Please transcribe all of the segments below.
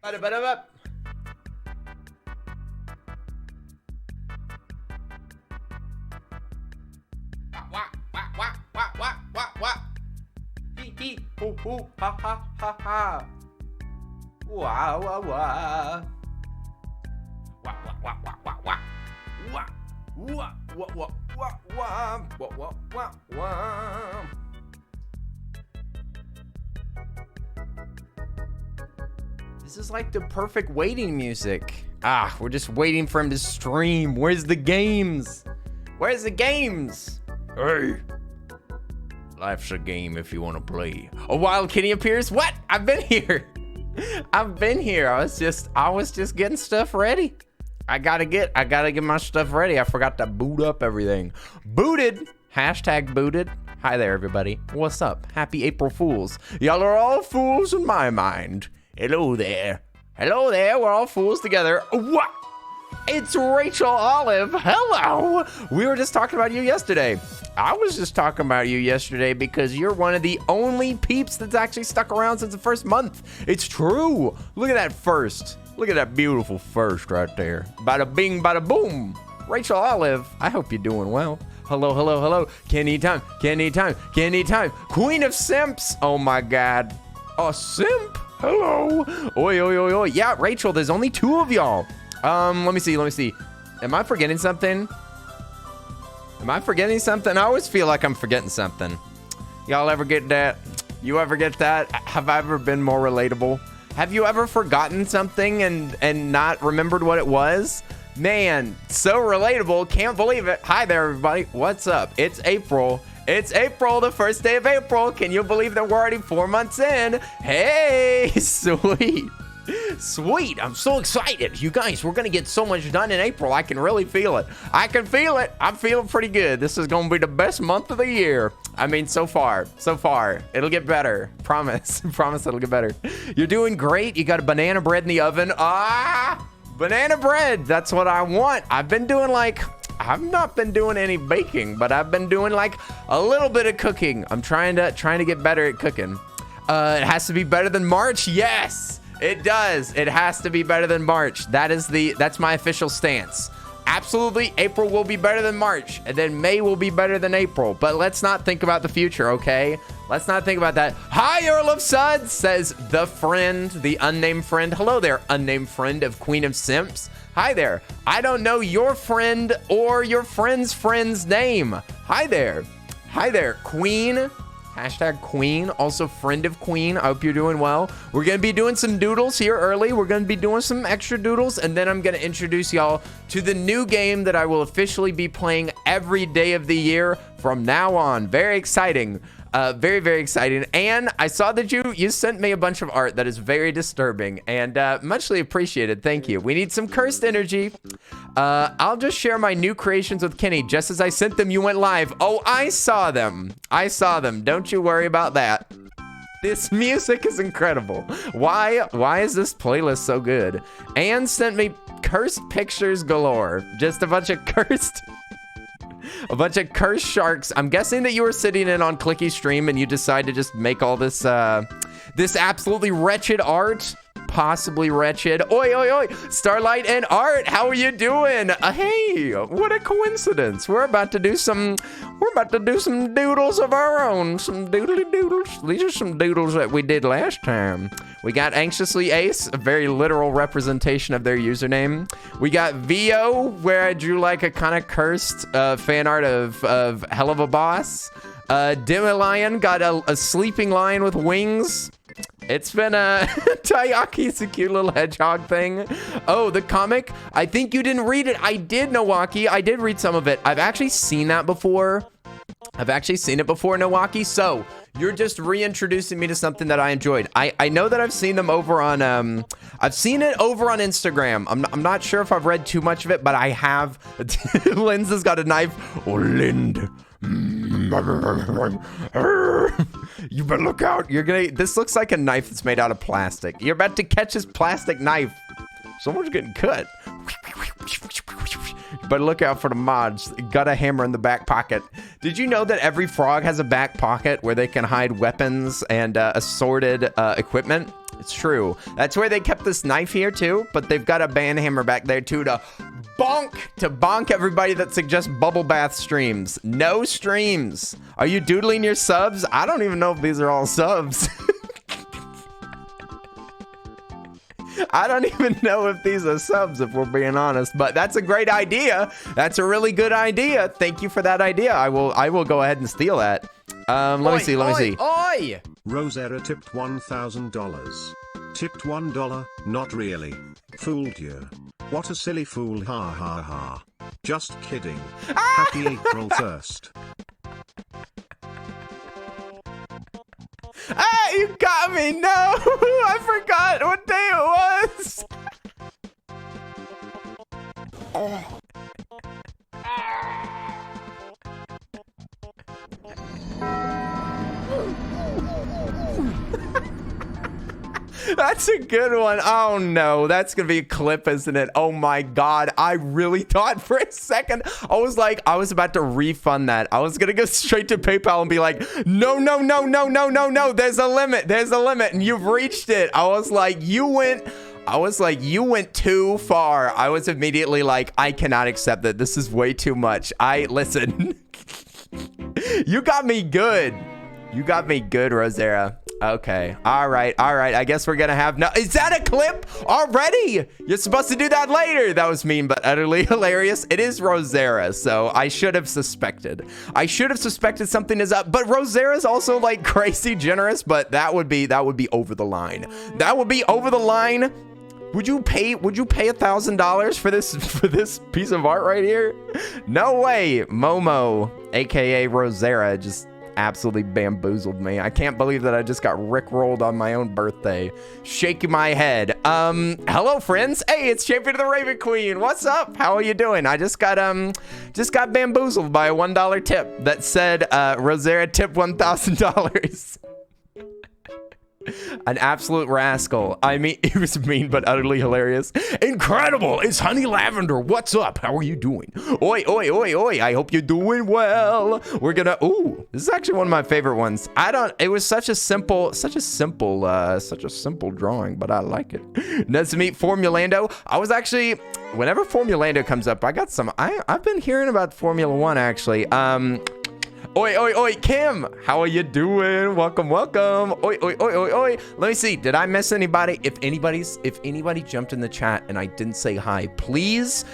Ba-da-ba-da-ba. Wah, wah, wah, wah, wah, wah, wah. Hee, hee, hoo, hoo, ha, ha, ha, ha. Wah, wah, wah. Wah, wah, wah, wah, wah, wah. Wah, wah, wah, wah, wah, wah. Wah, wah, wah, wah. This is like the perfect waiting music. We're just waiting for him to stream. Where's the games? Where's the games? Hey. Life's a game if you want to play. A wild kitty appears? What? I've been here. I've been here. I was just getting stuff ready. I gotta get my stuff ready. I forgot to boot up everything. Booted. Hashtag booted. Hi there, everybody. What's up? Happy April Fools. Y'all are all fools in my mind. Hello there. Hello there. We're all fools together. What? It's Rachel Olive. Hello. We were just talking about you yesterday. I was just talking about you yesterday because you're one of the only peeps that's actually stuck around since the first month. It's true. Look at that first. Look at that beautiful first right there. Bada bing, bada boom. Rachel Olive, I hope you're doing well. Hello, hello, hello. Kenny time, Kenny time, Kenny time. Queen of Simps. Oh my God. A simp? Hello. Oi, oi, oi, oi. Yeah, Rachel, there's only two of y'all. Let me see. Am I forgetting something? I always feel like I'm forgetting something. Y'all ever get that? You ever get that? Have I ever been more relatable? Have you ever forgotten something and not remembered what it was? Man, so relatable. Can't believe it. Hi there, everybody. What's up? It's April. It's April, the first day of April. Can you believe that we're already 4 months in? Hey, sweet. Sweet. I'm so excited. You guys, we're going to get so much done in April. I can really feel it. I can feel it. I'm feeling pretty good. This is going to be the best month of the year. I mean, so far. It'll get better. Promise. Promise it'll get better. You're doing great. You got a banana bread in the oven. Banana bread. That's what I want. I've not been doing any baking, but I've been doing like a little bit of cooking. I'm trying to get better at cooking. It has to be better than March. Yes, it does. It has to be better than March. That's my official stance. Absolutely, April will be better than March, and then May will be better than April. But let's not think about the future, okay? Let's not think about that. Hi, Earl of Suds, says the friend, the unnamed friend. Hello there, unnamed friend of Queen of Simps. Hi there. I don't know your friend or your friend's friend's name. Hi there. Hi there, Queen. Hashtag Queen, also friend of Queen. I hope you're doing well. We're going to be doing some doodles here early. We're going to be doing some extra doodles, and then I'm going to introduce y'all to the new game that I will officially be playing every day of the year from now on. Very exciting. Very, very exciting. And I saw that you sent me a bunch of art that is very disturbing and muchly appreciated. Thank you. We need some cursed energy. I'll just share my new creations with Kenny. Just as I sent them, you went live. Oh, I saw them. Don't you worry about that. This music is incredible. Why is this playlist so good? Anne sent me cursed pictures galore. Just a bunch of cursed sharks. I'm guessing that you were sitting in on Clicky Stream and you decided to just make all this this absolutely wretched art. Possibly wretched. Oi, oi, oi. Starlight and Art, how are you doing? Hey, what a coincidence. We're about to do some doodles of our own. Some doodly doodles. These are some doodles that we did last time. We got Anxiously Ace, a very literal representation of their username. We got VO, where I drew like a kind of cursed fan art of Hell of a Boss. Dimilion got a sleeping lion with wings. It's been Tayaki's a cute little hedgehog thing. Oh, the comic. I think you didn't read it. I did, Nowaki. I did read some of it. I've actually seen that before. Nowaki. So you're just reintroducing me to something that I enjoyed. I know that I've seen them over on I've seen it over on Instagram. I'm not sure if I've read too much of it, but I have. Linz has got a knife. Oh, Lind. You better look out. This looks like a knife that's made out of plastic. You're about to catch his plastic knife. Someone's getting cut. But look out for the mods. Got a hammer in the back pocket. Did you know that every frog has a back pocket where they can hide weapons and assorted equipment? It's true. That's where they kept this knife here too, but they've got a band hammer back there too to bonk everybody that suggests bubble bath streams. No streams. Are you doodling your subs? I don't even know if these are all subs. I don't even know if these are subs, if we're being honest, but that's a great idea. That's a really good idea. Thank you for that idea. I will go ahead and steal that. Let me see. Oi! Rosera tipped $1,000. Tipped $1, not really. Fooled you. What a silly fool, ha ha ha. Just kidding. Happy April 1st. Ah, you got me. No, I forgot what day it was. That's a good one. Oh no, that's gonna be a clip, isn't it? Oh my god, I really thought for a second, I was about to refund that. I was gonna go straight to PayPal and be like, no, there's a limit, and you've reached it. I was like, you went too far. I was immediately like, I cannot accept that. This is way too much. Listen. You got me good. Rosera. Okay. All right. I guess we're gonna have is that a clip already? You're supposed to do that later. That was mean, but utterly hilarious. It is Rosera, so I should have suspected. Something is up. But Rosera's also like crazy generous, but that would be over the line. Would you pay $1,000 for this piece of art right here? No way. Momo, aka Rosera, just absolutely bamboozled me. I can't believe that I just got rickrolled on my own birthday. Shaking my head. Hello friends. Hey, it's Champion of the Raven Queen. What's up? How are you doing? I just got bamboozled by a $1 tip that said Rosera tip $1,000. An absolute rascal. I mean, it was mean but utterly hilarious. Incredible! It's Honey Lavender. What's up? How are you doing? Oi, oi, oi, oi. I hope you're doing well. We're gonna. Ooh, this is actually one of my favorite ones. It was such a simple drawing, but I like it. Nice to meet Formulando. I was actually, whenever Formulando comes up, I've been hearing about Formula One actually. Oi, oi, oi, Kim, how are you doing? Welcome. Oi, oi, oi, oi, oi. Let me see. Did I miss anybody? If anybody jumped in the chat and I didn't say hi, please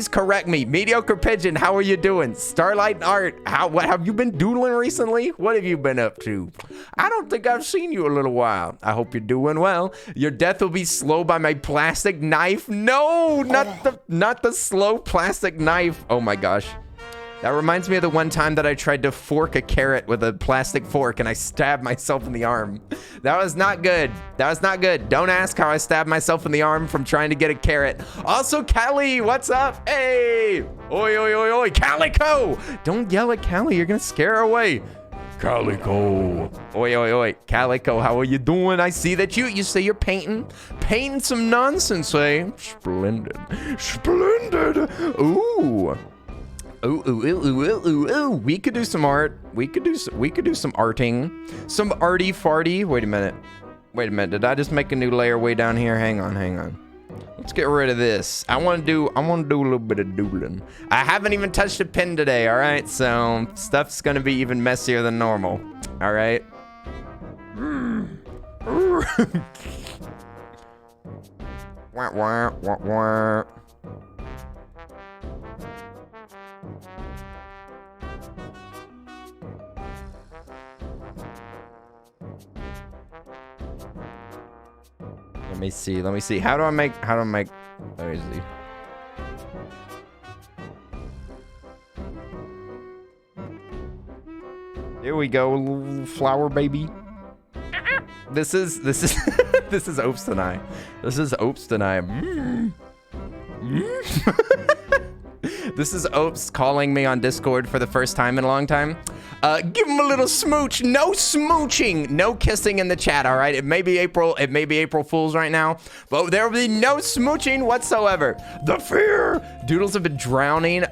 correct me. Mediocre Pigeon, how are you doing? Starlight Art, what have you been doodling recently? What have you been up to? I don't think I've seen you in a little while. I hope you're doing well. Your death will be slow by my plastic knife. No, not the slow plastic knife. Oh my gosh. That reminds me of the one time that I tried to fork a carrot with a plastic fork and I stabbed myself in the arm. That was not good. Don't ask how I stabbed myself in the arm from trying to get a carrot. Also, Callie, what's up? Hey! Oi, oi, oi, oi, Calico! Don't yell at Callie, you're gonna scare her away. Calico. Oi, oi, oi, Calico, how are you doing? I see that you say you're painting some nonsense, eh? Splendid. Ooh. Ooh. We could do some art. We could do some arting. Some arty farty. Wait a minute. Did I just make a new layer way down here? Hang on. Let's get rid of this. I want to do a little bit of doodling. I haven't even touched a pen today, all right? So stuff's going to be even messier than normal. All right? Wah. Let me see. How do I make, let me see. Here we go, flower baby. This is Obstanai. This is Opes calling me on Discord for the first time in a long time. Give him a little smooch. No smooching. No kissing in the chat, all right? It may be April Fool's right now, but there will be no smooching whatsoever. The fear. Doodles have been drowning.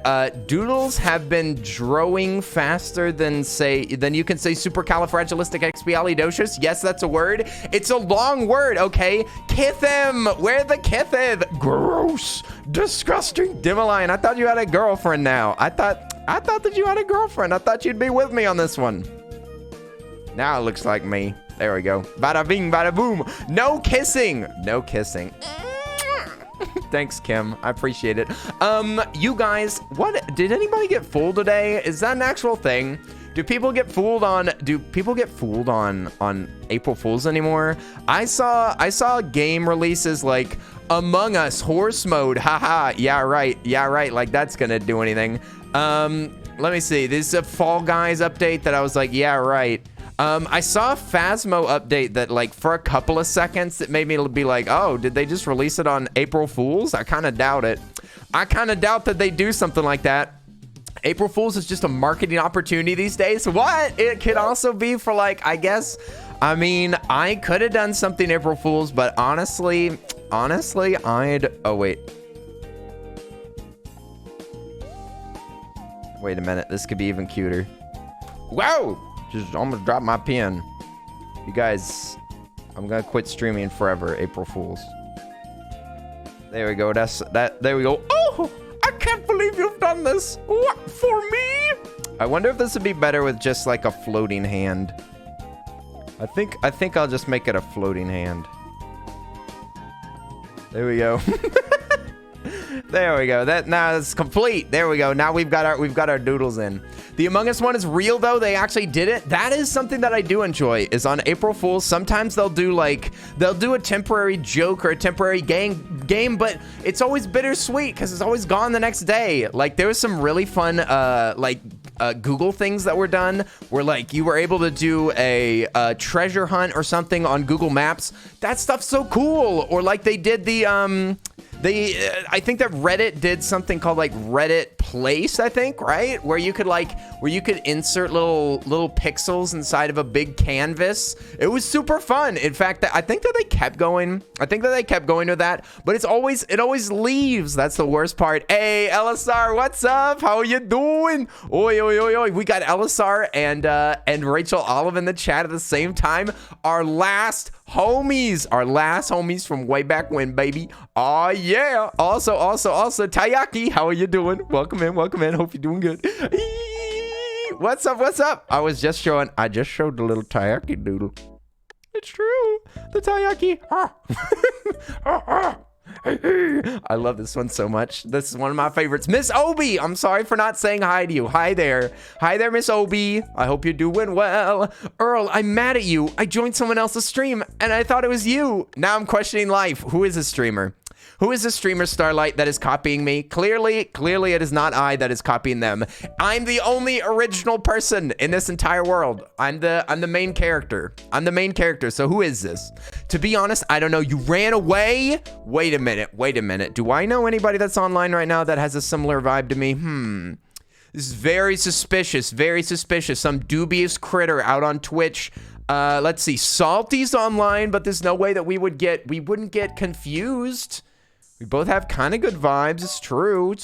Doodles have been drowning faster than you can say supercalifragilisticexpialidocious. Yes, that's a word. It's a long word, okay? Kithim. Where the kithith? Gross. Disgusting. Dimmaline, I thought you had a girlfriend now. I thought that you had a girlfriend. I thought you'd be with me on this one. Now it looks like me. There we go. Bada bing, bada boom. No kissing. No kissing. Thanks, Kim. I appreciate it. You guys, did anybody get fooled today? Is that an actual thing? Do people get fooled on April Fools anymore? I saw game releases like Among Us Horse Mode. Haha. Yeah, right. Like that's gonna do anything. Let me see. This is a Fall Guys update that I was like, yeah, right. I saw a Phasmo update that like for a couple of seconds it made me be like, oh, did they just release it on April Fools? I kind of doubt it. I kind of doubt that they do something like that. April Fools is just a marketing opportunity these days. What? It could also be for like, I guess, I mean, I could have done something April Fools, but honestly, oh, wait. Wait a minute. This could be even cuter. Whoa! Just almost dropped my pen. You guys, I'm going to quit streaming forever, April Fools. There we go. There we go. Oh! I can't believe you've done this. What, for me? I wonder if this would be better with just like a floating hand. I think I'll just make it a floating hand. There we go. There we go. Now it's complete. There we go. Now we've got our doodles in. The Among Us one is real though. They actually did it. That is something that I do enjoy. Is on April Fools. Sometimes they'll do a temporary joke or a temporary game, but it's always bittersweet because it's always gone the next day. Like there was some really fun Google things that were done where like you were able to do a treasure hunt or something on Google Maps. That stuff's so cool. Or like they did I think that Reddit did something called like Reddit Place, I think, right? Where you could insert little pixels inside of a big canvas. It was super fun. In fact, I think that they kept going. With that, but it always leaves. That's the worst part. Hey, LSR, what's up? How are you doing? Oi, oi, oi, oi. We got LSR and Rachel Olive in the chat at the same time. Our last homies from way back when, baby. Oh yeah. Also, Tayaki, how are you doing? Welcome in. Hope you're doing good. What's up? I just showed the little Tayaki doodle. It's true. The Tayaki. I love this one so much. This is one of my favorites. Miss Obi, I'm sorry for not saying hi to you. Hi there, Miss Obi. I hope you're doing well. Earl, I'm mad at you. I joined someone else's stream and I thought it was you. Now I'm questioning life. Who is this streamer? Who is the streamer, Starlight, that is copying me? Clearly it is not I that is copying them. I'm the only original person in this entire world. I'm the main character. So who is this? To be honest, I don't know. You ran away? Wait a minute. Do I know anybody that's online right now that has a similar vibe to me? This is very suspicious. Some dubious critter out on Twitch. Let's see. Salty's online, but there's no way that we wouldn't get confused. We both have kind of good vibes. It's true,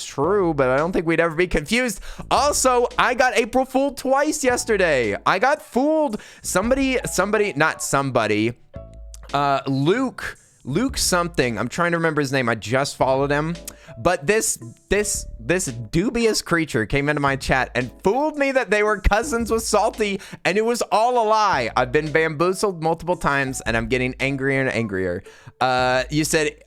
but I don't think we'd ever be confused. Also, I got April Fooled twice yesterday. I got fooled. Luke something. I'm trying to remember his name. I just followed him. But this dubious creature came into my chat and fooled me that they were cousins with Salty, and it was all a lie. I've been bamboozled multiple times, and I'm getting angrier and angrier. You said,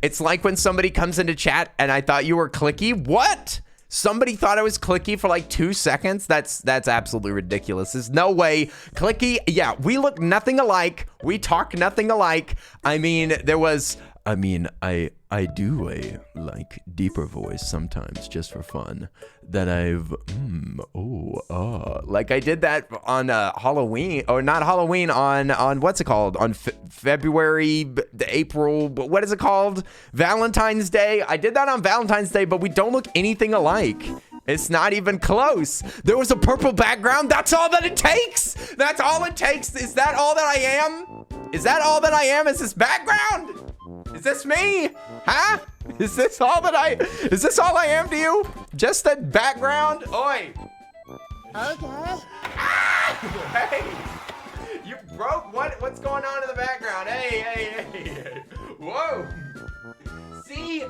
it's like when somebody comes into chat, and I thought you were clicky. What? Somebody thought I was clicky for like 2 seconds? That's absolutely ridiculous. There's no way. Clicky, yeah, we look nothing alike. We talk nothing alike. I mean, there was I mean, I do a like deeper voice sometimes just for fun. That I've like I did that on Halloween, or not Halloween, on what's it called, on February, April, what is it called, Valentine's Day. I did that on Valentine's Day, but we don't look anything alike. It's not even close. There was a purple background. That's all that it takes. That's all it takes. Is that all that I am? Is that all that I am? Is this background? Is this me? Huh? Is this all I am to you? Just a background? Oi. Okay. Hey. You broke what's going on in the background? Hey. Whoa. See?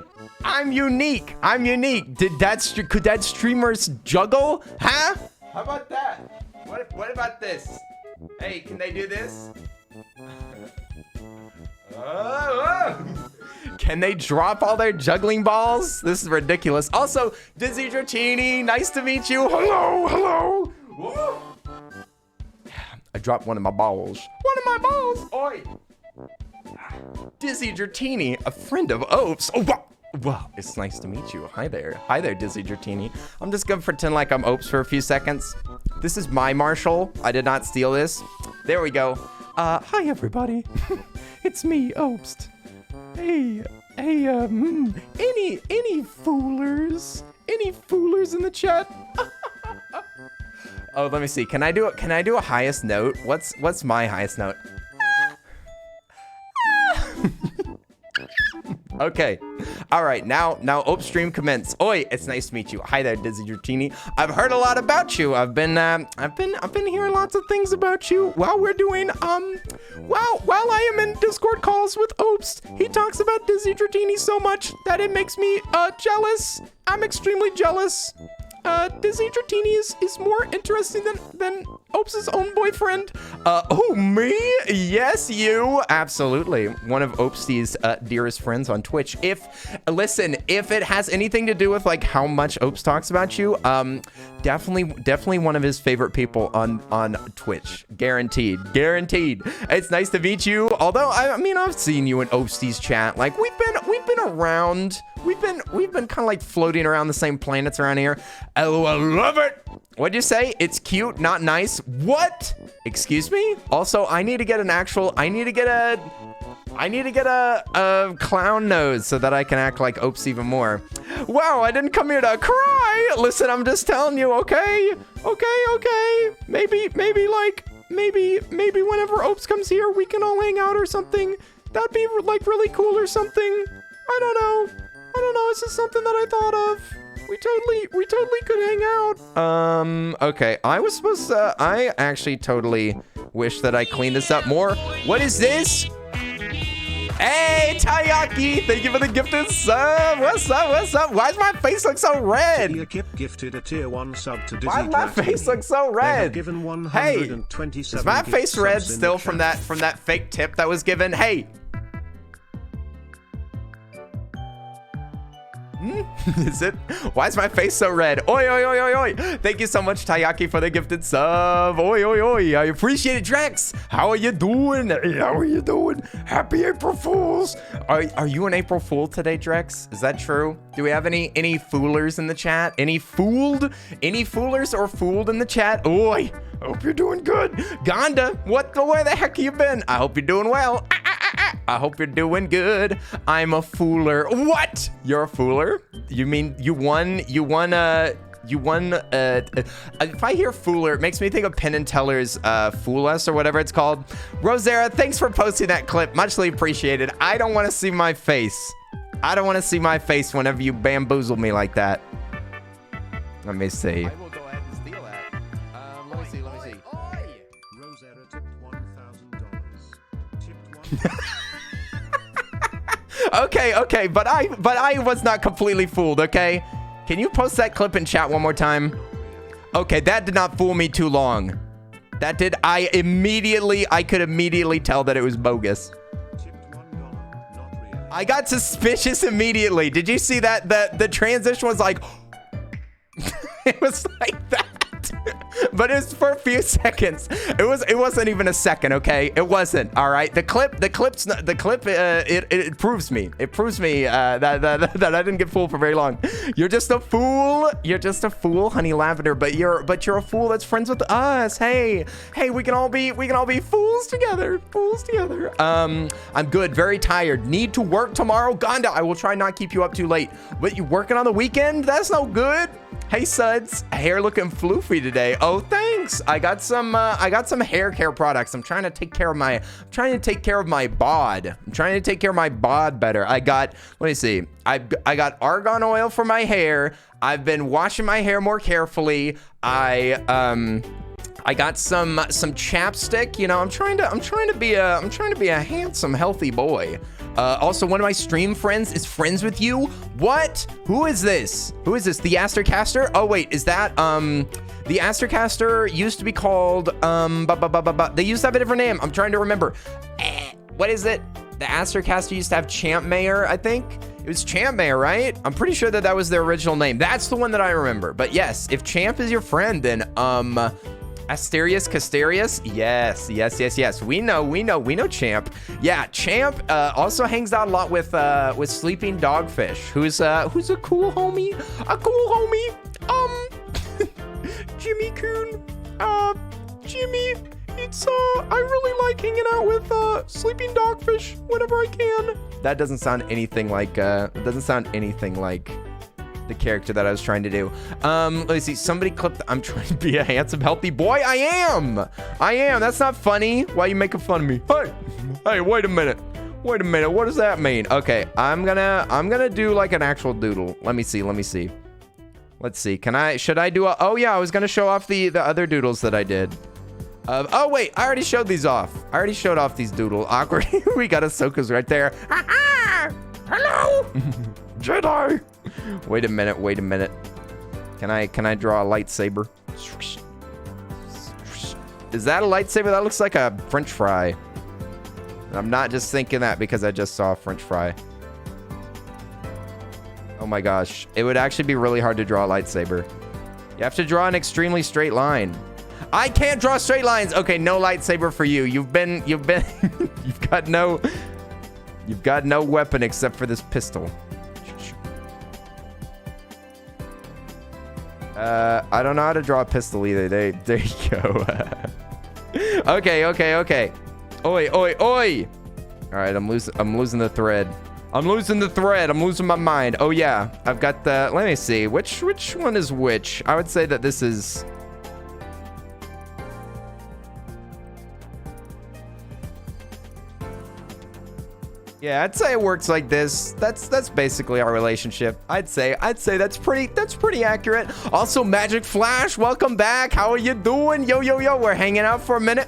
I'm unique. Could that streamers juggle? Huh? How about that? What about this? Hey, can they do this? Can they drop all their juggling balls? This is ridiculous. Also, Dizzy Dratini, nice to meet you. Hello. Woo. I dropped one of my balls. Oi. Dizzy Dratini, a friend of Opes. Oh, wow, it's nice to meet you. Hi there, Dizzy Dratini. I'm just gonna pretend like I'm Opes for a few seconds. This is my Marshall. I did not steal this. There we go. Hi everybody. It's me, Opst. Hey, any foolers? Any foolers in the chat? Oh, let me see. Can I do a highest note? What's my highest note? Okay. All right. Now Ope stream commence. Oi, it's nice to meet you. Hi there, Dizzy Dratini. I've heard a lot about you. I've been hearing lots of things about you while we're doing while I am in Discord calls with Opes. He talks about Dizzy Dratini so much that it makes me jealous. I'm extremely jealous. Dizzy Dratini is more interesting than Opes' own boyfriend. Oh, me? Yes, you. Absolutely. One of Opesty's dearest friends on Twitch. If it has anything to do with like how much Opes talks about you, definitely one of his favorite people on Twitch. Guaranteed. It's nice to meet you. Although I mean I've seen you in Opesty's chat. Like we've been around. We've been kind of like floating around the same planets around here. LOL, love it. What'd you say? It's cute, not nice. What? Excuse me? Also, I need to get a clown nose so that I can act like Opes even more. Wow, I didn't come here to cry. Listen, I'm just telling you, okay? Okay. Maybe whenever Opes comes here, we can all hang out or something. That'd be like really cool or something. I don't know. It's just something that I thought of. We totally could hang out. Okay. I actually totally wish that I cleaned this up more. What is this? Hey, Taiyaki, thank you for the gifted sub. What's up? Why does my face look so red? Gifted a tier 1 sub to Dizzy. Why does my face look so red? Given Hey, is my face red still from that fake tip that was given? Hey. Is it? Why is my face so red? Oi. Thank you so much, Taiyaki, for the gifted sub. Oi. I appreciate it, Drex. How are you doing? Happy April Fools. Are you an April Fool today, Drex? Is that true? Do we have any foolers in the chat? Any foolers or fooled in the chat? Oi. Hope you're doing good. Gonda, where the heck you been? I hope you're doing well. I hope you're doing good. I'm a fooler. What? You're a fooler? You mean you won? If I hear fooler, it makes me think of Penn and Teller's Fool Us or whatever it's called. Rosera, thanks for posting that clip. Muchly appreciated. I don't want to see my face. Whenever you bamboozle me like that. Let me see. I will go ahead and steal that. Let me see. Rosera tipped $1,000. Okay, but I was not completely fooled, okay? Can you post that clip in chat one more time? Okay, that did not fool me too long. I could immediately tell that it was bogus. I got suspicious immediately. Did you see that? The transition was like, it was like that. But it's for a few seconds. It wasn't even a second, okay? It wasn't. All right. The clip. It proves me. It proves me that I didn't get fooled for very long. You're just a fool. You're just a fool, Honey Lavender. But you're a fool that's friends with us. Hey, we can all be fools together. Fools together. I'm good. Very tired. Need to work tomorrow. Gonda, I will try not keep you up too late. But you working on the weekend? That's no good. Hey Suds, hair looking floofy today. Oh, thanks. I got some hair care products. I'm trying to take care of my bod. I'm trying to take care of my bod better. Let me see. I got argan oil for my hair. I've been washing my hair more carefully. I got some chapstick. You know, I'm trying to be a handsome, healthy boy. Also, one of my stream friends is friends with you. What? Who is this? Who is this? The Astercaster? Oh, wait. Is that, the Astercaster used to be called, they used to have a different name. I'm trying to remember. What is it? The Astercaster used to have Champ Mayor, I think. It was Champ Mayor, right? I'm pretty sure that was their original name. That's the one that I remember. But yes, if Champ is your friend, then, Asterius Casterius? Yes. We know Champ. Yeah, Champ also hangs out a lot with Sleeping Dogfish, who's a cool homie. Jimmy Coon. Jimmy, it's I really like hanging out with Sleeping Dogfish whenever I can. That doesn't sound anything like the character that I was trying to do. Let me see. Somebody clipped. I'm trying to be a handsome, healthy boy. I am. That's not funny. Why are you making fun of me? Hey, wait a minute. What does that mean? Okay, I'm gonna do like an actual doodle. Let me see. Let's see. Should I do oh yeah, I was gonna show off the other doodles that I did. Oh wait, I already showed these off. I already showed off these doodle. Awkward. We got Ahsoka's right there. Hello. Jedi. Wait a minute. Can I draw a lightsaber? Is that a lightsaber? That looks like a French fry. I'm not just thinking that because I just saw a French fry. Oh my gosh. It would actually be really hard to draw a lightsaber. You have to draw an extremely straight line. I can't draw straight lines. Okay, no lightsaber for you. You've got no weapon except for this pistol. I don't know how to draw a pistol either. There you go. Okay. Oi. All right, I'm losing the thread. I'm losing my mind. Oh yeah, I've got the. Let me see. Which one is which? I would say that this is. Yeah, I'd say it works like this. That's basically our relationship. I'd say that's pretty accurate. Also, Magic Flash, welcome back. How are you doing? Yo. We're hanging out for a minute.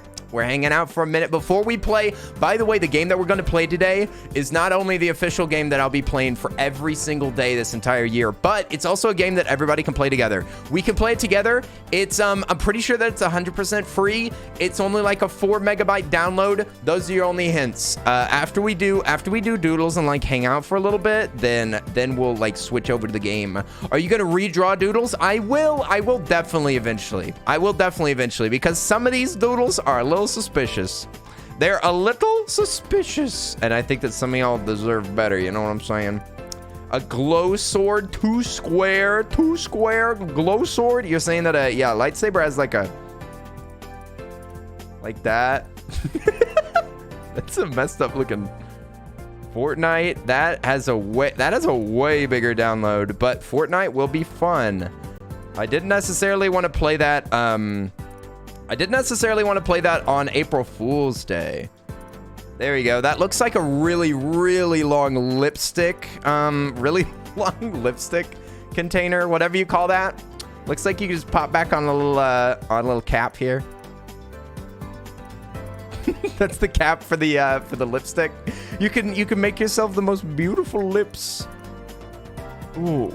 Before we play. By the way, the game that we're going to play today is not only the official game that I'll be playing for every single day this entire year, but it's also a game that everybody can play together. We can play it together. It's I'm pretty sure that it's 100% free. It's only like a 4 megabyte download. Those are your only hints. After we do doodles and like hang out for a little bit, then we'll like switch over to the game. Are you going to redraw doodles? I will definitely eventually. Because some of these doodles are a little suspicious. They're a little suspicious, and I think that some of y'all deserve better. You know what I'm saying? A glow sword, two square glow sword. You're saying that lightsaber has like that. That's a messed up looking Fortnite. That has a way bigger download, but Fortnite will be fun. I didn't necessarily want to play that. On April Fool's Day. There we go. That looks like a really long lipstick. Really long lipstick container, whatever you call that. Looks like you can just pop back on a little cap here. That's the cap for the lipstick. You can make yourself the most beautiful lips. Ooh.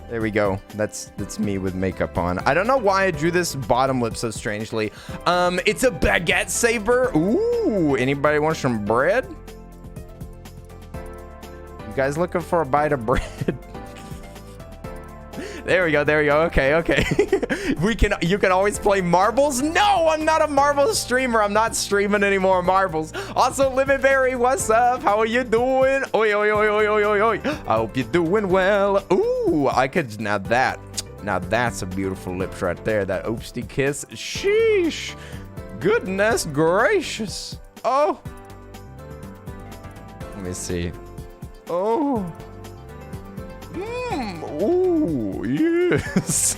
There we go. That's me with makeup on. I don't know why I drew this bottom lip so strangely. It's a baguette saver. Ooh, anybody want some bread? You guys looking for a bite of bread? There we go. There we go. Okay. Okay. You can always play marbles. No, I'm not a marbles streamer. I'm not streaming anymore marbles. Also, Livyberry, what's up? How are you doing? Oi, oi, oi, oi, oi, oi, oi. I hope you're doing well. Ooh, I could, now that's a beautiful lips right there. That oopsie kiss. Sheesh. Goodness gracious. Oh. Let me see. Oh. Oh, yes.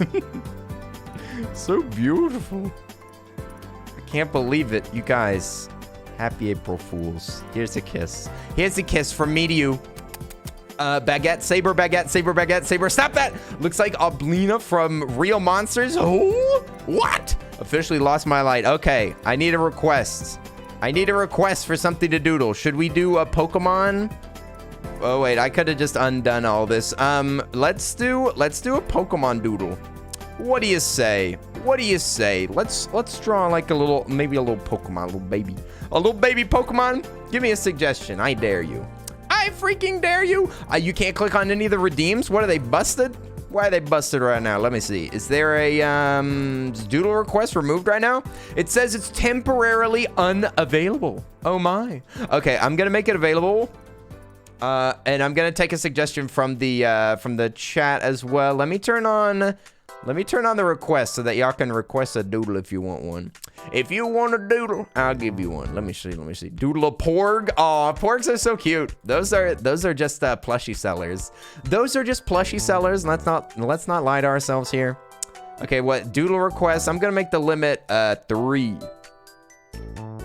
So beautiful. I can't believe it, you guys. Happy April Fools. Here's a kiss. Here's a kiss from me to you. Baguette, saber, baguette, saber, baguette, saber. Stop that. Looks like Oblina from Real Monsters. Oh, what? Officially lost my light. Okay, I need a request. I need a request for something to doodle. Should we do a Pokemon? Oh wait, I could have just undone all this. Let's do a Pokemon doodle. What do you say? What do you say? Let's draw like a little, maybe a little Pokemon, a little baby Pokemon. Give me a suggestion. I dare you. I freaking dare you. You can't click on any of the redeems. What are they, busted? Why are they busted right now? Let me see. Is there a doodle request removed right now? It says it's temporarily unavailable. Oh my. Okay, I'm gonna make it available. And I'm gonna take a suggestion from the chat as well. Let me turn on the request so that y'all can request a doodle if you want one. If you want a doodle, I'll give you one. Let me see. Doodle a porg. Aw, porgs are so cute. Those are just plushie sellers. Those are just plushie sellers. Let's not lie to ourselves here. Okay, what doodle request? I'm gonna make the limit 3.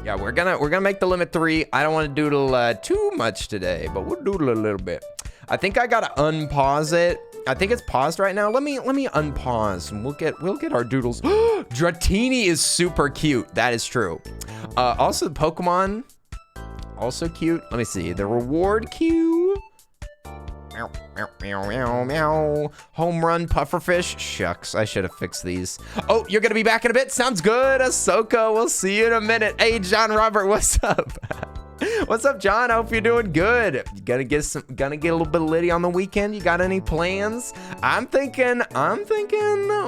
Yeah, we're gonna make the limit 3. I don't want to doodle too much today, but we'll doodle a little bit. I think I gotta unpause it. I think it's paused right now. Let me unpause and we'll get our doodles. Dratini is super cute. That is true. Also the Pokemon, also cute. Let me see. The reward queue. Meow, meow, meow, meow, meow. Home run pufferfish. Shucks, I should have fixed these. Oh, you're gonna be back in a bit? Sounds good. Ahsoka, we'll see you in a minute. Hey, John Robert, what's up? What's up, John? I hope you're doing good. You gonna get a little bit of litty on the weekend? You got any plans? I'm thinking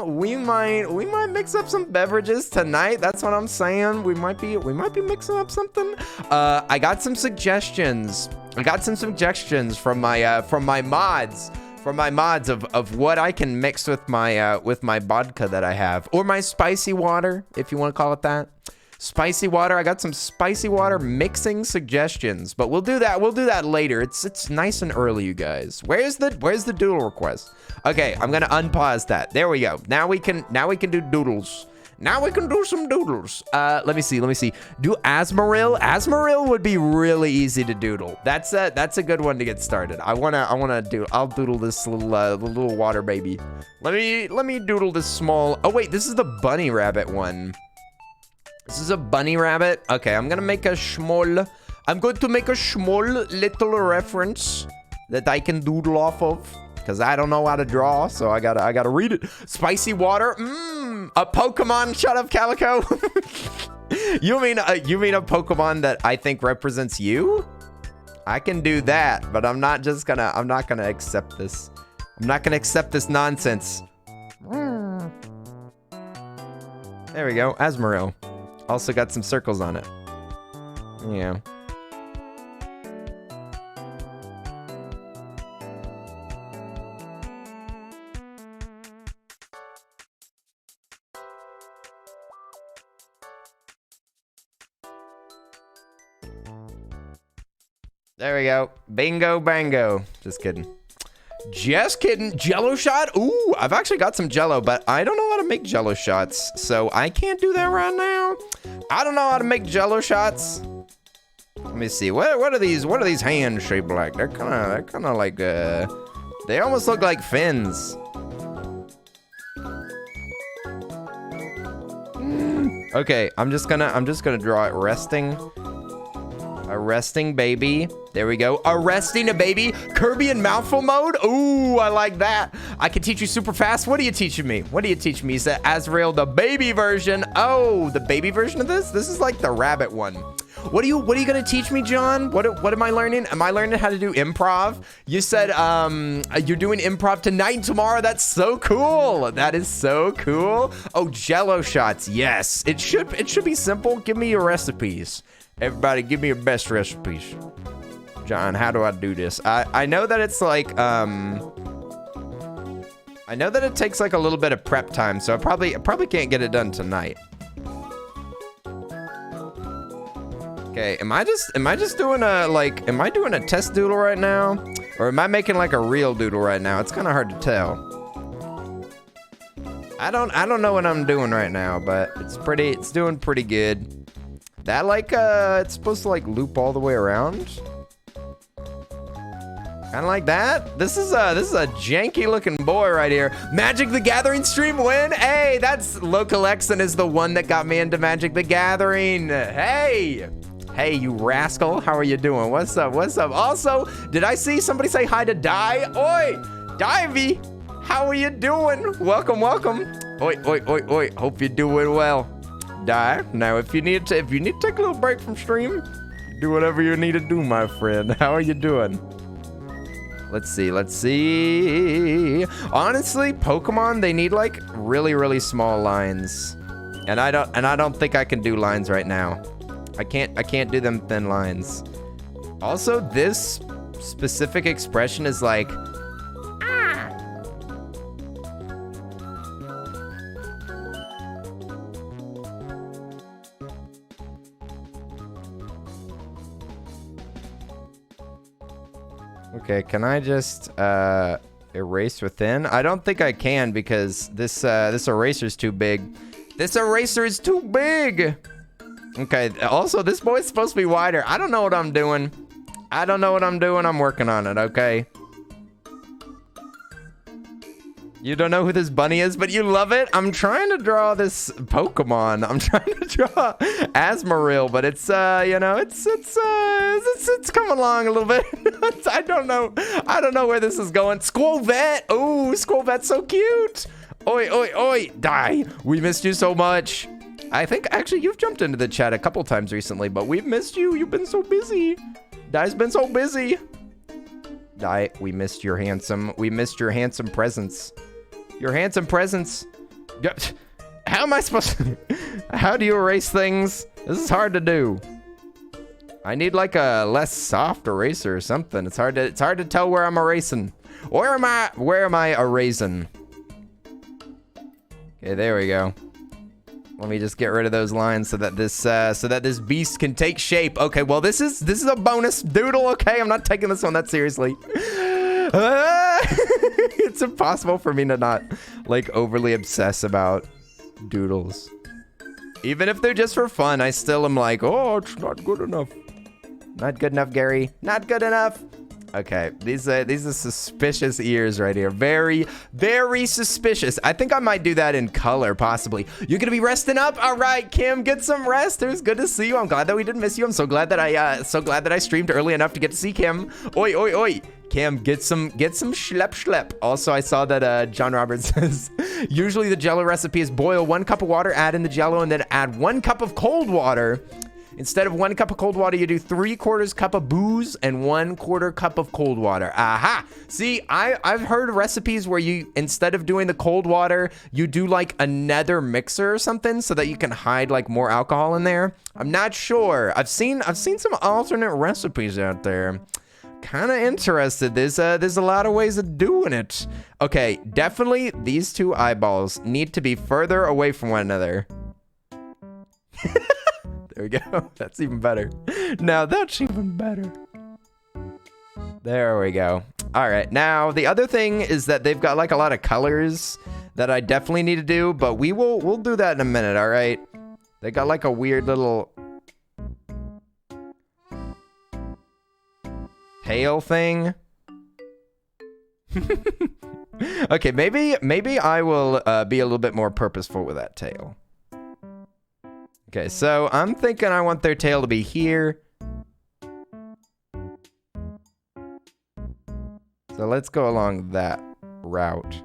we might mix up some beverages tonight. That's what I'm saying. We might be mixing up something. I got some suggestions. From my mods of what I can mix with my vodka that I have, or my spicy water, if you want to call it that. Spicy water. I got some spicy water mixing suggestions, but we'll do that later. It's nice and early, you guys. Where's the doodle request? Okay, I'm gonna unpause that. There we go. Now we can do doodles. Now we can do some doodles. Let me see. Do Asmaril. Asmaril would be really easy to doodle. That's a good one to get started. I'll doodle this little water baby. Let me doodle this small. Oh wait, this is the bunny rabbit one. This is a bunny rabbit. Okay, I'm gonna make a small little reference that I can doodle off of, because I don't know how to draw, so I gotta read it. Spicy water. A Pokemon. Shut up, Calico. You mean a Pokemon that I think represents you? I can do that, but I'm not gonna accept this. I'm not gonna accept this nonsense. There we go. Asmaril. Also got some circles on it. Yeah. There we go. Bingo bango. Just kidding. Just kidding. Jello shot? Ooh, I've actually got some Jello, but I don't know how to make Jello shots, so I can't do that right now. I don't know how to make Jello shots. Let me see. What are these hands shaped like? They're kind of like they almost look like fins. Okay, I'm just gonna draw it resting. Arresting baby. There we go. Arresting a baby. Kirby in mouthful mode. Ooh, I like that. I can teach you super fast. What are you teaching me? What are you teaching me? You said Azrael, the baby version. Oh, the baby version of this? This is like the rabbit one. What are you gonna teach me, John? What am I learning? Am I learning how to do improv? You said you're doing improv tonight and tomorrow. That's so cool. That is so cool. Oh, Jello shots. Yes. It should be simple. Give me your recipes. Everybody, give me your best recipes. John, how do I do this? I know that it's like I know that it takes like a little bit of prep time, so I probably can't get it done tonight. Okay, am I just doing am I doing a test doodle right now? Or am I making like a real doodle right now? It's kind of hard to tell. I don't know what I'm doing right now, but it's doing pretty good. That it's supposed to like loop all the way around. Kind of like that. This is a janky looking boy right here. Magic the Gathering stream win. Hey, that's Local Exon is the one that got me into Magic the Gathering. Hey, you rascal. How are you doing? What's up? What's up? Also, did I see somebody say hi to Di? Oi, Divey. How are you doing? Welcome, welcome. Oi. Hope you're doing well. Di. Now, if you need to take a little break from stream, do whatever you need to do, my friend. How are you doing? Let's see. Honestly, Pokemon, they need like really, really small lines. And I don't think I can do lines right now. I can't do them thin lines. Also, this specific expression is like okay, can I just erase within? I don't think I can because this eraser's too big. This eraser is too big. Okay, also this boy's supposed to be wider. I don't know what I'm doing. I'm working on it, okay? You don't know who this bunny is, but you love it? I'm trying to draw this Pokemon. I'm trying to draw Asmaril, but it's coming along a little bit. I don't know where this is going. School Vet. Oh, School Vet's so cute. Oi. Die. We missed you so much. I think actually you've jumped into the chat a couple times recently, but we've missed you. You've been so busy. Die's been so busy. Die, we missed your handsome presence. Your handsome presence. How am I supposed to... How do you erase things? This is hard to do. I need like a less soft eraser or something. It's hard to tell where I'm erasing. Where am I erasing? Okay, there we go. Let me just get rid of those lines so that this beast can take shape. Okay, well this is a bonus doodle. Okay, I'm not taking this one that seriously. It's impossible for me to not like overly obsess about doodles. Even if they're just for fun, I still am like, oh, it's not good enough. Not good enough, Gary. Not good enough. Okay, these are suspicious ears right here. Very, very suspicious. I think I might do that in color, possibly. You're gonna be resting up? All right, Kim, get some rest. It was good to see you. I'm glad that we didn't miss you. I'm so glad that I streamed early enough to get to see Kim. Oi. Kim, get some schlep. Also, I saw that John Roberts says, usually the Jello recipe is boil 1 cup of water, add in the Jello, and then add 1 cup of cold water. Instead of 1 cup of cold water, you do 3/4 cup of booze and 1/4 cup of cold water. Aha! See, I've heard recipes where you, instead of doing the cold water, you do like another mixer or something so that you can hide like more alcohol in there. I'm not sure. I've seen some alternate recipes out there. Kind of interested. There's a lot of ways of doing it. Okay, definitely these two eyeballs need to be further away from one another. There we go. That's even better. Now that's even better. There we go. All right. Now the other thing is that they've got like a lot of colors that I definitely need to do, but we'll do that in a minute. All right. They got like a weird little tail thing. Okay, maybe I will be a little bit more purposeful with that tail. Okay, so I'm thinking I want their tail to be here. So let's go along that route.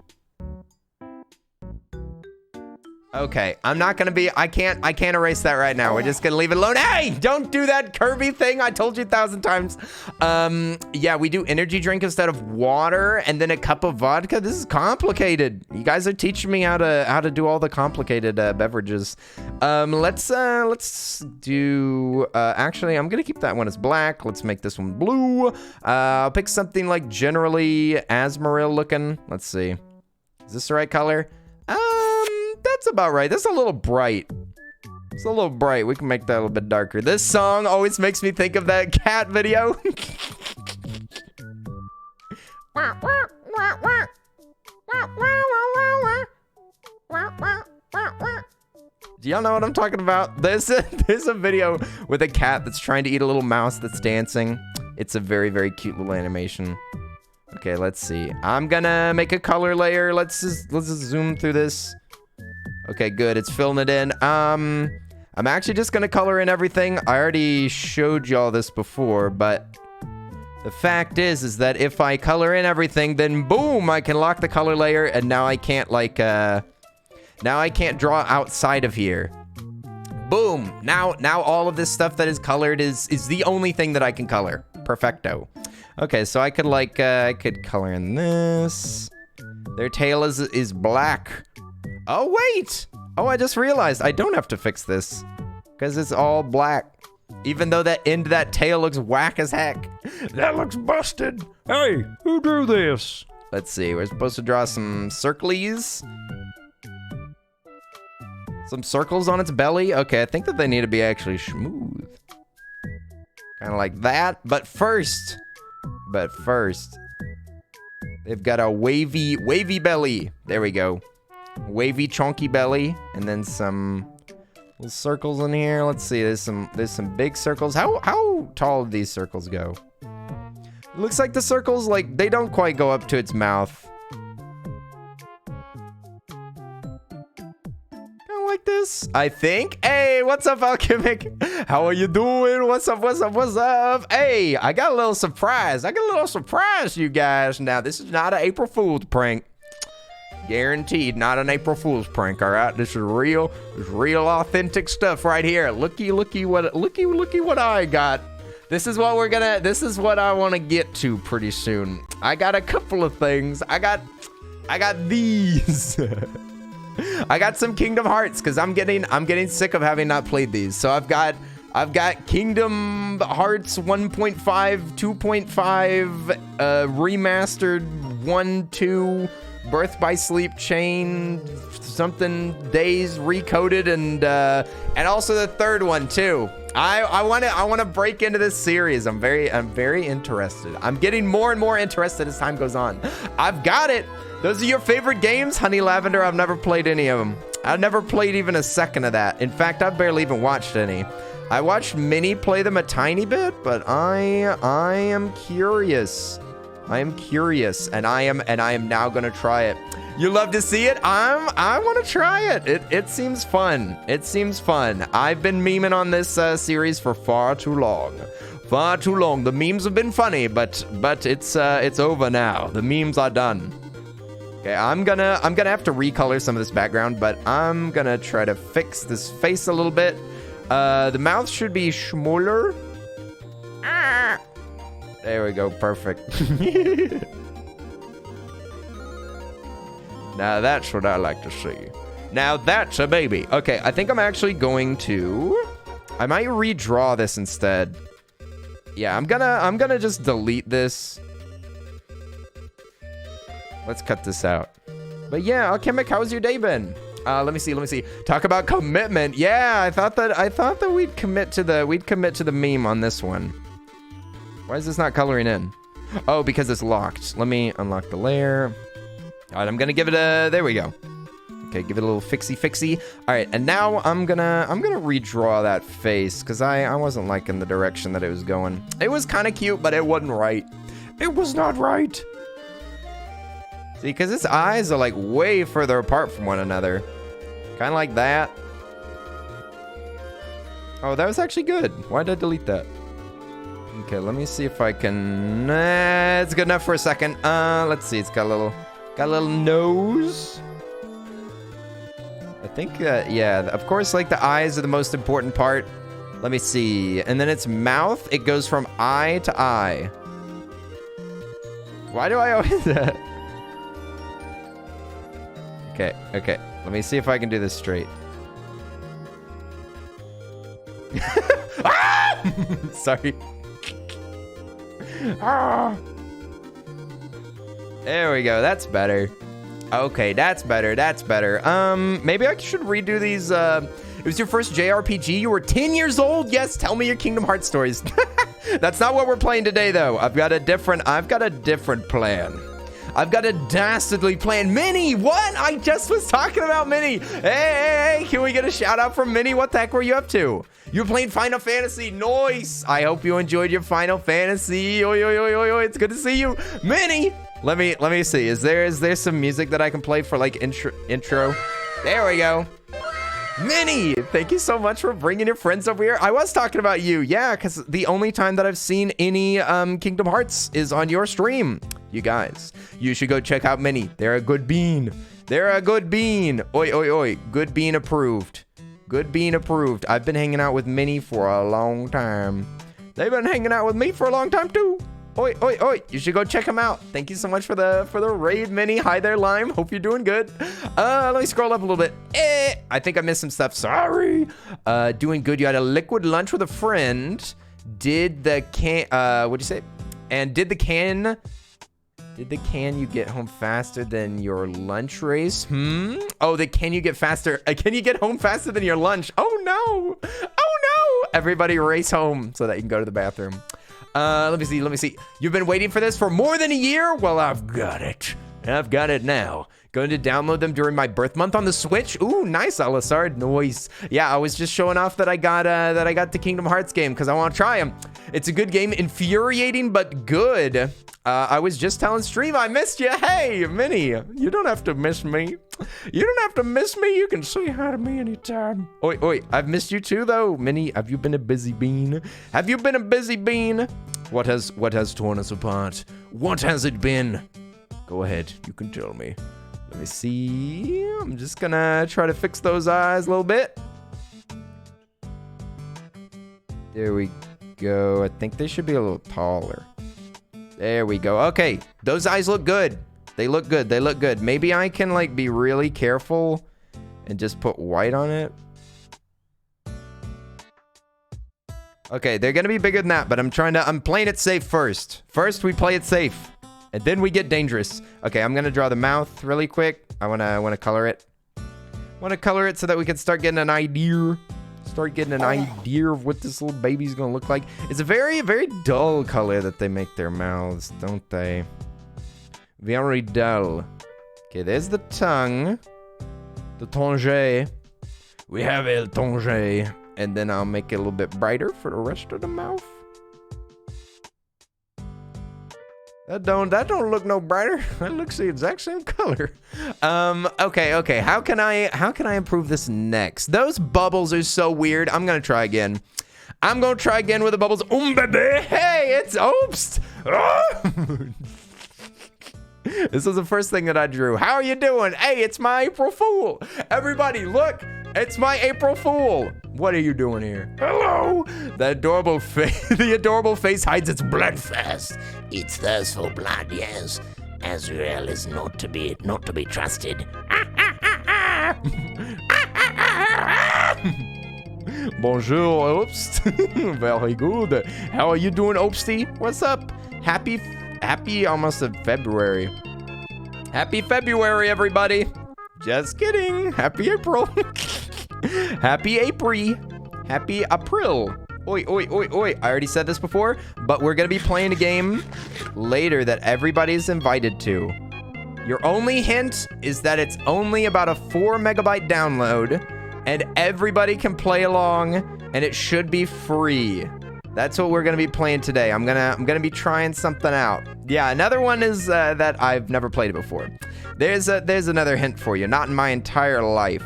Okay, I'm not gonna be, I can't erase that right now. We're just gonna leave it alone. Hey, don't do that Kirby thing. I told you 1,000 times. Yeah, we do energy drink instead of water and then a cup of vodka. This is complicated. You guys are teaching me how to do all the complicated beverages. Let's do, actually, I'm gonna keep that one as black. Let's make this one blue. I'll pick something like generally Asmaril looking. Let's see. Is this the right color? That's about right. That's a little bright. It's a little bright. We can make that a little bit darker. This song always makes me think of that cat video. Do y'all know what I'm talking about? There's a video with a cat that's trying to eat a little mouse that's dancing. It's a very, very cute little animation. Okay, let's see. I'm gonna make a color layer. Let's just zoom through this. Okay, good. It's filling it in. I'm actually just gonna color in everything. I already showed y'all this before, but the fact is that if I color in everything, then boom, I can lock the color layer, and now I can't now I can't draw outside of here. Boom. Now all of this stuff that is colored is the only thing that I can color. Perfecto. Okay, so I could I could color in this. Their tail is black. Oh, wait! Oh, I just realized I don't have to fix this because it's all black. Even though that end of that tail looks whack as heck. That looks busted. Hey, who drew this? Let's see. We're supposed to draw some circles. Some circles on its belly. Okay, I think that they need to be actually smooth. Kind of like that. But first, they've got a wavy belly. There we go. Wavy chunky belly, and then some little circles in here. Let's see, there's some big circles. How tall do these circles go? It looks like the circles, like, they don't quite go up to its mouth. Kind of like this, I think. Hey, what's up, Alchemic? How are you doing? What's up? Hey, I got a little surprise. You guys. Now, this is not an April Fool's prank. Guaranteed, not an April Fool's prank, all right? This is real authentic stuff right here. Looky what I got. This is what I want to get to pretty soon. I got a couple of things. I got these. I got some Kingdom Hearts because I'm getting sick of having not played these. So I've got Kingdom Hearts 1.5, 2.5, remastered 1, 2, Birth by Sleep Chain, something Days Recoded, and also the third one too. I want to break into this series. I'm very interested. I'm getting more and more interested as time goes on. I've got it. Those are your favorite games, Honey Lavender. I've never played any of them. I've never played even a second of that. In fact, I've barely even watched any. I watched Minnie play them a tiny bit, but I am curious. I am curious, and I am now gonna try it. You love to see it? I want to try it. It seems fun. I've been memeing on this series for far too long. The memes have been funny, but it's over now. The memes are done. Okay, I'm gonna have to recolor some of this background, but I'm gonna try to fix this face a little bit. The mouth should be smaller. There we go, perfect. Now that's what I like to see. Now that's a baby. Okay, I think I'm actually going to... I might redraw this instead. Yeah, I'm gonna just delete this. Let's cut this out. But yeah, Alchemic, how's your day been? Let me see. Talk about commitment. Yeah, I thought that we'd commit to the meme on this one. Why is this not coloring in? Oh, because it's locked. Let me unlock the layer. All right, I'm gonna give it a, there we go. Okay, give it a little fixie. All right, and now I'm gonna redraw that face because I wasn't liking the direction that it was going. It was kind of cute, but it wasn't right. It was not right. See, because its eyes are like way further apart from one another. Kind of like that. Oh, that was actually good. Why did I delete that? Okay, let me see if I can... it's good enough for a second. Let's see. It's got a little nose. I think, yeah, of course, like, the eyes are the most important part. Let me see. And then its mouth, it goes from eye to eye. Why do I always... Okay. Let me see if I can do this straight. Ah! Sorry. Ah! There we go. That's better. Okay, that's better. Maybe I should redo these. It was your first JRPG. You were 10 years old. Yes, tell me your Kingdom Hearts stories. That's not what we're playing today, though. I've got a different plan. I've got a dastardly plan. Minnie, what? I just was talking about Minnie. Hey, can we get a shout out from Minnie? What the heck were you up to? You're playing Final Fantasy. Nice. I hope you enjoyed your Final Fantasy. Oi. It's good to see you. Minnie, let me see. Is there some music that I can play for like intro? There we go. Minnie, thank you so much for bringing your friends over here. I was talking about you. Yeah, because the only time that I've seen any Kingdom Hearts is on your stream. You guys, you should go check out Minnie. They're a good bean. Oi. Good bean approved. I've been hanging out with Minnie for a long time. They've been hanging out with me for a long time too. Oi. You should go check them out. Thank you so much for the raid, Minnie. Hi there, Lime. Hope you're doing good. Let me scroll up a little bit. I think I missed some stuff. Sorry. Doing good. You had a liquid lunch with a friend. Did the can you say? And did the can you get home faster than your lunch race? Oh, can you get home faster than your lunch? Oh no. Everybody race home so that you can go to the bathroom. Let me see. You've been waiting for this for more than a year? Well, I've got it now. Going to download them during my birth month on the Switch. Ooh, nice, Alisard. Noise. Yeah, I was just showing off that I got the Kingdom Hearts game because I want to try them. It's a good game, infuriating but good. I was just telling Stream I missed you. Hey, Minnie, you don't have to miss me. You can say hi to me anytime. Oi, I've missed you too, though. Minnie, have you been a busy bean? What has torn us apart? What has it been? Go ahead, you can tell me. Let me see. I'm just gonna try to fix those eyes a little bit. There we go. I think they should be a little taller. There we go. Okay, those eyes look good. They look good. Maybe I can like be really careful and just put white on it. Okay, they're gonna be bigger than that, but I'm playing it safe first. First we play it safe, and then we get dangerous. Okay, I'm gonna draw the mouth really quick. I wanna color it. So that we can start getting an idea. Of what this little baby's gonna look like. It's a very, very dull color that they make their mouths, don't they? Very dull. Okay, there's the tongue. The tongue. We have el tongue. And then I'll make it a little bit brighter for the rest of the mouth. That don't look no brighter. That looks the exact same color. Okay. How can I improve this next? Those bubbles are so weird. I'm gonna try again. With the bubbles. Baby. Hey, it's Obst. Oh. This was the first thing that I drew. How are you doing? Hey, it's my April Fool. Everybody, look. It's my April Fool. What are you doing here? Hello. The adorable face hides its blood fast. It's thirst for blood, yes. Azrael is not to be trusted. Bonjour, Obst. Very good. How are you doing, Obsty? What's up? Happy almost of February. Happy February, everybody. Just kidding. Happy April. Happy April. Happy April. Oi. I already said this before, but we're going to be playing a game later that everybody's invited to. Your only hint is that it's only about a 4 megabyte download, and everybody can play along, and it should be free. That's what we're going to be playing today. I'm gonna be trying something out. Yeah, another one is that I've never played it before. There's another hint for you. Not in my entire life.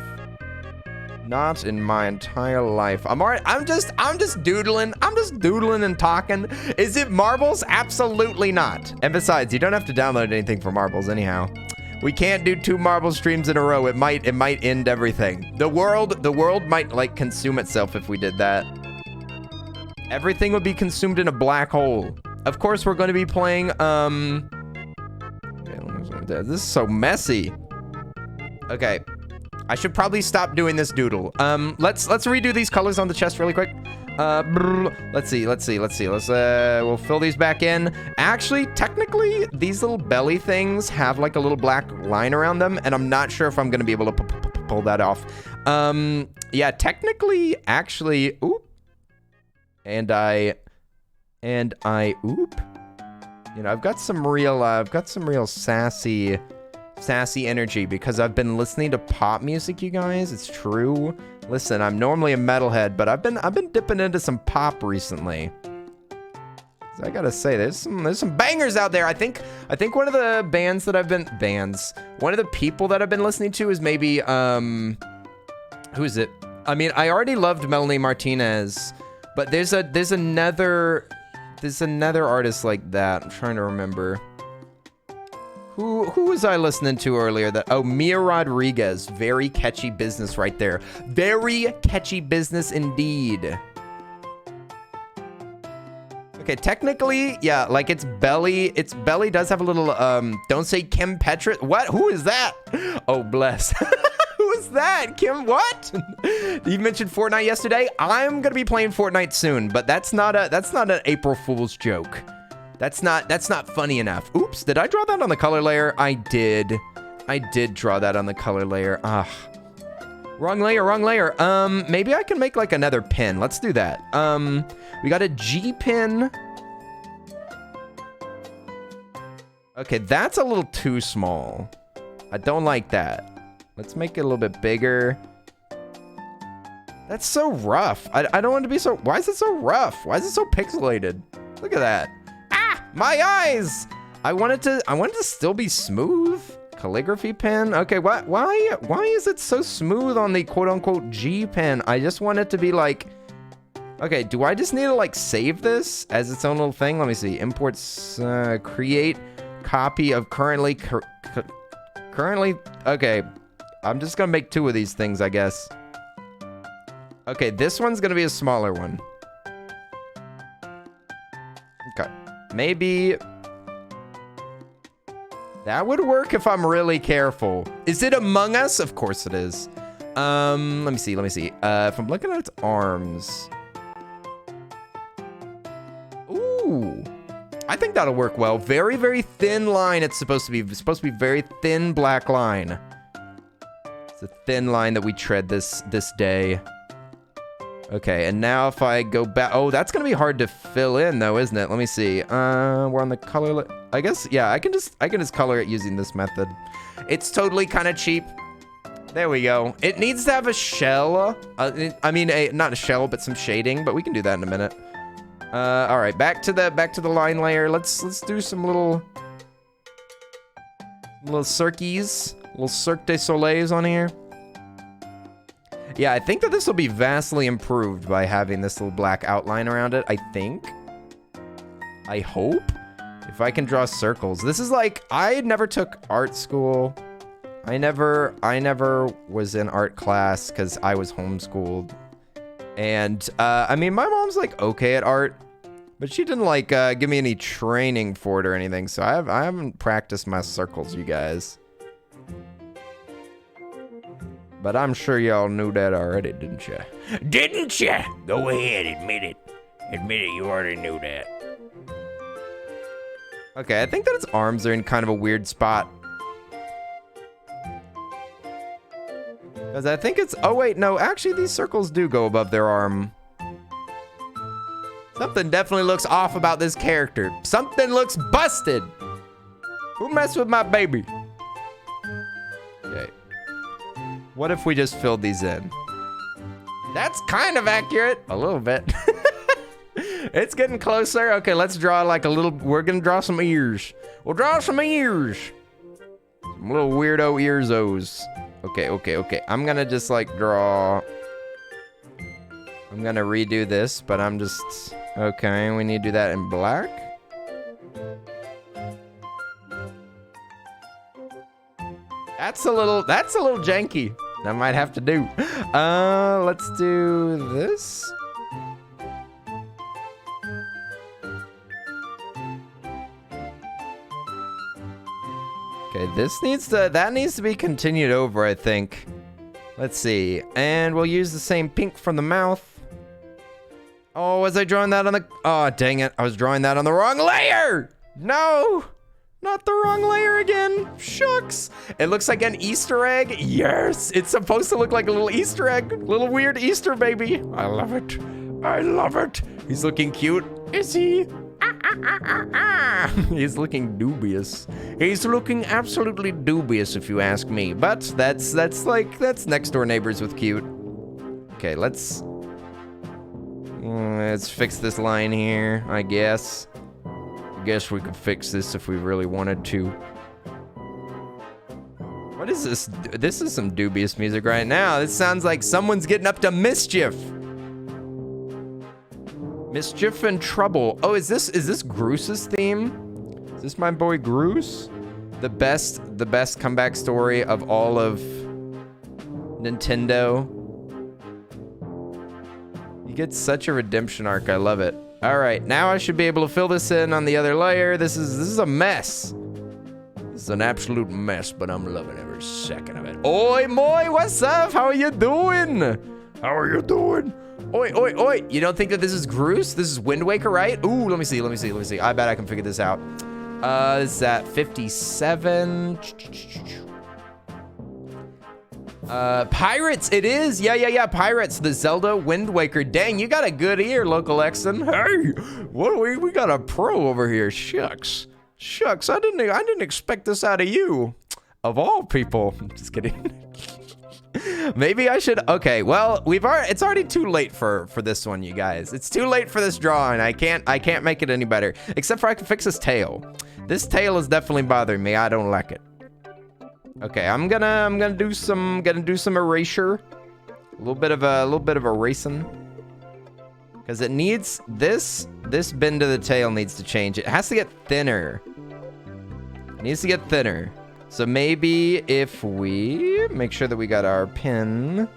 Not in my entire life. I'm just doodling. I'm just doodling and talking. Is it marbles? Absolutely not. And besides, you don't have to download anything for marbles anyhow. We can't do 2 marble streams in a row. It might end everything. The world might like consume itself if we did that. Everything would be consumed in a black hole. Of course, we're going to be playing, this is so messy. Okay. I should probably stop doing this doodle. Let's redo these colors on the chest really quick. Let's see. We'll fill these back in. Actually, technically, these little belly things have like a little black line around them, and I'm not sure if I'm gonna be able to pull that off. Yeah, technically, actually, oop. And I, oop. You know, I've got some real sassy energy because I've been listening to pop music, you guys. It's true. Listen, I'm normally a metalhead, but I've been dipping into some pop recently. So I gotta say, there's some bangers out there. I think one of the one of the people that I've been listening to is maybe who is it? I mean, I already loved Melanie Martinez, but there's another artist like that. I'm trying to remember. Who was I listening to earlier? Mia Rodriguez. Very catchy business right there. Very catchy business indeed. Okay, technically, yeah, like its belly does have a little, don't say Kim Petras. What? Who is that? Oh, bless. Who is that? Kim what? You mentioned Fortnite yesterday. I'm gonna be playing Fortnite soon, but that's not an April Fool's joke. That's not funny enough. Oops, did I draw that on the color layer? I did draw that on the color layer. Ah, wrong layer. Maybe I can make like another pin. Let's do that. We got a G pin. Okay, that's a little too small. I don't like that. Let's make it a little bit bigger. That's so rough. I don't want it to be so, why is it so rough? Why is it so pixelated? Look at that. My eyes! I want it to still be smooth. Calligraphy pen. Okay, why is it so smooth on the quote-unquote G pen? I just want it to be like... Okay, do I just need to like save this as its own little thing? Let me see. Imports, create copy of currently... currently... Okay, I'm just gonna make 2 of these things, I guess. Okay, this one's gonna be a smaller one. Okay. Maybe that would work if I'm really careful. Is it Among Us? Of course it is. Let me see. If I'm looking at its arms. Ooh. I think that'll work well. Very, very thin line it's supposed to be. It's supposed to be very thin black line. It's a thin line that we tread this day. Okay, and now if I go back... Oh, that's going to be hard to fill in, though, isn't it? Let me see. We're on the color... I guess, yeah, I can just color it using this method. It's totally kind of cheap. There we go. It needs to have a shell. Not a shell, but some shading, but we can do that in a minute. All right, back to the line layer. Let's do some little cirques, little Cirque du Soleils on here. Yeah, I think that this will be vastly improved by having this little black outline around it, I think. I hope. If I can draw circles. This is like, I never took art school. I never was in art class because I was homeschooled. And, I mean, my mom's like okay at art, but she didn't like give me any training for it or anything. So I haven't practiced my circles, you guys. But I'm sure y'all knew that already, didn't ya? Didn't ya? Go ahead, admit it. Admit it, you already knew that. Okay, I think that its arms are in kind of a weird spot. Because I think it's... Oh, wait, no. Actually, these circles do go above their arm. Something definitely looks off about this character. Something looks busted. Who messed with my baby? Okay. What if we just filled these in? That's kind of accurate. A little bit. It's getting closer. Okay, let's draw like a little... We're going to draw some ears. We'll draw some ears. Some little weirdo earzos. Okay. I'm going to just like draw I'm gonna redo this, but I'm just... Okay, we need to do that in black. That's a little janky. I might have to do. Let's do this. Okay, that needs to be continued over, I think. Let's see. And we'll use the same pink from the mouth. Oh, was I drawing that on the... Oh, dang it. I was drawing that on the wrong layer. No. Not the wrong layer again. Shucks. It looks like an Easter egg. Yes. It's supposed to look like a little Easter egg. Little weird Easter baby. I love it. I love it. He's looking cute. Is he? He's looking dubious. He's looking absolutely dubious if you ask me. But that's next door neighbors with cute. Okay, let's fix this line here, I guess. I guess we could fix this if we really wanted to. What is this? This is some dubious music right now. This sounds like someone's getting up to mischief. Mischief and trouble. Oh, is this Groos's theme? Is this my boy Groos? The best comeback story of all of Nintendo. You get such a redemption arc. I love it. All right, now I should be able to fill this in on the other layer. This is a mess. This is an absolute mess, but I'm loving every second of it. Oi, moi, what's up? How are you doing? How are you doing? Oi, oi, oi. You don't think that this is Groos? This is Wind Waker, right? Ooh, let me see. I bet I can figure this out. This is at 57. Pirates, it is. Yeah, Pirates, the Zelda Wind Waker. Dang, you got a good ear, Local Exon. Hey, what we got a pro over here. Shucks, I didn't expect this out of you, of all people. Just kidding. Maybe I should. Okay, well, it's already too late for this one, you guys. It's too late for this drawing. I can't make it any better, except for I can fix his tail. This tail is definitely bothering me. I don't like it. Okay, I'm gonna do some erasure, a little bit of erasing, because it needs this bend of the tail needs to change. It has to get thinner. It needs to get thinner. So maybe if we make sure that we got our pen,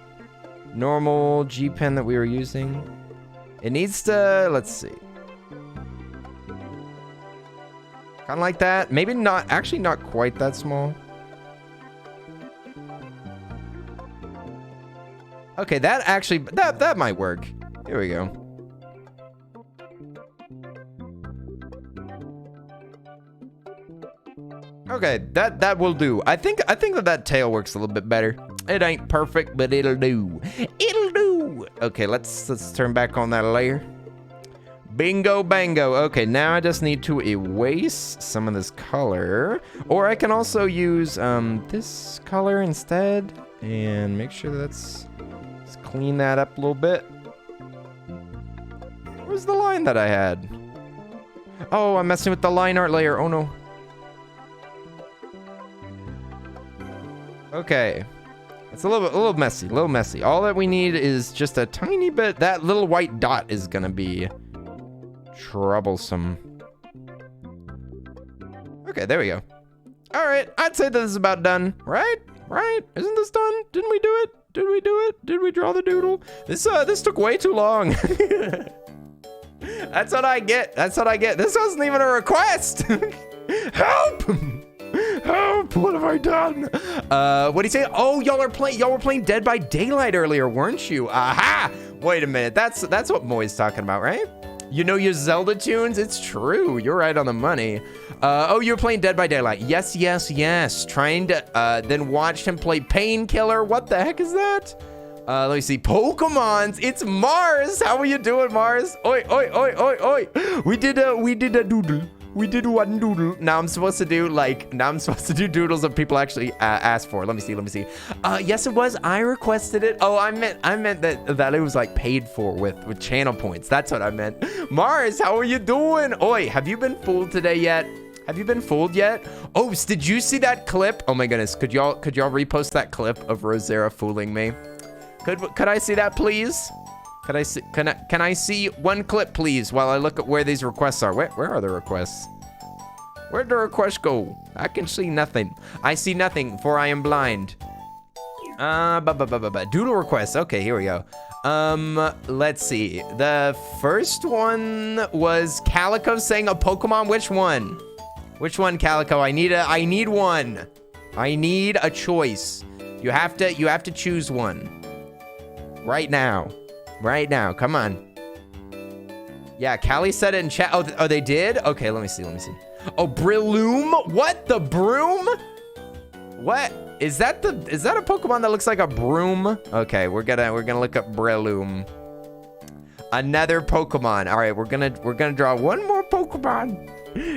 normal G pen that we were using, it needs to, let's see, kind of like that. Maybe not, actually not quite that small. Okay, that actually, that might work. Here we go. Okay, that will do. I think that tail works a little bit better. It ain't perfect, but it'll do. It'll do. Okay, let's turn back on that layer. Bingo bango. Okay, now I just need to erase some of this color, or I can also use this color instead and make sure that's, let's clean that up a little bit. Where's the line that I had? Oh, I'm messing with the line art layer. Oh no. Okay, it's a little messy. All that we need is just a tiny bit. That little white dot is gonna be troublesome. Okay, there we go. All right, I'd say this is about done, right? Isn't this done? Didn't we do it? Did we draw the doodle? This took way too long. That's what I get. This wasn't even a request. Help! Help! What have I done? What do you say? Oh, y'all were playing Dead by Daylight earlier, weren't you? Aha! Wait a minute. That's what Moy's talking about, right? You know your Zelda tunes? It's true. You're right on the money. Oh, you're playing Dead by Daylight. Yes. Trying to then watch him play Painkiller. What the heck is that? Let me see. Pokemons. It's Mars. How are you doing, Mars? Oi. We did a doodle. We did one doodle. Now I'm supposed to do doodles that people actually ask for. Let me see. Yes, it was. I requested it. Oh, I meant that it was like paid for with channel points. That's what I meant. Mars, how are you doing? Oi, have you been fooled today yet? Oh, did you see that clip? Oh my goodness. Could y'all repost that clip of Rosera fooling me? Could I see that, please? Can I see one clip, please, while I look at where these requests are? Where are the requests? Where'd the requests go? I can see nothing. I see nothing, for I am blind. Doodle requests. Okay, here we go. Let's see. The first one was Calico saying a Pokemon. Which one? Which one, Calico? I need one. I need a choice. You have to choose one. Right now. Right now. Come on. Yeah, Callie said it in chat. Oh, they did? Okay, let me see. Oh, Breloom? What? The broom? What? Is that a Pokemon that looks like a broom? Okay, we're gonna look up Breloom. Another Pokemon. All right, we're gonna draw one more Pokemon.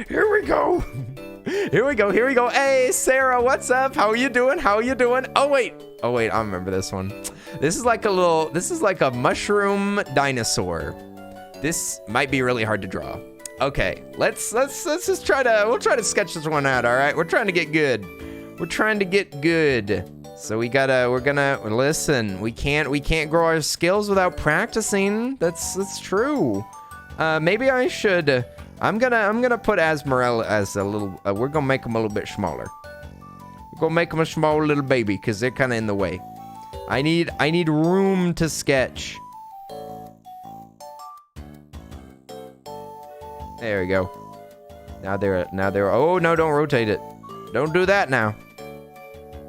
Here we go. Here we go. Hey, Sarah, what's up? How are you doing? Oh wait, I remember this one. This is like a mushroom dinosaur. This might be really hard to draw. Okay, let's just try to sketch this one out. All right, we're trying to get good. So we're gonna listen. We can't grow our skills without practicing. That's true. Maybe I should. I'm gonna put Asmorel as a little. We're gonna make him a little bit smaller. We're gonna make him a small little baby because they're kind of in the way. I need room to sketch. There we go. Now they're. Oh no! Don't rotate it. Don't do that now.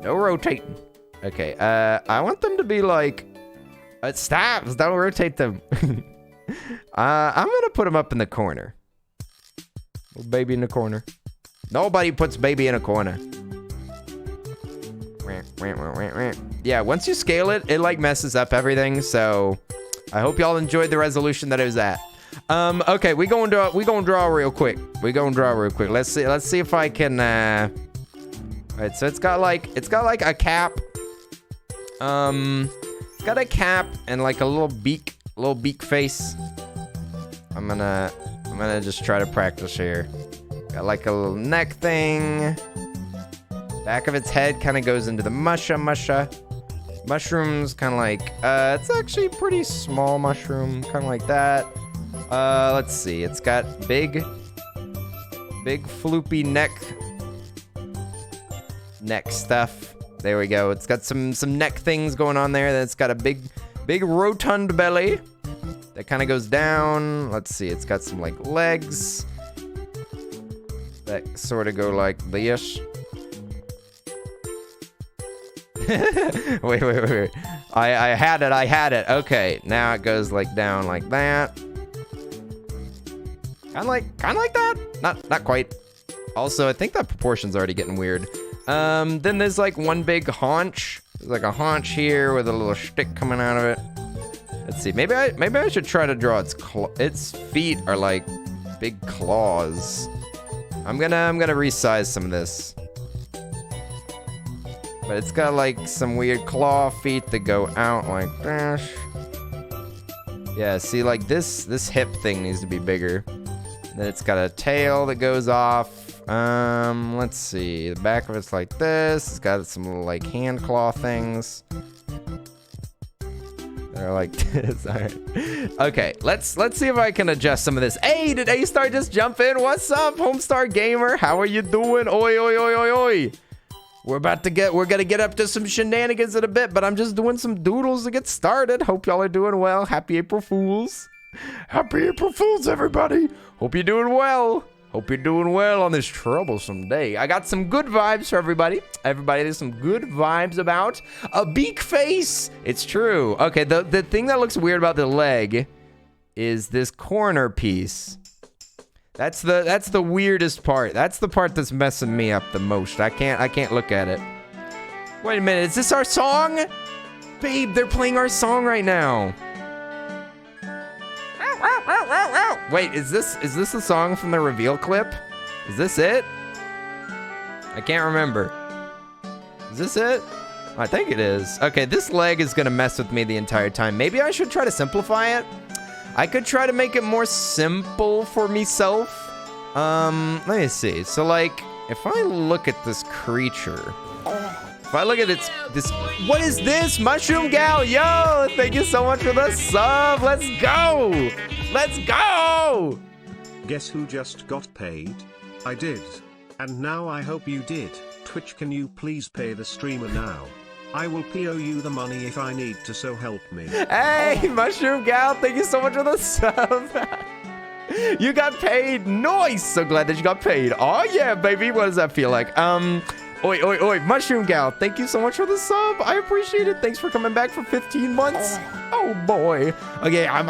No rotating. Okay. I want them to be like. Stop! Don't rotate them. I'm gonna put them up in the corner. Little baby in the corner. Nobody puts baby in a corner. Yeah, once you scale it, it like messes up everything. So I hope y'all enjoyed the resolution that it was at. Okay, we gonna draw real quick. Let's see if I can. All right, so it's got like a cap. It's got a cap and like a little beak face. I'm gonna just try to practice here. Got like a little neck thing. Back of its head kind of goes into the mushrooms, kind of like, it's actually a pretty small mushroom, kind of like that. Let's see, it's got big floopy neck stuff. There we go. It's got some neck things going on there. Then it's got a big rotund belly that kind of goes down. Let's see, it's got some like legs that sort of go like this. wait. I had it. Okay, now it goes like down like that. Kind of like that. Not quite. Also, I think that proportion's already getting weird. Then there's like one big haunch. There's like a haunch here with a little stick coming out of it. Let's see. Maybe I should try to draw its feet are like big claws. I'm gonna resize some of this. But it's got like some weird claw feet that go out like that. Yeah, see, like this hip thing needs to be bigger. Then it's got a tail that goes off. Let's see. The back of it's like this. It's got some little like hand claw things. They're like this. All right. Okay, let's see if I can adjust some of this. Hey, did A-Star just jump in? What's up, Homestar Gamer? How are you doing? Oi. We're gonna get up to some shenanigans in a bit, but I'm just doing some doodles to get started. Hope y'all are doing well. Happy April Fools. Happy April Fools, everybody. Hope you're doing well. Hope you're doing well on this troublesome day. I got some good vibes for everybody. There's some good vibes about a beak face. It's true. Okay, the thing that looks weird about the leg is this corner piece. That's the weirdest part. That's the part that's messing me up the most. I can't look at it. Wait a minute, is this our song? Babe, they're playing our song right now. Wait, is this the song from the reveal clip? Is this it? I can't remember. Is this it? I think it is. Okay, this leg is gonna mess with me the entire time. Maybe I should try to simplify it. I could try to make it more simple for myself. Let me see. So like, if I look at this creature, If I look at this, what is this? Mushroom Gal, yo, thank you so much for the sub. Let's go. Let's go. Guess who just got paid? I did. And now I hope you did. Twitch, can you please pay the streamer now? I will PO you the money if I need to, so help me. Hey, Mushroom Gal, thank you so much for the sub. You got paid. Nice. So glad that you got paid. Oh, yeah, baby. What does that feel like? Oi, Mushroom Gal, thank you so much for the sub. I appreciate it. Thanks for coming back for 15 months. Oh, boy. Okay, I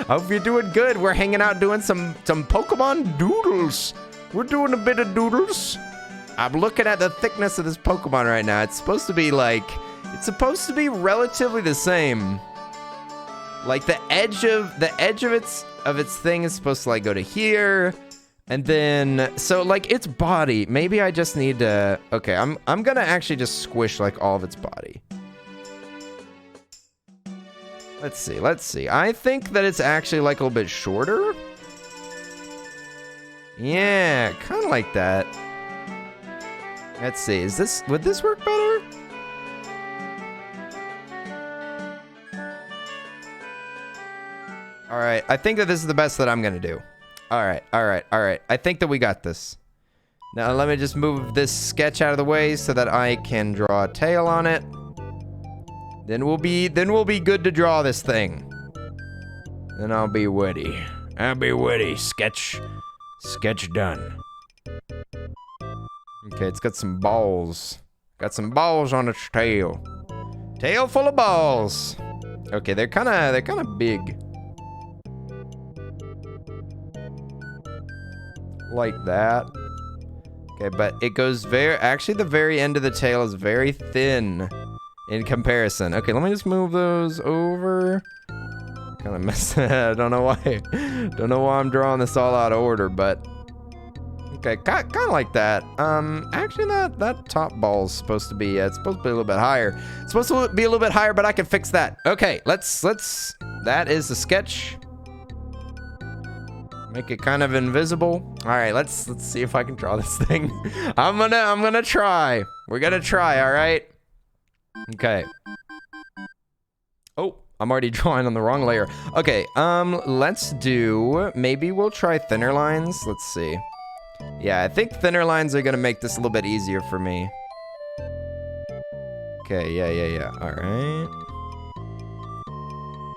hope you're doing good. We're hanging out doing some Pokemon doodles. We're doing a bit of doodles. I'm looking at the thickness of this Pokemon right now. It's supposed to be relatively the same. Like the edge of its thing is supposed to like go to here. And then, so like its body, maybe I just need to, okay, I'm gonna actually just squish like all of its body. Let's see. I think that it's actually like a little bit shorter. Yeah, kind of like that. Let's see, would this work better? All right, I think that this is the best that I'm gonna do. All right. I think that we got this. Now let me just move this sketch out of the way so that I can draw a tail on it. Then we'll be good to draw this thing. Then I'll be witty. Sketch done. Okay, it's got some balls. Got some balls on its tail. Tail full of balls. Okay, they're kind of big. Like that. Okay, but it goes actually the very end of the tail is very thin in comparison. Okay, let me just move those over. Kind of mess. I don't know why I'm drawing this all out of order, but okay, kind of like that. Actually that top ball's supposed to be it's supposed to be a little bit higher. It's supposed to be a little bit higher, but I can fix that. Okay, let's that is the sketch. Make it kind of invisible. All right, let's see if I can draw this thing. I'm gonna try. We're gonna try, all right? Okay. Oh, I'm already drawing on the wrong layer. Okay, maybe we'll try thinner lines. Let's see. Yeah, I think thinner lines are gonna make this a little bit easier for me. Okay, yeah. All right.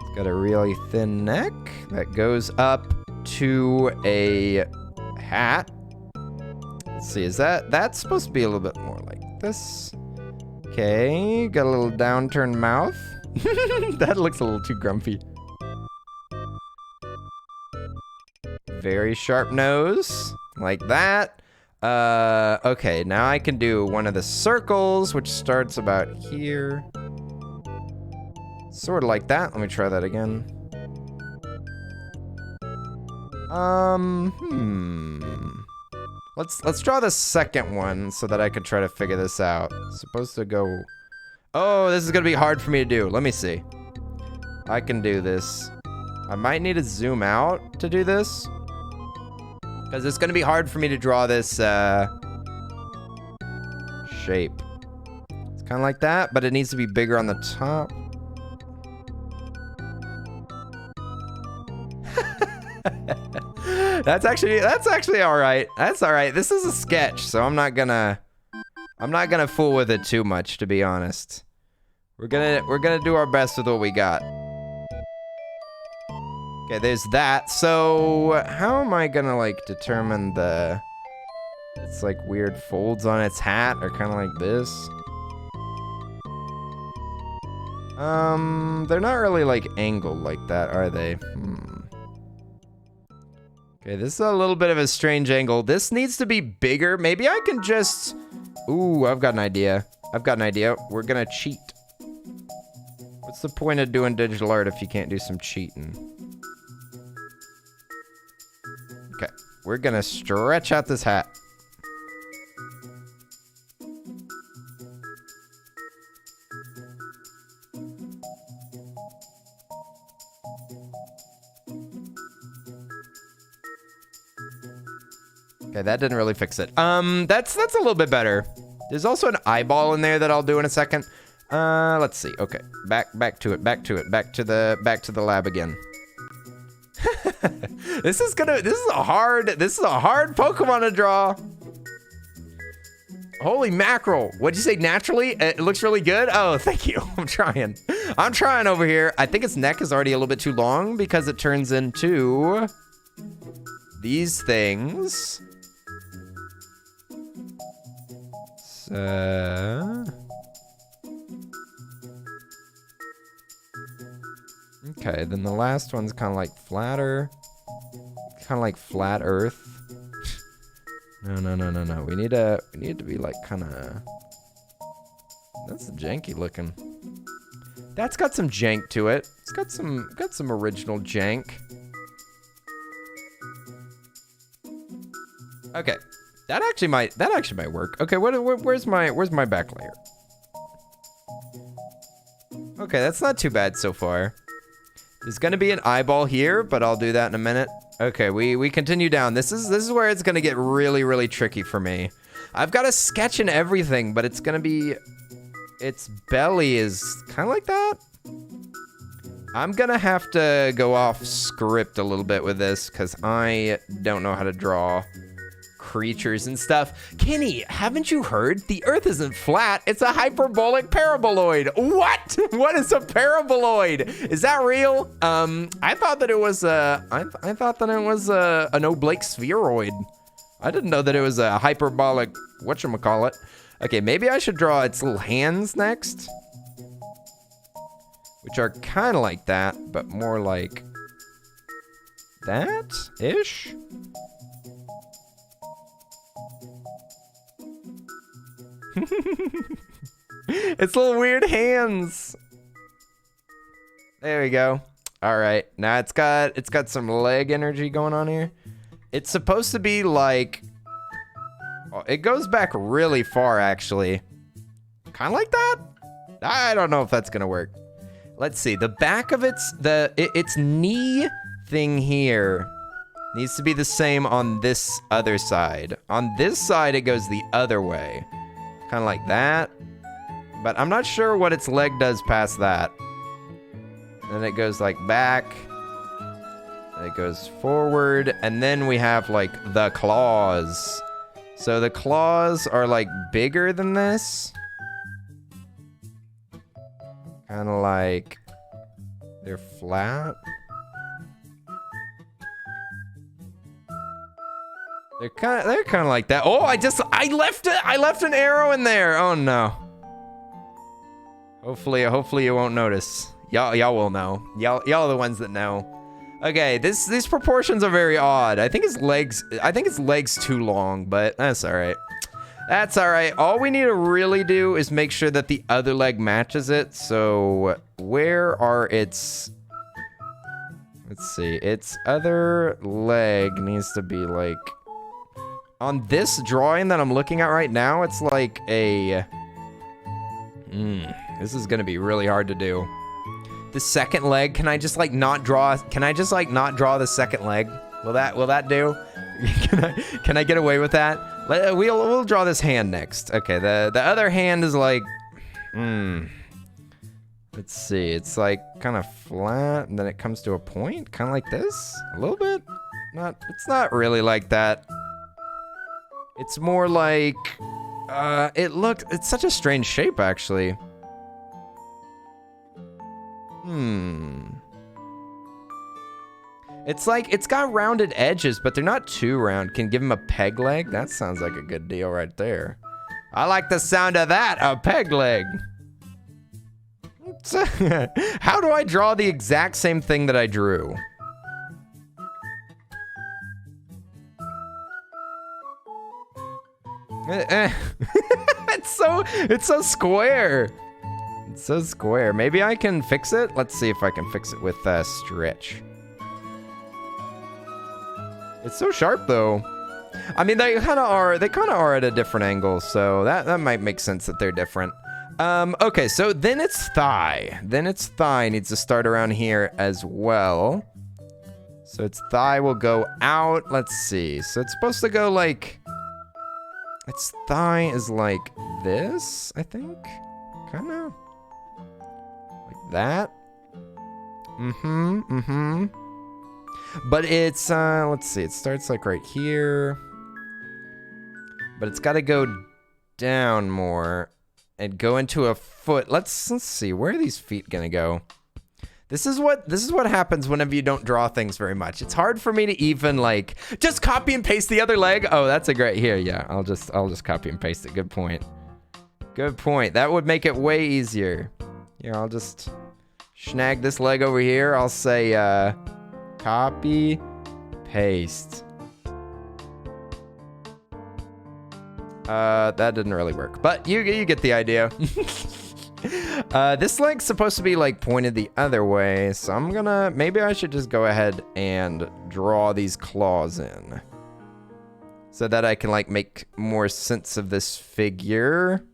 It's got a really thin neck that goes up to a hat. Let's see, that's supposed to be a little bit more like this. Okay, got a little downturned mouth. That looks a little too grumpy. Very sharp nose, like that. Okay, now I can do one of the circles, which starts about here. Sort of like that. Let me try that again. Let's draw the second one so that I can try to figure this out. It's supposed to go. Oh, this is gonna be hard for me to do. Let me see. I can do this. I might need to zoom out to do this, because it's gonna be hard for me to draw this shape. It's kind of like that, but it needs to be bigger on the top. That's actually all right. That's all right. This is a sketch, so I'm not gonna fool with it too much, to be honest. We're gonna do our best with what we got. Okay, there's that. So how am I gonna like determine it's like weird folds on its hat or kind of like this? They're not really like angled like that, are they? Okay, this is a little bit of a strange angle. This needs to be bigger. Maybe I can just... Ooh, I've got an idea. We're gonna cheat. What's the point of doing digital art if you can't do some cheating? Okay, we're gonna stretch out this hat. Okay, that didn't really fix it. That's a little bit better. There's also an eyeball in there that I'll do in a second. Let's see. Okay, back to it. Back to the lab again. This is a hard Pokemon to draw. Holy mackerel. What'd you say, naturally? It looks really good? Oh, thank you. I'm trying over here. I think its neck is already a little bit too long because it turns into these things. So... Okay, then the last one's kind of like flatter. Kind of like flat earth. No. We need to be like kind of... That's janky looking. That's got some jank to it. It's got some original jank. Okay. That actually might work. Okay, where's my back layer? Okay, that's not too bad so far. There's gonna be an eyeball here, but I'll do that in a minute. Okay, we continue down. This is where it's gonna get really, really tricky for me. I've got a sketch and everything, but it's gonna be... Its belly is kind of like that. I'm gonna have to go off script a little bit with this, because I don't know how to draw creatures and stuff. Kenny, haven't you heard? The Earth isn't flat. It's a hyperbolic paraboloid. What? What is a paraboloid? Is that real? I thought that it was an oblique spheroid. I didn't know that it was a hyperbolic whatchamacallit. Okay, maybe I should draw its little hands next, which are kind of like that, but more like that-ish. Its little weird hands. There we go. All right, now it's got some leg energy going on here. It's supposed to be like, it goes back really far actually. Kind of like that. I don't know if that's gonna work. Let's see. The back of its knee thing here needs to be the same on this other side. On this side, it goes the other way. Kind of like that. But I'm not sure what its leg does past that. Then it goes like back. It goes forward. And then we have like the claws. So the claws are like bigger than this. Kind of like they're flat. They're kind of like that. Oh, I left an arrow in there. Oh no. Hopefully you won't notice. Y'all will know. Y'all are the ones that know. Okay, these proportions are very odd. I think its legs too long, but that's all right. That's all right. All we need to really do is make sure that the other leg matches it. So where are its... Let's see. Its other leg needs to be like... On this drawing that I'm looking at right now, it's like a... This is gonna be really hard to do. The second leg, can I just like not draw the second leg? Will that do? Can I get away with that? We'll draw this hand next. Okay, the other hand is like, let's see, it's like kind of flat, and then it comes to a point, kind of like this, a little bit. It's not really like that. It's more like, it's such a strange shape, actually. It's like, it's got rounded edges, but they're not too round. Can give him a peg leg? That sounds like a good deal right there. I like the sound of that, a peg leg. How do I draw the exact same thing that I drew? It's so square. It's so square. Maybe I can fix it? Let's see if I can fix it with stretch. It's so sharp though. I mean, they kind of are at a different angle, so that might make sense that they're different. Okay, so then its thigh. Then its thigh needs to start around here as well. So its thigh will go out. Let's see. So it's supposed to go like... its thigh is like this, I think. Kind of. Like that. But it's, let's see, it starts like right here. But it's got to go down more and go into a foot. Let's see, where are these feet gonna go? This is what happens whenever you don't draw things very much. It's hard for me to even like just copy and paste the other leg. Oh, that's a great here. Yeah, I'll just copy and paste it. Good point. Good point. That would make it way easier. Here, I'll just snag this leg over here. I'll say copy, paste. That didn't really work, but you get the idea. This leg's supposed to be like pointed the other way, so I'm gonna, maybe I should just go ahead and draw these claws in so that I can like make more sense of this figure.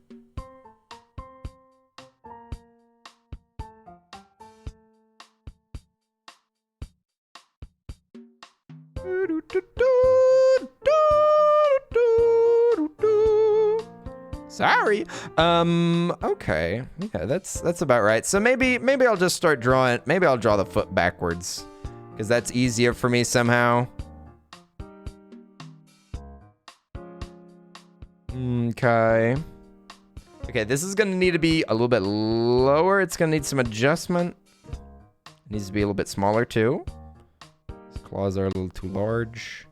Sorry. Okay. Yeah, that's about right. So maybe I'll just start drawing. Maybe I'll draw the foot backwards because that's easier for me somehow. Okay. Okay, this is gonna need to be a little bit lower. It's gonna need some adjustment. It needs to be a little bit smaller too. These claws are a little too large.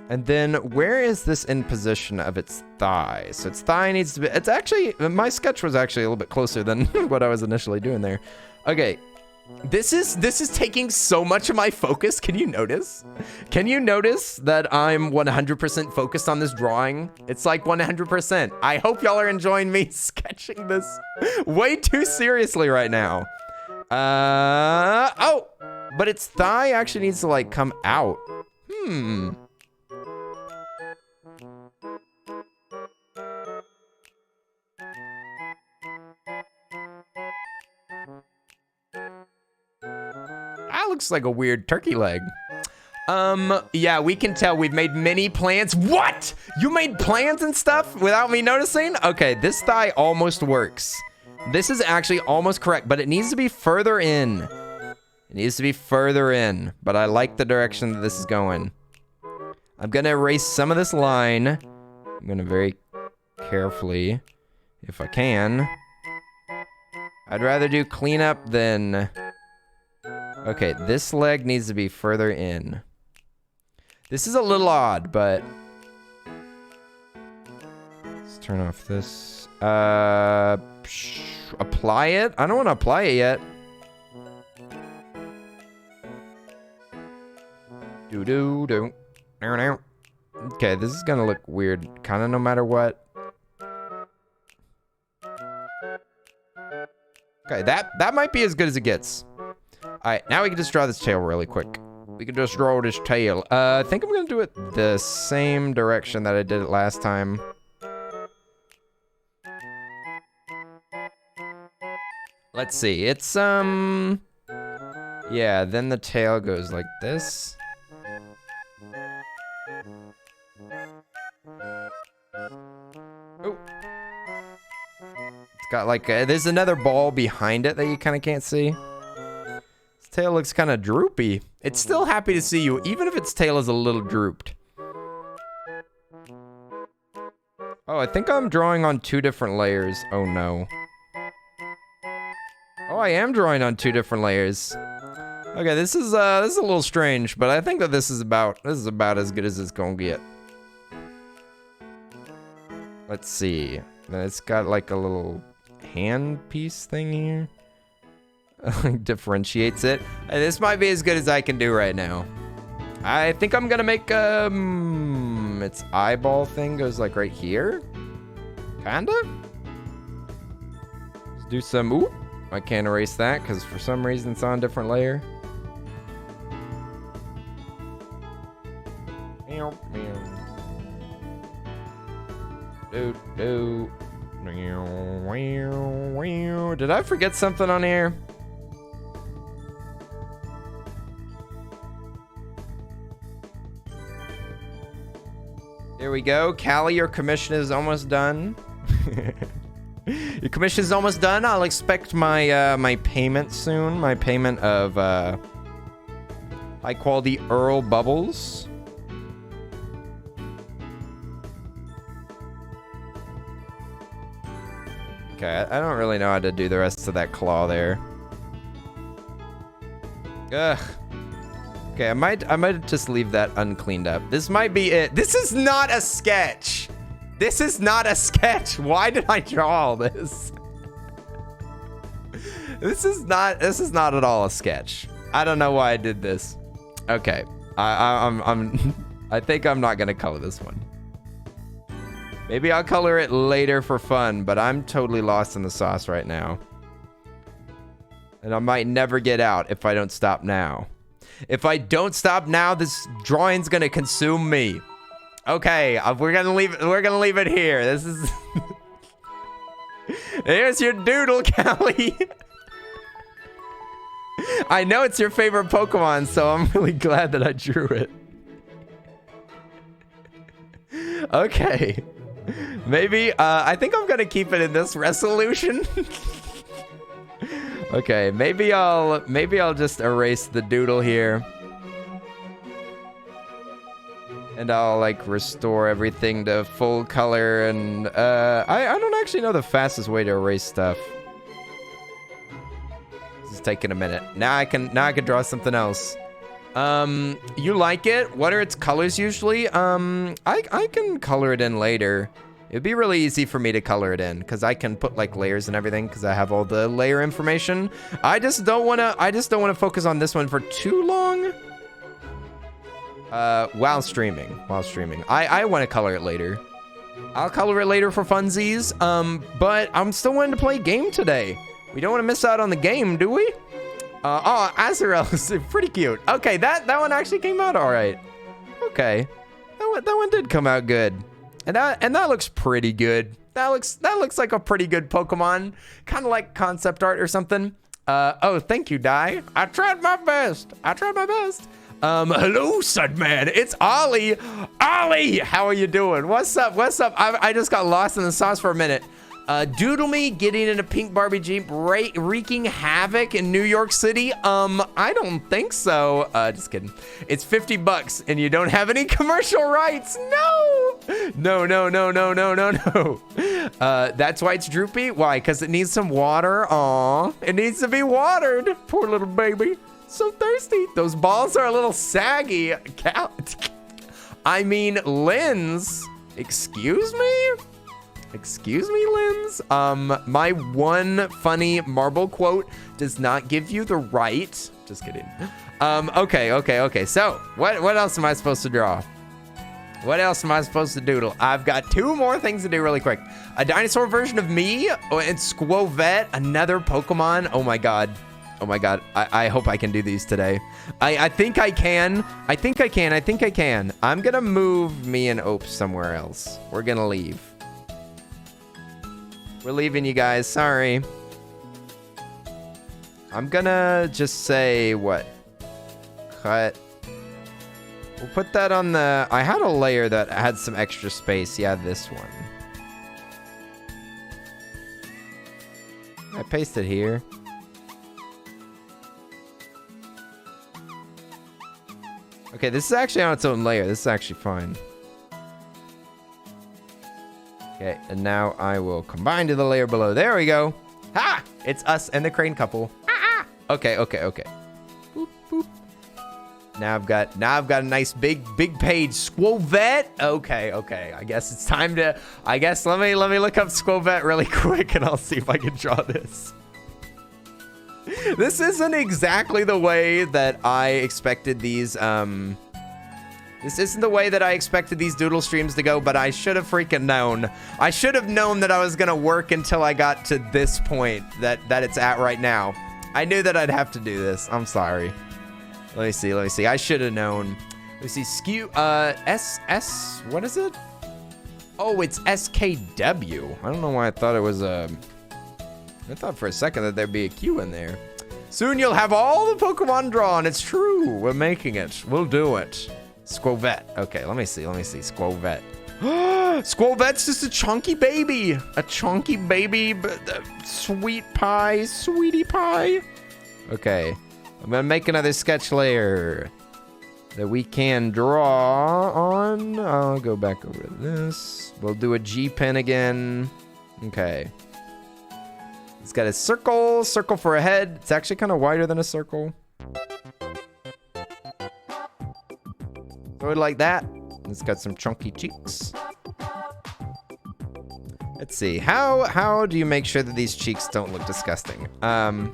And then where is this in position of its thigh? So its thigh needs to be, it's actually, my sketch was actually a little bit closer than what I was initially doing there. Okay, this is taking so much of my focus. Can you notice? Can you notice that I'm 100% focused on this drawing? It's like 100%. I hope y'all are enjoying me sketching this way too seriously right now. Oh, but its thigh actually needs to like come out. That looks like a weird turkey leg. Yeah, we can tell we've made many plans. What? You made plans and stuff without me noticing? Okay, this thigh almost works. This is actually almost correct, but it needs to be further in. It needs to be further in, but I like the direction that this is going. I'm gonna erase some of this line. I'm gonna very carefully, if I can. I'd rather do cleanup than... Okay, this leg needs to be further in. This is a little odd, but... Let's turn off this. Apply it? I don't want to apply it yet. Do. Okay, this is gonna look weird, kind of no matter what. Okay, that might be as good as it gets. Alright, now we can just draw this tail really quick. We can just draw this tail. I think I'm gonna do it the same direction that I did it last time. Let's see, it's, yeah, then the tail goes like this. Oh. It's got like, there's another ball behind it that you kind of can't see. Its tail looks kind of droopy. It's still happy to see you, even if its tail is a little drooped. Oh, I think I'm drawing on 2 different layers. Oh no. Oh, I am drawing on 2 different layers. Okay, this is a little strange, but I think that this is about as good as it's gonna get. Let's see. It's got like a little hand piece thing here. Differentiates it. This might be as good as I can do right now. I think I'm gonna make its eyeball thing goes like right here. Kinda. Let's do some. Ooh, I can't erase that because for some reason it's on a different layer. Did I forget something on here? There we go. Callie, your commission is almost done. Your commission is almost done. I'll expect my my payment soon. My payment of high quality Earl bubbles. Okay, I don't really know how to do the rest of that claw there. Ugh. Okay, I might just leave that uncleaned up. This might be it. This is not a sketch. This is not a sketch. Why did I draw all this? This is not at all a sketch. I don't know why I did this. Okay. I think I'm not gonna color this one. Maybe I'll color it later for fun, but I'm totally lost in the sauce right now. And I might never get out if I don't stop now. If I don't stop now, this drawing's gonna consume me. Okay, we're gonna leave it here. This is Here's your doodle, Callie. I know it's your favorite Pokemon, so I'm really glad that I drew it. Okay. Maybe, I think I'm gonna keep it in this resolution. Okay, maybe I'll just erase the doodle here. And I'll like restore everything to full color and I don't actually know the fastest way to erase stuff. This is taking a minute. Now I can draw something else. You like it? What are its colors usually? I can color it in later. It'd be really easy for me to color it in because I can put like layers and everything because I have all the layer information. I just don't want to focus on this one for too long. While streaming. I want to color it later. I'll color it later for funsies. But I'm still wanting to play a game today. We don't want to miss out on the game, do we? Oh, Azrael is pretty cute. Okay, that one actually came out all right. Okay, that one did come out good. And that looks pretty good. That looks like a pretty good Pokemon. Kind of like concept art or something. Oh, thank you, Dai. I tried my best. Hello, Sudman. It's Ollie. Ollie, how are you doing? What's up? I just got lost in the sauce for a minute. Doodle me getting in a pink Barbie Jeep wreaking havoc in New York City? I don't think so. Just kidding. It's $50 and you don't have any commercial rights. No. That's why it's droopy. Why? Because it needs some water. Aw, it needs to be watered. Poor little baby. So thirsty. Those balls are a little saggy. I mean, Lens. Excuse me, Lens. My one funny marble quote does not give you the right. Just kidding. Okay. So, what else am I supposed to draw? What else am I supposed to doodle? I've got two more things to do really quick. A dinosaur version of me and Squovette, another Pokemon. Oh my god. I hope I can do these today. I think I can. I think I can. I'm gonna move me and Ope somewhere else. We're gonna leave. We're leaving, you guys. Sorry. I'm gonna just say what? Cut. We'll put that on the... I had a layer that had some extra space. Yeah, this one. I paste it here. Okay, this is actually on its own layer. This is actually fine. Okay, and now I will combine to the layer below. There we go. Ha! It's us and the crane couple. Okay. Boop, boop. Now I've got a nice big page. Squovette. Okay. I guess it's time to. I guess let me look up Squovette really quick, and I'll see if I can draw this. This isn't exactly the way that I expected these. This isn't the way that I expected these doodle streams to go, but I should have freaking known. I should have known that I was gonna work until I got to this point that it's at right now. I knew that I'd have to do this. I'm sorry. Let me see. I should have known. Let me see. Skew. SS. What is it? Oh, it's SKW. I don't know why I thought it was a. I thought for a second that there'd be a Q in there. Soon you'll have all the Pokemon drawn. It's true. We're making it. We'll do it. Squovette. Okay, let me see. Squovette. Squirrel Vet's just a chunky baby. A chunky baby, sweet pie, sweetie pie. Okay, I'm gonna make another sketch layer that we can draw on. I'll go back over to this. We'll do a G pen again. Okay. It's got a circle for a head. It's actually kind of wider than a circle. Throw it like that. It's got some chunky cheeks. Let's see. How do you make sure that these cheeks don't look disgusting? Kind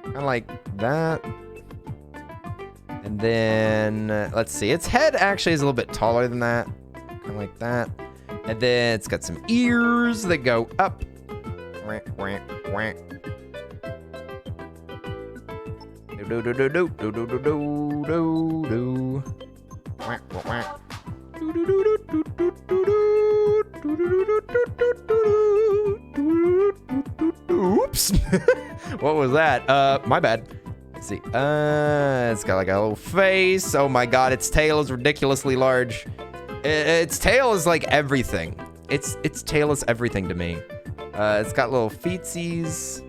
of like that. And then, let's see. Its head actually is a little bit taller than that. Kind of like that. And then it's got some ears that go up. Wah, wah, wah. Do do do do do do do do do do. Wah, wah, wah. Do do do do do do do do do do do do. Oops. What was that? My bad. Let's see. It's got like a little face. Oh my god, its tail is ridiculously large. Its tail is like everything. Its tail is everything to me. It's got little feetsies.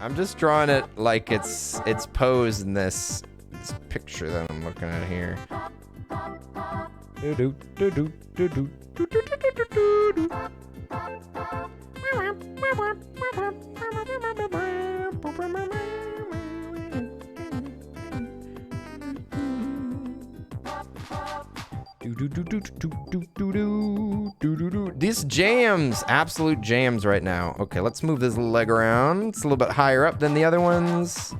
I'm just drawing it like it's posed in this picture that I'm looking at here. These jams, absolute jams right now. Okay, let's move this leg around. It's a little bit higher up than the other ones.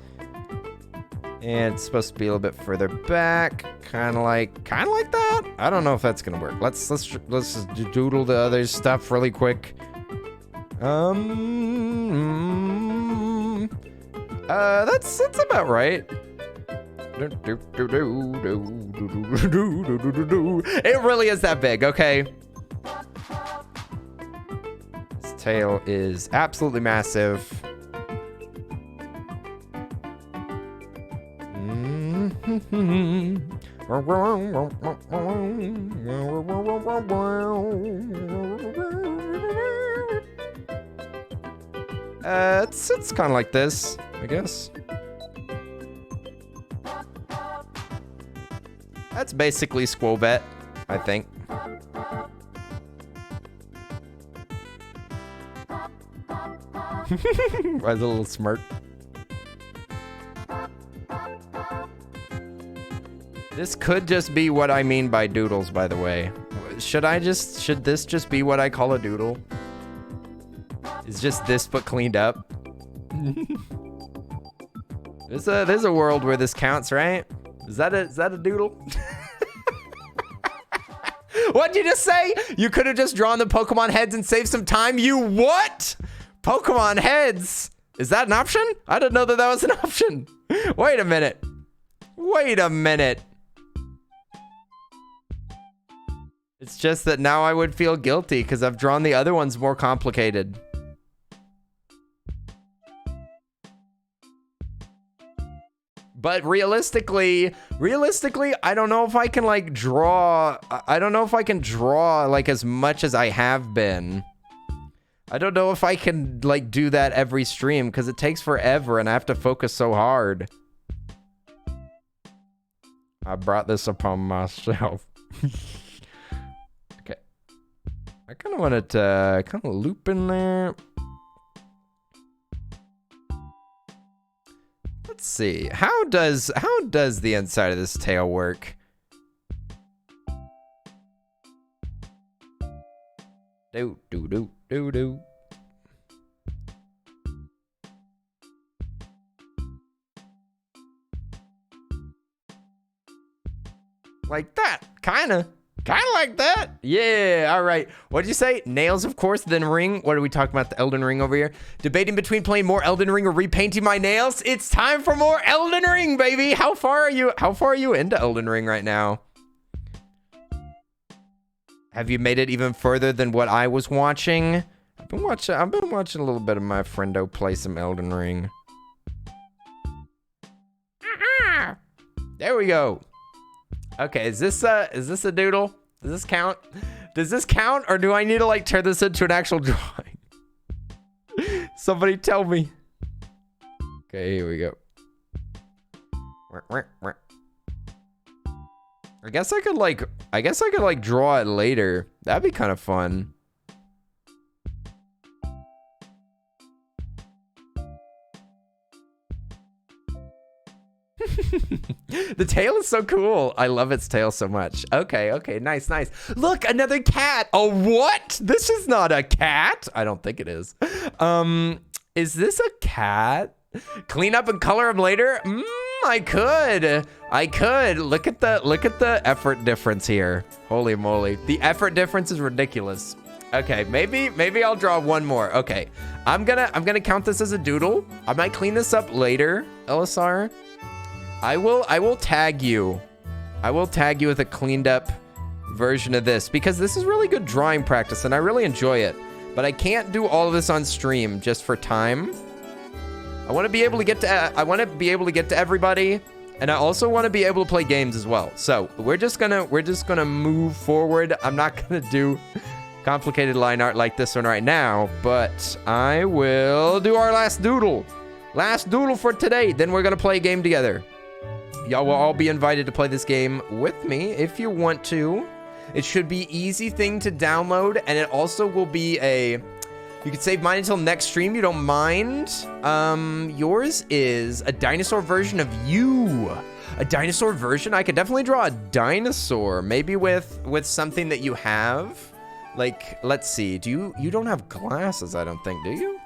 And it's supposed to be a little bit further back. Kind of like that. I don't know if that's gonna work. Let's just doodle the other stuff really quick. That's about right. It really is that big, okay? This tail is absolutely massive. It's kind of like this, I guess. That's basically Squirrel Vet, I think. Why a little smirk? This could just be what I mean by doodles, by the way. Should this just be what I call a doodle? It's just this but cleaned up. There's a world where this counts, right? Is that a doodle? What'd you just say? You could have just drawn the Pokemon heads and saved some time? You what? Pokemon heads? Is that an option? I didn't know that was an option. Wait a minute. Wait a minute. It's just that now I would feel guilty because I've drawn the other ones more complicated. But realistically, I don't know if I can like draw. I don't know if I can draw like as much as I have been. I don't know if I can like do that every stream because it takes forever and I have to focus so hard. I brought this upon myself. Okay. I kind of want it to kind of loop in there. Let's see. How does the inside of this tail work? Do do do do do. Like that, kinda like that. Yeah, all right. What'd you say? Nails, of course, then ring. What are we talking about? The Elden Ring over here? Debating between playing more Elden Ring or repainting my nails. It's time for more Elden Ring, baby. How far are you into Elden Ring right now? Have you made it even further than what I was watching? I've been watching a little bit of my friendo play some Elden Ring. we go. Okay, is this a doodle? Does this count? Does this count, or do I need to like turn this into an actual drawing? Somebody tell me. Okay, here we go. I guess I could like draw it later. That'd be kind of fun. The tail is so cool. I love its tail so much. Okay, nice. Look, another cat. Oh, what? This is not a cat. I don't think it is. Is this a cat? Clean up and color them later? I could. Look at the effort difference here. Holy moly. The effort difference is ridiculous. Okay, maybe I'll draw one more. Okay. I'm gonna count this as a doodle. I might clean this up later, LSR. I will tag you. I will tag you with a cleaned up version of this because this is really good drawing practice and I really enjoy it. But I can't do all of this on stream just for time. I want to be able to get to everybody, and I also want to be able to play games as well. So we're just gonna move forward. I'm not gonna do complicated line art like this one right now, but I will do our last doodle. Last doodle for today. Then we're gonna play a game together. Y'all will all be invited to play this game with me if you want to. It should be easy thing to download, and it also will be a... You can save mine until next stream. You don't mind? Yours is a dinosaur version of you. A dinosaur version? I could definitely draw a dinosaur. Maybe with something that you have. Like, let's see. You don't have glasses, I don't think, do you?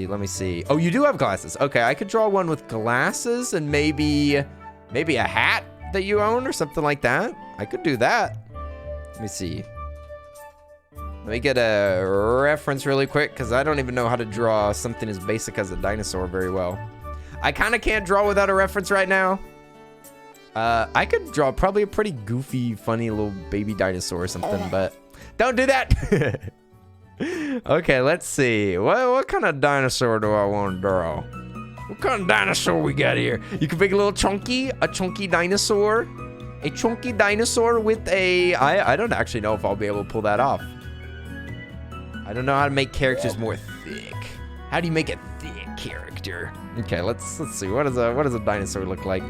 Let me see. Oh, you do have glasses. Okay, I could draw one with glasses and maybe a hat that you own or something like that. I could do that. Let me see. Let me get a reference really quick because I don't even know how to draw something as basic as a dinosaur very well. I kind of can't draw without a reference right now. I could draw probably a pretty goofy, funny little baby dinosaur or something, but don't do that. Okay, let's see. What kind of dinosaur do I want to draw? What kind of dinosaur we got here? You can make a chunky dinosaur. A chunky dinosaur with a... I don't actually know if I'll be able to pull that off. I don't know how to make characters more thick. How do you make a thick character? Okay, let's see. What does a dinosaur look like?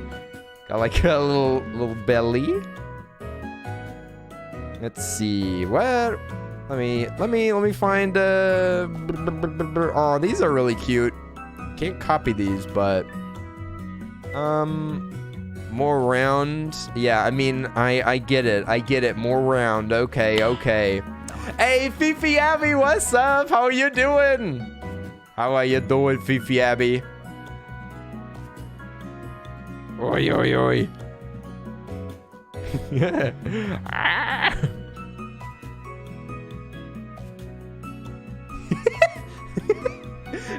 Got like a little belly. Let's see. What? Let me find. Oh, these are really cute. Can't copy these, but more round. Yeah, I mean, I get it. More round. Okay. Hey, Fifi Abby, what's up? How are you doing? How are you doing, Fifi Abby? Oi.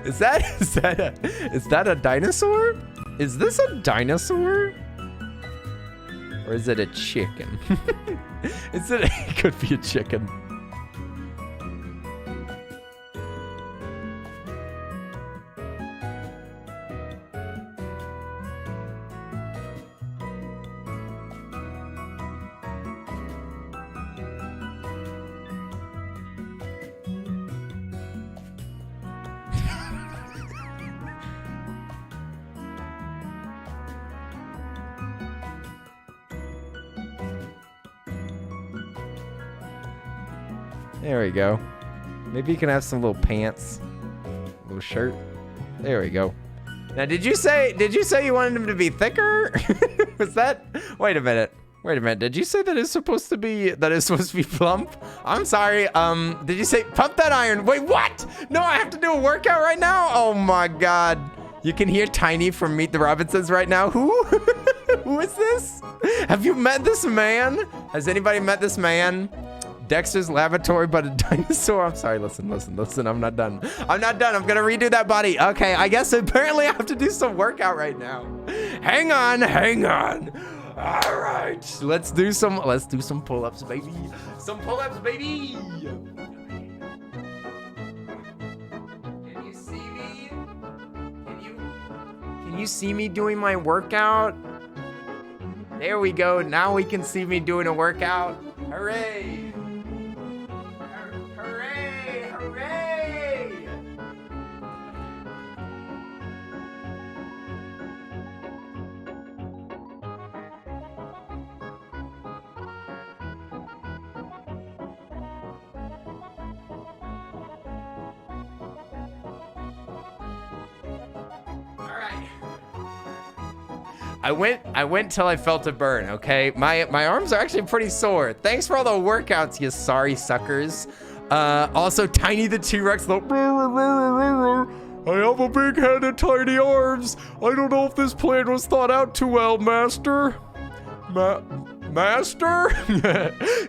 Is that a dinosaur? Is this a dinosaur? Or is it a chicken? It could be a chicken. There we go. Maybe you can have some little pants, little shirt. There we go. Now, did you say you wanted him to be thicker? Was that? Wait a minute. Did you say that it's supposed to be plump? I'm sorry. Did you say pump that iron? Wait, what? No, I have to do a workout right now? Oh my God. You can hear Tiny from Meet the Robinsons right now. Who? Who is this? Have you met this man? Has anybody met this man? Dexter's Laboratory, but a dinosaur. I'm sorry, listen. I'm not done. I'm gonna redo that body. Okay, I guess apparently I have to do some workout right now. Hang on. All right, let's do some pull-ups, baby. Some pull-ups, baby. Can you see me? Can you see me doing my workout? There we go. Now we can see me doing a workout. Hooray! Hooray! Hooray! I went till I felt a burn, okay? My arms are actually pretty sore. Thanks for all the workouts, you sorry suckers. Also, Tiny the T-Rex, I have a big head and tiny arms. I don't know if this plan was thought out too well, Master. Master?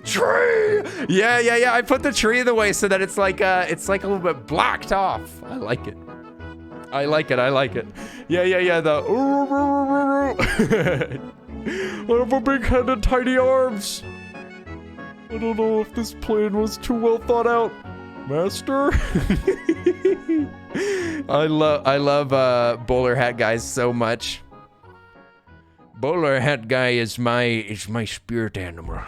Tree! Yeah. I put the tree in the way so that it's like a little bit blocked off. I like it. I like it. Yeah. I have a big head and tiny arms. I don't know if this plan was too well thought out, Master. I love bowler hat guys so much. Bowler hat guy is my spirit animal.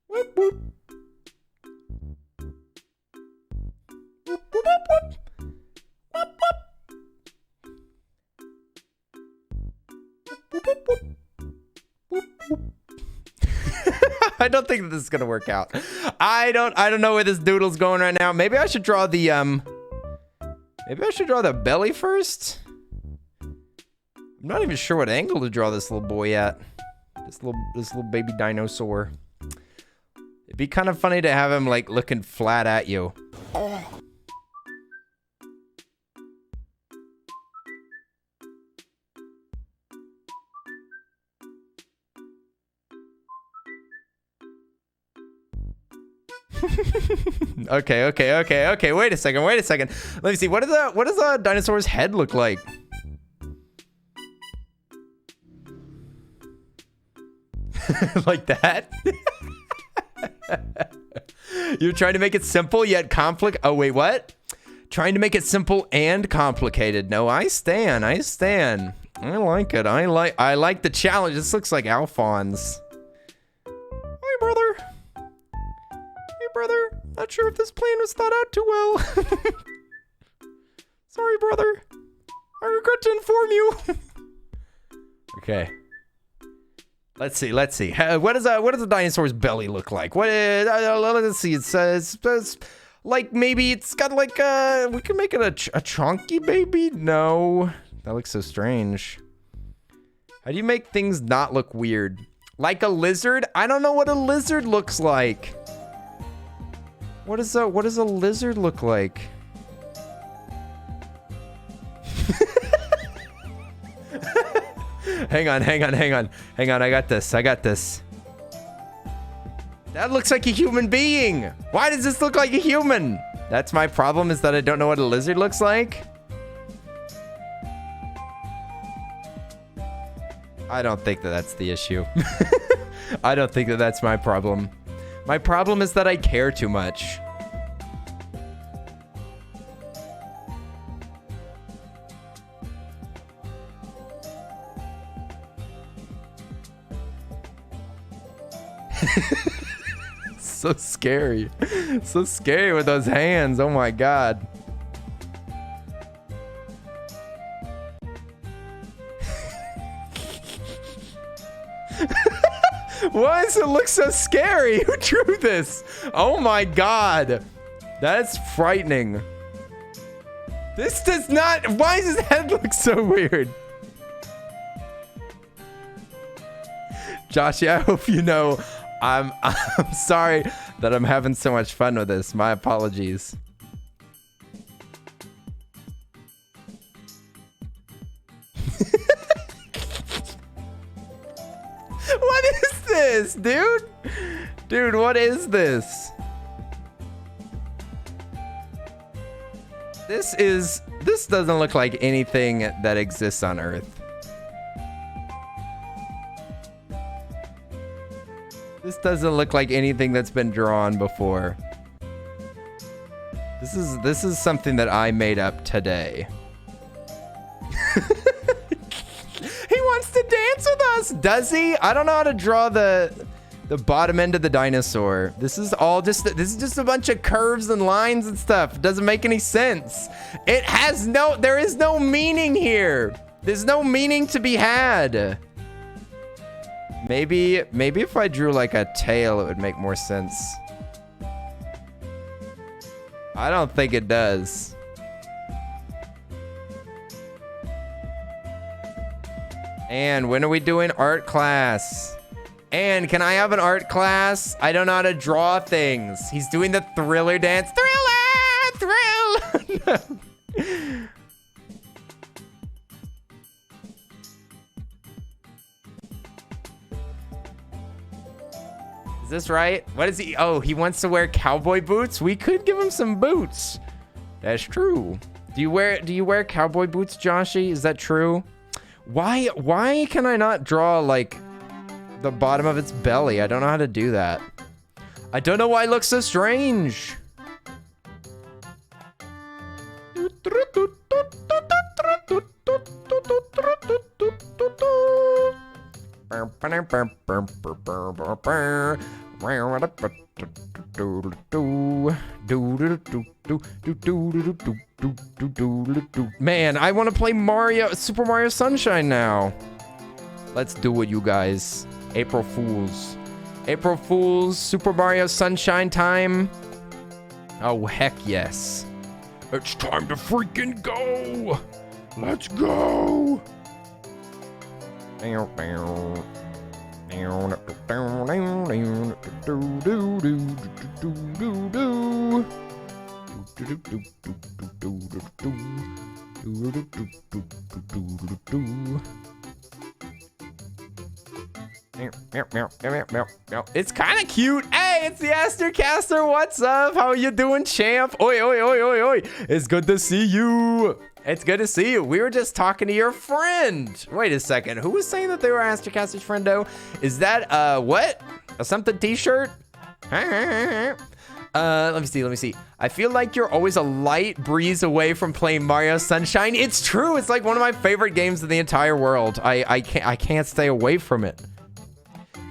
Whoop, whoop. Whoop, whoop, whoop, whoop. Whoop, whoop. Whoop, whoop, whoop. Whoop, whoop. I don't think this is gonna work out. I don't know where this doodle's going right now. Maybe I should draw the belly first. I'm not even sure what angle to draw this little boy at. This little baby dinosaur. It'd be kind of funny to have him like looking flat at you. Okay. Wait a second. Let me see. What does a dinosaur's head look like? Like that? You're trying to make it simple yet complicated. Oh wait, what? Trying to make it simple and complicated. No, I stand. I like it. I like the challenge. This looks like Alphonse. Hey, brother. Not sure if this plan was thought out too well. Sorry, brother. I regret to inform you. Okay. Let's see. What does a dinosaur's belly look like? Let's see. It says like maybe it's got like we can make it a chunky baby. No, that looks so strange. How do you make things not look weird? Like a lizard? I don't know what a lizard looks like. What does a lizard look like? Hang on. I got this. That looks like a human being. Why does this look like a human? That's my problem, is that I don't know what a lizard looks like. I don't think that's the issue. I don't think that's my problem. My problem is that I care too much. So scary. So scary with those hands. Oh my god. Why does it look so scary? Who drew this? Oh my god. That's frightening. This does not... Why does his head look so weird? Josh, I hope you know I'm sorry that I'm having so much fun with this. My apologies. What is this, dude? Dude, what is this? This doesn't look like anything that exists on Earth. This doesn't look like anything that's been drawn before. This is something that I made up today. He wants to dance with us, does he? I don't know how to draw the bottom end of the dinosaur. This is just a bunch of curves and lines and stuff. It doesn't make any sense. There is no meaning here. There's no meaning to be had. Maybe if I drew like a tail, it would make more sense. I don't think it does. And when are we doing art class? And can I have an art class? I don't know how to draw things. He's doing the thriller dance. Thriller! Is this right? What is he? Oh, he wants to wear cowboy boots? We could give him some boots. That's true. Do you wear cowboy boots, Joshy? Is that true? Why can I not draw like the bottom of its belly? I don't know how to do that. I don't know why it looks so strange. Man, I want to play Super Mario Sunshine now. Let's do it, you guys. April Fools, Super Mario Sunshine time. Oh, heck yes. It's time to freaking go. Let's go. It's kind of cute. Hey, it's the Astercaster. What's up? How are you doing, champ? Oi, oi, oi, oi, oi. It's good to see you. It's good to see you. We were just talking to your friend. Wait a second. Who was saying that they were Astercaster's friendo? Is that, what? A something t-shirt? Let me see. I feel like you're always a light breeze away from playing Mario Sunshine. It's true. It's like one of my favorite games in the entire world. I can't stay away from it.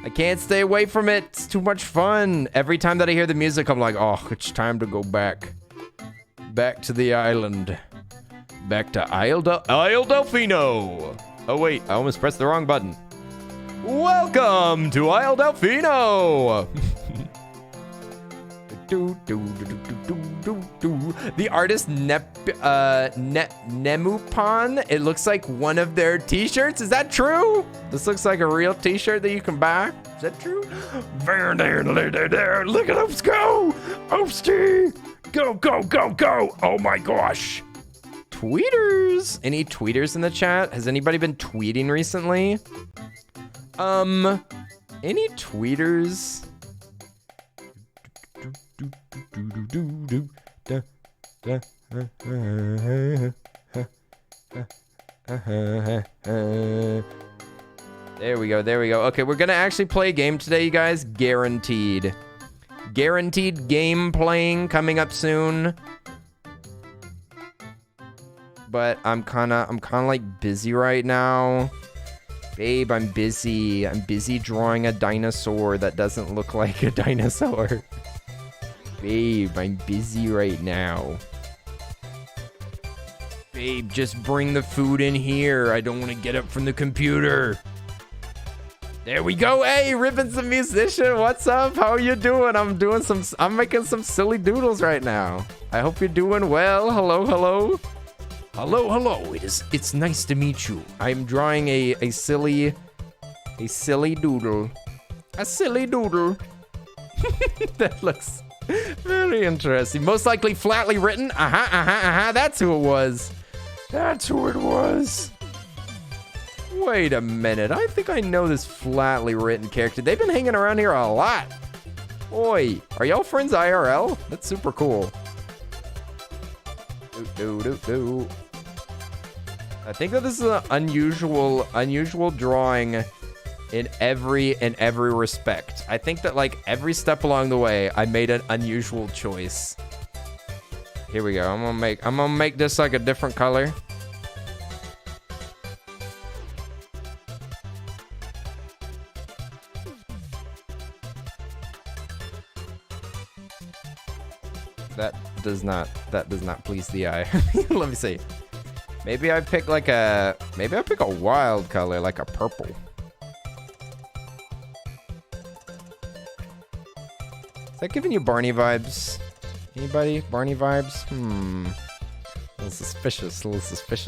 I can't stay away from it. It's too much fun. Every time that I hear the music, I'm like, oh, it's time to go back. Back to the island. Back to Isle Delfino. Oh, wait. I almost pressed the wrong button. Welcome to Isle Delfino. The artist Nemupon. It looks like one of their t-shirts. Is that true? This looks like a real t-shirt that you can buy. Is that true? Look at us go. Oasty. Go, go, go, go. Oh my gosh. Tweeters. Any tweeters in the chat? Has anybody been tweeting recently? Any tweeters? There we go. Okay, we're gonna actually play a game today, you guys. Guaranteed game playing coming up soon. But I'm kind of like busy right now. Babe, I'm busy. I'm busy drawing a dinosaur that doesn't look like a dinosaur. Babe, I'm busy right now. Babe, just bring the food in here. I don't want to get up from the computer. There we go. Hey, Ribbon's the musician. What's up? How are you doing? I'm making some silly doodles right now. I hope you're doing well. Hello, hello. Hello. It's nice to meet you. I'm drawing a silly doodle. A silly doodle. That looks very interesting. Most likely flatly written. That's who it was. Wait a minute. I think I know this flatly written character. They've been hanging around here a lot. Oi, are y'all friends IRL? That's super cool. I think that this is an unusual drawing in every respect. I think that like every step along the way, I made an unusual choice. Here we go. I'm gonna make this like a different color. That does not please the eye. Let me see. Maybe I pick a wild color, like a purple. Is that giving you Barney vibes? Anybody? Barney vibes? A little suspicious,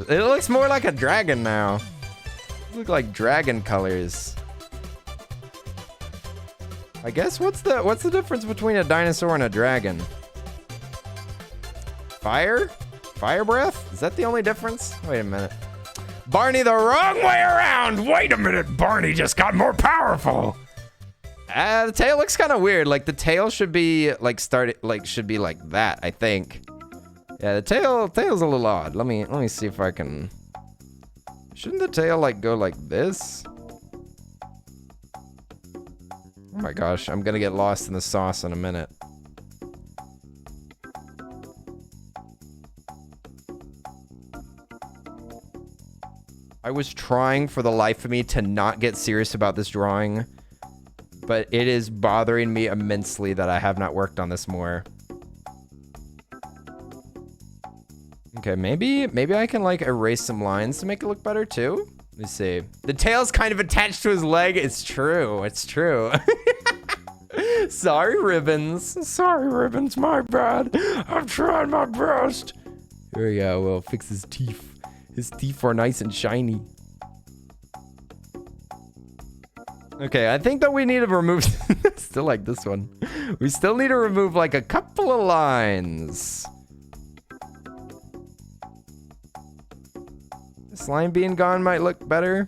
It looks more like a dragon now. Look like dragon colors. I guess what's the difference between a dinosaur and a dragon? Fire? Fire breath? Is that the only difference? Wait a minute. Barney the wrong way around! Wait a minute, Barney just got more powerful. The tail looks kind of weird. Like the tail should be like should be like that, I think. Yeah, the tail's a little odd. Let me see if I can. Shouldn't the tail like go like this? Oh my gosh, I'm gonna get lost in the sauce in a minute. I was trying for the life of me to not get serious about this drawing, but it is bothering me immensely that I have not worked on this more. Okay, maybe I can like erase some lines to make it look better too. Let me see. The tail's kind of attached to his leg. It's true. It's true. Sorry, Ribbons. Sorry, Ribbons. My bad. I'm trying my best. Here we go. We'll fix his teeth. His teeth are nice and shiny. Okay, I think that we need to remove... Still like this one. We still need to remove like a couple of lines. This line being gone might look better.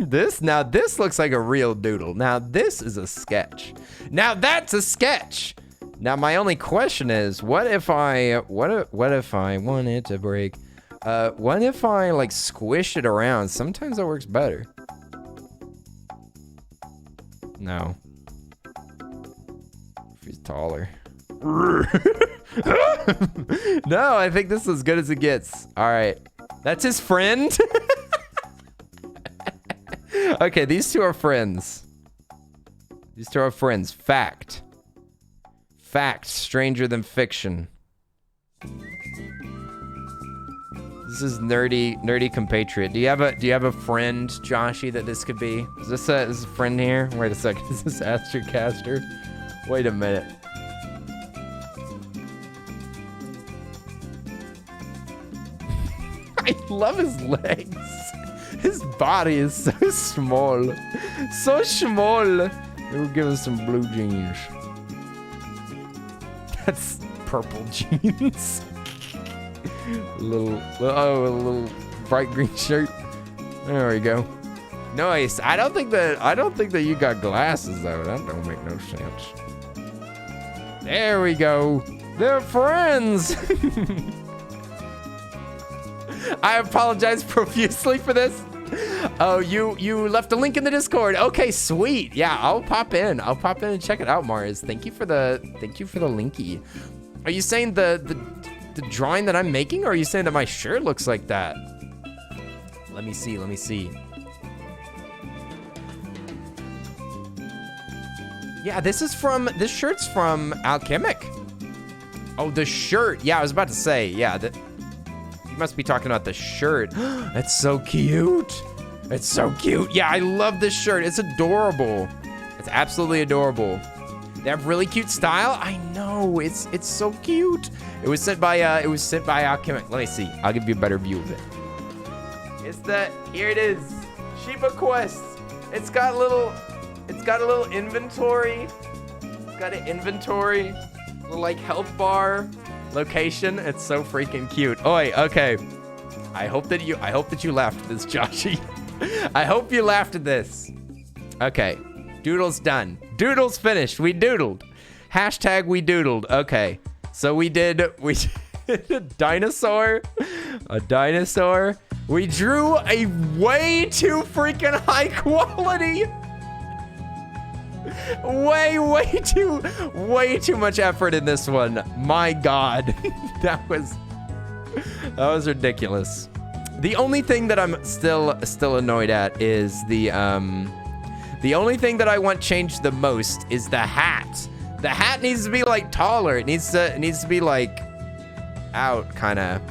This looks like a real doodle. Now this is a sketch. Now that's a sketch. Now my only question is, what if I want it to break? What if I like squish it around? Sometimes that works better. No. If he's taller. No, I think this is as good as it gets. All right, that's his friend. Okay, these two are friends. These two are friends. Fact. Fact. Stranger than fiction. This is nerdy compatriot. Do you have a friend, Joshy, that this could be? Is this a friend here? Wait a second. Is this Astrocaster? Wait a minute. I love his legs. His body is so small. So small. It will give us some blue jeans. That's purple jeans. a little bright green shirt. There we go. Nice. I don't think that you got glasses though. That don't make no sense. There we go. They're friends. I apologize profusely for this. Oh, you left a link in the Discord. Okay, sweet. Yeah, I'll pop in and check it out, Mars. Thank you for the linky. Are you saying the drawing that I'm making, or are you saying that my shirt looks like that? Let me see. Yeah, this shirt's from Alchemic. Oh, the shirt. Yeah, I was about to say, yeah, you must be talking about the shirt. That's so cute. It's so cute. Yeah, I love this shirt. It's adorable. It's absolutely adorable. They have really cute style. I know. It's so cute. It was sent by Alchemic. Let me see. I'll give you a better view of it. Here it is. Shiba Quest. It's got a little inventory. It's got an inventory. Little like health bar. Location. It's so freaking cute. Oi, okay. I hope that you laughed at this, Joshy. I hope you laughed at this. Okay. Doodle's done. Doodle's finished. We doodled. Hashtag we doodled. Okay. So we did a dinosaur. A dinosaur. We drew a way too freaking high quality. way too much effort in this one. My God, that was ridiculous. The only thing that I'm still annoyed at is the only thing that I want changed the most is the hat. The hat needs to be like taller. It needs to be like out kind of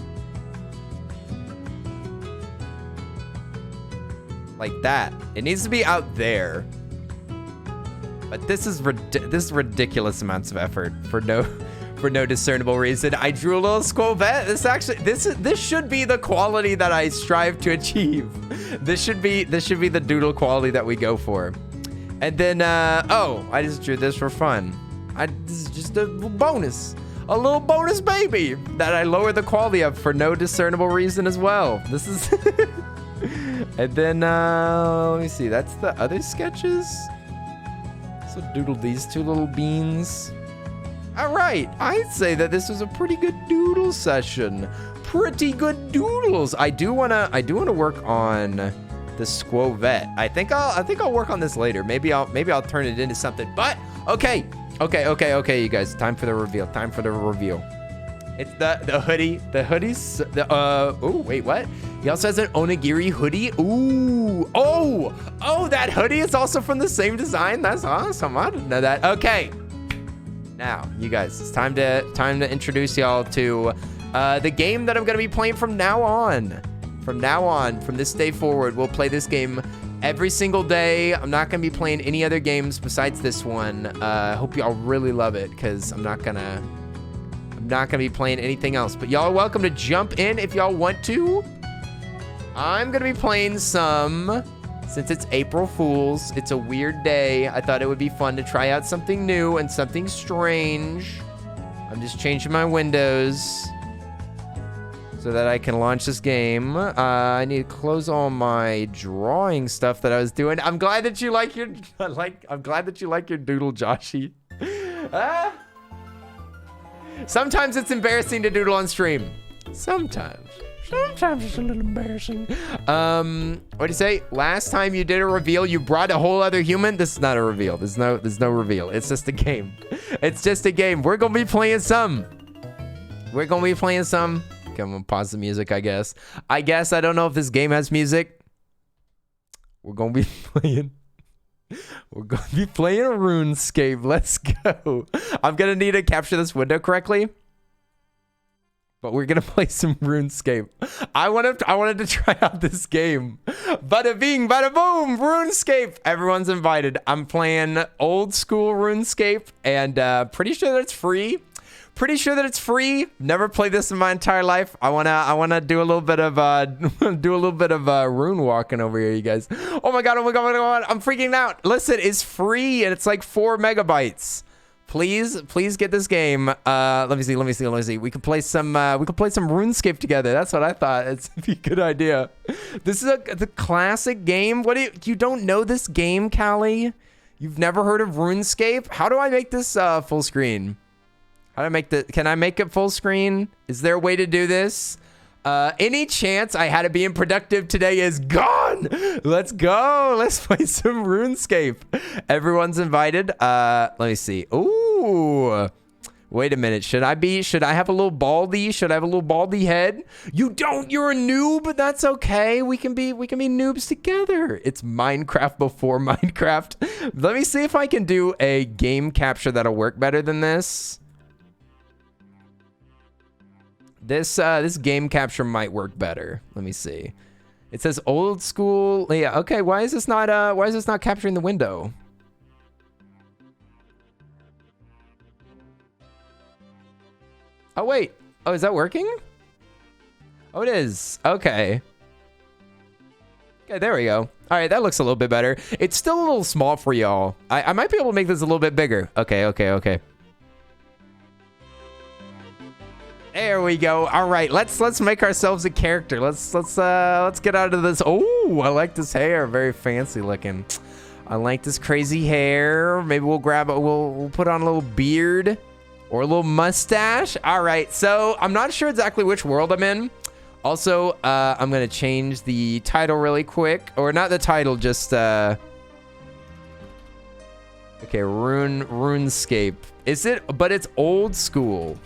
like that. It needs to be out there. But this is ridiculous amounts of effort for no discernible reason. I drew a little School vet. This should be the quality that I strive to achieve. This should be the doodle quality that we go for. And then oh, I just drew this for fun. This is just a bonus. A little bonus baby that I lower the quality of for no discernible reason as well. This is and then let me see, that's the other sketches. So doodle these two little beans. All right, I'd say that this was a pretty good doodle session. Pretty good doodles. I do wanna work on the Squo vet. I think I'll work on this later. Maybe I'll turn it into something. But okay, you guys. Time for the reveal. It's the hoodie. The hoodies. Oh wait, what? He also has an onigiri hoodie. Ooh. Oh, that hoodie is also from the same design. That's awesome. I didn't know that. Okay. Now, you guys, it's time to introduce y'all to the game that I'm gonna be playing from now on. From this day forward, we'll play this game every single day. I'm not gonna be playing any other games besides this one. I hope y'all really love it, because I'm not gonna be playing anything else. But y'all are welcome to jump in if y'all want to. I'm gonna be playing some, since it's April Fool's, it's a weird day. I thought it would be fun to try out something new and something strange. I'm just changing my windows so that I can launch this game. I need to close all my drawing stuff that I was doing. I'm glad that you like your doodle, Joshy. Sometimes it's embarrassing to doodle on stream. Sometimes it's a little embarrassing. What do you say? Last time you did a reveal, you brought a whole other human. This is not a reveal. There's no reveal. It's just a game. It's just a game. We're gonna be playing some. Okay, I'm gonna pause the music, I guess. I don't know if this game has music. We're gonna be playing RuneScape. Let's go. I'm gonna need to capture this window correctly. But we're gonna play some RuneScape. I wanted to try out this game. Bada bing, bada boom, RuneScape. Everyone's invited. I'm playing old school RuneScape, and pretty sure that it's free. Never played this in my entire life. I wanna do a little bit of rune walking over here, you guys. Oh my god, I'm freaking out. Listen, it's free and it's like 4 megabytes. Please get this game. Let me see. We could play some RuneScape together. That's what I thought. It's a good idea. This is the classic game. You don't know this game, Callie? You've never heard of RuneScape? How do I make this full screen? Can I make it full screen? Is there a way to do this? Any chance I had to be productive today is gone. Let's go. Let's play some RuneScape. Everyone's invited. Let me see. Ooh. Wait a minute. Should I have a little baldy? Should I have a little baldy head? You don't. You're a noob. That's okay. We can be noobs together. It's Minecraft before Minecraft. Let me see if I can do a game capture that'll work better than this. This game capture might work better. Let me see. It says old school. Yeah, okay. Why is this not capturing the window? Oh wait. Oh, is that working? Oh, it is. Okay. Okay, there we go. All right, that looks a little bit better. It's still a little small for y'all. I might be able to make this a little bit bigger. Okay. There we go. All right, let's make ourselves a character. Let's get out of this. Oh, I like this hair. Very fancy looking. I like this crazy hair. Maybe we'll grab it. We'll put on a little beard or a little mustache. All right. So I'm not sure exactly which world I'm in. Also, I'm gonna change the title really quick, or not the title, just Okay, Runescape. Is it? But it's old school.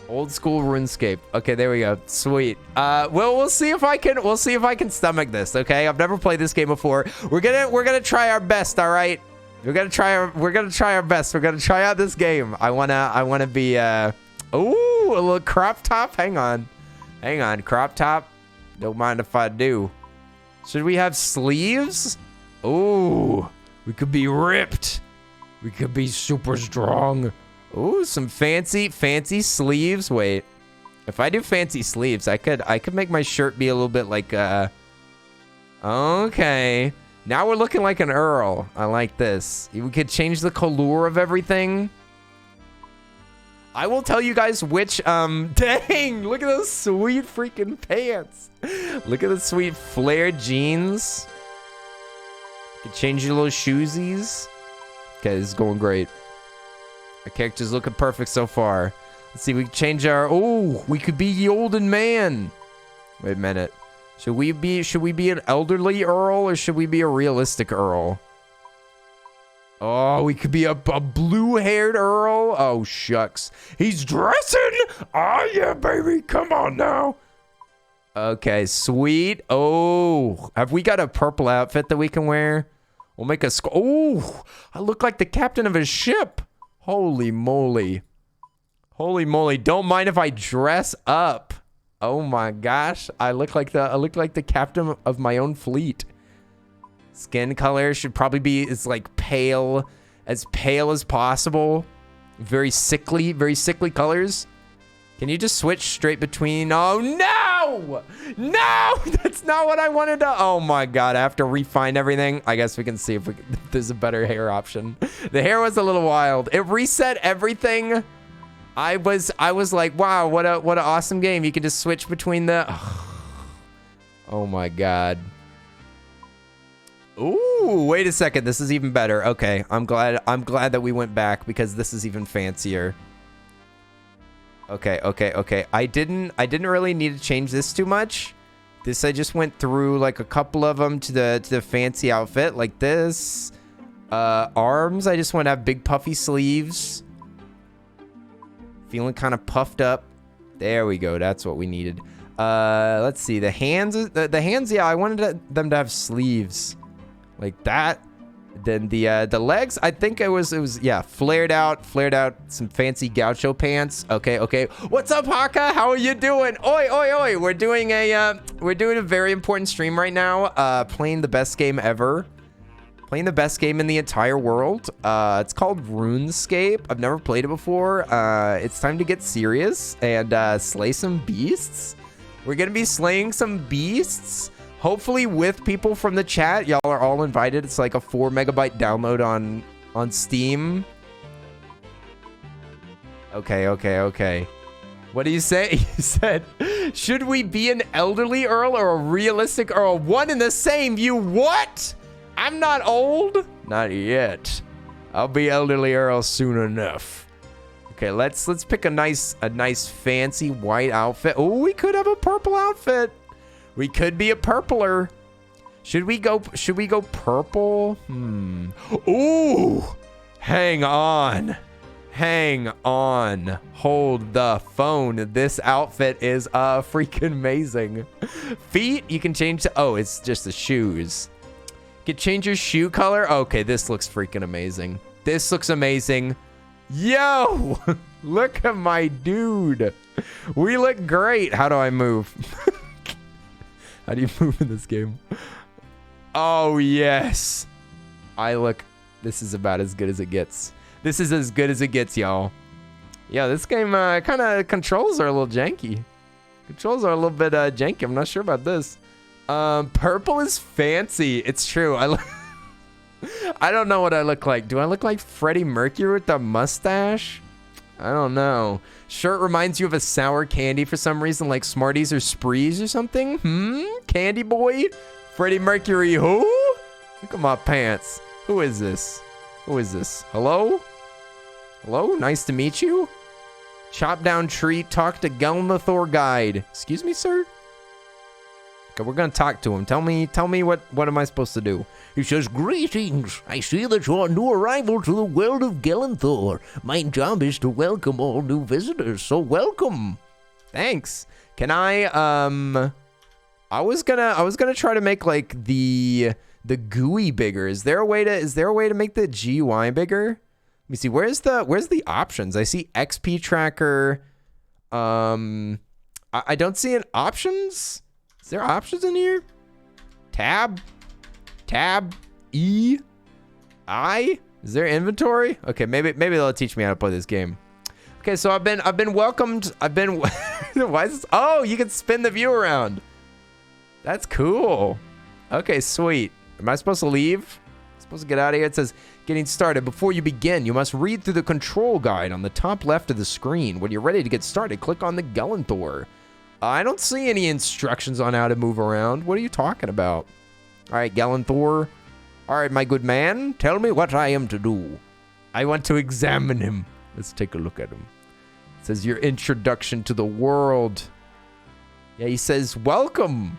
Old school RuneScape. Okay, there we go. Sweet. Well, we'll see if I can stomach this. Okay, I've never played this game before. We're gonna try our best. All right. We're gonna try our best. We're gonna try out this game. I wanna be. Ooh, a little crop top. Hang on, crop top. Don't mind if I do. Should we have sleeves? Ooh, we could be ripped. We could be super strong. Ooh, some fancy sleeves. Wait, if I do fancy sleeves, I could make my shirt be a little bit like okay, now we're looking like an Earl. I like this. We could change the color of everything. I will tell you guys which dang, look at those sweet freaking pants. Look at the sweet flared jeans. You could change your little shoesies. Okay, this is going great. Our character's looking perfect so far. Let's see, we can change our... Oh, we could be the olden man. Wait a minute. Should we be an elderly Earl or should we be a realistic Earl? Oh, we could be a blue-haired Earl. Oh, shucks. He's dressing. Oh, yeah, baby. Come on now. Okay, sweet. Oh, have we got a purple outfit that we can wear? We'll make a... Oh, I look like the captain of a ship. Holy moly. Holy moly. Don't mind if I dress up. Oh my gosh. I look like the captain of my own fleet. Skin color should probably be as pale as possible. Very sickly colors. Can you just switch straight between? Oh no! No! That's not what I wanted to. Oh my god, I have to refine everything. I guess we can see if there's a better hair option. The hair was a little wild. It reset everything. I was like, wow, what an awesome game. You can just switch between the... Oh my god. Ooh, wait a second. This is even better. Okay, I'm glad that we went back because this is even fancier. Okay. I didn't really need to change this too much. This, I just went through like a couple of them to the fancy outfit like this. Arms, I just want to have big puffy sleeves. Feeling kind of puffed up. There we go. That's what we needed. Let's see. The hands, yeah, I wanted them to have sleeves like that. Then the legs, I think it was yeah, flared out, some fancy gaucho pants. Okay. What's up, Haka? How are you doing? Oi. We're doing a very important stream right now. Playing the best game ever. Playing the best game in the entire world. It's called RuneScape. I've never played it before. It's time to get serious and slay some beasts. We're gonna be slaying some beasts. Hopefully with people from the chat. Y'all are all invited. It's like a 4 megabyte download on Steam. Okay. What do you say? You said, should we be an elderly Earl or a realistic Earl? One and the same. You what? I'm not old. Not yet. I'll be elderly Earl soon enough. Okay, let's pick a nice fancy white outfit. Oh, we could have a purple outfit. We could be a purpler. Should we go purple? Ooh! Hang on. Hold the phone. This outfit is freaking amazing. Feet, you can change to... Oh, it's just the shoes. You can change your shoe color. Okay, this looks freaking amazing. This looks amazing. Yo! Look at my dude. We look great. How do I move? How do you move in this game? Oh, yes. This is about as good as it gets. This is as good as it gets, y'all. Yeah, this game kind of controls are a little janky. Controls are a little bit janky. I'm not sure about this. Purple is fancy. It's true. I don't know what I look like. Do I look like Freddie Mercury with the mustache? I don't know. Shirt reminds you of a sour candy for some reason, like Smarties or Sprees or something. Candy boy? Freddie Mercury who? Look at my pants. Who is this? Hello? Nice to meet you. Chop down tree, talk to Gelnathor guide. Excuse me, sir? Okay, we're gonna talk to him. Tell me what am I supposed to do? He says, "Greetings. I see that you're a new arrival to the world of Gelenthor. My job is to welcome all new visitors, so welcome." Thanks. Can I I was gonna try to make like the GUI bigger. Is there a way to make the GUI bigger? Let me see. Where's the options? I see XP tracker. I don't see an options. Is there options in here? Tab, E, I. Is there inventory? Okay, maybe they'll teach me how to play this game. Okay, so I've been welcomed. Why is this? Oh, you can spin the view around. That's cool. Okay, sweet. Am I supposed to leave? Supposed to get out of here? It says, getting started. Before you begin, you must read through the control guide on the top left of the screen. When you're ready to get started, click on the Gelenthor. I don't see any instructions on how to move around. What are you talking about? All right, Gelenthor. All right, my good man, tell me what I am to do. I want to examine him. Let's take a look at him. It says your introduction to the world. Yeah, he says, welcome.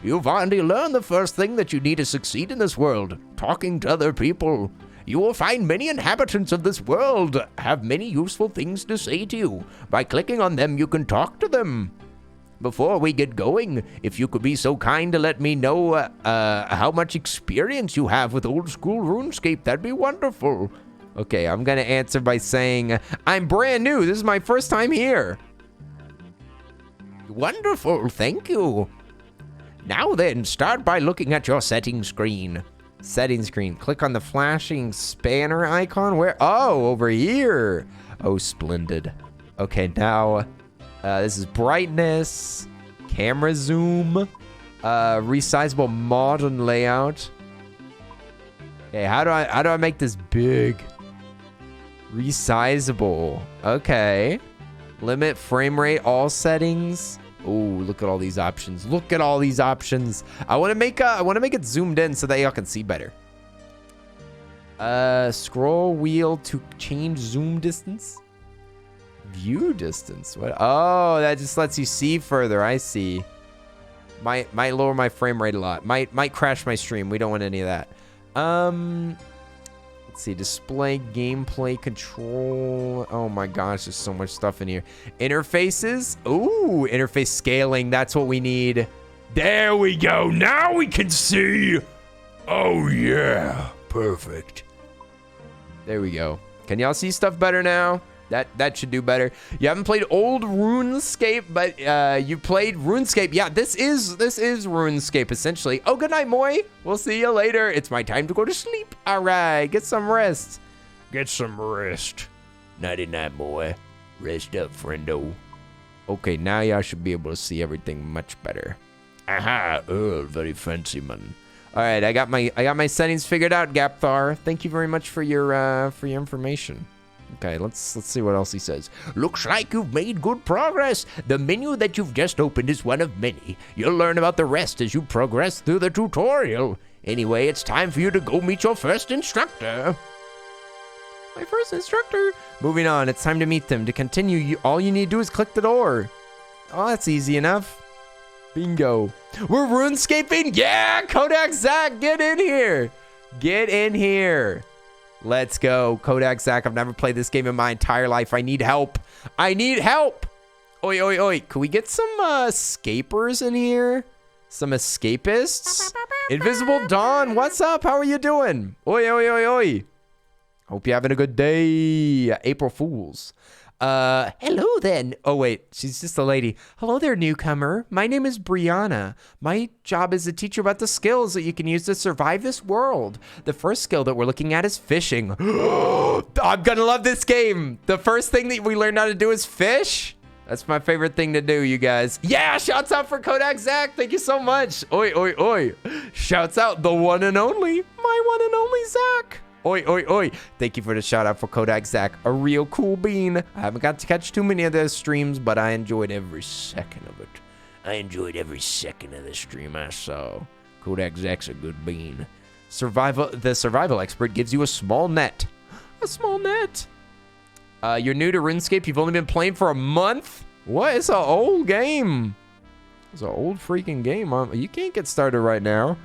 You've already learned the first thing that you need to succeed in this world, talking to other people. You will find many inhabitants of this world have many useful things to say to you. By clicking on them, you can talk to them. Before we get going, if you could be so kind to let me know how much experience you have with old school RuneScape, that'd be wonderful. Okay, I'm gonna answer by saying, I'm brand new. This is my first time here. Wonderful, thank you. Now then, start by looking at your settings screen. Settings screen. Click on the flashing spanner icon. Where? Oh, over here. Oh, splendid. Okay, now this is brightness, camera zoom, resizable modern layout. Okay, how do I make this big? Resizable. Okay. Limit frame rate, all settings. Oh, look at all these options. Look at all these options. I want to make it zoomed in so that y'all can see better. Scroll wheel to change zoom distance. View distance. What? Oh, that just lets you see further. I see. Might lower my frame rate a lot. Might crash my stream. We don't want any of that. Let's see. Display gameplay control. Oh my gosh, there's so much stuff in here. Interfaces. Ooh, interface scaling. That's what we need. There we go. Now we can see. Oh yeah, perfect. There we go. Can y'all see stuff better now? That should do better. You haven't played old RuneScape, but you played RuneScape. Yeah, this is RuneScape essentially. Oh, good night, Moy. We'll see you later. It's my time to go to sleep. All right, get some rest. Get some rest. Nighty night, boy. Rest up, friendo. Okay, now y'all should be able to see everything much better. Aha, Earl, very fancy man. All right, I got my settings figured out, Gapthar. Thank you very much for your information. Okay, let's see what else he says. Looks like you've made good progress. The menu that you've just opened is one of many. You'll learn about the rest as you progress through the tutorial. Anyway, it's time for you to go meet your first instructor. My first instructor? Moving on, it's time to meet them. To continue, all you need to do is click the door. Oh, that's easy enough. Bingo. We're RuneScaping? Yeah, Kodak Zach, get in here. Get in here. Let's go. Kodak Zach, I've never played this game in my entire life. I need help. I need help. Oi, oi, oi. Can we get some escapers in here? Some escapists? Invisible Dawn, what's up? How are you doing? Oi, oi, oi, oi. Hope you're having a good day. April Fools. Hello then. Oh, wait. She's just a lady. Hello there, newcomer. My name is Brianna. My job is to teach you about the skills that you can use to survive this world. The first skill that we're looking at is fishing. I'm gonna love this game. The first thing that we learned how to do is fish. That's my favorite thing to do, you guys. Yeah, shouts out for Kodak Zach. Thank you so much. Oi, oi, oi. Shouts out the one and only, my one and only Zach. Oi, oi, oi. Thank you for the shout out for Kodak Zach. A real cool bean. I haven't got to catch too many of those streams, but I enjoyed every second of it. I enjoyed every second of the stream I saw. Kodak Zach's a good bean. The survival expert gives you a small net. A small net. You're new to RuneScape. You've only been playing for a month? What? It's an old game. It's an old freaking game. You can't get started right now.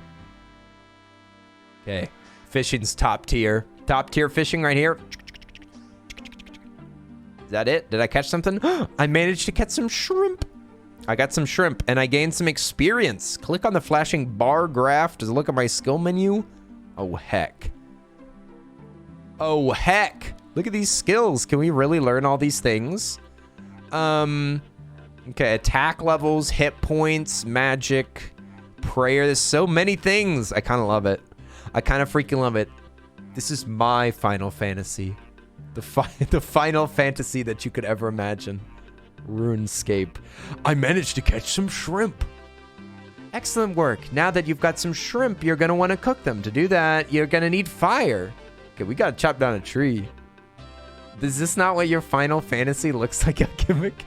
Okay. Fishing's top tier. Top tier fishing right here. Is that it? Did I catch something? I managed to catch some shrimp. I got some shrimp and I gained some experience. Click on the flashing bar graph to look at my skill menu. Oh, heck. Oh, heck. Look at these skills. Can we really learn all these things? Okay, attack levels, hit points, magic, prayer. There's so many things. I kind of love it. I kind of freaking love it. This is my Final Fantasy. The Final Fantasy that you could ever imagine. RuneScape. I managed to catch some shrimp. Excellent work. Now that you've got some shrimp, you're going to want to cook them. To do that, you're going to need fire. Okay, we got to chop down a tree. Is this not what your Final Fantasy looks like, a gimmick?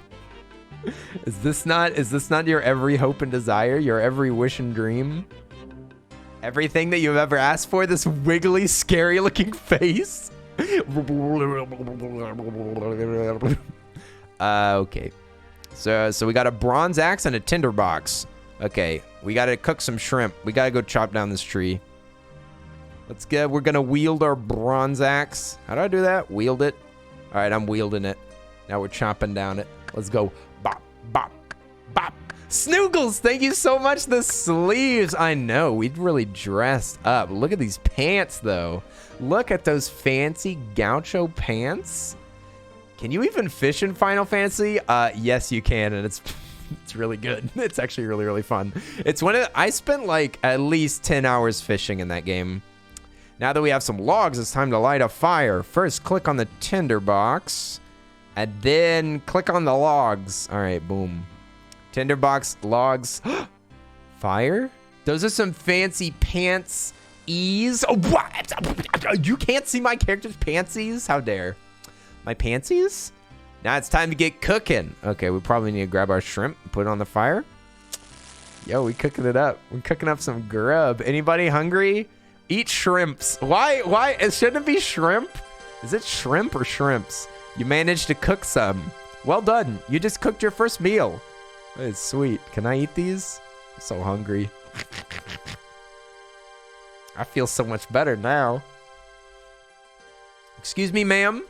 Is this not your every hope and desire, your every wish and dream? Everything that you've ever asked for, this wiggly, scary looking face? Okay. So we got a bronze axe and a tinder box. Okay, we gotta cook some shrimp. We gotta go chop down this tree. Let's get, we're gonna wield our bronze axe. How do I do that? Wield it. All right, I'm wielding it. Now we're chopping down it. Let's go. Bop, bop, bop. Snoogles, thank you so much. The sleeves. I know, we'd really dressed up. Look at these pants, though. Look at those fancy gaucho pants. Can you even fish in Final Fantasy? Yes, you can, and it's really good. It's actually really, really fun. It's I spent like at least 10 hours fishing in that game. Now that we have some logs, it's time to light a fire. First, click on the tinder box, and then click on the logs. All right, boom. Tinderbox, logs, fire. Those are some fancy pants ease. Oh, what? You can't see my character's pantsies? How dare. My pantsies? Now it's time to get cooking. Okay, we probably need to grab our shrimp and put it on the fire. Yo, we cooking it up. We're cooking up some grub. Anybody hungry? Eat shrimps. Why? Shouldn't it be shrimp? Is it shrimp or shrimps? You managed to cook some. Well done. You just cooked your first meal. That is sweet. Can I eat these? I'm so hungry. I feel so much better now. Excuse me, ma'am.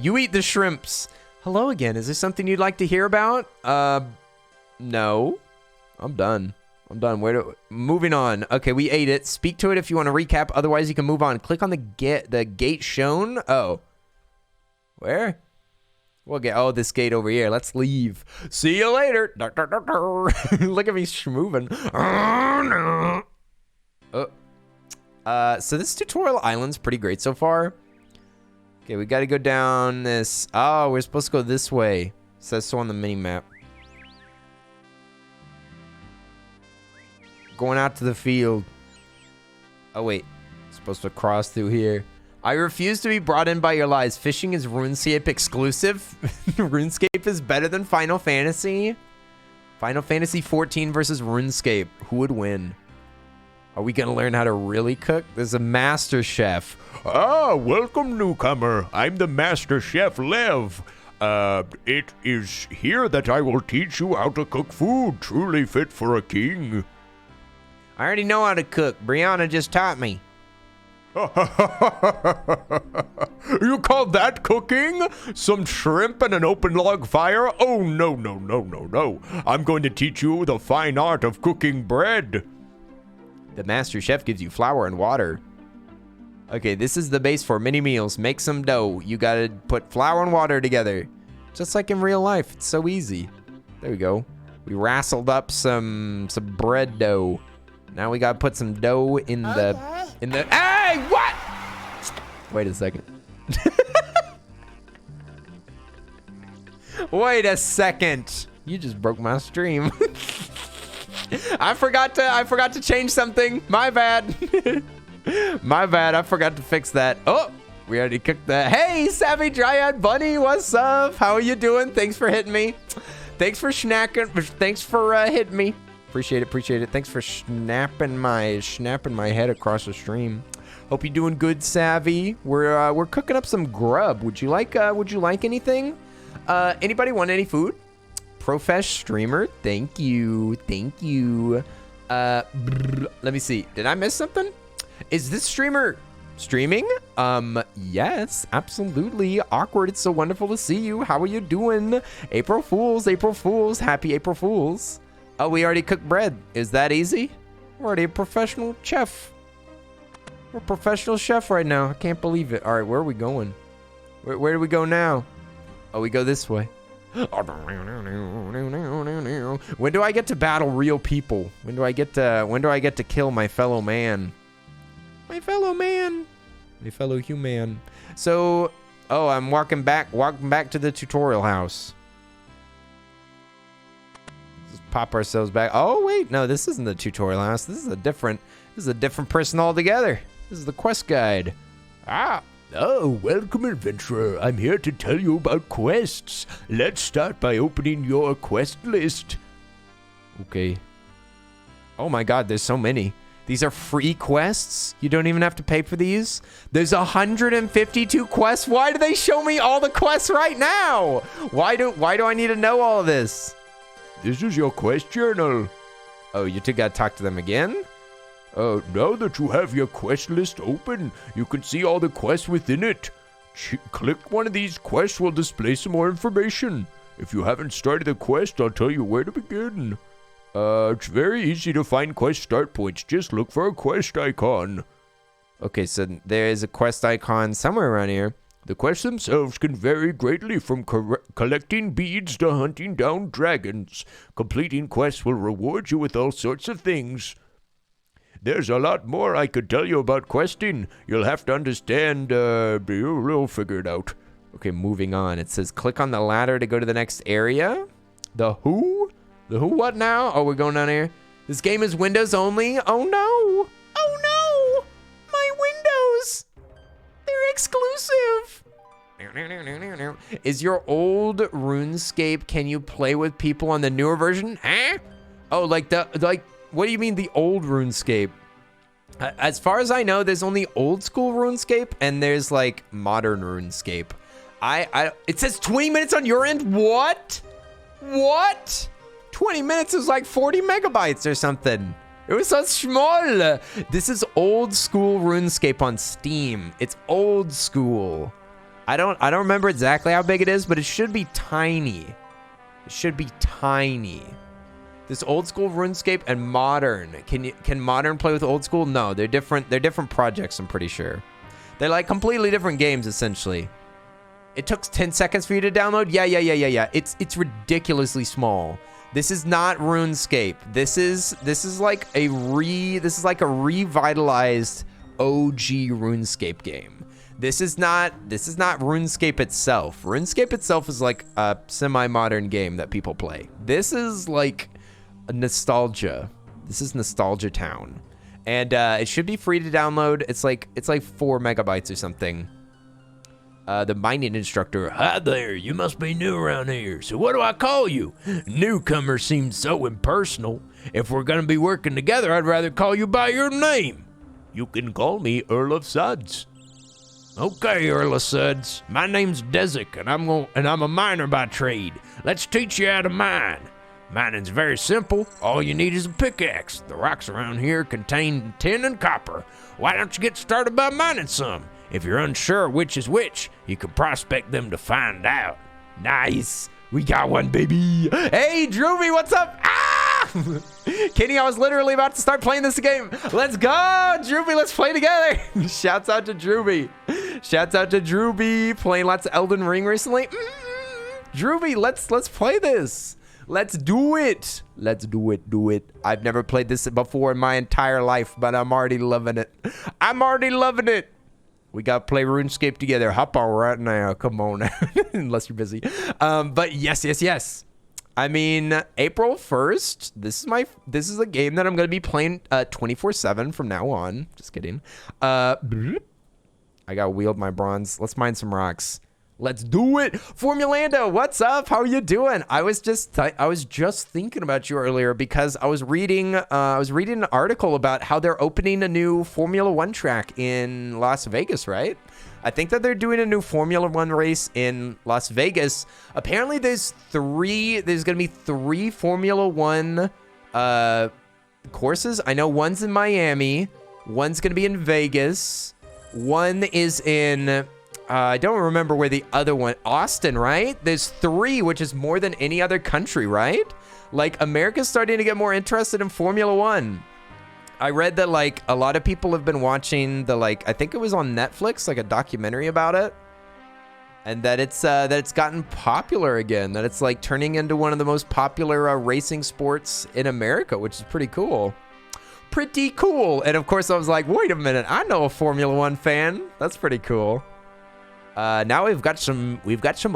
You eat the shrimps. Hello again. Is there something you'd like to hear about? No. I'm done. Moving on. Okay, we ate it. Speak to it if you want to recap. Otherwise, you can move on. Click on the gate shown. Oh. Where? We'll get, oh, this gate over here. Let's leave. See you later. Look at me moving. So this tutorial island's pretty great so far. Okay, we got to go down this. Oh, we're supposed to go this way. It says so on the mini map. Going out to the field. Oh, wait. Supposed to cross through here. I refuse to be brought in by your lies. Fishing is RuneScape exclusive. RuneScape is better than Final Fantasy. Final Fantasy 14 versus RuneScape. Who would win? Are we going to learn how to really cook? There's a master chef. Ah, welcome, newcomer. I'm the master chef, Lev. It is here that I will teach you how to cook food truly fit for a king. I already know how to cook. Brianna just taught me. You call that cooking? Some shrimp and an open log fire? Oh, no. I'm going to teach you the fine art of cooking bread. The master chef gives you flour and water. Okay, this is the base for mini meals. Make some dough. You gotta put flour and water together. Just like in real life. It's so easy. There we go. We rassled up some bread dough. Now we gotta put some dough in the... Hey, what? Wait a second. Wait a second. You just broke my stream. I forgot to change something. My bad. My bad. I forgot to fix that. Oh, we already cooked that. Hey, Savvy Dryad Bunny, what's up? How are you doing? Thanks for hitting me. Thanks for snacking. Thanks for hitting me. Appreciate it. Thanks for snapping my head across the stream. Hope you're doing good, Savvy. We're cooking up some grub. Would you like anything? Anybody want any food? Profesh streamer. Thank you. Thank you. Let me see. Did I miss something? Is this streamer streaming? Yes, absolutely. Awkward. It's so wonderful to see you. How are you doing? April Fools. April Fools. Happy April Fools. Oh, we already cooked bread. Is that easy? We're already a professional chef. We're a professional chef right now. I can't believe it. All right, where are we going? Where do we go now? Oh, we go this way. When do I get to battle real people? When do I get to kill my fellow man? My fellow man. My fellow human. So, oh, I'm walking back to the tutorial house. Let's pop ourselves back. Oh, wait, no, this isn't the tutorial house. This is a different person altogether. This is the quest guide. Ah. Oh, welcome, adventurer. I'm here to tell you about quests. Let's start by opening your quest list. Okay. Oh my god, there's so many. These are free quests? You don't even have to pay for these? There's 152 quests? Why do they show me all the quests right now? Why do I need to know all of this? This is your quest journal. Oh, you two gotta talk to them again? Now that you have your quest list open, you can see all the quests within it. Click one of these quests will display some more information. If you haven't started the quest, I'll tell you where to begin. It's very easy to find quest start points. Just look for a quest icon. Okay, so there is a quest icon somewhere around here. The quests themselves can vary greatly from collecting beads to hunting down dragons. Completing quests will reward you with all sorts of things. There's a lot more I could tell you about questing. You'll have to understand, you'll figure it out. Okay, moving on. It says click on the ladder to go to the next area. The who? The who what now? Oh, we're going down here. This game is Windows only. Oh no. Oh no. My Windows. They're exclusive. Is your old RuneScape, can you play with people on the newer version? Huh? Oh, like what do you mean the old RuneScape? As far as I know, there's only old school RuneScape and there's like modern RuneScape. It says 20 minutes on your end. What? What? 20 minutes is like 40 megabytes or something. It was so small. This is old school RuneScape on Steam. It's old school. I don't remember exactly how big it is, but it should be tiny. It should be tiny. This old school RuneScape and modern. Can modern play with old school? No, they're different. They're different projects, I'm pretty sure. They're like completely different games, essentially. It took 10 seconds for you to download? Yeah. It's ridiculously small. This is not RuneScape. This is like a revitalized OG RuneScape game. This is not RuneScape itself. RuneScape itself is like a semi-modern game that people play. This is like a nostalgia. This is Nostalgia Town. And it should be free to download. It's like 4 megabytes or something. The mining instructor. Hi there, you must be new around here. So what do I call you? Newcomer seems so impersonal. If we're gonna be working together, I'd rather call you by your name. You can call me Earl of Suds. Okay, Earl of Suds. My name's Desic, and I'm a miner by trade. Let's teach you how to mine. Mining's very simple. All you need is a pickaxe. The rocks around here contain tin and copper. Why don't you get started by mining some? If you're unsure which is which, you can prospect them to find out. Nice. We got one, baby. Hey, Drewby, what's up? Ah! Kenny, I was literally about to start playing this game. Let's go, Drewby. Let's play together. Shouts out to Drewby. Shouts out to Drewby. Playing lots of Elden Ring recently. Drewby, let's play this. Let's do it. Let's do it. I've never played this before in my entire life, but I'm already loving it. We got to play RuneScape together. Hop on right now. Come on. Unless you're busy. But yes. I mean, April 1st. This is a game that I'm going to be playing 24/7 from now on. Just kidding. I got to wield my bronze. Let's mine some rocks. Let's do it. Formulando, what's up? How are you doing? I was just thinking about you earlier because I was reading an article about how they're opening a new Formula One track in Las Vegas, right? I think that they're doing a new Formula One race in Las Vegas. Apparently there's going to be 3 Formula One courses. I know one's in Miami, one's going to be in Vegas, one is in I don't remember where the other one, Austin, right? There's 3, which is more than any other country, right? Like, America's starting to get more interested in Formula One. I read that, like, a lot of people have been watching the, like, I think it was on Netflix, like a documentary about it. And that it's gotten popular again, that it's, like, turning into one of the most popular racing sports in America, which is pretty cool. Pretty cool. And, of course, I was like, wait a minute, I know a Formula One fan. That's pretty cool. Now we've got some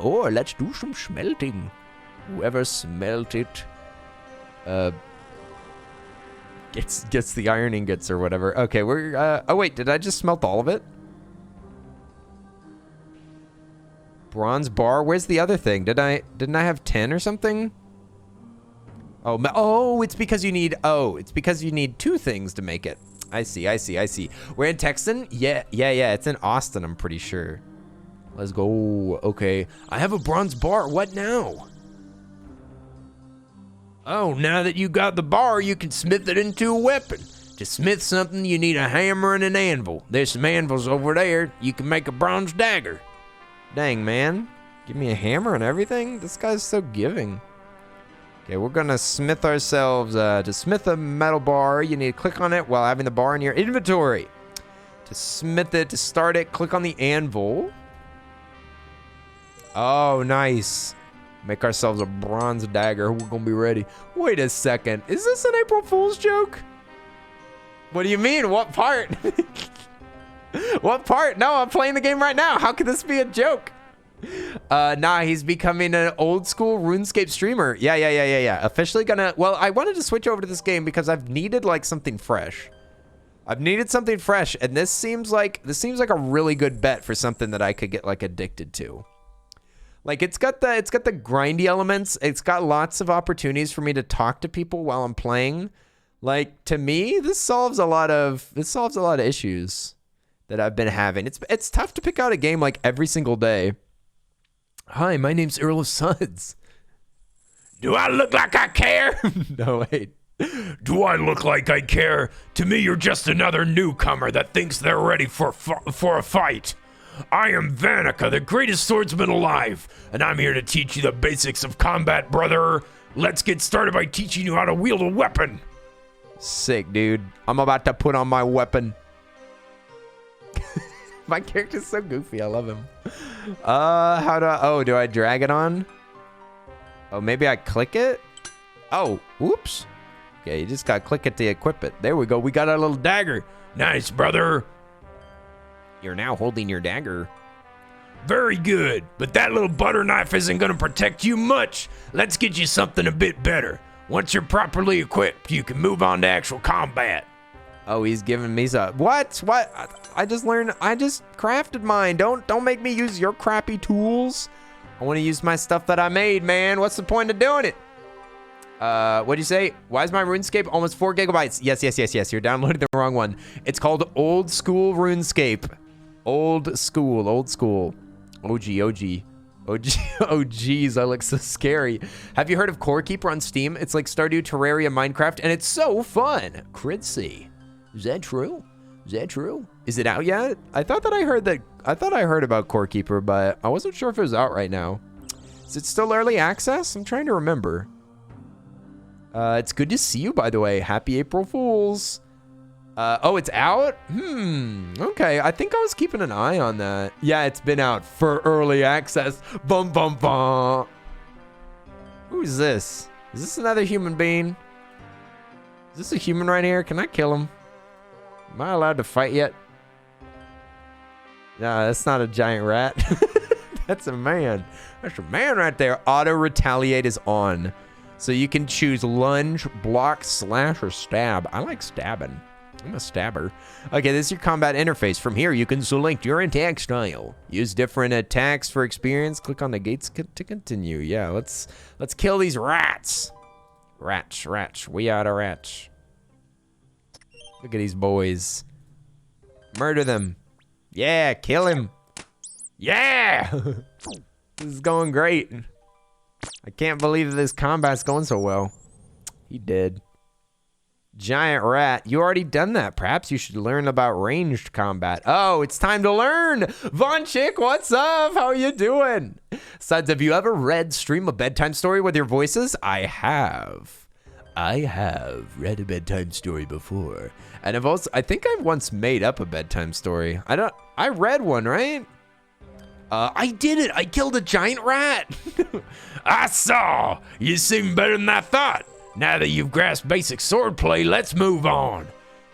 ore. Let's do some smelting. Whoever smelt it, gets the iron ingots or whatever. Okay, we're, oh wait, did I just smelt all of it? Bronze bar, where's the other thing? Didn't I have 10 or something? Oh, it's because you need 2 things to make it. I see. We're in Texan? Yeah, it's in Austin, I'm pretty sure. Let's go. Okay. I have a bronze bar. What now? Oh, now that you got the bar, you can smith it into a weapon. To smith something, you need a hammer and an anvil. There's some anvils over there. You can make a bronze dagger. Dang, man. Give me a hammer and everything? This guy's so giving. Okay, we're gonna smith ourselves. To smith a metal bar, you need to click on it while having the bar in your inventory. To smith it, to start it, click on the anvil. Oh, nice. Make ourselves a bronze dagger. We're gonna be ready. Wait a second. Is this an April Fool's joke? What do you mean? What part? What part? No, I'm playing the game right now. How could this be a joke? Nah, he's becoming an old school RuneScape streamer. Yeah. Officially gonna... Well, I wanted to switch over to this game because I've needed, like, something fresh. I've needed something fresh, and this seems like a really good bet for something that I could get, like, addicted to. Like, it's got the grindy elements. It's got lots of opportunities for me to talk to people while I'm playing. Like, to me, this solves a lot of issues that I've been having. It's tough to pick out a game like every single day. Hi, my name's Earl of Suds. Do I look like I care? No, wait. Do I look like I care? To me, you're just another newcomer that thinks they're ready for a fight. I am Vanica, the greatest swordsman alive, and I'm here to teach you the basics of combat, brother. Let's get started by teaching you how to wield a weapon. Sick, dude. I'm about to put on my weapon. My character's so goofy. I love him. Do I drag it on? Oh, maybe I click it? Oh, whoops. Okay, you just gotta click it to equip it. There we go. We got our little dagger. Nice, brother. You're now holding your dagger. Very good, but that little butter knife isn't gonna protect you much. Let's get you something a bit better. Once you're properly equipped, you can move on to actual combat. Oh, he's giving me some. What? I just crafted mine. Don't make me use your crappy tools. I want to use my stuff that I made, man. What's the point of doing it? What'd you say? Why is my RuneScape almost 4 gigabytes? Yes. You're downloading the wrong one. It's called Old School RuneScape. Old school. OG. Oh, geez, I look so scary. Have you heard of Core Keeper on Steam? It's like Stardew, Terraria, Minecraft, and it's so fun. Critzy. Is that true? Is it out yet? I thought I heard about Core Keeper, but I wasn't sure if it was out right now. Is it still early access? I'm trying to remember. It's good to see you, by the way. Happy April Fools. Oh, it's out? Okay, I think I was keeping an eye on that. Yeah, it's been out for early access. Bum. Who is this? Is this another human being? Is this a human right here? Can I kill him? Am I allowed to fight yet? No, that's not a giant rat. That's a man. That's a man right there. Auto retaliate is on. So you can choose lunge, block, slash, or stab. I like stabbing. I'm a stabber. Okay, this is your combat interface. From here, you can select your attack style. Use different attacks for experience. Click on the gates to continue. Yeah, let's kill these rats. Rats. We are the rats. Look at these boys. Murder them. Yeah, kill him. Yeah! This is going great. I can't believe this combat's going so well. He did. Giant rat. You already done that. Perhaps you should learn about ranged combat. Oh, it's time to learn. Von Chick, what's up? How are you doing? Suds, have you ever read Stream a Bedtime Story with your voices? I have read a bedtime story before. And I think I've once made up a bedtime story. I read one, right? I did it. I killed a giant rat. I saw. You seem better than I thought. Now that you've grasped basic swordplay, let's move on.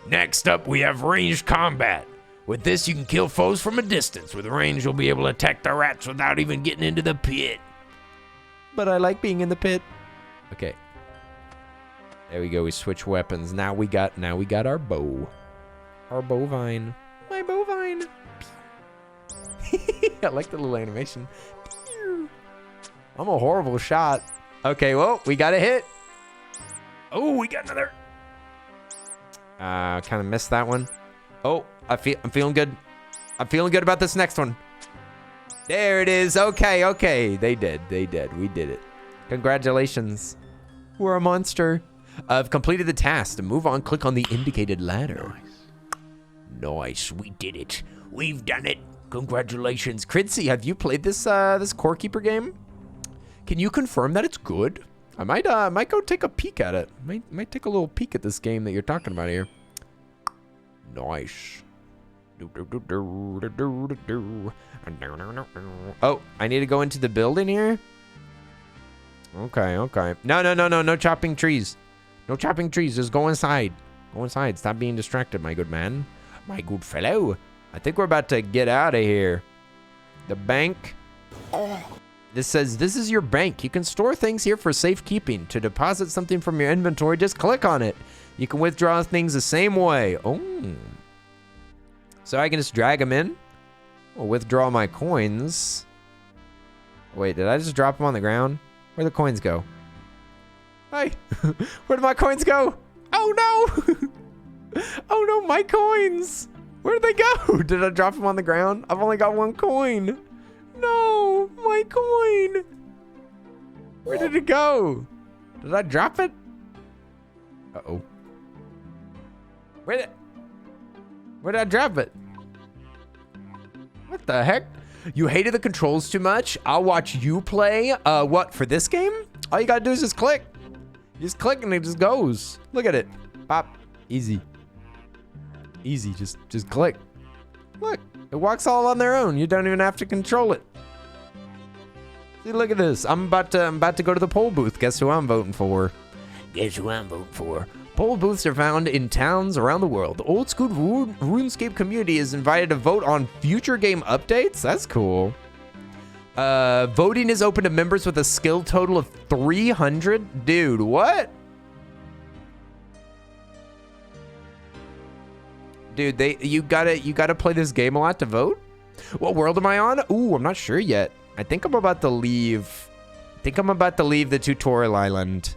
Next up, we have ranged combat. With this, you can kill foes from a distance. With range, you'll be able to attack the rats without even getting into the pit. But I like being in the pit. Okay. There we go. We switch weapons. Now we got our bow. Our bovine. My bovine. I like the little animation. I'm a horrible shot. Okay, well, we got a hit. Oh, we got another. Kind of missed that one. Oh, I'm feeling good. I'm feeling good about this next one. There it is. Okay. They did. We did it. Congratulations. We're a monster. I've completed the task. To move on, click on the indicated ladder. Nice. We did it. We've done it. Congratulations. Critzy, have you played this Core Keeper game? Can you confirm that it's good? I might go take a peek at it. Might take a little peek at this game that you're talking about here. Nice. Oh, I need to go into the building here? Okay. No chopping trees. No chopping trees. Just go inside. Go inside. Stop being distracted, my good man. My good fellow. I think we're about to get out of here. The bank. This says, this is your bank. You can store things here for safekeeping. To deposit something from your inventory, just click on it. You can withdraw things the same way. Oh. So I can just drag them in. I'll withdraw my coins. Wait, did I just drop them on the ground? Where'd the coins go? Hey, where did my coins go? Oh no! Oh no, my coins! Where did they go? Did I drop them on the ground? I've only got one coin. No, my coin. Where did it go? Did I drop it? Uh-oh. Where did I drop it? What the heck? You hated the controls too much? I'll watch you play. What, for this game? All you gotta do is just click. You just click and it just goes. Look at it. Pop. Easy. Easy, just click. Look, it walks all on their own. You don't even have to control it. See, look at this. I'm about to go to the poll booth. Guess who I'm voting for? Guess who I'm voting for? Poll booths are found in towns around the world. The old school RuneScape community is invited to vote on future game updates. That's cool. Voting is open to members with a skill total of 300. Dude, what? Dude, you gotta play this game a lot to vote? What world am I on? Ooh, I'm not sure yet. I think I'm about to leave. The tutorial island.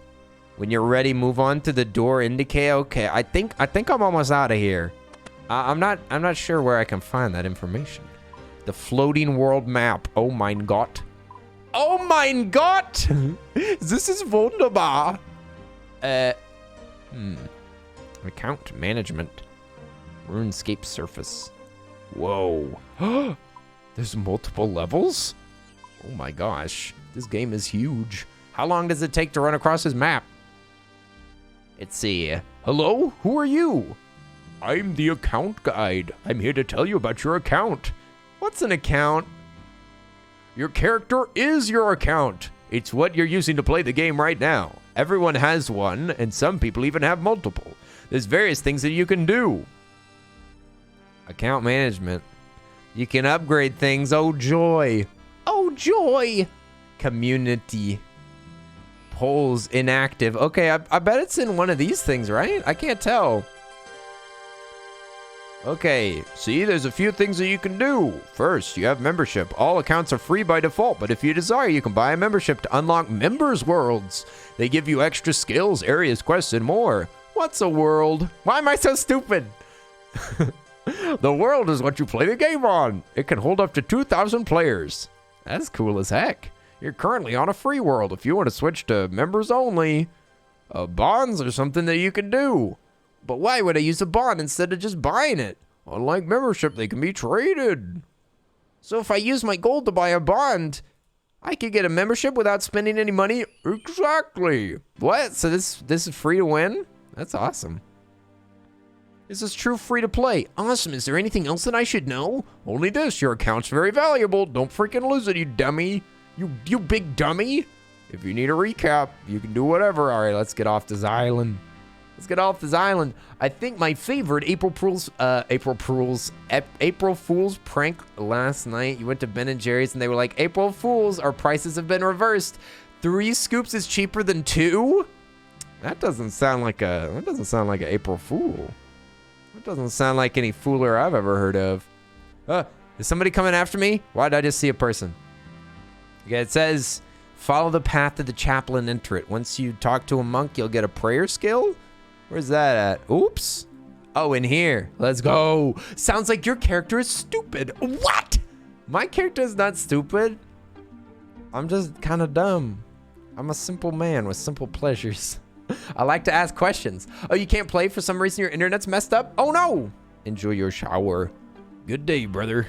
When you're ready, move on to the door indicate. Okay, I think I'm almost out of here. I'm not sure where I can find that information. The floating world map. Oh mein Gott. Oh mein Gott! This is wunderbar. Account management. RuneScape surface. Whoa. There's multiple levels? Oh my gosh. This game is huge. How long does it take to run across this map? Let's see. Hello? Who are you? I'm the account guide. I'm here to tell you about your account. What's an account? Your character is your account. It's what you're using to play the game right now. Everyone has one, and some people even have multiple. There's various things that you can do. Account management. You can upgrade things. Oh, joy. Oh, joy. Community. Polls inactive. Okay, I bet it's in one of these things, right? I can't tell. Okay, see, there's a few things that you can do. First, you have membership. All accounts are free by default, but if you desire, you can buy a membership to unlock members' worlds. They give you extra skills, areas, quests, and more. What's a world? Why am I so stupid? The world is what you play the game on. It can hold up to 2,000 players. That's cool as heck. You're currently on a free world. If you want to switch to members only, bonds are something that you can do. But why would I use a bond instead of just buying it? Unlike membership, they can be traded. So if I use my gold to buy a bond, I could get a membership without spending any money? Exactly. What? So this is free to win? That's awesome. This is true free to play. Awesome. Is there anything else that I should know? Only this. Your account's very valuable. Don't freaking lose it, you dummy. You big dummy. If you need a recap, you can do whatever. All right, let's get off this island. Let's get off this island. I think my favorite April Fool's prank last night. You went to Ben & Jerry's and they were like, April Fools, our prices have been reversed. 3 scoops is cheaper than 2? That doesn't sound like an April Fool. That doesn't sound like any fooler I've ever heard of. Is somebody coming after me? Why did I just see a person? Okay, it says, follow the path to the chapel and enter it. Once you talk to a monk, you'll get a prayer skill? Where's that at? Oops. Oh, in here. Let's go. Sounds like your character is stupid. What? My character is not stupid. I'm just kind of dumb. I'm a simple man with simple pleasures. I like to ask questions. Oh, you can't play for some reason? Your internet's messed up? Oh, no. Enjoy your shower. Good day, brother.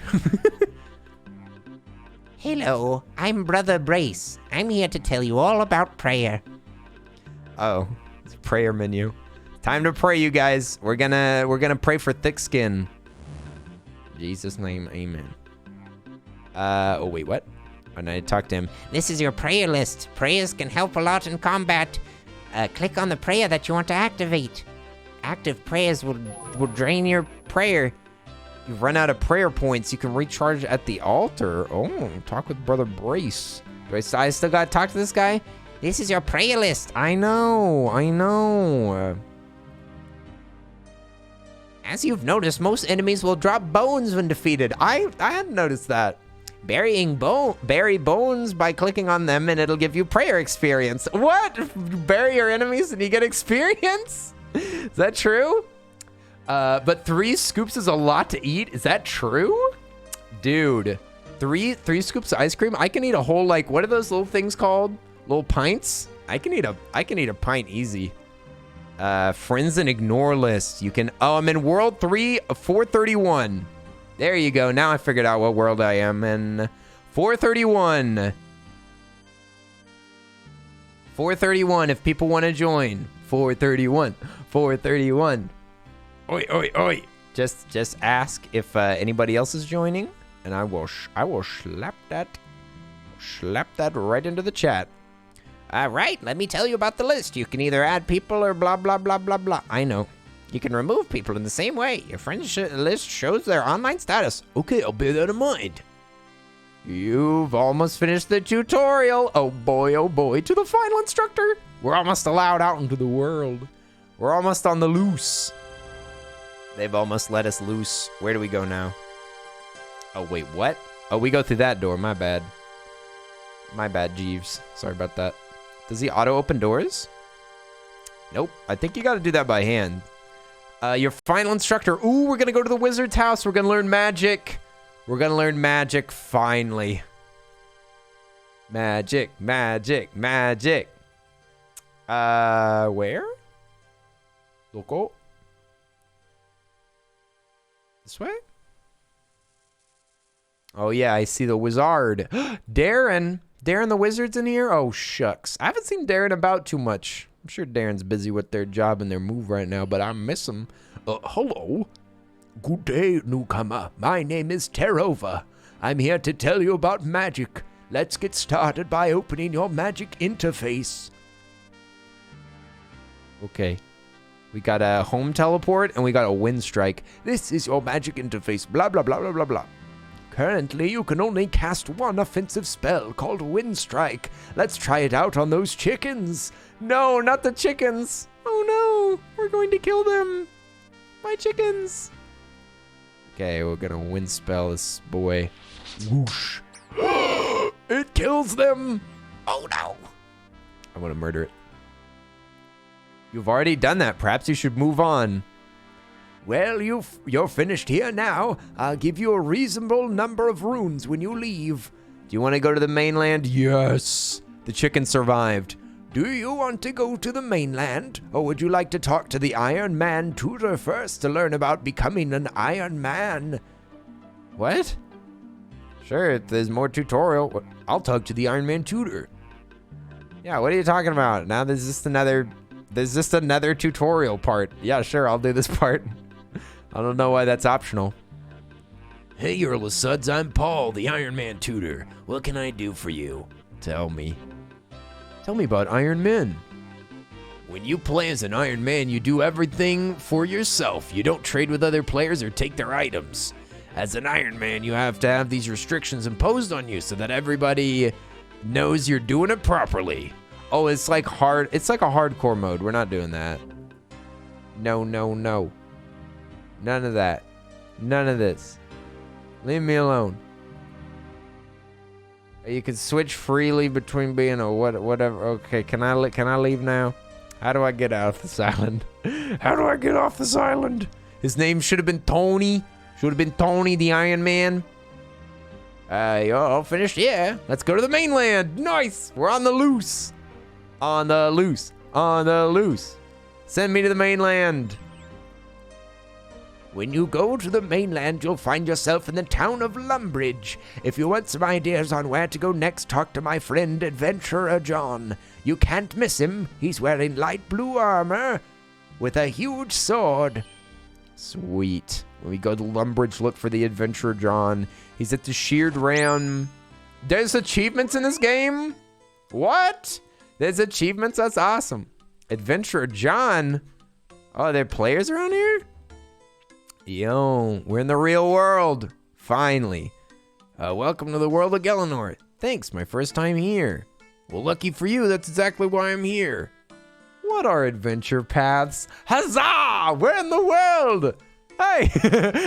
Hello, I'm Brother Brace. I'm here to tell you all about prayer. Oh, it's a prayer menu. Time to pray, you guys. We're gonna pray for thick skin. In Jesus' name, amen. Oh wait, what? When I talk to him, This is your prayer list. Prayers can help a lot in combat. Click on the prayer that you want to activate. Active prayers will drain your prayer. you've run out of prayer points. You can recharge at the altar. Oh, talk with Brother Brace. Do I still gotta talk to this guy? This is your prayer list. I know. As you've noticed, most enemies will drop bones when defeated. I hadn't noticed that. Bury bones by clicking on them and it'll give you prayer experience. What? Bury your enemies and you get experience? Is that true? But 3 scoops is a lot to eat. Is that true? Dude, 3 scoops of ice cream? I can eat a whole, like, what are those little things called? Little pints? I can eat a pint easy. Friends and ignore list. You can, oh, I'm in world 3, 431. There you go. Now I figured out what world I am in. 431. 431 if people want to join. 431. 431. Oi, oi, oi. Just ask if anybody else is joining, and I will slap that right into the chat. All right, let me tell you about the list. You can either add people or blah, blah, blah, blah, blah. I know. You can remove people in the same way. Your friends list shows their online status. Okay, I'll bear that in mind. You've almost finished the tutorial. Oh boy, to the final instructor. We're almost allowed out into the world. We're almost on the loose. They've almost let us loose. Where do we go now? Oh, wait, what? Oh, we go through that door. My bad. My bad, Jeeves. Sorry about that. Does he auto-open doors? Nope. I think you got to do that by hand. Your final instructor. Ooh, we're going to go to the wizard's house. We're going to learn magic. We're going to learn magic finally. Magic. Where? Loco? This way? Oh, yeah, I see the wizard. Darren the wizard's in here? Oh, shucks. I haven't seen Darren about too much. I'm sure Darren's busy with their job and their move right now, but I miss him. Hello. Good day, newcomer. My name is Terova. I'm here to tell you about magic. Let's get started by opening your magic interface. Okay. We got a home teleport and we got a wind strike. This is your magic interface. Blah, blah, blah, blah, blah, blah. Currently, you can only cast one offensive spell called Wind Strike. Let's try it out on those chickens. No, not the chickens. Oh no, we're going to kill them. My chickens. Okay, we're gonna wind spell this boy. Whoosh. It kills them. Oh no. I want to murder it. You've already done that. Perhaps you should move on. Well, you're finished here now. I'll give you a reasonable number of runes when you leave. Do you want to go to the mainland? Yes. The chicken survived. Do you want to go to the mainland, or would you like to talk to the Iron Man tutor first to learn about becoming an Iron Man? What? Sure, if there's more tutorial. I'll talk to the Iron Man tutor. Yeah, what are you talking about? Now there's just another tutorial part. Yeah, sure, I'll do this part. I don't know why that's optional. Hey, Earl of Suds, I'm Paul, the Iron Man tutor. What can I do for you? Tell me. Tell me about Iron Men. When you play as an Iron Man, you do everything for yourself. You don't trade with other players or take their items. As an Iron Man, you have to have these restrictions imposed on you so that everybody knows you're doing it properly. Oh, it's like hard. It's like a hardcore mode. We're not doing that. No, no, no. None of that. None of this. Leave me alone. You can switch freely between being a whatever. Okay, can I leave now? How do I get out of this island? How do I get off this island? His name should have been Tony. Should have been Tony the Iron Man. You're all finished? Yeah. Let's go to the mainland. Nice. We're on the loose. On the loose. On the loose. Send me to the mainland. When you go to the mainland, you'll find yourself in the town of Lumbridge. If you want some ideas on where to go next, talk to my friend Adventurer John. You can't miss him. He's wearing light blue armor with a huge sword. Sweet. When we go to Lumbridge, look for the Adventurer John. He's at the Sheared Ram. There's achievements in this game? What? There's achievements? That's awesome. Adventurer John? Oh, there are players around here? Yo, we're in the real world. Finally. Welcome to the world of Gellinor. Thanks, my first time here. Well, lucky for you, that's exactly why I'm here. What are adventure paths? Huzzah! We're in the world! Hey,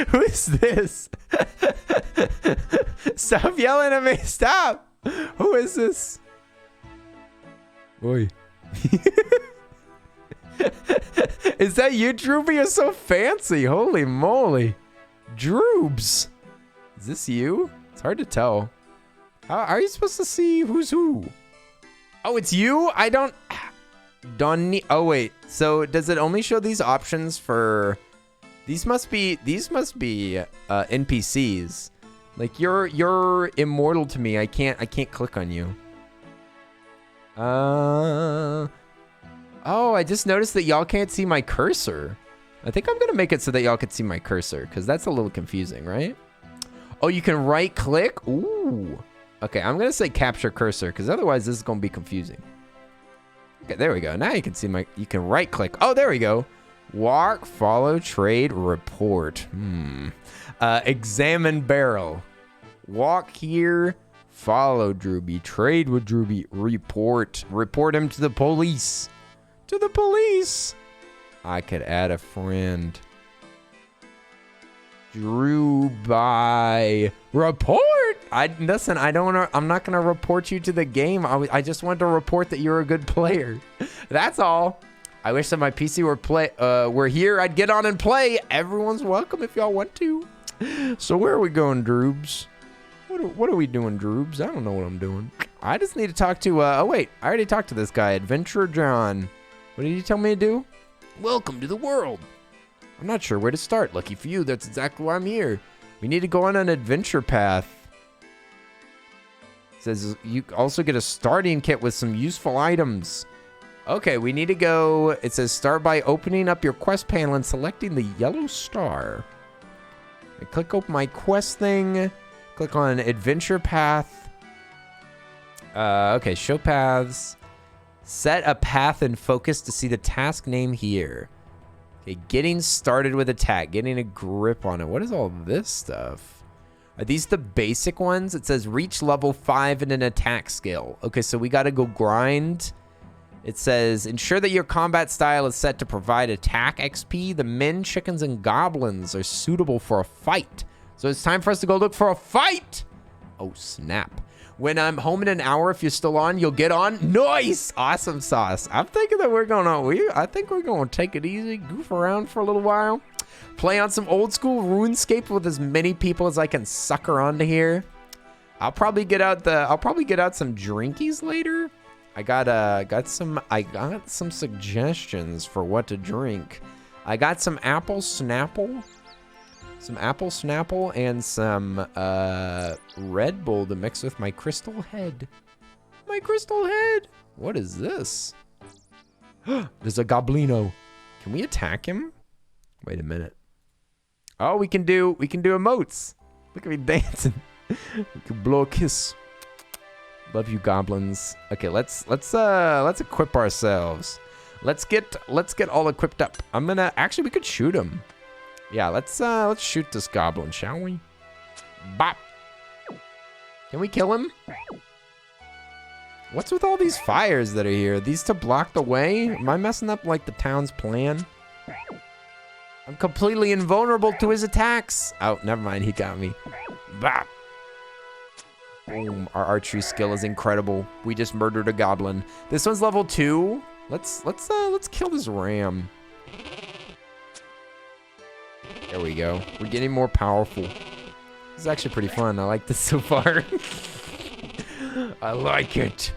who is this? Stop yelling at me, stop! Who is this? Boy. Is that you, Drooby? You're so fancy. Holy moly. Droobs. Is this you? It's hard to tell. How are you supposed to see who's who? Oh, it's you? I don't need. Oh, wait. So does it only show these options for... These must be NPCs. Like you're immortal to me. I can't click on you. Oh, I just noticed that y'all can't see my cursor. I think I'm gonna make it so that y'all can see my cursor, because that's a little confusing, right? Oh, you can right click? Ooh. Okay, I'm gonna say capture cursor, because otherwise this is gonna be confusing. Okay, there we go. Now you can see you can right click. Oh, there we go. Walk, follow, trade, report. Examine barrel. Walk here, follow Drooby, trade with Drooby, report. Report him to the police. To the police. I could add a friend. Drooby. Report. Listen, I'm not gonna report you to the game. I just want to report that you're a good player. That's all. I wish that my PC were here. I'd get on and play. Everyone's welcome if y'all want to. So where are we going, Droobs? What are we doing, Droobs? I don't know what I'm doing. I just need to talk to, oh wait, I already talked to this guy, Adventurer John. What did he tell me to do? Welcome to the world. I'm not sure where to start. Lucky for you, that's exactly why I'm here. We need to go on an adventure path. It says you also get a starting kit with some useful items. Okay, we need to go. It says start by opening up your quest panel and selecting the yellow star. I click open my quest thing. Click on adventure path. Okay, show paths. Set a path and focus to see the task name here. Okay, getting started with attack. Getting a grip on it. What is all this stuff? Are these the basic ones? It says reach level 5 in an attack skill. Okay, so we got to go grind It says, ensure that your combat style is set to provide attack XP. The men, chickens, and goblins are suitable for a fight. So it's time for us to go look for a fight. Oh, snap. When I'm home in an hour, if you're still on, you'll get on. Nice. Awesome sauce. I'm thinking that we're going to, I think we're going to take it easy, goof around for a little while. Play on some old school RuneScape with as many people as I can sucker onto here. I'll probably get out some drinkies later. I got some suggestions for what to drink. I got some apple Snapple and some Red Bull to mix with my crystal head. My crystal head. What is this? There's a Goblino. Can we attack him? Wait a minute. Oh, we can do emotes. Look at me dancing. We can blow a kiss. Love you, goblins. Okay, let's equip ourselves. Let's get all equipped up. Actually, we could shoot him. Yeah, let's shoot this goblin, shall we? Bop. Can we kill him? What's with all these fires that are here? These to block the way? Am I messing up like the town's plan? I'm completely invulnerable to his attacks. Oh, never mind. He got me. Bop. Boom. Our archery skill is incredible. We just murdered a goblin. This one's level 2. Let's kill this ram. There we go. We're getting more powerful. This is actually pretty fun. I like this so far. I like it.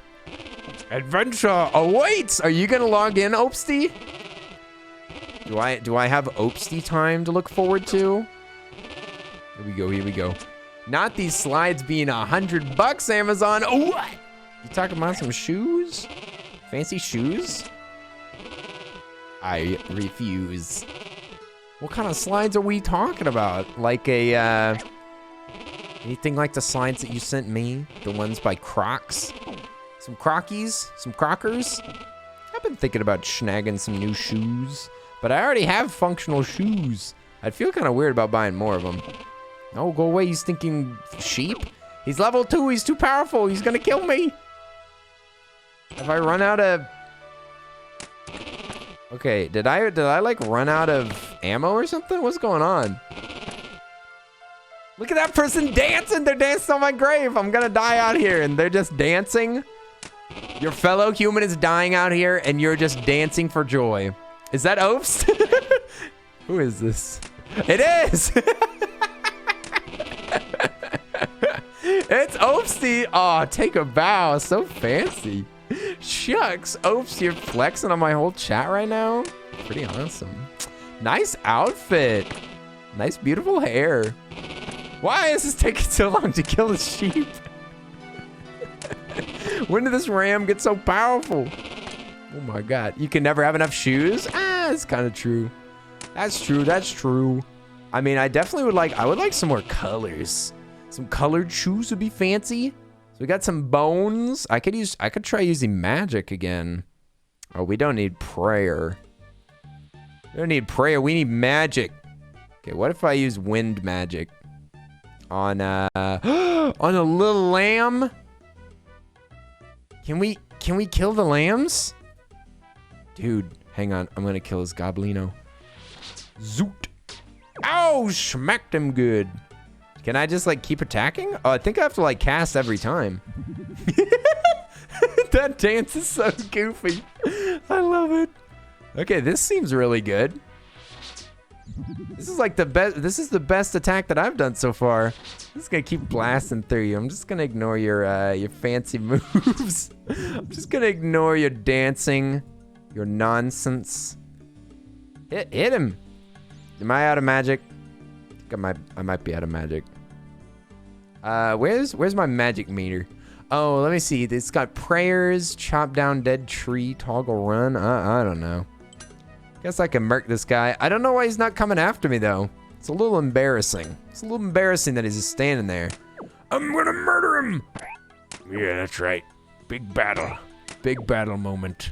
Adventure awaits. Are you gonna log in, Opsty? Do I have Opsty time to look forward to? Here we go. Here we go. Not these slides being $100, Amazon. Oh, what? You talking about some shoes? Fancy shoes? I refuse. What kind of slides are we talking about? Like anything like the slides that you sent me? The ones by Crocs? Some Crockies? Some Crockers? I've been thinking about snagging some new shoes, but I already have functional shoes. I'd feel kind of weird about buying more of them. Oh, go away, you stinking sheep. He's level 2, he's too powerful, he's gonna kill me. Have I run out of... Okay, did I like run out of ammo or something? What's going on? Look at that person dancing, they're dancing on my grave. I'm gonna die out here and they're just dancing. Your fellow human is dying out here and you're just dancing for joy. Is that Opes? Who is this? It is! It's Opesty. Oh, take a bow. So fancy. Shucks. Opes, you're flexing on my whole chat right now. Pretty awesome. Nice outfit. Nice, beautiful hair. Why is this taking so long to kill the sheep? When did this ram get so powerful? Oh my God. You can never have enough shoes? Ah, it's kind of true. That's true. That's true. I mean, I definitely would like some more colors. Some colored shoes would be fancy. So we got some bones. I could try using magic again. Oh, we don't need prayer. We don't need prayer. We need magic. Okay, what if I use wind magic on on a little lamb? Can we kill the lambs? Dude, hang on. I'm gonna kill his goblino. Zoot. Ow, smacked him good. Can I just like keep attacking? Oh, I think I have to like cast every time. That dance is so goofy. I love it. Okay, this seems really good. This is like the best. This is the best attack that I've done so far. I'm just gonna keep blasting through you. I'm just gonna ignore your fancy moves. I'm just gonna ignore your dancing, your nonsense. Hit him. Am I out of magic? I think I might be out of magic. Where's my magic meter? Oh, let me see. It's got prayers, chop down dead tree, toggle run. I don't know. Guess I can murk this guy. I don't know why he's not coming after me though. It's a little embarrassing. It's a little embarrassing that he's just standing there. I'm gonna murder him. Yeah, that's right. Big battle. Big battle moment.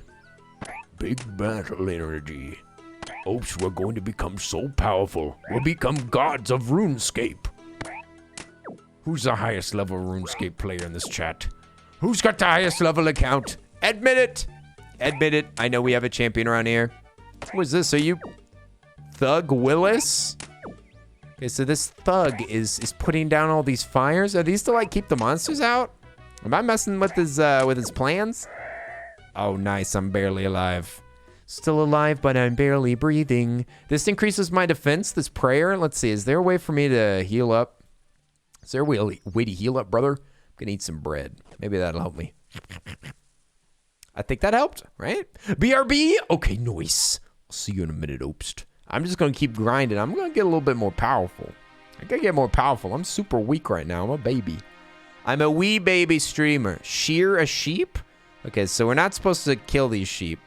Big battle energy. Hopes we're going to become so powerful. We'll become gods of RuneScape. Who's the highest level RuneScape player in this chat? Who's got the highest level account? Admit it. Admit it. I know we have a champion around here. Who is this? Are you Thug Willis? Okay, so this thug is putting down all these fires. Are these to like keep the monsters out? Am I messing with his plans? Oh, nice. I'm barely alive. Still alive, but I'm barely breathing. This increases my defense, this prayer. Let's see. Is there a way for me to heal up? Is there a way to heal up, brother? I'm gonna eat some bread. Maybe that'll help me. I think that helped, right? BRB? Okay, nice. I'll see you in a minute, Obst. I'm just gonna keep grinding. I'm gonna get a little bit more powerful. I gotta get more powerful. I'm super weak right now. I'm a baby. I'm a wee baby streamer. Shear a sheep? Okay, so we're not supposed to kill these sheep.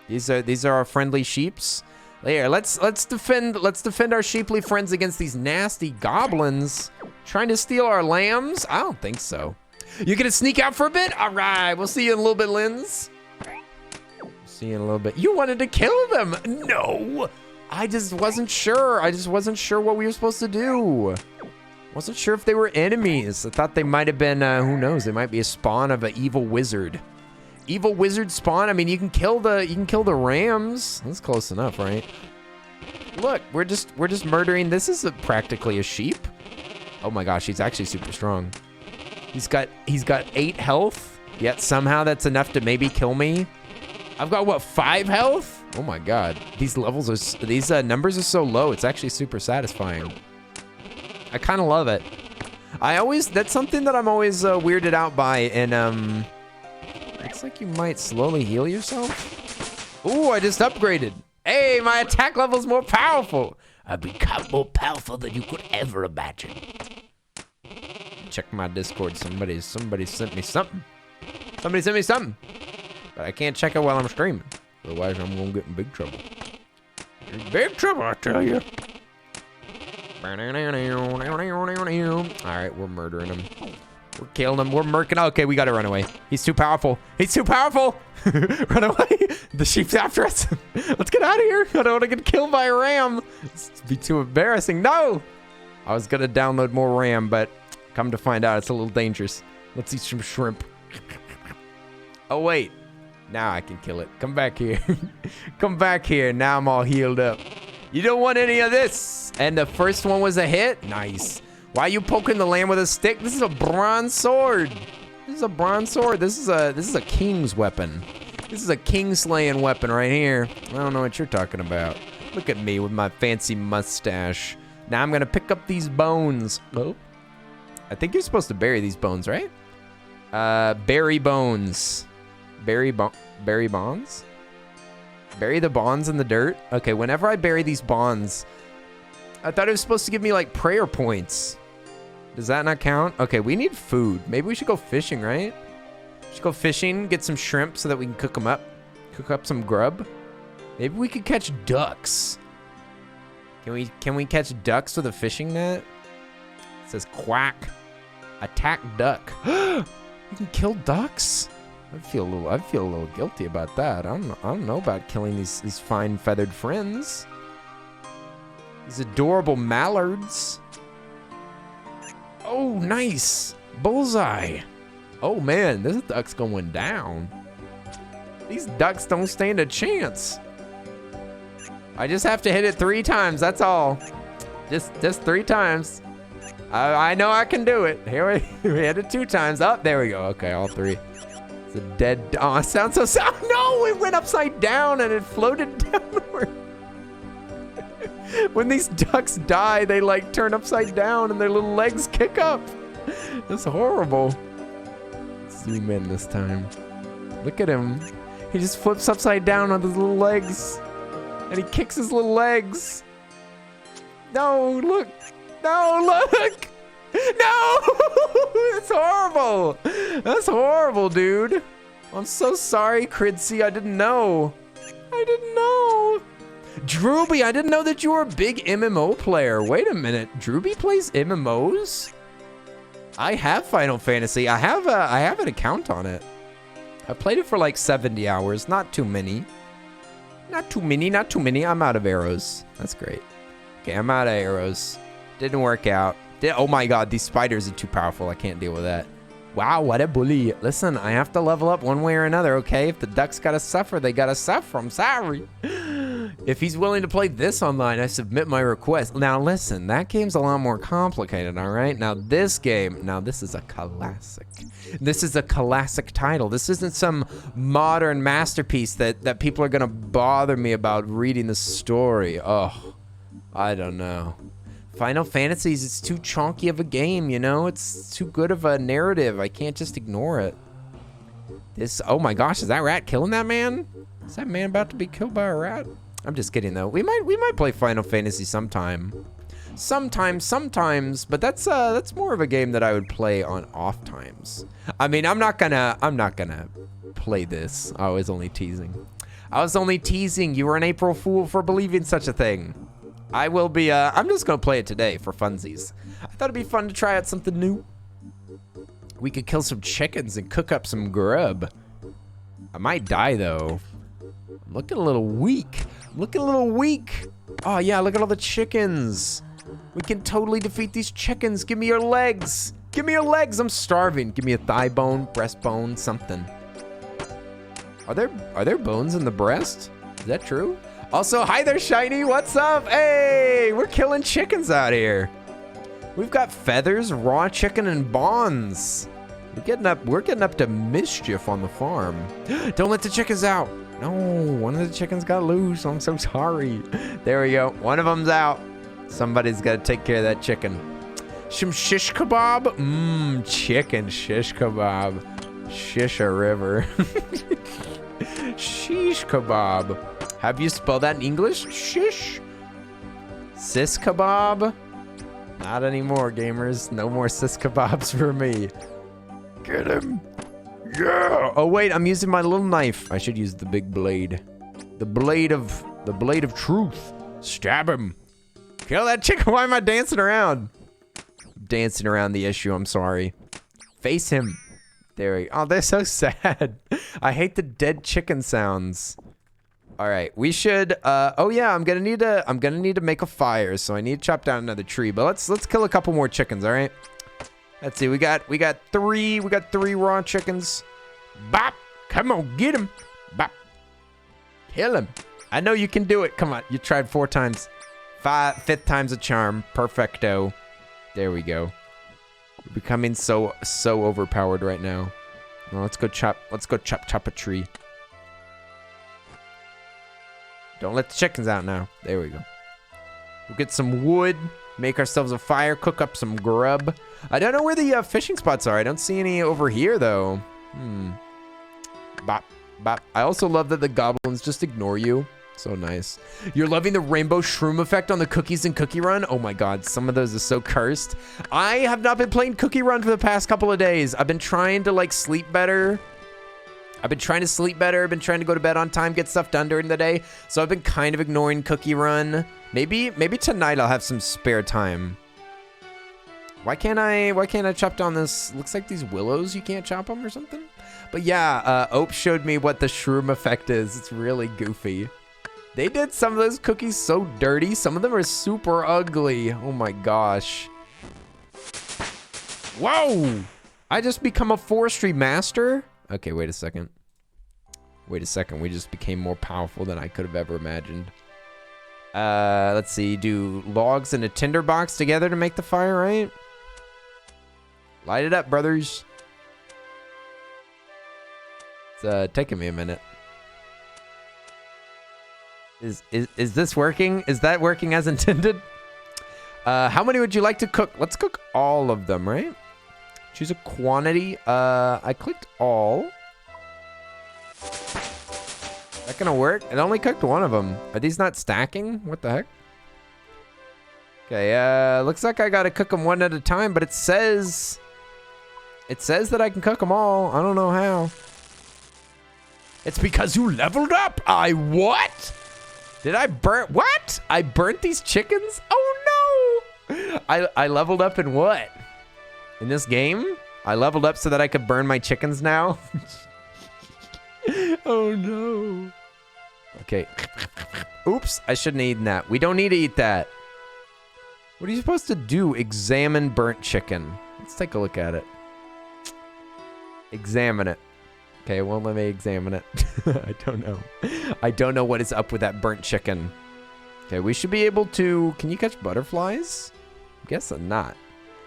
These are our friendly sheeps. Here, let's defend our sheeply friends against these nasty goblins trying to steal our lambs. I don't think so. You gonna sneak out for a bit? All right, we'll see you in a little bit, Linz. See you in a little bit. You wanted to kill them? No, I just wasn't sure. I just wasn't sure what we were supposed to do. Wasn't sure if they were enemies. I thought they might have been. Who knows? They might be a spawn of an evil wizard. Evil wizard spawn. I mean, you can kill the rams. That's close enough, right? Look, we're just murdering. This is practically a sheep. Oh my gosh, he's actually super strong. He's got 8 health. Yet somehow that's enough to maybe kill me. I've got what, 5 health? Oh my god, these numbers are so low. It's actually super satisfying. I kind of love it. That's something that I'm always weirded out by. And looks like you might slowly heal yourself. Ooh, I just upgraded. Hey, my attack level's more powerful. I've become more powerful than you could ever imagine. Check my Discord. Somebody sent me something. Somebody sent me something. But I can't check it while I'm streaming. Otherwise, I'm gonna get in big trouble. In big trouble, I tell you. All right, we're murdering him. We're killing him. We're murking. Okay, we gotta run away. He's too powerful. He's too powerful. Run away. The sheep's after us. Let's get out of here. I don't want to get killed by a ram. It's be too embarrassing. No. I was gonna download more ram, but come to find out, it's a little dangerous. Let's eat some shrimp. Oh wait. Now I can kill it. Come back here. Come back here. Now I'm all healed up. You don't want any of this. And the first one was a hit. Nice. Why are you poking the lamb with a stick? This is a bronze sword. This is a bronze sword. This is a king's weapon. This is a king slaying weapon right here. I don't know what you're talking about. Look at me with my fancy mustache. Now I'm gonna pick up these bones. Oh, I think you're supposed to bury these bones, right? Bury bones. Bury bonds? Bury the bonds in the dirt? Okay, whenever I bury these bonds, I thought it was supposed to give me like prayer points. Does that not count? Okay, we need food. Maybe we should go fishing, right? We should go fishing, get some shrimp so that we can cook them up. Cook up some grub. Maybe we could catch ducks. Can we catch ducks with a fishing net? It says quack. Attack duck. You can kill ducks? I feel a little guilty about that. I don't know about killing these fine feathered friends. These adorable mallards. Oh, nice. Bullseye. Oh man, this duck's going down. These ducks don't stand a chance. I just have to hit it 3 times, that's all. Just 3 times. I know I can do it. Here we hit it 2 times. Oh, there we go. Okay, all 3. It's a dead, oh, it sounds so sad. No, it went upside down and it floated downward. When these ducks die, they like turn upside down and their little legs kick up. That's horrible. Zoom in this time. Look at him. He just flips upside down on his little legs. And he kicks his little legs. No, look. No, look. No! That's horrible. That's horrible, dude. I'm so sorry, Cridzy. I didn't know. I didn't know. Drewby, I didn't know that you were a big MMO player. Wait a minute. Drewby plays MMOs? I have Final Fantasy. I have an account on it. I played it for like 70 hours. Not too many. Not too many. I'm out of arrows. That's great. Okay, I'm out of arrows. Didn't work out. Oh my god, these spiders are too powerful. I can't deal with that. Wow, what a bully. Listen, I have to level up one way or another, okay? If the ducks gotta suffer, they gotta suffer. I'm sorry. If he's willing to play this online, I submit my request. Now, listen, that game's a lot more complicated, all right? Now, this game, this is a classic. This is a classic title. This isn't some modern masterpiece that people are gonna bother me about reading the story. Oh, I don't know. Final Fantasies, it's too chunky of a game, you know? It's too good of a narrative. I can't just ignore it. Oh my gosh, is that rat killing that man? Is that man about to be killed by a rat? I'm just kidding though. We might play Final Fantasy sometime. Sometimes, but that's more of a game that I would play on off times. I mean, I'm not gonna play this. I was only teasing. You were an April Fool for believing such a thing. I will be, I'm just gonna play it today for funsies. I thought it'd be fun to try out something new. We could kill some chickens and cook up some grub. I might die though. I'm looking a little weak. Oh yeah, look at all the chickens. We can totally defeat these chickens. Give me your legs. I'm starving. Give me a thigh bone, breastbone, something. Are there bones in the breast? Is that true? Also, hi there, Shiny. What's up? Hey, we're killing chickens out here. We've got feathers, raw chicken, and bonds. We're getting up to mischief on the farm. Don't let the chickens out. No, one of the chickens got loose. I'm so sorry. There we go. One of them's out. Somebody's got to take care of that chicken. Some shish kebab. Chicken shish kebab. Shisha River. Shish kebab. Have you spelled that in English? Shish. Sis kebab? Not anymore, gamers. No more sis kebabs for me. Get him. Yeah. Oh wait, I'm using my little knife. I should use the big blade. The blade of truth. Stab him. Kill that chicken. Why am I dancing around? Dancing around the issue. I'm sorry. Face him. There we go. Oh, they're so sad. I hate the dead chicken sounds. All right, we should. Oh yeah, I'm gonna need to make a fire, so I need to chop down another tree. But let's kill a couple more chickens. All right. Let's see. We got three raw chickens. Bop! Come on, get him. Bop! Kill him. I know you can do it. Come on, you tried 4 times. Fifth time's a charm. Perfecto. There we go. We're becoming so overpowered right now. Well, let's go chop a tree. Don't let the chickens out now. There we go. We'll get some wood, make ourselves a fire, cook up some grub. I don't know where the fishing spots are. I don't see any over here, though. Bop, bop. I also love that the goblins just ignore you. So nice. You're loving the rainbow shroom effect on the cookies in Cookie Run? Oh my god, some of those are so cursed. I have not been playing Cookie Run for the past couple of days. I've been trying to, like, sleep better. I've been trying to go to bed on time, get stuff done during the day. So I've been kind of ignoring Cookie Run. Maybe tonight I'll have some spare time. Why can't I chop down this? Looks like these willows, you can't chop them or something? But yeah, Ope showed me what the shroom effect is. It's really goofy. They did some of those cookies so dirty. Some of them are super ugly. Oh my gosh. Whoa! I just become a forestry master? Okay, wait a second. We just became more powerful than I could have ever imagined. Let's see. Do logs and a tinder box together to make the fire, right? Light it up, brothers. It's taking me a minute. Is this working? Is that working as intended? How many would you like to cook? Let's cook all of them, right? Choose a quantity. I clicked all. Is that gonna work? It only cooked one of them. Are these not stacking? What the heck? Okay, looks like I gotta cook them one at a time, but it says that I can cook them all. I don't know how. It's because you leveled up. What? Did I burn? What? I burnt these chickens? Oh no! I leveled up in what? In this game? I leveled up so that I could burn my chickens now? Oh no. Okay. Oops, I shouldn't have eaten that. We don't need to eat that. What are you supposed to do? Examine burnt chicken. Let's take a look at it. Examine it. Okay, it won't let me examine it. I don't know. I don't know what is up with that burnt chicken. Okay, we should be able to... Can you catch butterflies? I guess not.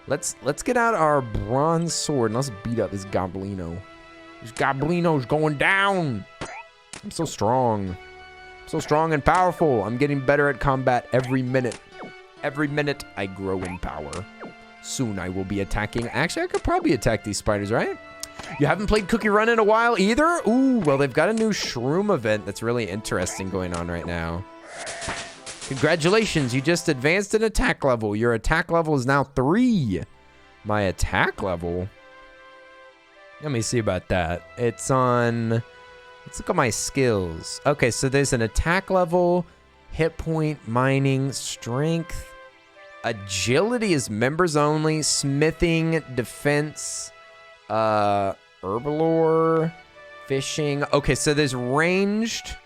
Let's get out our bronze sword and let's beat up this goblino. This goblino's going down. I'm so strong. I'm so strong and powerful. I'm getting better at combat every minute. Every minute I grow in power. Soon I will be attacking. Actually, I could probably attack these spiders, right? You haven't played Cookie Run in a while either? Ooh, well, they've got a new shroom event that's really interesting going on right now. Congratulations, you just advanced an attack level. Your attack level is now 3. My attack level? Let me see about that. It's on... Let's look at my skills. Okay, so there's an attack level, hit point, mining, strength. Agility is members only. Smithing, defense, herbalore, fishing. Okay, so there's ranged,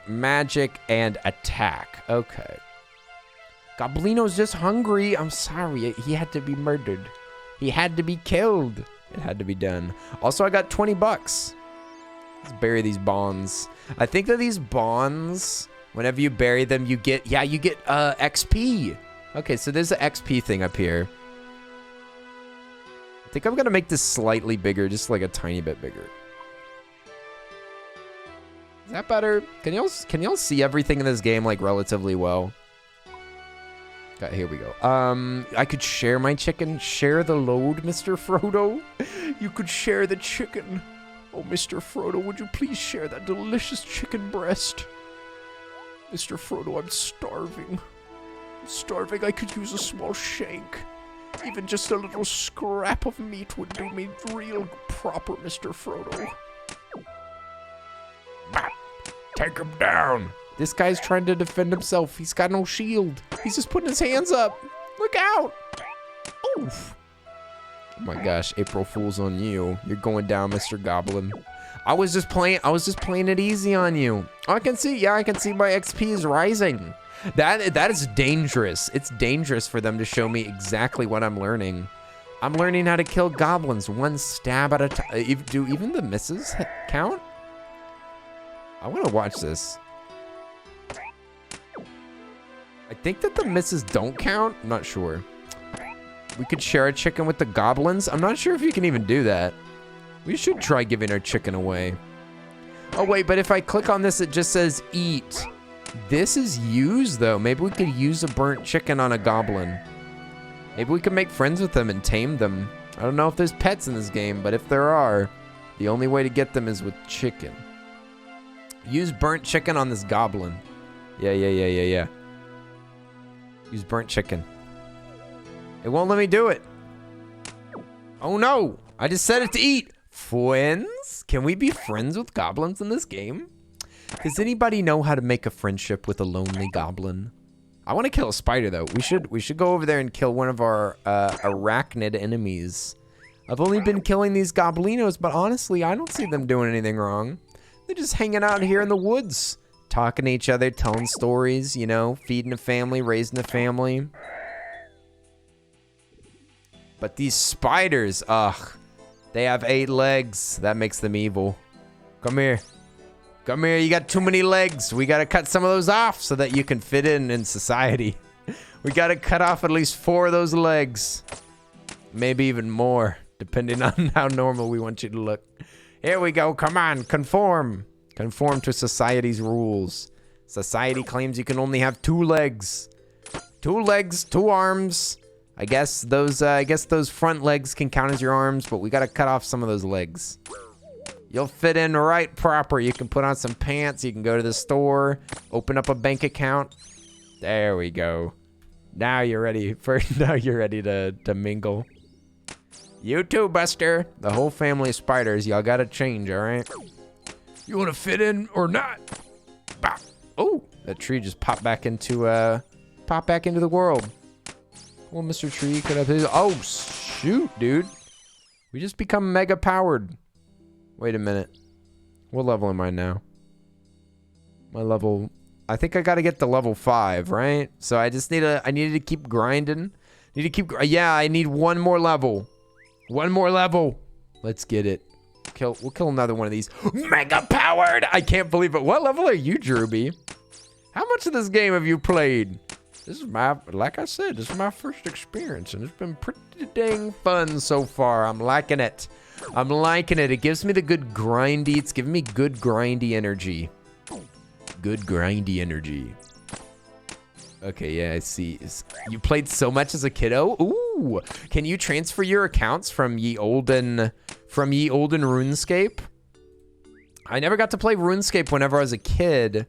magic, and attack. Okay. Goblino's just hungry. I'm sorry. He had to be murdered. He had to be killed. It had to be done. Also, I got 20 bucks. Let's bury these bonds. I think that these bonds, whenever you bury them, you get, XP. Okay, so there's an XP thing up here. I think I'm gonna make this slightly bigger, just like a tiny bit bigger. Is that better? Can y'all see everything in this game like relatively well? Okay, here we go. I could share my chicken. Share the load, Mr. Frodo. You could share the chicken. Oh, Mr. Frodo, would you please share that delicious chicken breast? Mr. Frodo, I'm starving. I'm starving. I could use a small shank. Even just a little scrap of meat would do me real proper, Mr. Frodo. Bah, take him down. This guy's trying to defend himself. He's got no shield. He's just putting his hands up. Look out. Oof. Oh my gosh, April Fool's on you. You're going down, Mr. Goblin. I was just playing it easy on you. Oh, I can see my XP is rising. That is dangerous. It's dangerous for them to show me exactly what I'm learning. I'm learning how to kill goblins one stab at a time. Do even the misses count? I want to watch this. I think that the misses don't count. I'm not sure. We could share a chicken with the goblins. I'm not sure if you can even do that. We should try giving our chicken away. Oh, wait, but if I click on this, it just says eat. This is use, though. Maybe we could use a burnt chicken on a goblin. Maybe we could make friends with them and tame them. I don't know if there's pets in this game, but if there are, the only way to get them is with chicken. Use burnt chicken on this goblin. Yeah. Use burnt chicken. It won't let me do it. Oh no, I just set it to eat. Friends? Can we be friends with goblins in this game? Does anybody know how to make a friendship with a lonely goblin? I want to kill a spider though. We should go over there and kill one of our arachnid enemies. I've only been killing these goblinos, but honestly, I don't see them doing anything wrong. They're just hanging out here in the woods, talking to each other, telling stories, you know, feeding a family, raising a family. But these spiders, ugh, they have 8 legs. That makes them evil. Come here. Come here, you got too many legs. We gotta cut some of those off so that you can fit in society. We gotta cut off at least 4 of those legs. Maybe even more, depending on how normal we want you to look. Here we go, come on, conform. Conform to society's rules. Society claims you can only have 2 legs. 2 legs, 2 arms. I guess those front legs can count as your arms, but we gotta cut off some of those legs. You'll fit in right proper. You can put on some pants. You can go to the store, open up a bank account. There we go. Now you're ready to mingle. You too, Buster. The whole family of spiders. Y'all gotta change, all right? You want to fit in or not? Bah. Oh, that tree just popped back into the world. Well, Mr. Tree could have his... Oh, shoot, dude. We just become mega powered. Wait a minute. What level am I now? My level... I think I got to get to level 5, right? So I just need to... I needed to keep grinding. Yeah, I need one more level. One more level. Let's get it. We'll kill another one of these. Mega powered! I can't believe it. What level are you, Drewby? How much of this game have you played? This is like I said, this is my first experience, and it's been pretty dang fun so far. I'm liking it. I'm liking it. It gives me the good grindy. It's giving me good grindy energy. Good grindy energy. Okay, yeah, I see. You played so much as a kiddo? Ooh! Can you transfer your accounts from ye olden RuneScape? I never got to play RuneScape whenever I was a kid.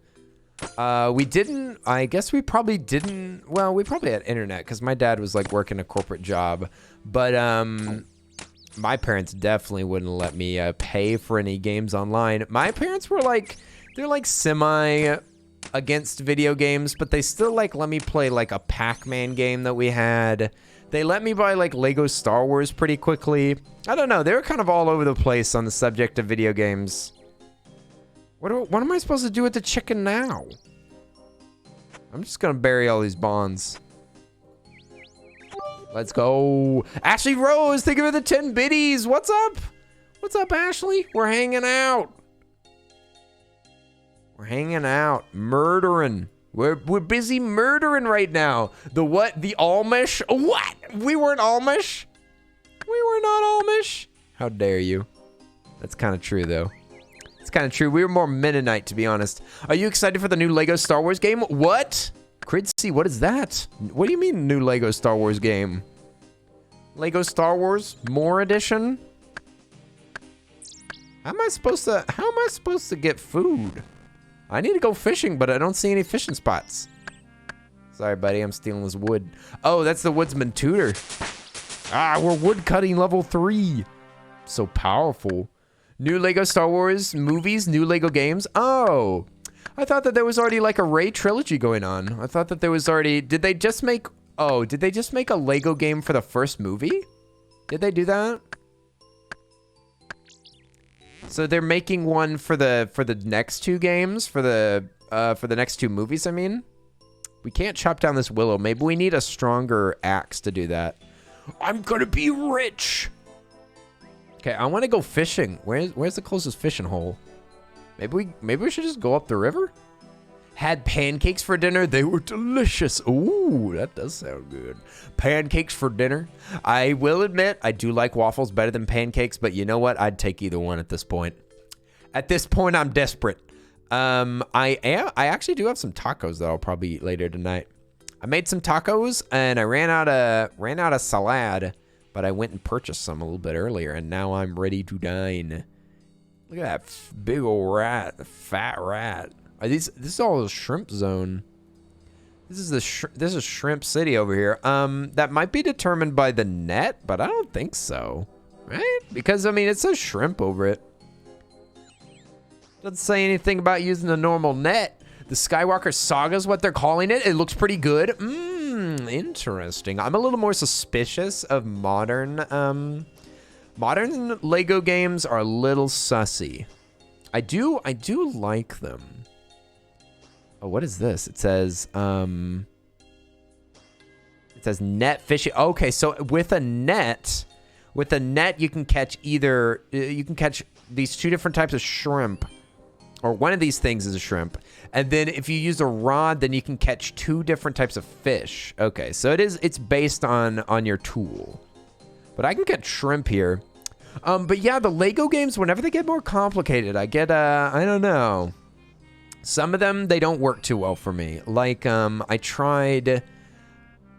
We didn't, I guess we probably didn't, well, we probably had internet because my dad was like working a corporate job, but my parents definitely wouldn't let me pay for any games online. My parents were like, they're like semi against video games, but they still like let me play like a Pac-Man game that we had. They let me buy like Lego Star Wars pretty quickly. I don't know, they were kind of all over the place on the subject of video games. What am I supposed to do with the chicken now? I'm just gonna bury all these bonds. Let's go. Ashley Rose, thank you for the 10 biddies. What's up? What's up, Ashley? We're hanging out. We're hanging out. Murdering. We're busy murdering right now. The what? The Amish? What? We weren't Amish? We were not Amish? How dare you? That's kind of true, though. It's kind of true. We were more Mennonite, to be honest. Are you excited for the new Lego Star Wars game? What? Cridcy, what is that? What do you mean new Lego Star Wars game? Lego Star Wars More Edition? How am I supposed to get food? I need to go fishing, but I don't see any fishing spots. Sorry, buddy, I'm stealing this wood. Oh, that's the Woodsman Tutor. Ah, we're wood cutting level 3. So powerful. New Lego Star Wars movies, new Lego games. Oh, I thought that there was already like a Rey trilogy going on. I thought that there was already, did they just make a Lego game for the first movie? Did they do that? So they're making one for the next two games, for the next two movies, I mean. We can't chop down this willow. Maybe we need a stronger axe to do that. I'm gonna be rich. Okay, I want to go fishing. Where's the closest fishing hole? Maybe we should just go up the river? Had pancakes for dinner. They were delicious. Ooh, that does sound good. Pancakes for dinner. I will admit, I do like waffles better than pancakes, but you know what? I'd take either one at this point. At this point, I'm desperate. I actually do have some tacos that I'll probably eat later tonight. I made some tacos and I ran out of salad. But I went and purchased some a little bit earlier, and now I'm ready to dine. Look at that big old rat, fat rat. This is all the shrimp zone. This is Shrimp City over here. That might be determined by the net, but I don't think so, right? Because I mean, it says shrimp over it. Doesn't say anything about using the normal net. The Skywalker Saga is what they're calling it. It looks pretty good. Interesting. I'm a little more suspicious of modern Lego games are a little sussy. I do like them. Oh, what is this? It says net fishing. Okay, so with a net you can catch these two different types of shrimp. Or one of these things is a shrimp. And then if you use a rod, then you can catch two different types of fish. Okay, so it's based on your tool. But I can catch shrimp here. But yeah, the Lego games, whenever they get more complicated, I get, I don't know. Some of them, they don't work too well for me. Like, I tried,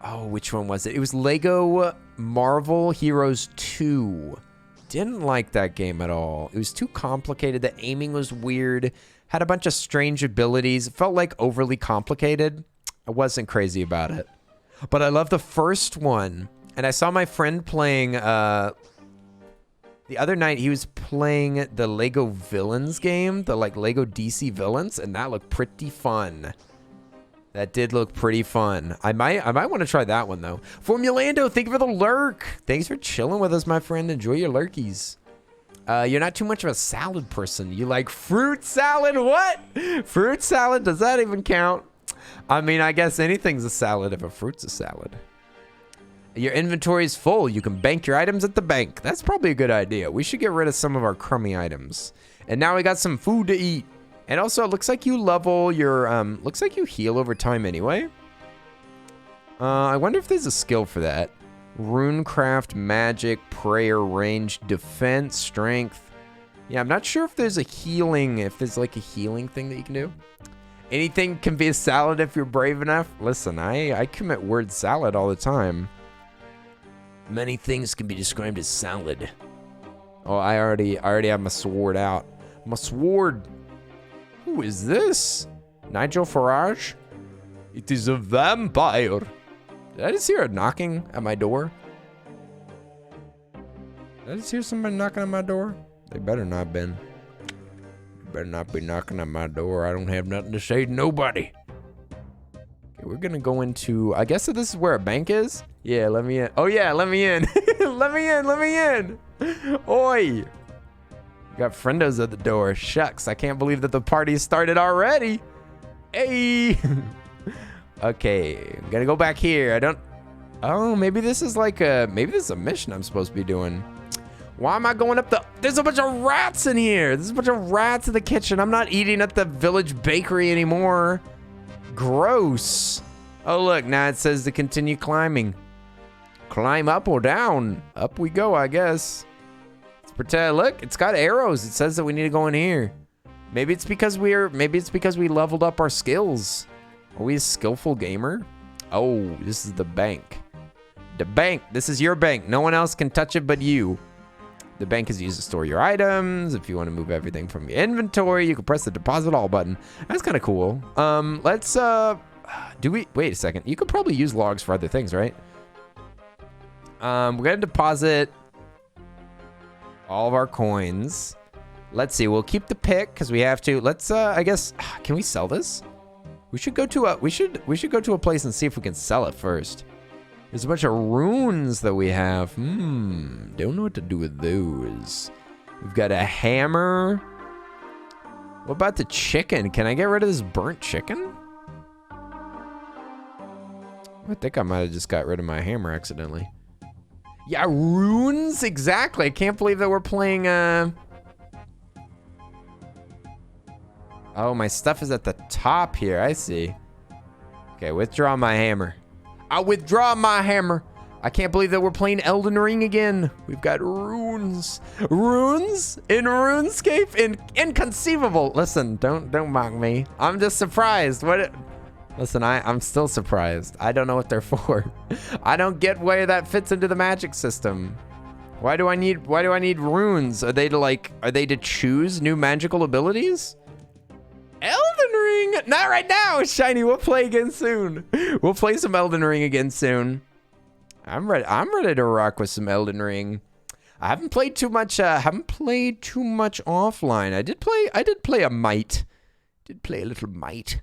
oh, which one was it? It was Lego Marvel Heroes 2. Didn't like that game at all. It was too complicated. The aiming was weird. Had a bunch of strange abilities. It felt like overly complicated. I wasn't crazy about it. But I love the first one. And I saw my friend playing, the other night, he was playing the Lego Villains game. The, like, Lego DC Villains. And that looked pretty fun. That did look pretty fun. I might want to try that one, though. Formulando, thank you for the lurk. Thanks for chilling with us, my friend. Enjoy your lurkies. You're not too much of a salad person. You like fruit salad? What? Fruit salad? Does that even count? I mean, I guess anything's a salad if a fruit's a salad. Your inventory is full. You can bank your items at the bank. That's probably a good idea. We should get rid of some of our crummy items. And now we got some food to eat. And also, it looks like you level your, looks like you heal over time anyway. I wonder if there's a skill for that. Runecraft, magic, prayer, range, defense, strength. Yeah, I'm not sure if there's a healing, if there's like a healing thing that you can do. Anything can be a salad if you're brave enough. Listen, I commit word salad all the time. Many things can be described as salad. Oh, I already have my sword out. My sword. Who is this? Nigel Farage? It is a vampire. Did I just hear a knocking at my door? Did I just hear somebody knocking at my door? They better not have been. You better not be knocking at my door. I don't have nothing to say to nobody. Okay, we're gonna go into, I guess this is where a bank is? Yeah, let me in. Oh yeah, let me in. Let me in, let me in. Oi. You got friendos at the door. Shucks, I can't believe that the party started already. Hey. Okay, I'm gonna go back here. I don't, oh, maybe this is like a, maybe this is a mission I'm supposed to be doing. Why am I going up the, there's a bunch of rats in here. There's a bunch of rats in the kitchen. I'm not eating at the village bakery anymore. Gross. Oh, look, now it says to continue climbing. Climb up or down? Up we go, I guess. Let's pretend, look, it's got arrows. It says that we need to go in here. Maybe it's because we leveled up our skills. Are we a skillful gamer? Oh, this is the bank. The bank, this is your bank. No one else can touch it but you. The bank is used to store your items. If you want to move everything from your inventory, you can press the deposit all button. That's kind of cool. Let's, wait a second. You could probably use logs for other things, right? We're going to deposit all of our coins. Let's see. We'll keep the pick because we have to. Let's, I guess, can we sell this? We should go to a, we should go to a place and see if we can sell it first. There's a bunch of runes that we have. Don't know what to do with those. We've got a hammer. What about the chicken? Can I get rid of this burnt chicken? I think I might have just got rid of my hammer accidentally. Yeah, runes, exactly. I can't believe that we're playing, oh, my stuff is at the top here, I see. Okay, withdraw my hammer. I withdraw my hammer. I can't believe that we're playing Elden Ring again. We've got runes. Runes in RuneScape? Inconceivable. Listen, don't mock me. I'm just surprised. Listen, I'm still surprised. I don't know what they're for. I don't get where that fits into the magic system. Why do I need runes? Are they to choose new magical abilities? Elden Ring! Not right now, Shiny. We'll play again soon. We'll play some Elden Ring again soon. I'm ready to rock with some Elden Ring. I haven't played too much. Offline. I did play a mite. Did play a little mite.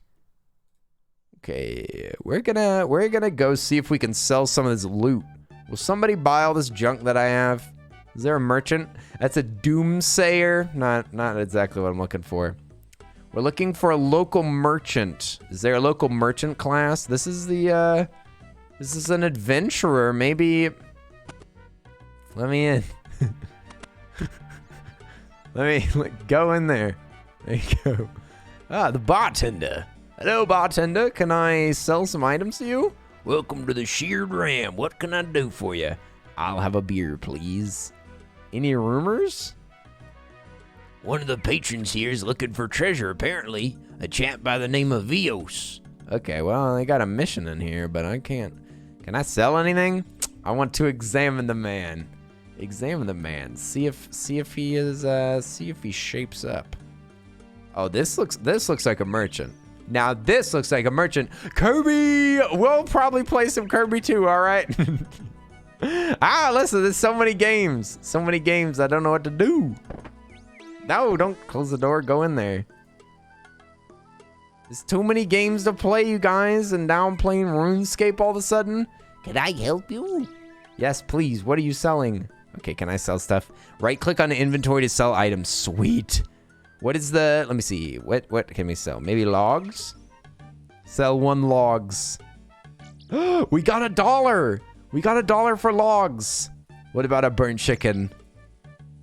Okay, we're gonna go see if we can sell some of this loot. Will somebody buy all this junk that I have? Is there a merchant? That's a doomsayer. Not exactly what I'm looking for. We're looking for a local merchant. Is there a local merchant class? This is the, this is an adventurer. Maybe, let me in. Let me go in there. There you go. Ah, the bartender. Hello, bartender. Can I sell some items to you? Welcome to the Sheared Ram. What can I do for you? I'll have a beer, please. Any rumors? One of the patrons here is looking for treasure, apparently. A chap by the name of VODS. Okay, well, they got a mission in here, but I can't. Can I sell anything? I want to examine the man. Examine the man. See if he is, see if he shapes up. Oh, this looks like a merchant. Now this looks like a merchant. Kirby! We'll probably play some Kirby too, all right? Listen, there's so many games. So many games, I don't know what to do. No, don't close the door. Go in there. There's too many games to play, you guys, and now I'm playing RuneScape all of a sudden. Can I help you? Yes, please. What are you selling? Okay, can I sell stuff? Right-click on the inventory to sell items. Sweet. What is the... Let me see. What can we sell? Maybe logs? Sell 1 logs. We got $1. We got $1 for logs. What about a burnt chicken?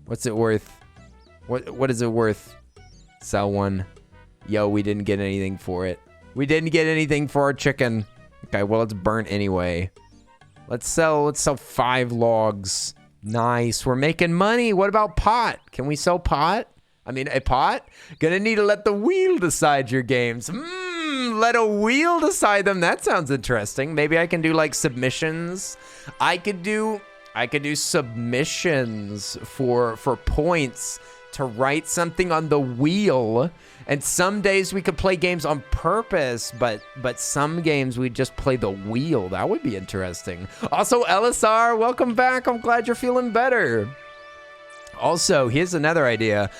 What's it worth? What is it worth? Sell one. Yo, we didn't get anything for it. We didn't get anything for our chicken. Okay, well, it's burnt anyway. Let's sell 5 logs. Nice. We're making money. What about pot? Can we sell pot? I mean, a pot? Gonna need to let the wheel decide your games. Let a wheel decide them. That sounds interesting. Maybe I can do like submissions. I could do submissions for points to write something on the wheel. And some days we could play games on purpose, but some games we just play the wheel. That would be interesting. Also, LSR, welcome back. I'm glad you're feeling better. Also, here's another idea.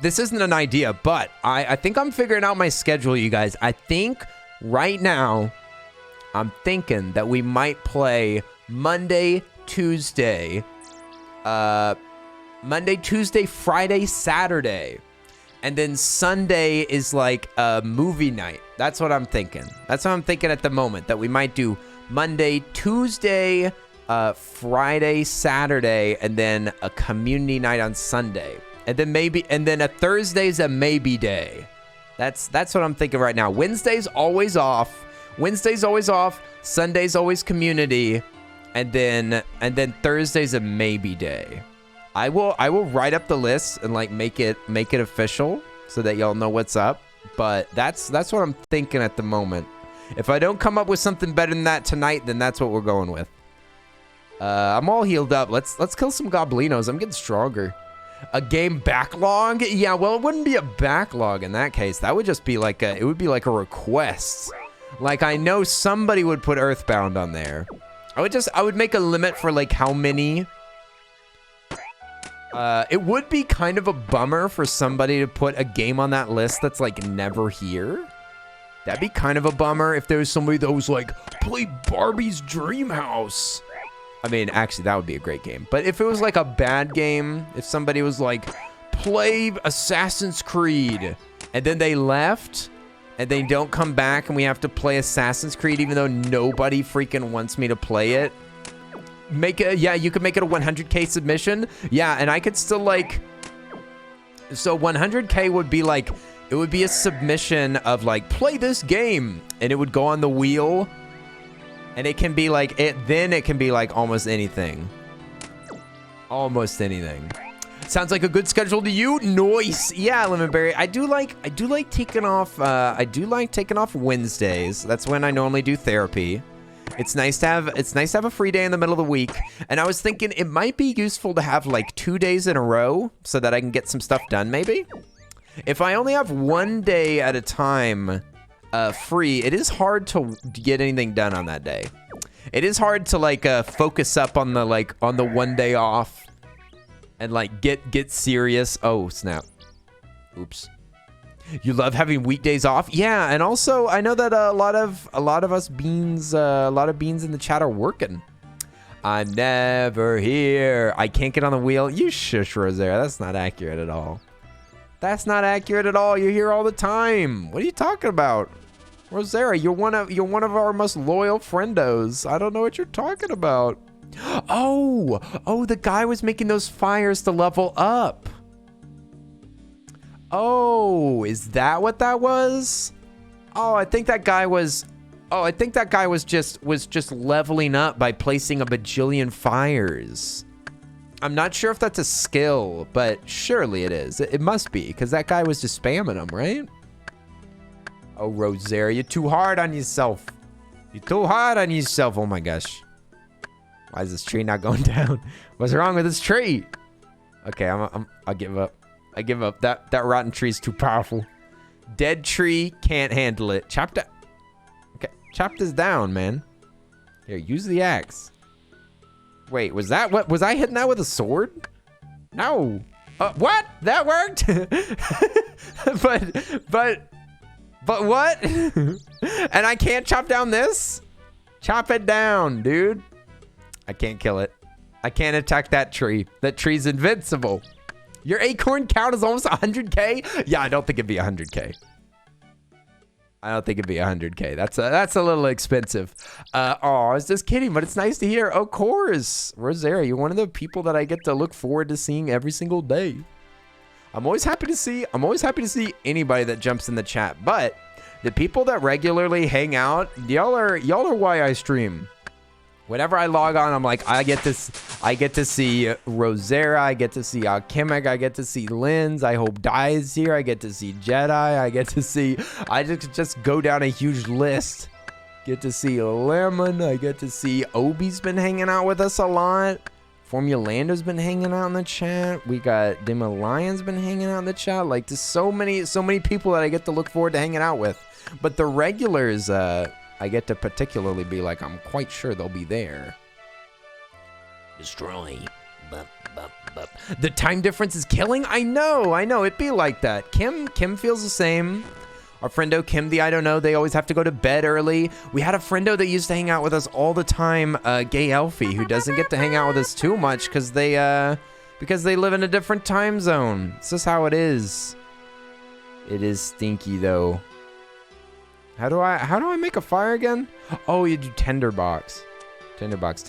This isn't an idea, but I think I'm figuring out my schedule, you guys. I think right now, I'm thinking that we might play Monday, Tuesday, Friday, Saturday. And then Sunday is like a movie night. That's what I'm thinking. That's what I'm thinking at the moment, that we might do Monday, Tuesday, Friday, Saturday, and then a community night on Sunday. And then a Thursday's a maybe day. That's what I'm thinking right now. Wednesday's always off. Sunday's always community. And then Thursday's a maybe day. I will write up the list and like make it official so that y'all know what's up. But that's what I'm thinking at the moment. If I don't come up with something better than that tonight, then that's what we're going with. I'm all healed up. Let's kill some goblinos. I'm getting stronger. A game backlog? Yeah, well, it wouldn't be a backlog in that case. That would just be like it would be like a request. Like I know somebody would put Earthbound on there. I would make a limit for like how many. It would be kind of a bummer for somebody to put a game on that list that's like never here. That'd be kind of a bummer if there was somebody that was like, play Barbie's Dream House. I mean, actually, that would be a great game. But if it was like a bad game, if somebody was like, play Assassin's Creed, and then they left, and they don't come back, and we have to play Assassin's Creed even though nobody freaking wants me to play it. Yeah, you could make it a 100K submission. Yeah, and I could still like... So 100K would be like... It would be a submission of like, play this game. And it would go on the wheel. And it can be like... Then it can be like almost anything. Almost anything. Sounds like a good schedule to you. Nice. Yeah, Lemonberry. I do like taking off... I do like taking off Wednesdays. That's when I normally do therapy. It's nice to have a free day in the middle of the week. And I was thinking it might be useful to have like 2 days in a row so that I can get some stuff done maybe. If I only have 1 day at a time free, it is hard to get anything done on that day. It is hard to like focus up on the 1 day off and like get serious. Oh, snap. Oops. You love having weekdays off? Yeah, and also I know that a lot of us beans, a lot of beans in the chat are working. I'm never here. I can't get on the wheel. You shush, Rosera. That's not accurate at all. That's not accurate at all. You're here all the time. What are you talking about? Rosera, you're one of our most loyal friendos. I don't know what you're talking about. Oh, the guy was making those fires to level up. Oh, is that what that was? Oh, I think that guy was just leveling up by placing a bajillion fires. I'm not sure if that's a skill, but surely it is. It must be, because that guy was just spamming them, right? Oh, Rosera, you're too hard on yourself. You're too hard on yourself. Oh my gosh. Why is this tree not going down? What's wrong with this tree? Okay, I'll give up. I give up. That rotten tree is too powerful. Dead tree, can't handle it. Chopped it. Okay, chopped this down, man. Here, use the axe. Wait, was I hitting that with a sword? No. What? That worked? but what? And I can't chop down this? Chop it down, dude. I can't kill it. I can't attack that tree. That tree's invincible. Your acorn count is almost 100K? Yeah, I don't think it'd be 100K. I don't think it'd be 100K. That's a little expensive. I was just kidding, but it's nice to hear. Of course, Rosera, you're one of the people that I get to look forward to seeing every single day. I'm always happy to see anybody that jumps in the chat, but the people that regularly hang out, y'all are why I stream. Whenever I log on, I'm like, I get to see Rosera, I get to see Alchemic, I get to see Linz, I hope Die is here, I get to see Jedi, I just go down a huge list. Get to see Lemon, I get to see Obi's been hanging out with us a lot. Formulando's been hanging out in the chat. We got Dim Lion's been hanging out in the chat. Like, there's so many people that I get to look forward to hanging out with. But the regulars, I get to particularly be like, I'm quite sure they'll be there. Destroy. Bup, bup, bup. The time difference is killing? I know. It'd be like that. Kim feels the same. Our friendo Kim, the I don't know, they always have to go to bed early. We had a friendo that used to hang out with us all the time, Gay Elfie, who doesn't get to hang out with us too much because they live in a different time zone. It's just how it is. It is stinky though. How do I make a fire again? Oh, you do tinderbox. Tinderbox.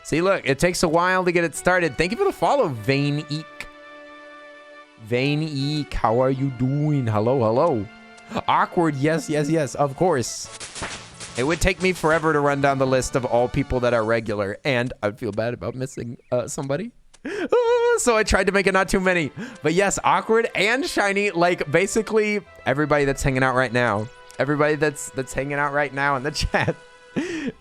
See, look, it takes a while to get it started. Thank you for the follow, Vane Eek. Vane Eek, how are you doing? Hello. Awkward, yes, of course. It would take me forever to run down the list of all people that are regular, and I'd feel bad about missing somebody. So I tried to make it not too many. But yes, Awkward and Shiny, like basically everybody that's hanging out right now. Everybody that's hanging out right now in the chat.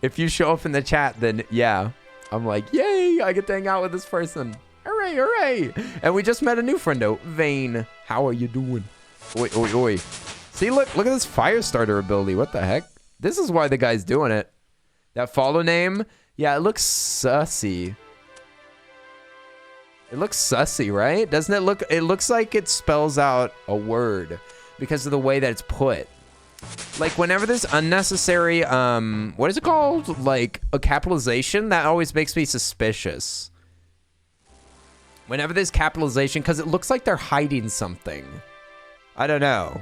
If you show up in the chat, then yeah, I'm like, yay, I get to hang out with this person. Hooray. And we just met a new friendo, Vane. How are you doing? Oi. See, look at this fire starter ability. What the heck? This is why the guy's doing it. That follow name, yeah, it looks sussy. It looks sussy, right? Doesn't it look? It looks like it spells out a word because of the way that it's put. Like whenever there's unnecessary, what is it called? Like a capitalization, that always makes me suspicious. Whenever there's capitalization, because it looks like they're hiding something. I don't know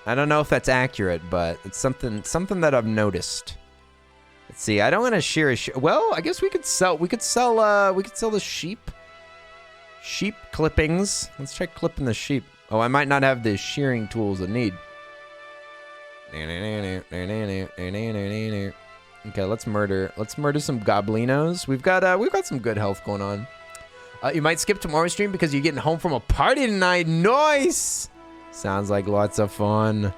if that's accurate, but it's something that I've noticed. Let's see. I don't want to shear a well, I guess we could sell the sheep clippings. Let's try clipping the sheep. Oh, I might not have the shearing tools I need. Okay, let's murder some goblinos. We've got some good health going on. You might skip tomorrow's stream because you're getting home from a party tonight. Nice. Sounds like lots of fun.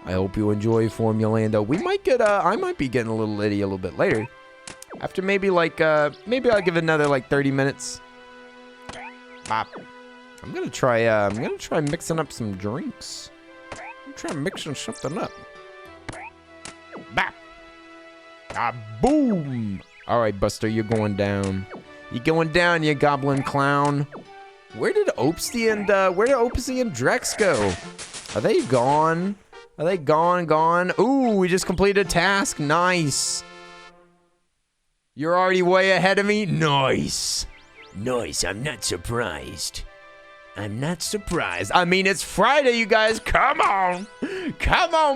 I hope you enjoy Formulando. We might get I might be getting a little litty a little bit later. After maybe I'll give it another like 30 minutes. Bop. I'm gonna try mixing up some drinks. I'm trying mixing something up. Bop. Boom. All right, Buster, you're going down. You're going down, you goblin clown. Where did Opsy and Drex go? Are they gone? Are they gone? Ooh, we just completed a task. Nice. You're already way ahead of me. Nice. I'm not surprised. I mean, it's Friday, you guys. Come on,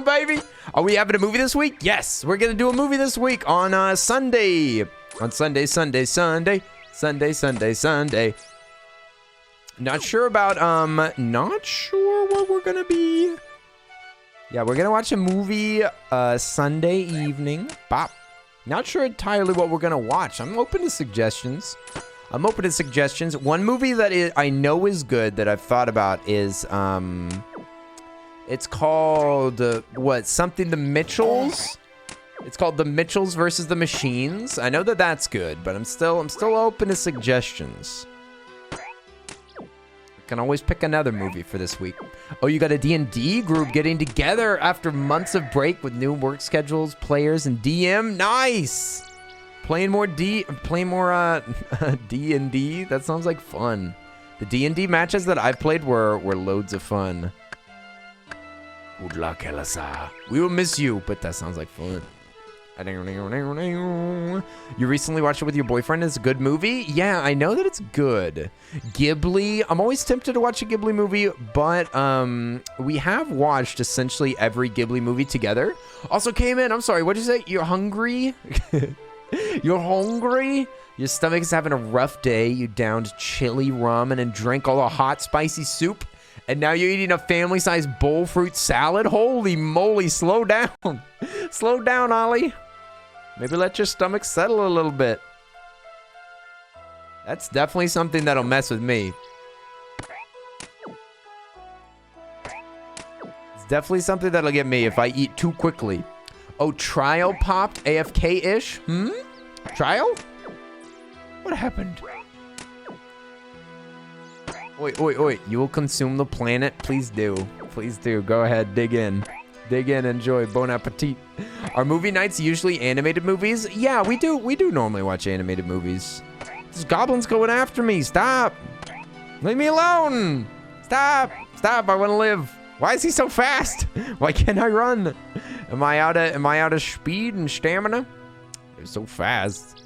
baby. Are we having a movie this week? Yes, we're gonna do a movie this week on Sunday. On Sunday. Not sure what we're gonna be. Yeah, we're gonna watch a movie Sunday evening. Bop. Not sure entirely what we're gonna watch. I'm open to suggestions. One movie that I know is good that I've thought about is it's called something The Mitchells. It's called The Mitchells versus the Machines. I know that that's good, but I'm still open to suggestions. I can always pick another movie for this week. Oh, you got a D&D group getting together after months of break with new work schedules, players, and DM. Nice. Playing more D&D. That sounds like fun. The D&D matches that I've played were loads of fun. Good luck, Elisa. We will miss you, but that sounds like fun. You recently watched it with your boyfriend. It's a good movie? Yeah, I know that it's good. Ghibli. I'm always tempted to watch a Ghibli movie, but we have watched essentially every Ghibli movie together. Also came in. I'm sorry. What did you say? You're hungry? You're hungry? Your stomach is having a rough day. You downed chili ramen and drank all the hot, spicy soup. And now you're eating a family-sized bowl fruit salad? Holy moly, slow down. Slow down, Ollie. Maybe let your stomach settle a little bit. That's definitely something that'll mess with me. It's definitely something that'll get me if I eat too quickly. Oh, trial popped AFK-ish? Trial? What happened? Oi. You will consume the planet? Please do. Please do. Go ahead. Dig in. Dig in. Enjoy. Bon appetit. Are movie nights usually animated movies? Yeah, we do. We do normally watch animated movies. This goblin's going after me. Stop. Leave me alone. Stop. Stop. I want to live. Why is he so fast? Why can't I run? Am I out of speed and stamina? They're so fast.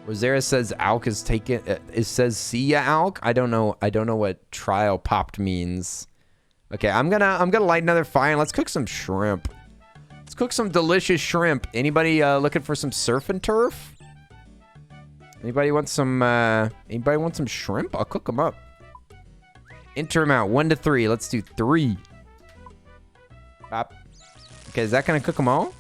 Rosera says Alk is taken. It says see ya, Alk. I don't know what trial popped means. Okay, I'm gonna light another fire and let's cook some shrimp. Let's cook some delicious shrimp. Anybody looking for some surf and turf? Anybody want some shrimp? I'll cook them up. Enter amount 1 to 3. Let's do 3. Pop. Okay, is that gonna cook them all?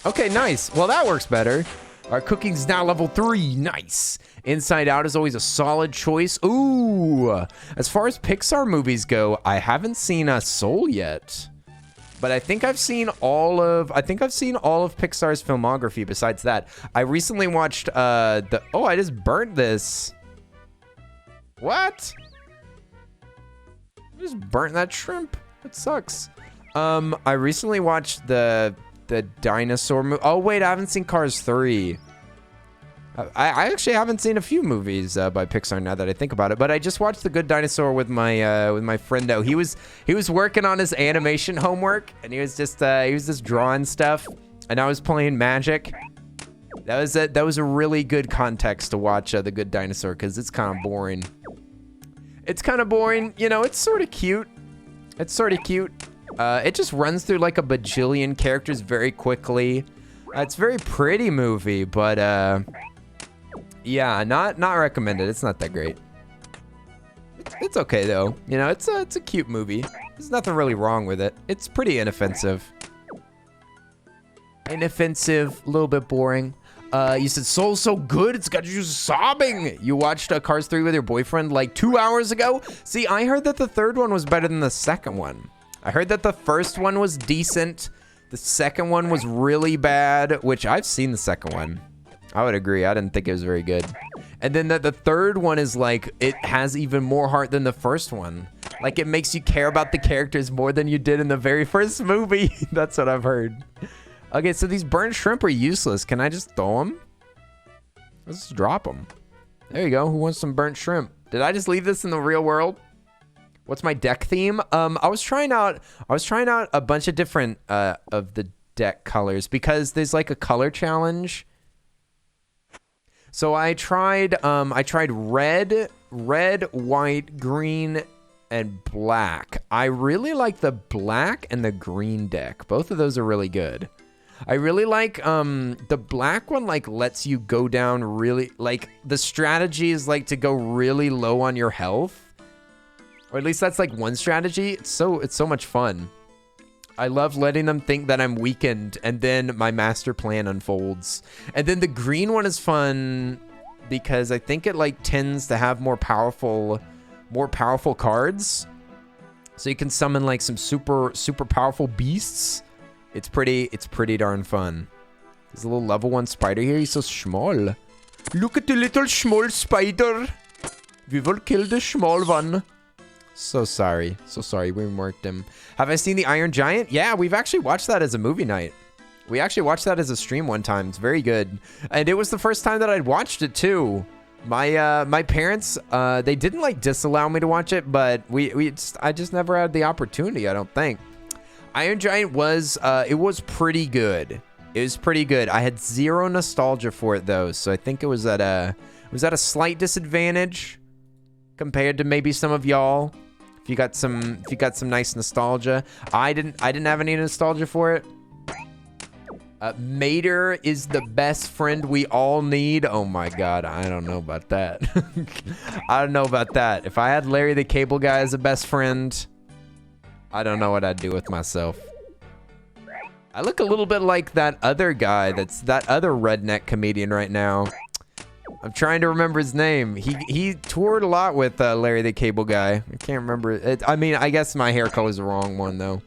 Okay, nice. Well, that works better. Our cooking's now level 3. Nice. Inside Out is always a solid choice. Ooh. As far as Pixar movies go, I haven't seen Soul yet. But I think I've seen all of Pixar's filmography besides that. I recently watched I just burnt this. What? I just burnt that shrimp. That sucks. I recently watched the dinosaur movie. Oh wait, I haven't seen Cars 3. I actually haven't seen a few movies by Pixar now that I think about it. But I just watched The Good Dinosaur with my friendo. He was working on his animation homework, and he was just drawing stuff, and I was playing Magic. That was a really good context to watch The Good Dinosaur because it's kind of boring. It's kind of boring, you know. It's sort of cute. It's sort of cute. It just runs through like a bajillion characters very quickly. It's a very pretty movie, but yeah, not recommended. It's not that great. It's okay though. You know, it's a cute movie. There's nothing really wrong with it. It's pretty inoffensive. Inoffensive, a little bit boring. You said Soul's so good, it's got you sobbing. You watched Cars 3 with your boyfriend like 2 hours ago? See, I heard that the third one was better than the second one. I heard that the first one was decent. The second one was really bad, which I've seen the second one. I would agree. I didn't think it was very good. And then the third one is like, it has even more heart than the first one. Like it makes you care about the characters more than you did in the very first movie. That's what I've heard. Okay, so these burnt shrimp are useless. Can I just throw them? Let's just drop them. There you go. Who wants some burnt shrimp? Did I just leave this in the real world? What's my deck theme? I was trying out a bunch of different of the deck colors because there's like a color challenge. So I tried red, white, green, and black. I really like the black and the green deck. Both of those are really good. I really like the black one like lets you go down really, like the strategy is like to go really low on your health. Or at least that's like one strategy. It's so much fun. I love letting them think that I'm weakened and then my master plan unfolds. And then the green one is fun because I think it like tends to have more powerful cards. So you can summon like some super powerful beasts. It's pretty darn fun. There's a little level 1 spider here. He's so small. Look at the little small spider. We will kill the small one. So sorry. We marked him. Have I seen The Iron Giant? Yeah, we've actually watched that as a movie night. We actually watched that as a stream one time. It's very good. And it was the first time that I'd watched it too. My parents, they didn't like disallow me to watch it, but I just never had the opportunity, I don't think. Iron Giant was, it was pretty good. It was pretty good. I had zero nostalgia for it though, so I think it was at a slight disadvantage compared to maybe some of y'all. If you got some nice nostalgia. I didn't have any nostalgia for it. Mater is the best friend we all need. Oh my god, I don't know about that. I don't know about that. If I had Larry the Cable Guy as a best friend, I don't know what I'd do with myself. I look a little bit like that other guy, that other redneck comedian right now. I'm trying to remember his name. He toured a lot with Larry the Cable Guy. I can't remember it. I mean, I guess my hair color's the wrong one though.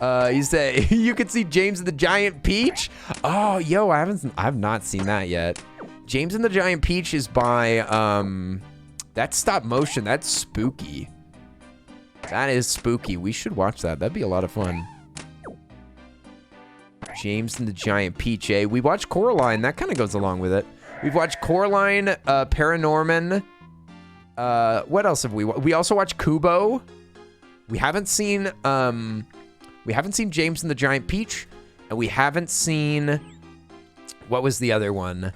You say you could see James and the Giant Peach. Oh, yo, I've not seen that yet. James and the Giant Peach is by that's stop motion. That's spooky. That is spooky. We should watch that. That'd be a lot of fun. James and the Giant Peach, eh? We watched Coraline. That kind of goes along with it. We've watched Coraline, Paranorman. What else have we watched? We also watched Kubo. We haven't seen James and the Giant Peach, and we haven't seen, what was the other one?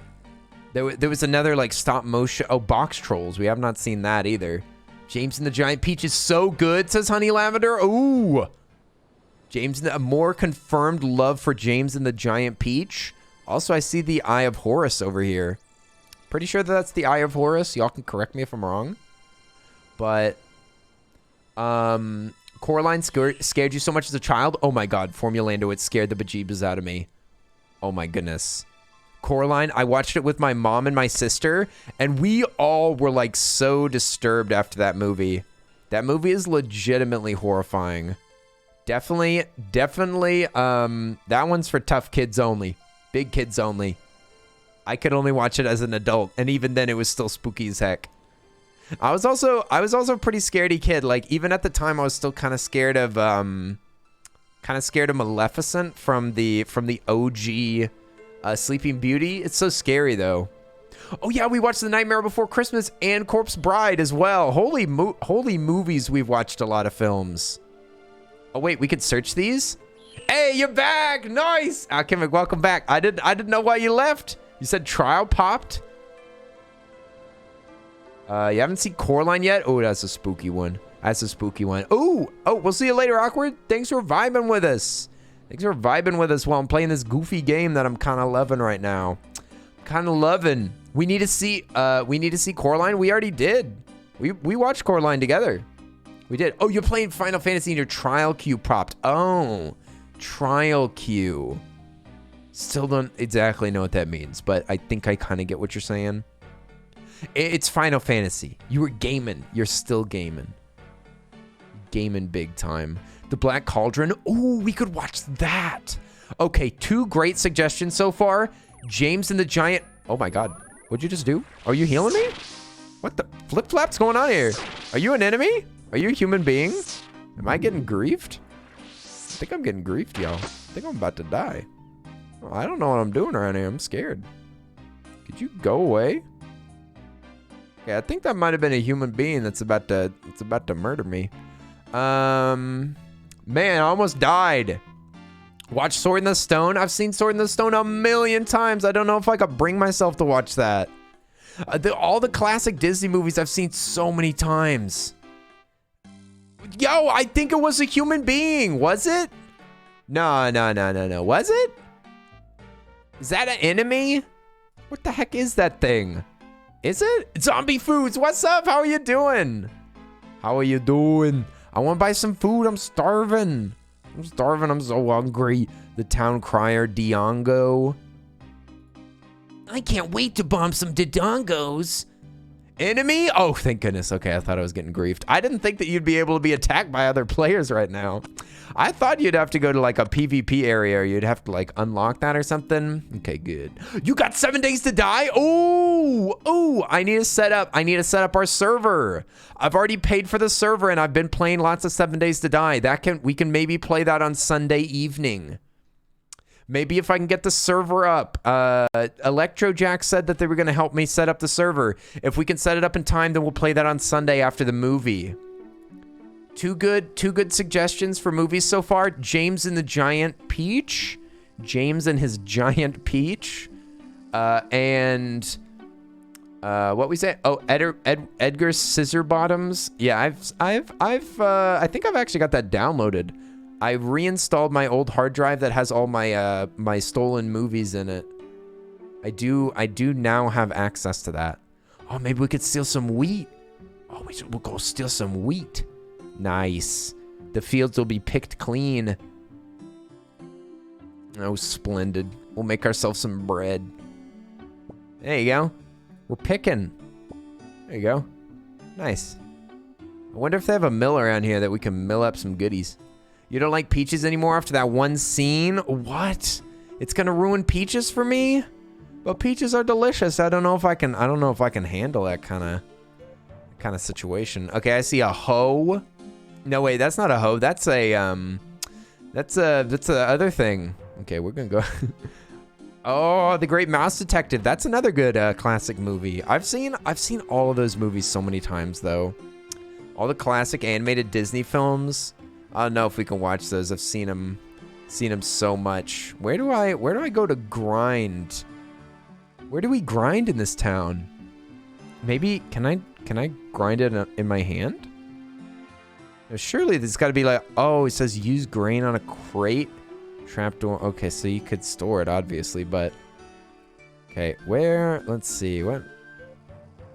There was another like stop motion. Oh, Box Trolls. We have not seen that either. James and the Giant Peach is so good, says Honey Lavender. Ooh. A more confirmed love for James and the Giant Peach. Also, I see the Eye of Horus over here. Pretty sure that's the Eye of Horus. Y'all can correct me if I'm wrong. But, Coraline scared you so much as a child? Oh my god, Formulando, it scared the bejeebus out of me. Oh my goodness. Coraline, I watched it with my mom and my sister, and we all were like so disturbed after that movie. That movie is legitimately horrifying. Definitely, that one's for tough kids only. Big kids only. I could only watch it as an adult, and even then it was still spooky as heck. I was also a pretty scaredy kid. Like, even at the time, I was still kind of scared of Maleficent from the OG Sleeping Beauty. It's so scary though. Oh yeah, we watched The Nightmare Before Christmas and Corpse Bride as well. Holy movies, we've watched a lot of films. Oh wait, we could search these? Hey, you're back! Nice! Kevin, welcome back. I didn't know why you left. You said trial popped? You haven't seen Coraline yet? Oh, that's a spooky one. That's a spooky one. Oh, we'll see you later, Awkward. Thanks for vibing with us. Thanks for vibing with us while I'm playing this goofy game that I'm kind of loving right now. Kind of loving. We need to see Coraline. We already did. We watched Coraline together. We did. Oh, you're playing Final Fantasy and your trial queue popped. Oh, trial queue. Still don't exactly know what that means, but I think I kind of get what you're saying. It's Final Fantasy. You were gaming. You're still gaming. Gaming big time. The Black Cauldron. Oh, we could watch that. Okay, 2 great suggestions so far. James and the Giant. Oh my god. What'd you just do? Are you healing me? What the flip-flap's going on here? Are you an enemy? Are you a human being? Am I getting griefed? I think I'm getting griefed, y'all. I think I'm about to die. Oh, I don't know what I'm doing around here. I'm scared. Could you go away? Okay, I think that might have been a human being that's about to murder me. Man, I almost died. Watch Sword in the Stone. I've seen Sword in the Stone a million times. I don't know if I could bring myself to watch that. All the classic Disney movies I've seen so many times. Yo, I think it was a human being. Was it? No. Was it? Is that an enemy? What the heck is that thing? Is it? Zombie Foods, what's up? How are you doing? How are you doing? I want to buy some food. I'm starving. I'm so hungry. The town crier, Diongo. I can't wait to bomb some Dodongos. Enemy? Oh, thank goodness. Okay, I thought I was getting griefed. I didn't think that you'd be able to be attacked by other players right now. I thought you'd have to go to like a PvP area or you'd have to like unlock that or something. Okay, good. You got 7 days to die? Oh, I need to set up our server. I've already paid for the server and I've been playing lots of 7 days to die. We can maybe play that on Sunday evening. Maybe if I can get the server up. Electrojack said that they were going to help me set up the server. If we can set it up in time, then we'll play that on Sunday after the movie. Two good suggestions for movies so far. James and the Giant Peach James and his giant peach. And what we say? Oh, Edgar Scissorbottoms. Yeah, I think I've actually got that downloaded. I reinstalled my old hard drive that has all my my stolen movies in it. I do now have access to that. Oh, maybe we could steal some wheat. Oh, we'll go steal some wheat. Nice. The fields will be picked clean. Oh, splendid. We'll make ourselves some bread. There you go. We're picking. There you go. Nice. I wonder if they have a mill around here that we can mill up some goodies. You don't like peaches anymore after that one scene? What? It's gonna ruin peaches for me? But peaches are delicious. I don't know if I can handle that kind of situation. Okay, I see a hoe. No, wait, that's not a hoe. That's a other thing. Okay, we're gonna go. Oh, The Great Mouse Detective. That's another good classic movie. I've seen all of those movies so many times though. All the classic animated Disney films. I don't know if we can watch those. I've seen them so much. Where do I go to grind? Where do we grind in this town? Maybe can I grind it in my hand? Surely there's got to be like, oh, it says use grain on a crate. Trapdoor. Okay, so you could store it obviously, but okay, where? Let's see. What?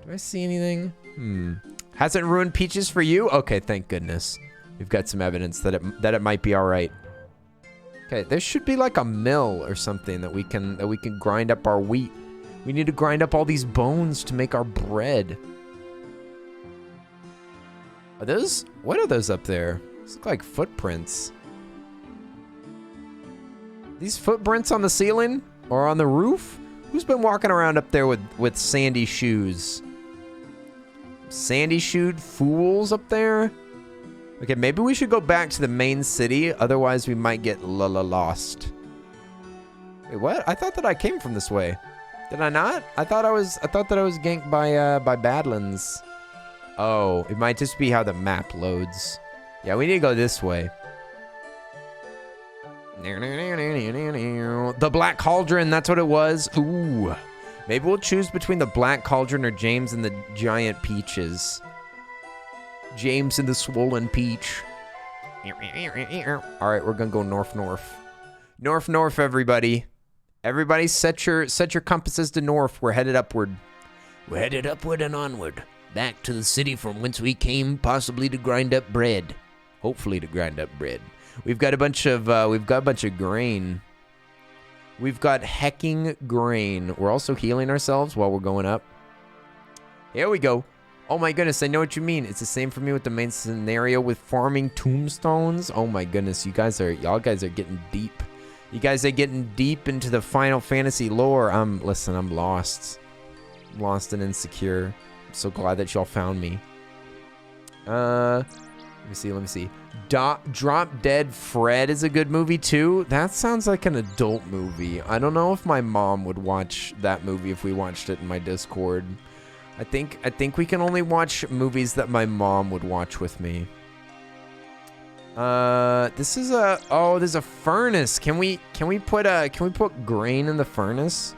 Do I see anything? Hasn't ruined peaches for you? Okay, thank goodness. We've got some evidence that it might be all right. Okay, there should be like a mill or something that we can grind up our wheat. We need to grind up all these bones to make our bread. Are those? What are those up there? Those look like footprints. These footprints on the ceiling or on the roof? Who's been walking around up there with sandy shoes? Sandy shoed fools up there? Okay, maybe we should go back to the main city. Otherwise, we might get lost. Wait, what? I thought that I came from this way. Did I not? I thought that I was ganked by Badlands. Oh, it might just be how the map loads. Yeah, we need to go this way. The Black Cauldron, that's what it was. Ooh. Maybe we'll choose between the Black Cauldron or James and the giant peaches. James and the swollen peach. All right, we're gonna go north. North, everybody. Everybody set your compasses to north. We're headed upward. We're headed upward and onward. Back to the city from whence we came, possibly to grind up bread. Hopefully to grind up bread. We've got a bunch of grain. We've got hecking grain. We're also healing ourselves while we're going up. Here we go. Oh my goodness, I know what you mean. It's the same for me with the main scenario with farming tombstones. Oh my goodness, y'all guys are getting deep. You guys are getting deep into the Final Fantasy lore. Listen, I'm lost. I'm lost and insecure. I'm so glad that y'all found me. Let me see. Drop Dead Fred is a good movie too. That sounds like an adult movie. I don't know if my mom would watch that movie if we watched it in my Discord. I think we can only watch movies that my mom would watch with me. This is there's a furnace. Can we put grain in the furnace?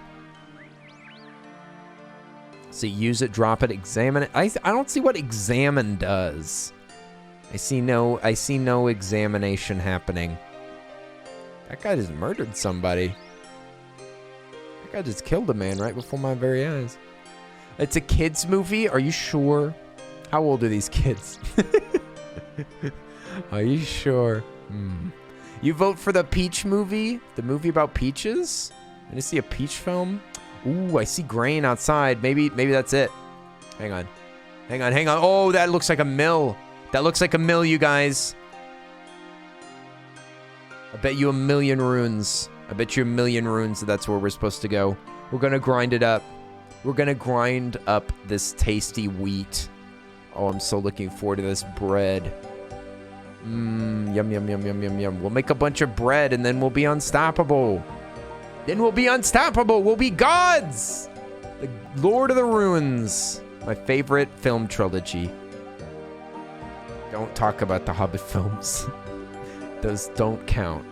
So use it, drop it, examine it. I don't see what examine does. I see no examination happening. That guy just murdered somebody. That guy just killed a man right before my very eyes. It's a kids movie? Are you sure? How old are these kids? Are you sure? You vote for the Peach movie? The movie about peaches? I see a peach film. Ooh, I see grain outside. Maybe that's it. Hang on. Oh, that looks like a mill. That looks like a mill, you guys. I bet you a million runes. That's where we're supposed to go. We're gonna grind it up. We're gonna grind up this tasty wheat. Oh, I'm so looking forward to this bread. Yum. We'll make a bunch of bread and then we'll be unstoppable. We'll be gods! The Lord of the Runes. My favorite film trilogy. Don't talk about the Hobbit films. Those don't count.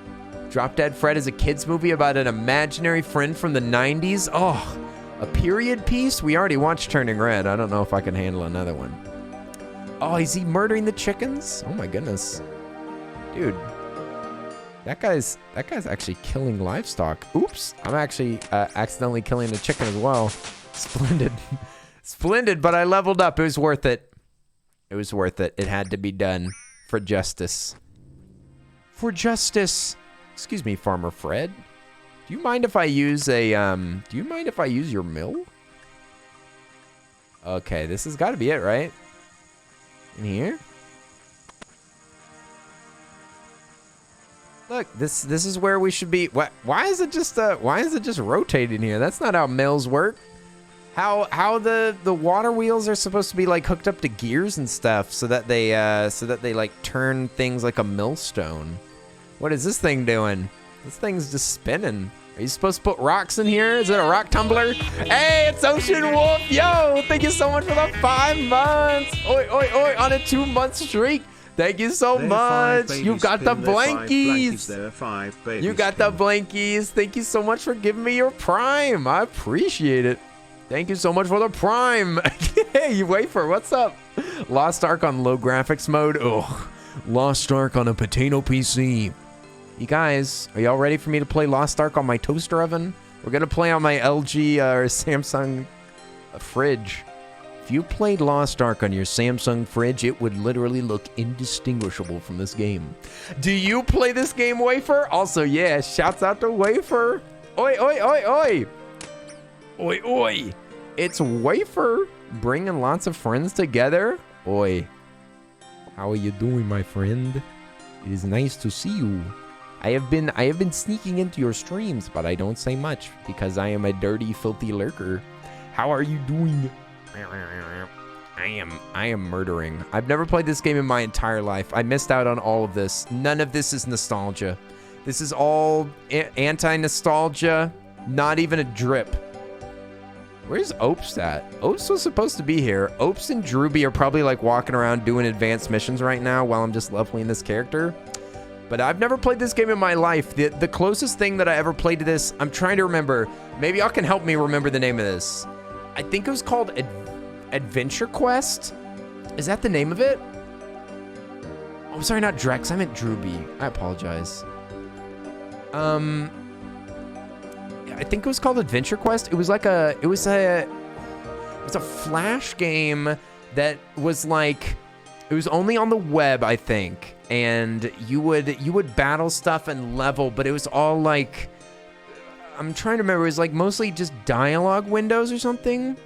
Drop Dead Fred is a kid's movie about an imaginary friend from the 90s. Oh, a period piece? We already watched Turning Red. I don't know if I can handle another one. Oh, is he murdering the chickens? Oh my goodness. Dude. That guy's actually killing livestock. Oops. I'm actually accidentally killing a chicken as well. Splendid. Splendid, but I leveled up. It was worth it. It was worth it. It had to be done for justice. For justice. Excuse me, Farmer Fred. Do you mind if I use a, do you mind if I use your mill? Okay, this has got to be it, right? In here? Look, this is where we should be. Why is it just rotating here? That's not how mills work. How the water wheels are supposed to be like hooked up to gears and stuff so that they like turn things like a millstone. What is this thing doing? This thing's just spinning. Are you supposed to put rocks in here? Is it a rock tumbler? Hey, it's Ocean Wolf. Yo, thank you so much for the 5 months. Oi, oi, oi, on a 2-month streak. Thank you so much. You got the blankies. You got the blankies. Thank you so much for giving me your prime. I appreciate it. Thank you so much for the prime. Hey, Wafer, what's up? Lost Ark on low graphics mode. Ugh. Lost Ark on a potato PC. You guys, are y'all ready for me to play Lost Ark on my toaster oven? We're going to play on my LG or Samsung fridge. If you played Lost Ark on your Samsung fridge, it would literally look indistinguishable from this game. Do you play this game, Wafer? Also, yeah, shouts out to Wafer. Oi, oi, oi, oi. Oi, oi. It's Wafer bringing lots of friends together. Oi. How are you doing, my friend? It is nice to see you. I have been sneaking into your streams, but I don't say much because I am a dirty, filthy lurker. How are you doing? I am murdering. I've never played this game in my entire life. I missed out on all of this. None of this is nostalgia. This is all anti-nostalgia. Not even a drip. Where's Opes at? Opes was supposed to be here. Opes and Drewby are probably like walking around doing advanced missions right now while I'm just leveling this character. But I've never played this game in my life. The closest thing that I ever played to this, I'm trying to remember. Maybe y'all can help me remember the name of this. I think it was called Adventure Quest. Is that the name of it? Oh, sorry, not Drex. I meant Drewby. I apologize. I think it was called Adventure Quest. It was like it was a Flash game that was like, it was only on the web, I think. And you would battle stuff and level, but it was all like, I'm trying to remember, it was like mostly just dialogue windows or something.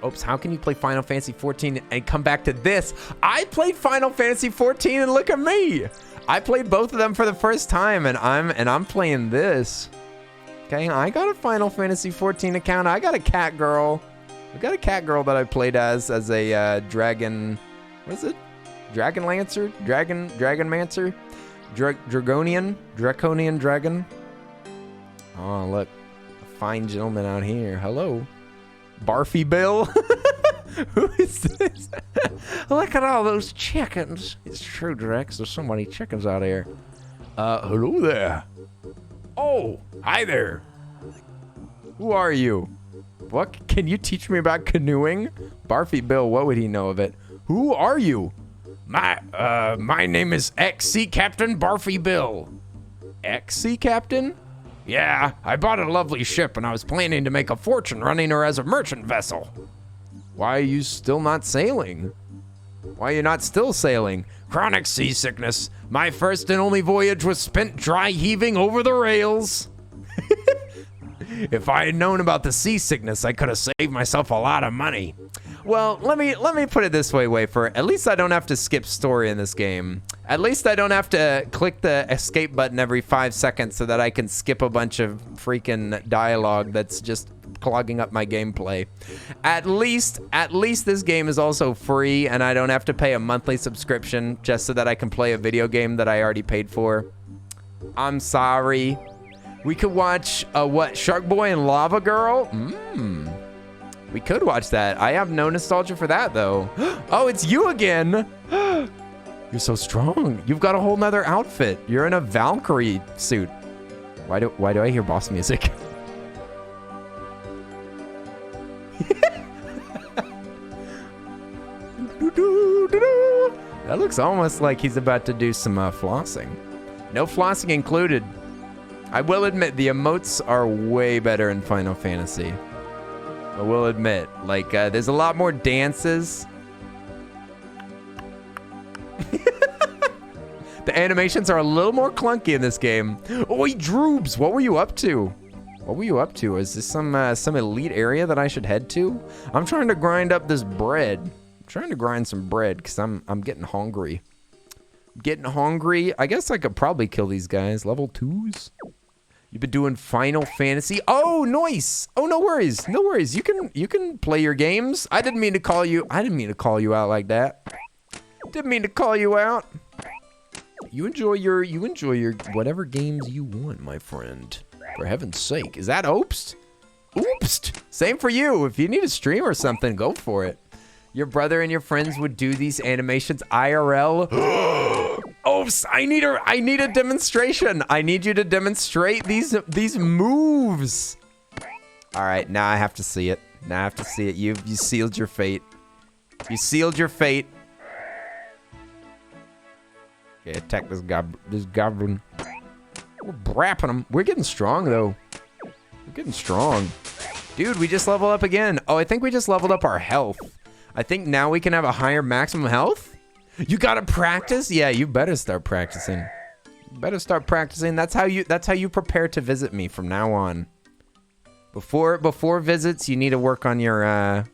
Oops, how can you play Final Fantasy 14 and come back to this? I played Final Fantasy 14 and look at me. I played both of them for the first time and I'm playing this. Okay, I got a Final Fantasy 14 account. I got a cat girl. I got a cat girl that I played as a dragon. What is it? Dragon Lancer? Dragon Mancer? Draconian dragon? Oh, look. A fine gentleman out here. Hello. Barfy Bill? Who is this? Look at all those chickens. It's true, Drex. There's so many chickens out here. Hello there. Oh, hi there. Who are you? What? Can you teach me about canoeing? Barfy Bill, what would he know of it? Who are you? My name is ex-sea captain Barfy Bill. Ex-sea captain? Yeah, I bought a lovely ship and I was planning to make a fortune running her as a merchant vessel. Why are you still not sailing? Why are you not still sailing? Chronic seasickness. My first and only voyage was spent dry heaving over the rails. If I had known about the seasickness, I could have saved myself a lot of money. Well, let me put it this way, Wafer. At least I don't have to skip story in this game. At least I don't have to click the escape button every 5 seconds so that I can skip a bunch of freaking dialogue that's just clogging up my gameplay. At least this game is also free and I don't have to pay a monthly subscription just so that I can play a video game that I already paid for. I'm sorry. We could watch, what, Shark Boy and Lava Girl? We could watch that. I have no nostalgia for that, though. Oh, it's you again. You're so strong. You've got a whole nother outfit. You're in a Valkyrie suit. Why do I hear boss music? That looks almost like he's about to do some flossing. No flossing included. I will admit the emotes are way better in Final Fantasy. I will admit, like, there's a lot more dances. The animations are a little more clunky in this game. Oh, Droobs, what were you up to? What were you up to? Is this some elite area that I should head to? I'm trying to grind up this bread. I'm trying to grind some bread because I'm getting hungry. Getting hungry. I guess I could probably kill these guys. Level 2s. You've been doing Final Fantasy. Oh, nice. Oh, no worries. No worries. You can play your games. I didn't mean to call you out like that. Didn't mean to call you out. You enjoy your whatever games you want, my friend. For heaven's sake. Is that Oopst? Oopst. Same for you. If you need a stream or something, go for it. Your brother and your friends would do these animations IRL. Oops, I need a demonstration. I need you to demonstrate these moves. All right, now I have to see it. Now I have to see it. You sealed your fate. You sealed your fate. Okay, attack this goblin. We're brapping him. We're getting strong though. We're getting strong. Dude, we just leveled up again. Oh, I think we just leveled up our health. I think now we can have a higher maximum health. You gotta practice? Yeah, you better start practicing. You better start practicing. That's how you prepare to visit me from now on. Before visits, you need to work on your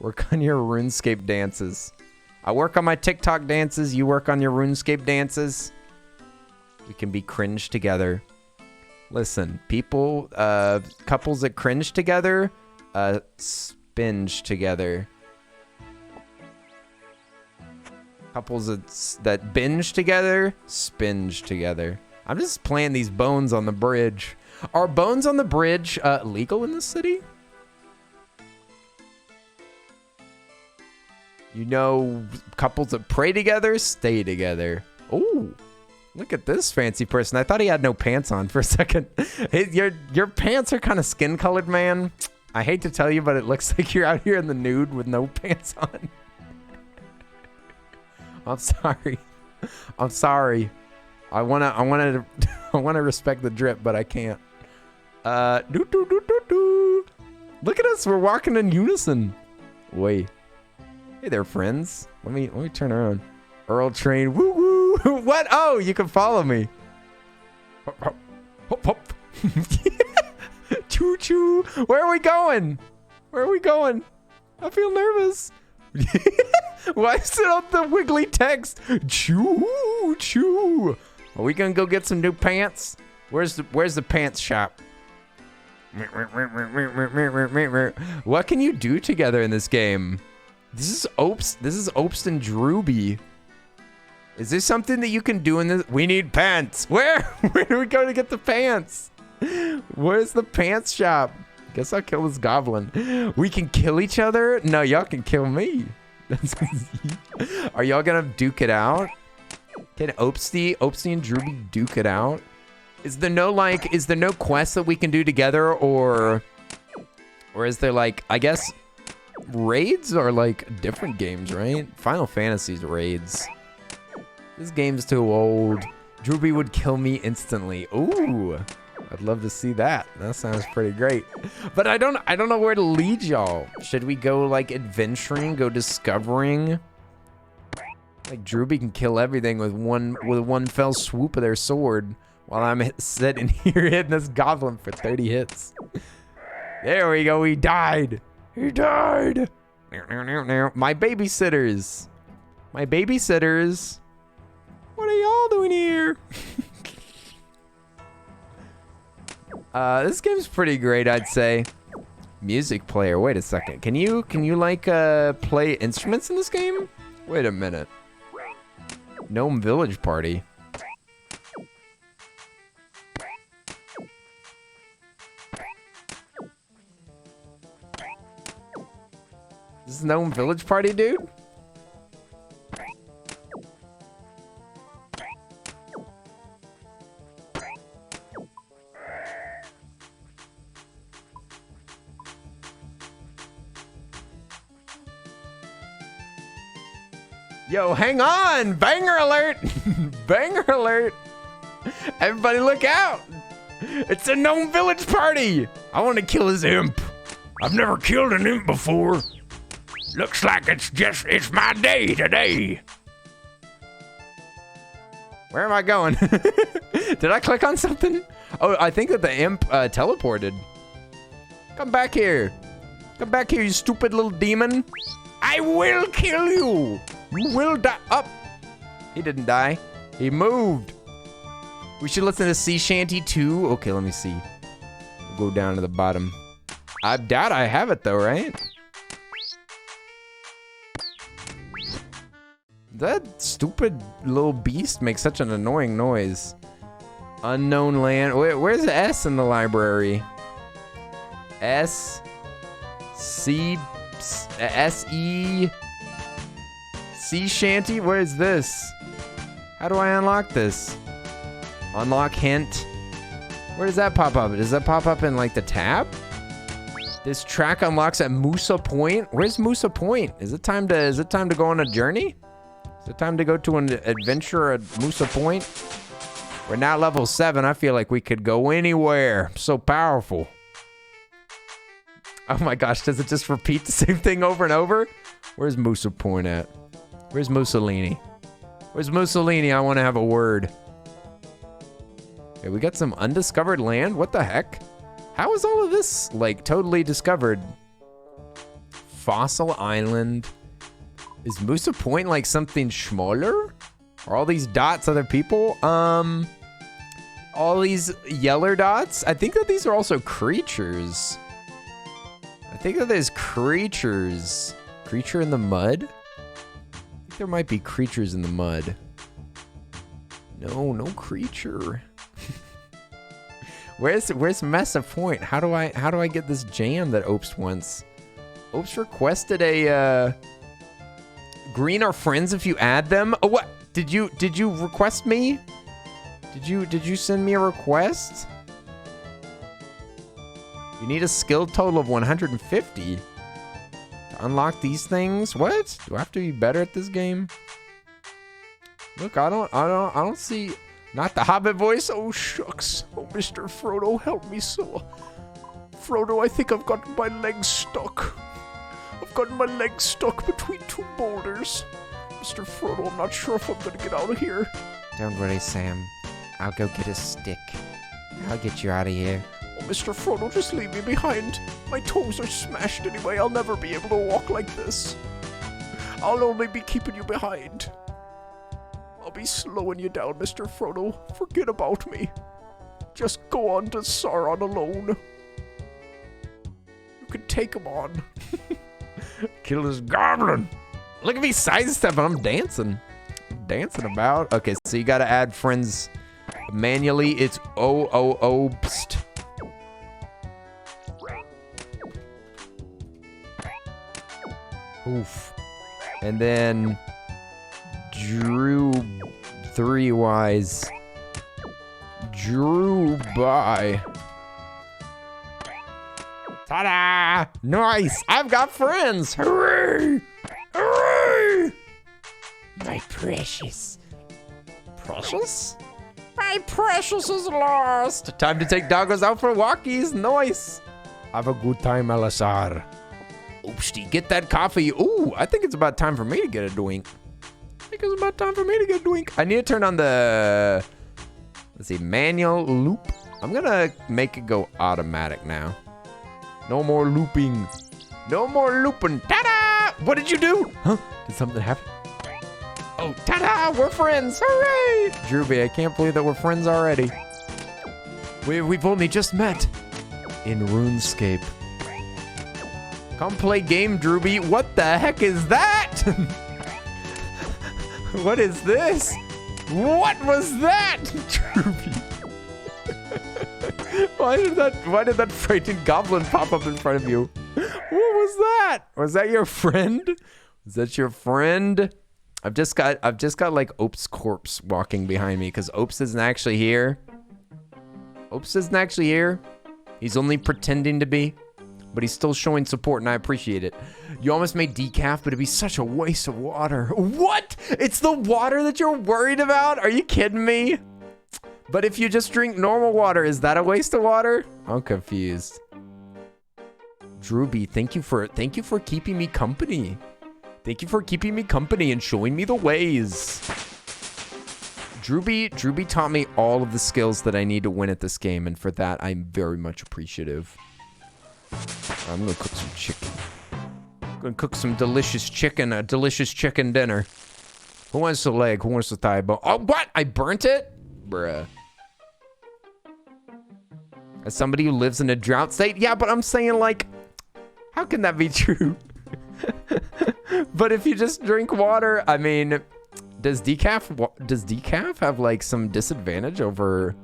RuneScape dances. I work on my TikTok dances, you work on your RuneScape dances. We can be cringe together. Listen, people, couples that cringe together, spinge together. Couples that binge together, spinge together. I'm just playing these bones on the bridge. Are bones on the bridge legal in this city? You know, couples that pray together, stay together. Oh, look at this fancy person. I thought he had no pants on for a second. Your pants are kind of skin colored, man. I hate to tell you, but it looks like you're out here in the nude with no pants on. I'm sorry. I'm sorry. I wanna respect the drip, but I can't. Look at us. We're walking in unison. Wait. Hey there, friends. Let me turn around. Earl Train. Woo woo. What? Oh, you can follow me. Hop, hop, hop. Choo choo. Where are we going? Where are we going? I feel nervous. Why is it on the wiggly text? Choo choo. Are we gonna go get some new pants? Where's the pants shop? What can you do together in this game? This is Opst and Drooby. Is there something that you can do in this? We need pants. Where do we go to get the pants? Where's the pants shop? Guess I'll kill this goblin. We can kill each other? No, y'all can kill me. Are y'all gonna duke it out? Can Opsty and Drooby duke it out? Is there no quest that we can do together, or is there like, I guess raids are like different games, right? Final Fantasy's raids. This game's too old. Drooby would kill me instantly. Ooh, I'd love to see that. That sounds pretty great. But I don't know where to lead y'all. Should we go like adventuring, go discovering? Like Drooby can kill everything with one fell swoop of their sword, while I'm sitting here hitting this goblin for 30 hits. There we go. He died. He died. My babysitters. My babysitters. What are y'all doing here? This game's pretty great, I'd say. Music player. Wait a second. Can you like play instruments in this game? Wait a minute. Gnome Village Party. This is Gnome Village Party, dude? Yo, hang on! Banger alert! Banger alert! Everybody look out! It's a gnome village party! I want to kill his imp. I've never killed an imp before. Looks like it's my day today. Where am I going? Did I click on something? Oh, I think that the imp teleported. Come back here. Come back here, you stupid little demon. I will kill you. You will die. Up. He didn't die. He moved. We should listen to Sea Shanty 2. Okay, let me see. We'll go down to the bottom. I doubt I have it though, right? That stupid little beast makes such an annoying noise. Unknown land. Where's the S in the library? S C S E Sea Shanty? Where is this? How do I unlock this? Unlock hint. Where does that pop up? Does that pop up in like the tab? This track unlocks at Musa Point. Where's Musa Point? Is it time to go on a journey? Is it time to go to an adventure at Musa Point? We're now level 7. I feel like we could go anywhere. I'm so powerful. Oh my gosh, does it just repeat the same thing over and over? Where's Musa Point at? Where's Mussolini? Where's Mussolini? I want to have a word. Okay, we got some undiscovered land. What the heck? How is all of this like totally discovered? Fossil Island. Is Musa Point like something smaller? Are all these dots other people? All these yellow dots? I think that these are also creatures. I think that there's creatures. Creature in the mud? I think there might be creatures in the mud. No, no creature. Where's Mesa Point? How do I get this jam that Opes wants? Opes requested a green are friends if you add them. Oh, what? Did you request me? Did you send me a request? You need a skill total of 150 to unlock these things. What? Do I have to be better at this game? Look, I don't see. Not the Hobbit voice. Oh shucks. Oh, Mr. Frodo, help me so. Frodo, I think I've got my legs stuck. I've got my legs stuck between two boulders. Mr. Frodo, I'm not sure if I'm gonna get out of here. Don't worry, Sam. I'll go get a stick. I'll get you out of here. Oh, Mr. Frodo, just leave me behind. My toes are smashed anyway. I'll never be able to walk like this. I'll only be keeping you behind. I'll be slowing you down, Mr. Frodo. Forget about me. Just go on to Sauron alone. You can take him on. Kill this goblin. Look at me sidestepping. I'm dancing. I'm dancing about. Okay, so you gotta add friends manually. It's O-O-O-pst. Oof. And then Drew 3 Wise. Drew by. Ta-da! Nice! I've got friends! Hooray! Hooray! My precious. Precious? My precious is lost! Time to take doggos out for walkies. Nice! Have a good time, Elisar. Oopsie, get that coffee. Ooh, I think it's about time for me to get a drink. I need to turn on the, let's see, manual loop. I'm gonna make it go automatic now. No more looping. No more looping. Ta-da! What did you do? Huh? Did something happen? Oh, ta-da! We're friends. Hooray! Drewby, I can't believe that we're friends already. We've only just met in RuneScape. Come play game, Drewby. What the heck is that? What is this? What was that? Drewby. Why did that frightened goblin pop up in front of you? What was that? Was that your friend? Was that your friend? I've just got like Opes' corpse walking behind me because Opes isn't actually here. Opes isn't actually here. He's only pretending to be. but he's still showing support, and I appreciate it. You almost made decaf, but it'd be such a waste of water. What? It's the water that you're worried about? Are you kidding me? But if you just drink normal water, is that a waste of water? I'm confused. Drewby, thank you for keeping me company. Thank you for keeping me company and showing me the ways. Drewby taught me all of the skills that I need to win at this game, and for that, I'm very much appreciative. I'm gonna cook some chicken. I'm gonna cook some delicious chicken, a delicious chicken dinner. Who wants the leg? Who wants the thigh bone? Oh, what? I burnt it? Bruh. As somebody who lives in a drought state? Yeah, but I'm saying, like, how can that be true? But if you just drink water, I mean, does decaf have, like, some disadvantage over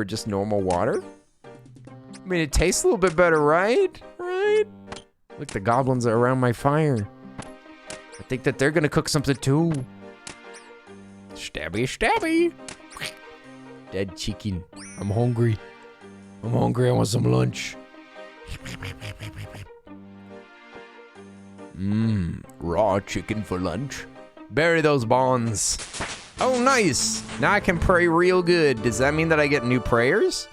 just normal water? I mean, it tastes a little bit better, right? Right? Look, the goblins are around my fire. I think that they're gonna cook something too. Stabby, stabby. Dead chicken. I'm hungry. I'm hungry. I want some lunch. Raw chicken for lunch. Bury those bonds. Oh, nice. Now I can pray real good. Does that mean that I get new prayers?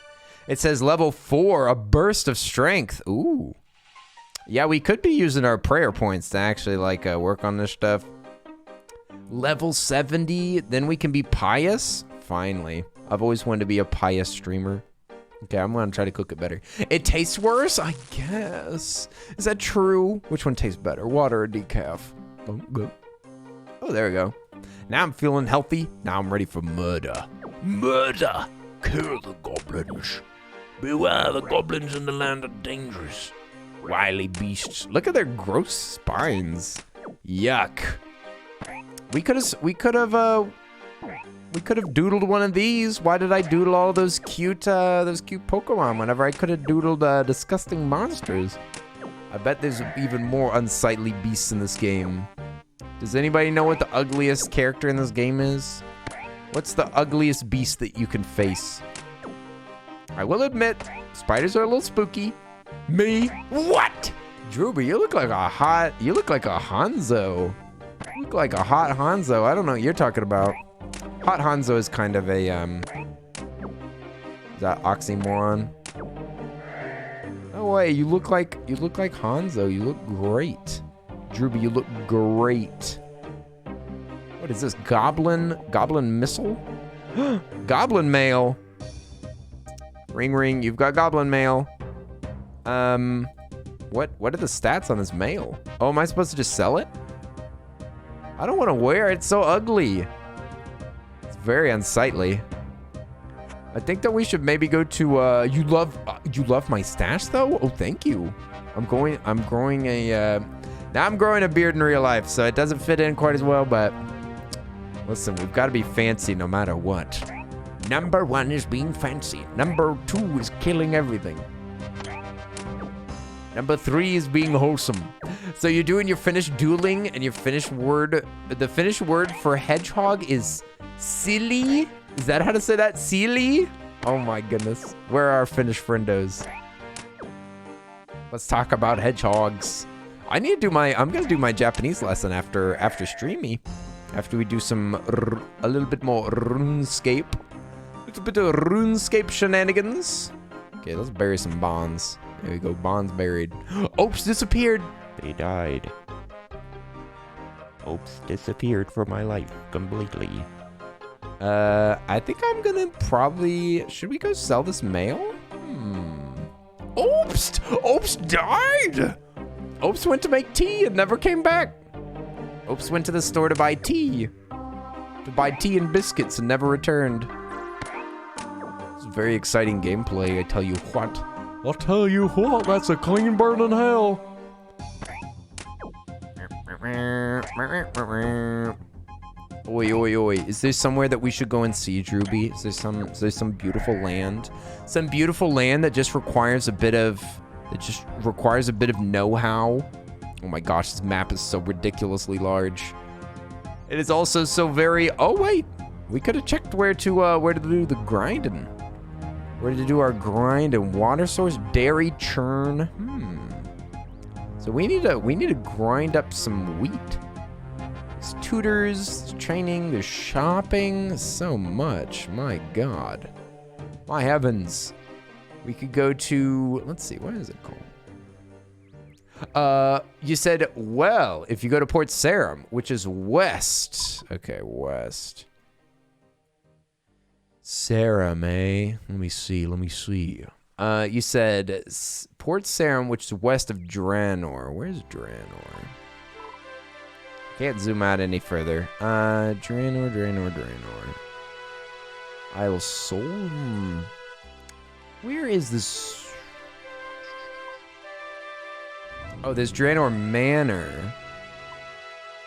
It says level 4, a burst of strength. Ooh. Yeah, we could be using our prayer points to actually, like, work on this stuff. Level 70, then we can be pious? Finally. I've always wanted to be a pious streamer. Okay, I'm gonna try to cook it better. It tastes worse? I guess. Is that true? Which one tastes better, water or decaf? Oh, there we go. Now I'm feeling healthy. Now I'm ready for murder. Murder! Kill the goblins. Beware the goblins in the land are dangerous. Wily beasts. Look at their gross spines. Yuck. We could have doodled one of these. Why did I doodle all those cute Pokemon whenever I could have doodled disgusting monsters? I bet there's even more unsightly beasts in this game. Does anybody know what the ugliest character in this game is? What's the ugliest beast that you can face? I will admit, spiders are a little spooky. Me? What? Drewby, you look like a Hanzo. You look like a hot Hanzo. I don't know what you're talking about. Hot Hanzo is kind of a, is that oxymoron? No way, you look like Hanzo. You look great. Drewby, you look great. What is this, goblin missile? Goblin mail. Ring ring, you've got goblin mail. What are the stats on this mail? Oh, am I supposed to just sell it? I don't want to wear it, it's so ugly. It's very unsightly. I think that we should maybe go to, you love my stash though? Oh, thank you. I'm growing a beard in real life, so it doesn't fit in quite as well, but listen, we've got to be fancy no matter what. Number 1 is being fancy. Number 2 is killing everything. Number 3 is being wholesome. So you're doing your finished dueling, and your finished word, the finished word for hedgehog is silly? Is that how to say that? Silly? Oh my goodness. Where are our finished friendos? Let's talk about hedgehogs. I'm gonna do my Japanese lesson after streamy. After we do a little bit more RuneScape. A little bit of RuneScape shenanigans. Okay, let's bury some bonds. There we go, bonds buried. Oops, disappeared. They died. Oops, disappeared from my life completely. I think I'm gonna probably, should we go sell this mail? Oops died. Oops went to make tea and never came back. Oops went to the store to buy tea. To buy tea and biscuits and never returned. It's very exciting gameplay, I tell you what. I'll tell you what, that's a clean burn in hell. Oi, oi, oi. Is there somewhere that we should go and see, Drewby? Is there some beautiful land? Some beautiful land that just requires a bit of know-how. Oh my gosh, this map is so ridiculously large. It is also so very, oh wait. We could have checked where to do the grinding. Where to do our grind and water source, dairy churn. So we need to grind up some wheat. There's tutors, there's training, there's shopping, so much. My God. My heavens. We could go to, let's see, what is it called? You said, well, if you go to Port Sarum, which is west. Okay, west. Sarum, eh? Let me see. You said Port Sarum, which is west of Draenor. Where's Draenor? Can't zoom out any further. Draenor. Isle Sol? Where is this? Oh, there's Draenor Manor.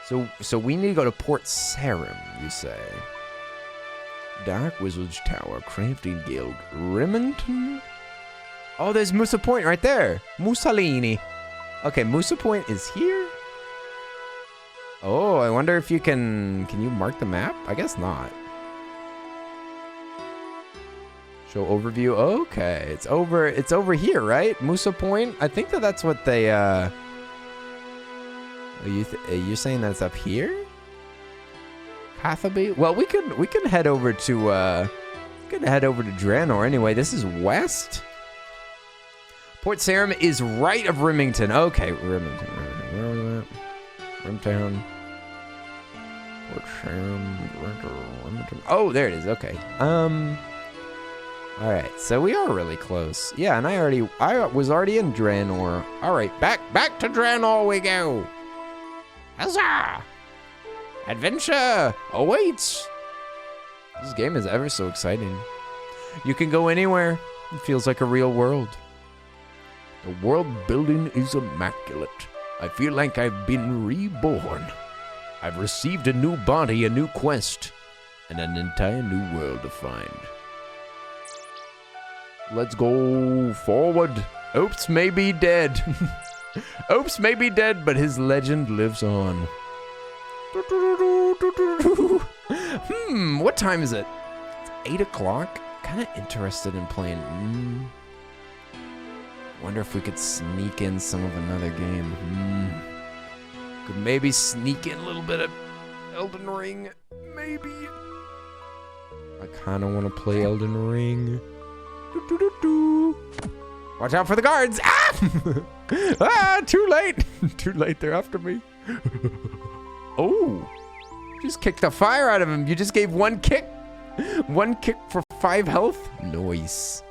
So we need to go to Port Sarum, you say. Dark Wizard's Tower, Crafting Guild, Remington? Oh, there's Musa Point right there. Mussolini. Okay, Musa Point is here? Oh, I wonder if you can you mark the map? I guess not. Show overview. Okay, it's over here, right? Musa Point. I think that's what they. Are you saying that's up here? Hathaby. Well, we can head over to Draenor anyway. This is west. Port Sarum is right of Remington. Okay, Remington. Where was that? Rimtown. Port Sarum. Remington. Oh, there it is. Okay. All right, so we are really close. Yeah, and I was already in Draenor. All right, back to Draenor we go. Huzzah! Adventure awaits. This game is ever so exciting. You can go anywhere. It feels like a real world. The world building is immaculate. I feel like I've been reborn. I've received a new body, a new quest, and an entire new world to find. Let's go forward. Oops may be dead. Oops may be dead, but his legend lives on. What time is it? It's 8 o'clock. Kind of interested in playing. Wonder if we could sneak in some of another game. Could maybe sneak in a little bit of Elden Ring. Maybe. I kind of want to play Elden Ring. Watch out for the guards. Ah! Too late. Too late. They're after me. Oh. Just kicked the fire out of him. You just gave one kick. One kick for 5 health. Nice.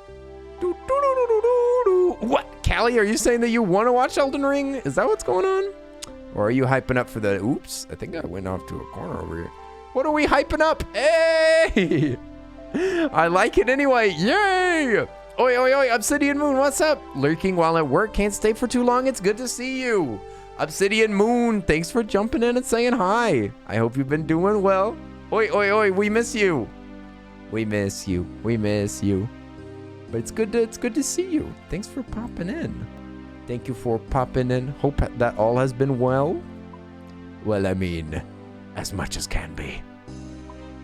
What? Callie, are you saying that you want to watch Elden Ring? Is that what's going on? Or are you hyping up for the... Oops. I think I went off to a corner over here. What are we hyping up? Hey! I like it anyway. Yay! Oi, oi, oi. Obsidian Moon, what's up? Lurking while at work. Can't stay for too long. It's good to see you. Obsidian Moon, thanks for jumping in and saying hi. I hope you've been doing well. Oi, oi, oi. We miss you. We miss you. We miss you. But it's good to see you. Thanks for popping in. Thank you for popping in. Hope that all has been well. Well, I mean, as much as can be.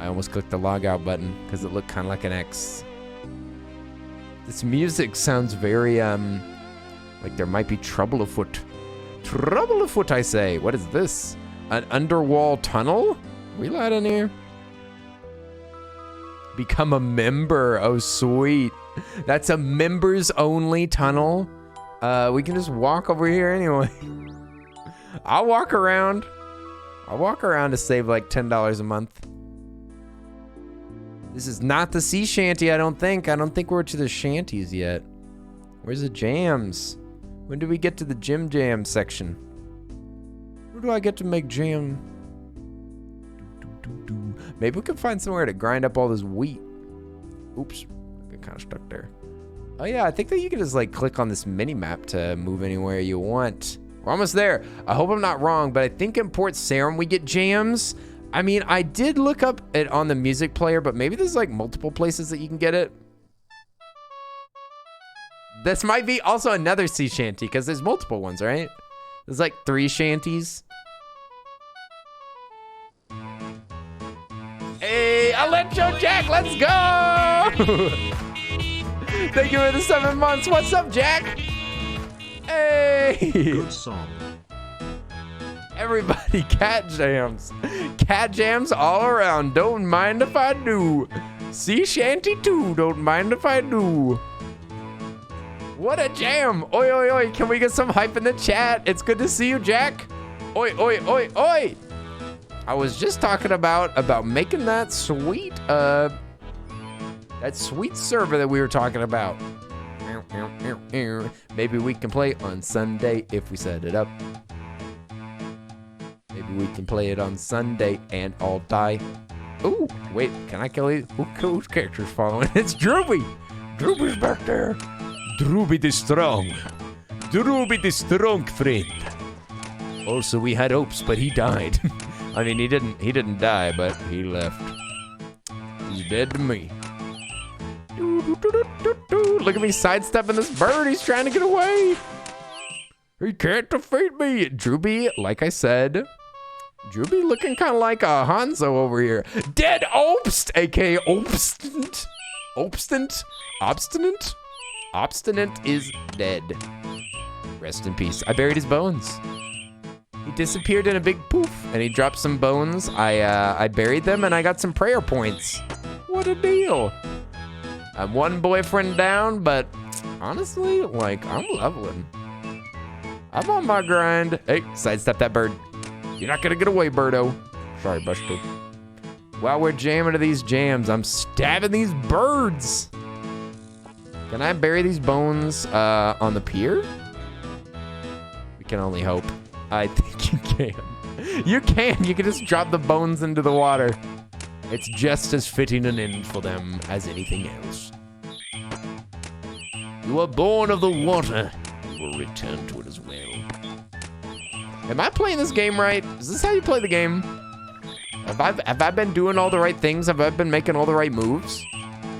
I almost clicked the log out button because it looked kind of like an X. This music sounds very, like there might be trouble afoot. Trouble afoot, I say. What is this? An underwall tunnel? We let in here? Become a member. Oh, sweet. That's a members only tunnel. We can just walk over here anyway. I'll walk around. I'll walk around to save like $10 a month. This is not the sea shanty, I don't think. I don't think we're to the shanties yet. Where's the jams? When do we get to the jam section? Where do I get to make jam? Maybe we can find somewhere to grind up all this wheat. Oops, I got kind of stuck there. Oh yeah, I think that you can just like click on this mini map to move anywhere you want. We're almost there. I hope I'm not wrong, but I think in Port Sarum we get jams. I mean, I did look up it on the music player, but maybe there's like multiple places that you can get it. This might be also another sea shanty because there's multiple ones, right? There's like 3 shanties. Hey, Electro Jack, let's go! Thank you for the 7 months. What's up, Jack? Hey! Good song. Everybody, cat jams. Cat jams all around. Don't mind if I do. Sea shanty too. Don't mind if I do. What a jam. Oi, oi, oi. Can we get some hype in the chat? It's good to see you, Jack. Oi, oi, oi, oi. I was just talking about making that sweet server that we were talking about. Maybe we can play on Sunday if we set it up. Maybe we can play it on Sunday and all die. Ooh, wait, can I kill you? Whose character's following? It's Drooby. Drooby's back there. Drooby the strong. Drooby the strong friend. Also, we had hopes, but he died. I mean, he didn't die, but he left. He's dead to me. Look at me sidestepping this bird. He's trying to get away. He can't defeat me. Drooby, like I said, Drooby looking kind of like a Hanzo over here. Dead Obst, aka Obstinate. Obstinate is dead. Rest in peace. I buried his bones. He disappeared in a big poof, and he dropped some bones. I buried them, and I got some prayer points. What a deal. I'm one boyfriend down, but honestly, like, I'm leveling. I'm on my grind. Hey, sidestep that bird. You're not gonna get away, birdo. Sorry, Buster. While we're jamming to these jams, I'm stabbing these birds. Can I bury these bones on the pier? We can only hope. I think you can. You can. You can just drop the bones into the water. It's just as fitting an end for them as anything else. You are born of the water. You will return to it as well. Am I playing this game right? Is this how you play the game? Have I been doing all the right things? Have I been making all the right moves?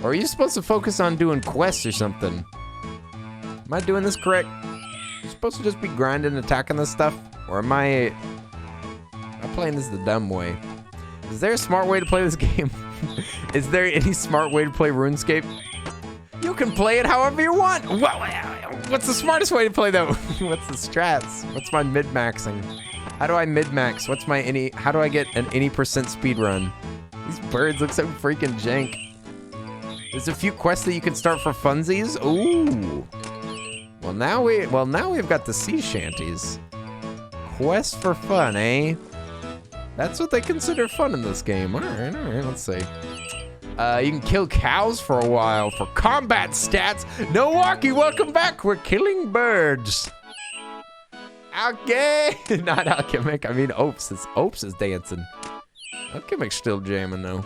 Or are you supposed to focus on doing quests or something? Am I doing this correct? You're supposed to just be grinding, attacking this stuff? Or am I playing this the dumb way? Is there a smart way to play this game? Is there any smart way to play RuneScape? You can play it however you want. What's the smartest way to play though? What's the strats? What's my mid-maxing? How do I mid-max? What's my any? How do I get an any % speed run? These birds look so freaking jank. There's a few quests that you can start for funsies. Ooh. Well now we've got the sea shanties. Quest for fun, eh? That's what they consider fun in this game. All right, let's see. You can kill cows for a while for combat stats. No walkie, welcome back. We're killing birds. Okay, not Alchemic. I mean, Opes is dancing. Alchemic's still jamming though.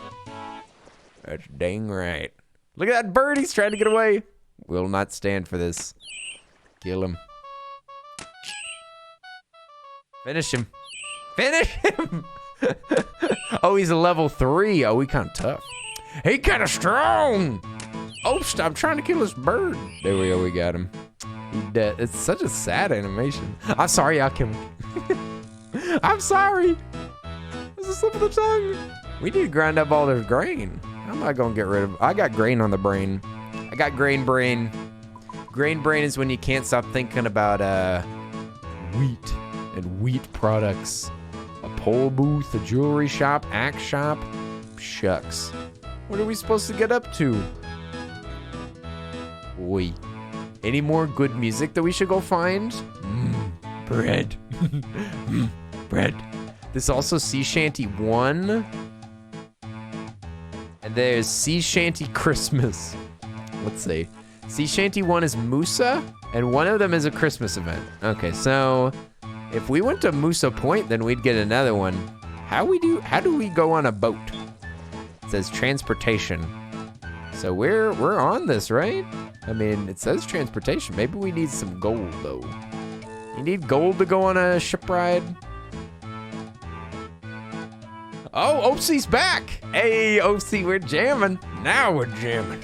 That's dang right. Look at that bird. He's trying to get away. Will not stand for this. Kill him. Finish him. Finish him. Oh, he's a level 3. Oh, he kind of tough. He kind of strong. Oh, stop trying to kill this bird. There we go. We got him. He's dead. It's such a sad animation. I'm sorry, Alchemy. I'm sorry. It's a slip of the tongue. We need to grind up all this grain. How am I going to get rid of? I got grain on the brain. I got grain brain. Grain brain is when you can't stop thinking about wheat and wheat products. A pole booth, a jewelry shop, axe shop. Shucks. What are we supposed to get up to? Oi. Any more good music that we should go find? Bread. Bread. There's also Sea Shanty 1. And there's Sea Shanty Christmas. Let's see. Sea Shanty 1 is Musa, and one of them is a Christmas event. Okay, so if we went to Musa Point, then we'd get another one. How do we go on a boat? It says transportation. So we're on this, right? I mean, it says transportation. Maybe we need some gold though. You need gold to go on a ship ride? Oh, Oopsie's back. Hey, Oopsie, we're jamming. Now we're jamming.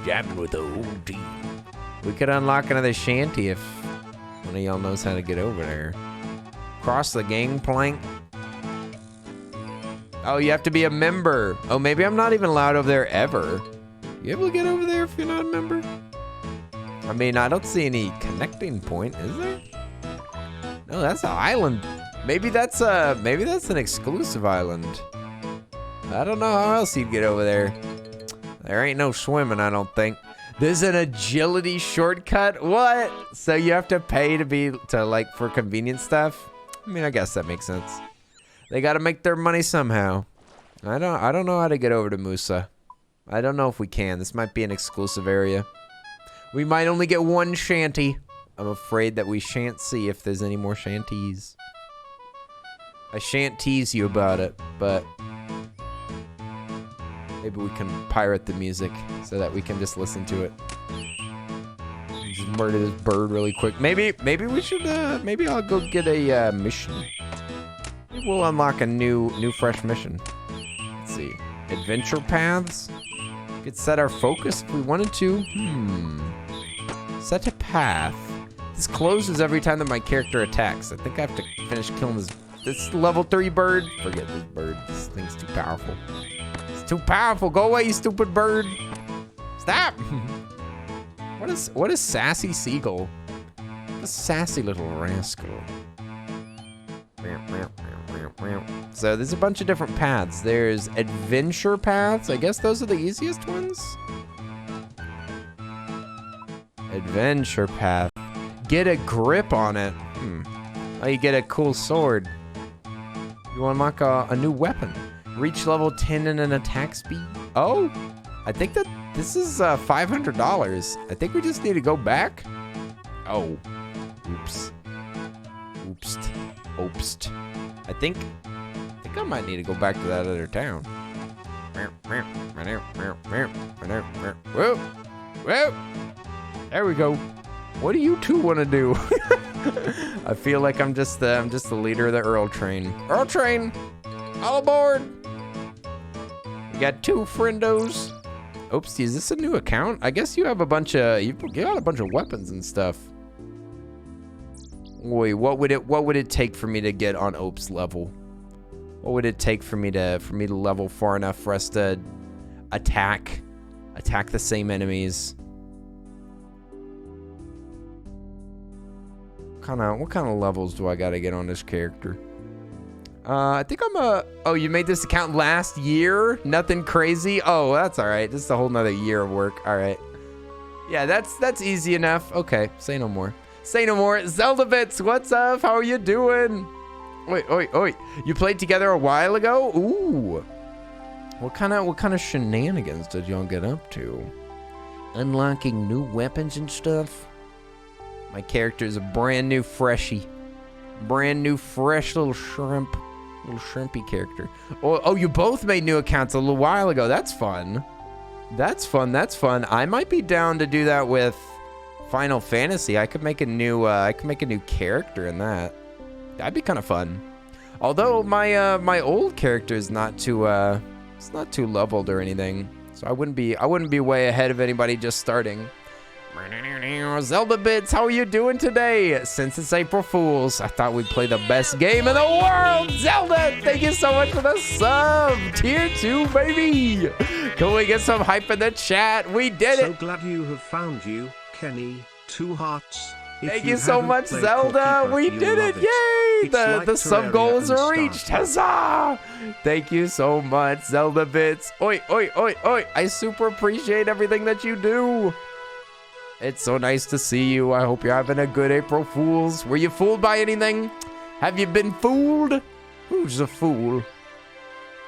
Jamming with the whole team. We could unlock another shanty if one of y'all knows how to get over there. Cross the gangplank. Oh, you have to be a member. Oh, maybe I'm not even allowed over there ever. You able to get over there if you're not a member? I mean, I don't see any connecting point, is there? No, that's an island. Maybe that's an exclusive island. I don't know how else you'd get over there. There ain't no swimming, I don't think. There's an agility shortcut? What? So you have to pay for convenient stuff? I mean, I guess that makes sense. They gotta make their money somehow. I don't know how to get over to Musa. I don't know if we can. This might be an exclusive area. We might only get one shanty. I'm afraid that we shan't see if there's any more shanties. I shan't tease you about it, but maybe we can pirate the music so that we can just listen to it. Just murder this bird really quick. Maybe we should, maybe I'll go get a mission. Maybe we'll unlock a new fresh mission. Let's see. Adventure paths? We could set our focus if we wanted to. Set a path. This closes every time that my character attacks. I think I have to finish killing this level 3 bird. Forget this bird. This thing's too powerful. It's too powerful. Go away, you stupid bird. Stop. What is sassy seagull? A sassy little rascal. So there's a bunch of different paths. There's adventure paths. I guess those are the easiest ones. Adventure path. Get a grip on it. Oh, you get a cool sword. You unlock a new weapon. Reach level 10 and an attack speed. Oh, I think that this is $500. I think we just need to go back. Oh, oops. Oopsed. I think I might need to go back to that other town. Whoa. There we go. What do you two want to do? I feel like I'm just the leader of the Earl train. Earl train, all aboard. You got 2 friendos. Oopsie, is this a new account? I guess you have a bunch of you got a bunch of weapons and stuff. Wait, what would it take for me to get on Ope's level? What would it take for me to level far enough for us to attack the same enemies? What kind of levels do I gotta get on this character? I think oh, you made this account last year? Nothing crazy? Oh, that's all right. Just a whole nother year of work. All right. Yeah, that's easy enough. Okay, say no more. Say no more. Zelda Bits, what's up? How are you doing? Oi. You played together a while ago? Ooh. What kind of shenanigans did y'all get up to? Unlocking new weapons and stuff? My character is a brand new freshie. Brand new fresh little shrimp. Little shrimpy character. Oh, you both made new accounts a little while ago. That's fun. That's fun. I might be down to do that with Final Fantasy. I could make a new character in that. That'd be kind of fun. Although my old character is not too it's not too leveled or anything. So I wouldn't be way ahead of anybody just starting. Zelda Bits, how are you doing today? Since it's April Fool's, I thought we'd play the best game in the world. Zelda, thank you so much for the sub. Tier 2, baby. Can we get some hype in the chat? We did it. So glad you have found you, Kenny. 2 hearts. Thank you so much, Zelda. We did it. Yay. The sub goal is reached. Huzzah. Thank you so much, Zelda Bits. Oi. I super appreciate everything that you do. It's so nice to see you. I hope you're having a good April Fool's. Were you fooled by anything? Have you been fooled? Who's a fool?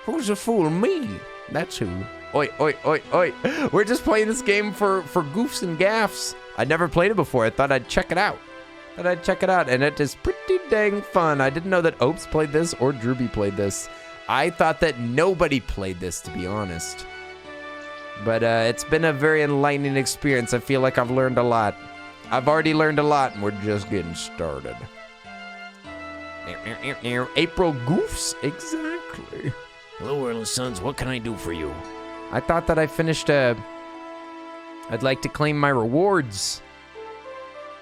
Who's a fool? Me. That's who. Oi. We're just playing this game for goofs and gaffs. I'd never played it before. I thought I'd check it out. And it is pretty dang fun. I didn't know that Opes played this or Drewby played this. I thought that nobody played this, to be honest. But it's been a very enlightening experience. I feel like I've learned a lot. I've already learned a lot, and we're just getting started. April Goofs? Exactly. Hello, Earl Sons. What can I do for you? I thought that I finished I'd like to claim my rewards.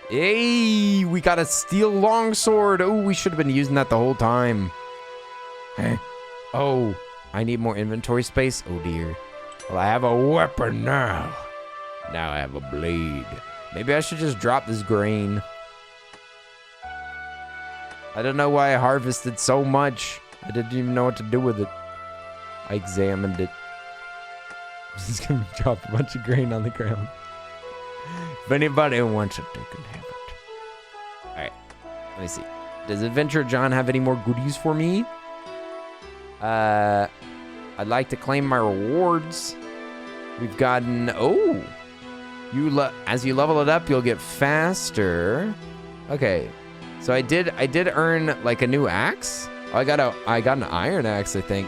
Hey, we got a steel longsword. Oh, we should have been using that the whole time. Hey. Oh, I need more inventory space. Oh, dear. Well, I have a weapon now. Now I have a blade. Maybe I should just drop this grain. I don't know why I harvested so much. I didn't even know what to do with it. I examined it. I'm just gonna drop a bunch of grain on the ground. If anybody wants it, they can have it. Alright, let me see. Does Adventure John have any more goodies for me? I'd like to claim my rewards. We've gotten, oh, as you level it up, you'll get faster. Okay, so I did earn like a new axe. I got an iron axe, I think.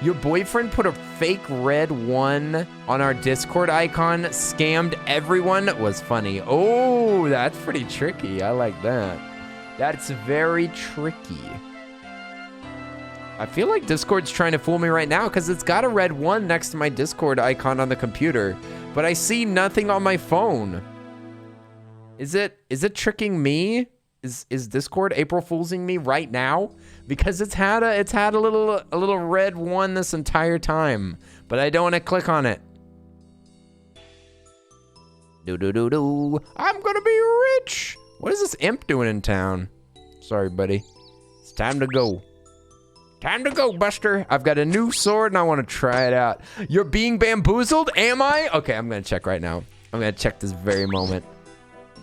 Your boyfriend put a fake red 1 on our Discord icon, scammed everyone. It was funny. Oh, that's pretty tricky. I like that. That's very tricky. I feel like Discord's trying to fool me right now because it's got a red 1 next to my Discord icon on the computer, but I see nothing on my phone. Is it tricking me? Is Discord April Foolsing me right now? Because it's had a little red 1 this entire time, but I don't want to click on it. I'm gonna be rich. What is this imp doing in town? Sorry, buddy. It's time to go. Time to go, Buster. I've got a new sword and I want to try it out. You're being bamboozled? Am I? Okay, I'm gonna check right now. I'm gonna check this very moment.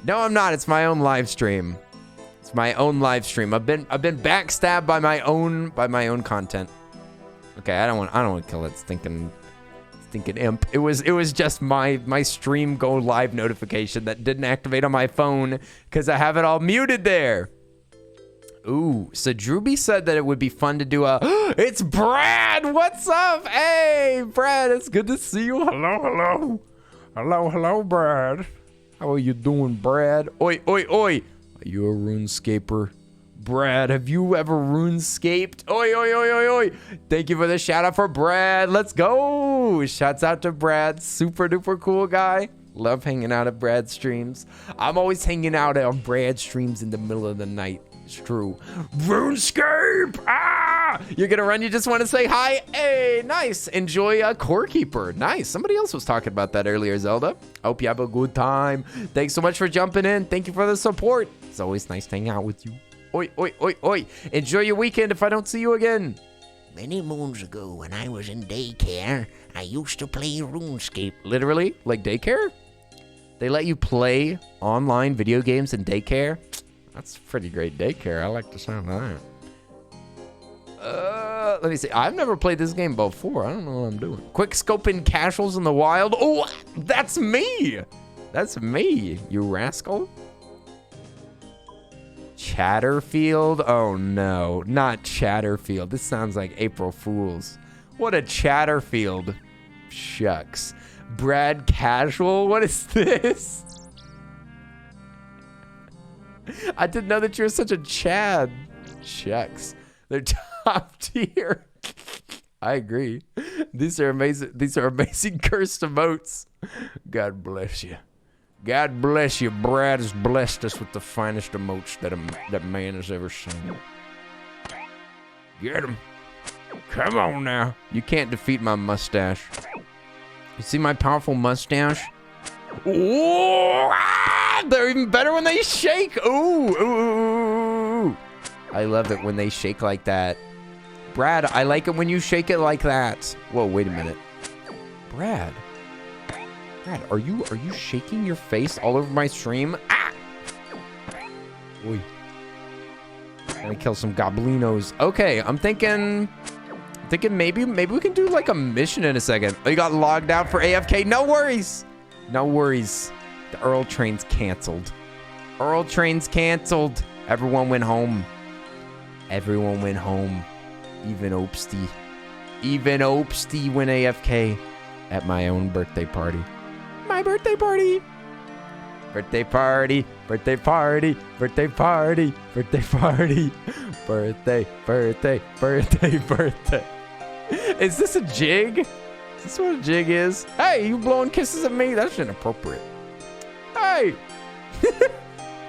No, I'm not. It's my own live stream. It's my own live stream. I've been backstabbed by my own content. Okay, I don't want to kill it. Stinking imp. It was just my stream go live notification that didn't activate on my phone because I have it all muted there. Ooh, so Drewby said that it would be fun to do a. It's Brad. What's up? Hey, Brad. It's good to see you. Hello, Brad. How are you doing, Brad? Oi. Are you a RuneScaper? Brad, have you ever RuneScaped? Oi. Thank you for the shout out for Brad. Let's go. Shouts out to Brad. Super duper cool guy. Love hanging out at Brad's streams. I'm always hanging out on Brad's streams in the middle of the night. It's true. RuneScape! Ah! You're gonna run, you just want to say hi? Hey, nice. Enjoy a Core Keeper. Nice. Somebody else was talking about that earlier, Zelda. I hope you have a good time. Thanks so much for jumping in. Thank you for the support. It's always nice to hang out with you. Oi. Enjoy your weekend if I don't see you again. Many moons ago, when I was in daycare, I used to play RuneScape. Literally? Like daycare? They let you play online video games in daycare? That's pretty great daycare. I like the sound of that. Let me see. I've never played this game before. I don't know what I'm doing. Quick scoping casuals in the wild. Oh, that's me. That's me, you rascal. Chatterfield? Oh no, not Chatterfield. This sounds like April Fools. What a Chatterfield. Shucks. Brad Casual? What is this? I didn't know that you were such a Chad. Shucks. They're top tier. I agree. These are amazing. These are amazing cursed emotes. God bless you. God bless you. Brad has blessed us with the finest emotes that man has ever seen. Get him. Come on now. You can't defeat my mustache. You see my powerful mustache? Ooh, they're even better when they shake. Ooh. I love it when they shake like that. Brad, I like it when you shake it like that. Whoa, wait a minute. Brad, are you shaking your face all over my stream? Ah! Oi. Gonna kill some goblinos. Okay, I'm thinking maybe we can do like a mission in a second. Oh, you got logged out for AFK. No worries. The Earl train's canceled. Everyone went home. Even Opesty. Went AFK at my own birthday party. My birthday party. Birthday party. Is this a jig? Is this what a jig is? Hey, you blowing kisses at me? That's inappropriate. Hey!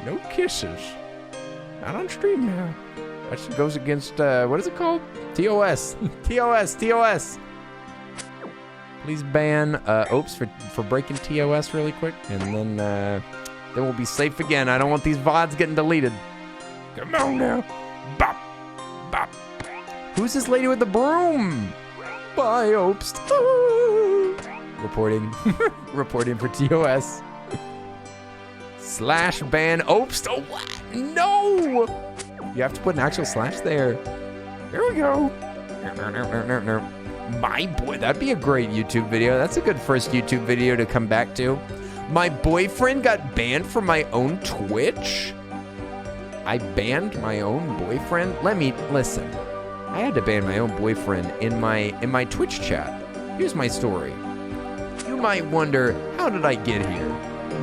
No kisses. Not on stream now. That shit goes against, what is it called? TOS. TOS. Please ban Opes for breaking TOS really quick. And then Then we'll be safe again. I don't want these VODs getting deleted. Come on now. Bop. Bop. Who's this lady with the broom? Bye, Obst. Reporting. Reporting for TOS. Slash ban Obst. Oh, what? No! You have to put an actual slash there. There we go. My boy, that'd be a great YouTube video. That's a good first YouTube video to come back to. My boyfriend got banned from my own Twitch. I banned my own boyfriend. Listen. I had to ban my own boyfriend in my Twitch chat. Here's my story. You might wonder, how did I get here?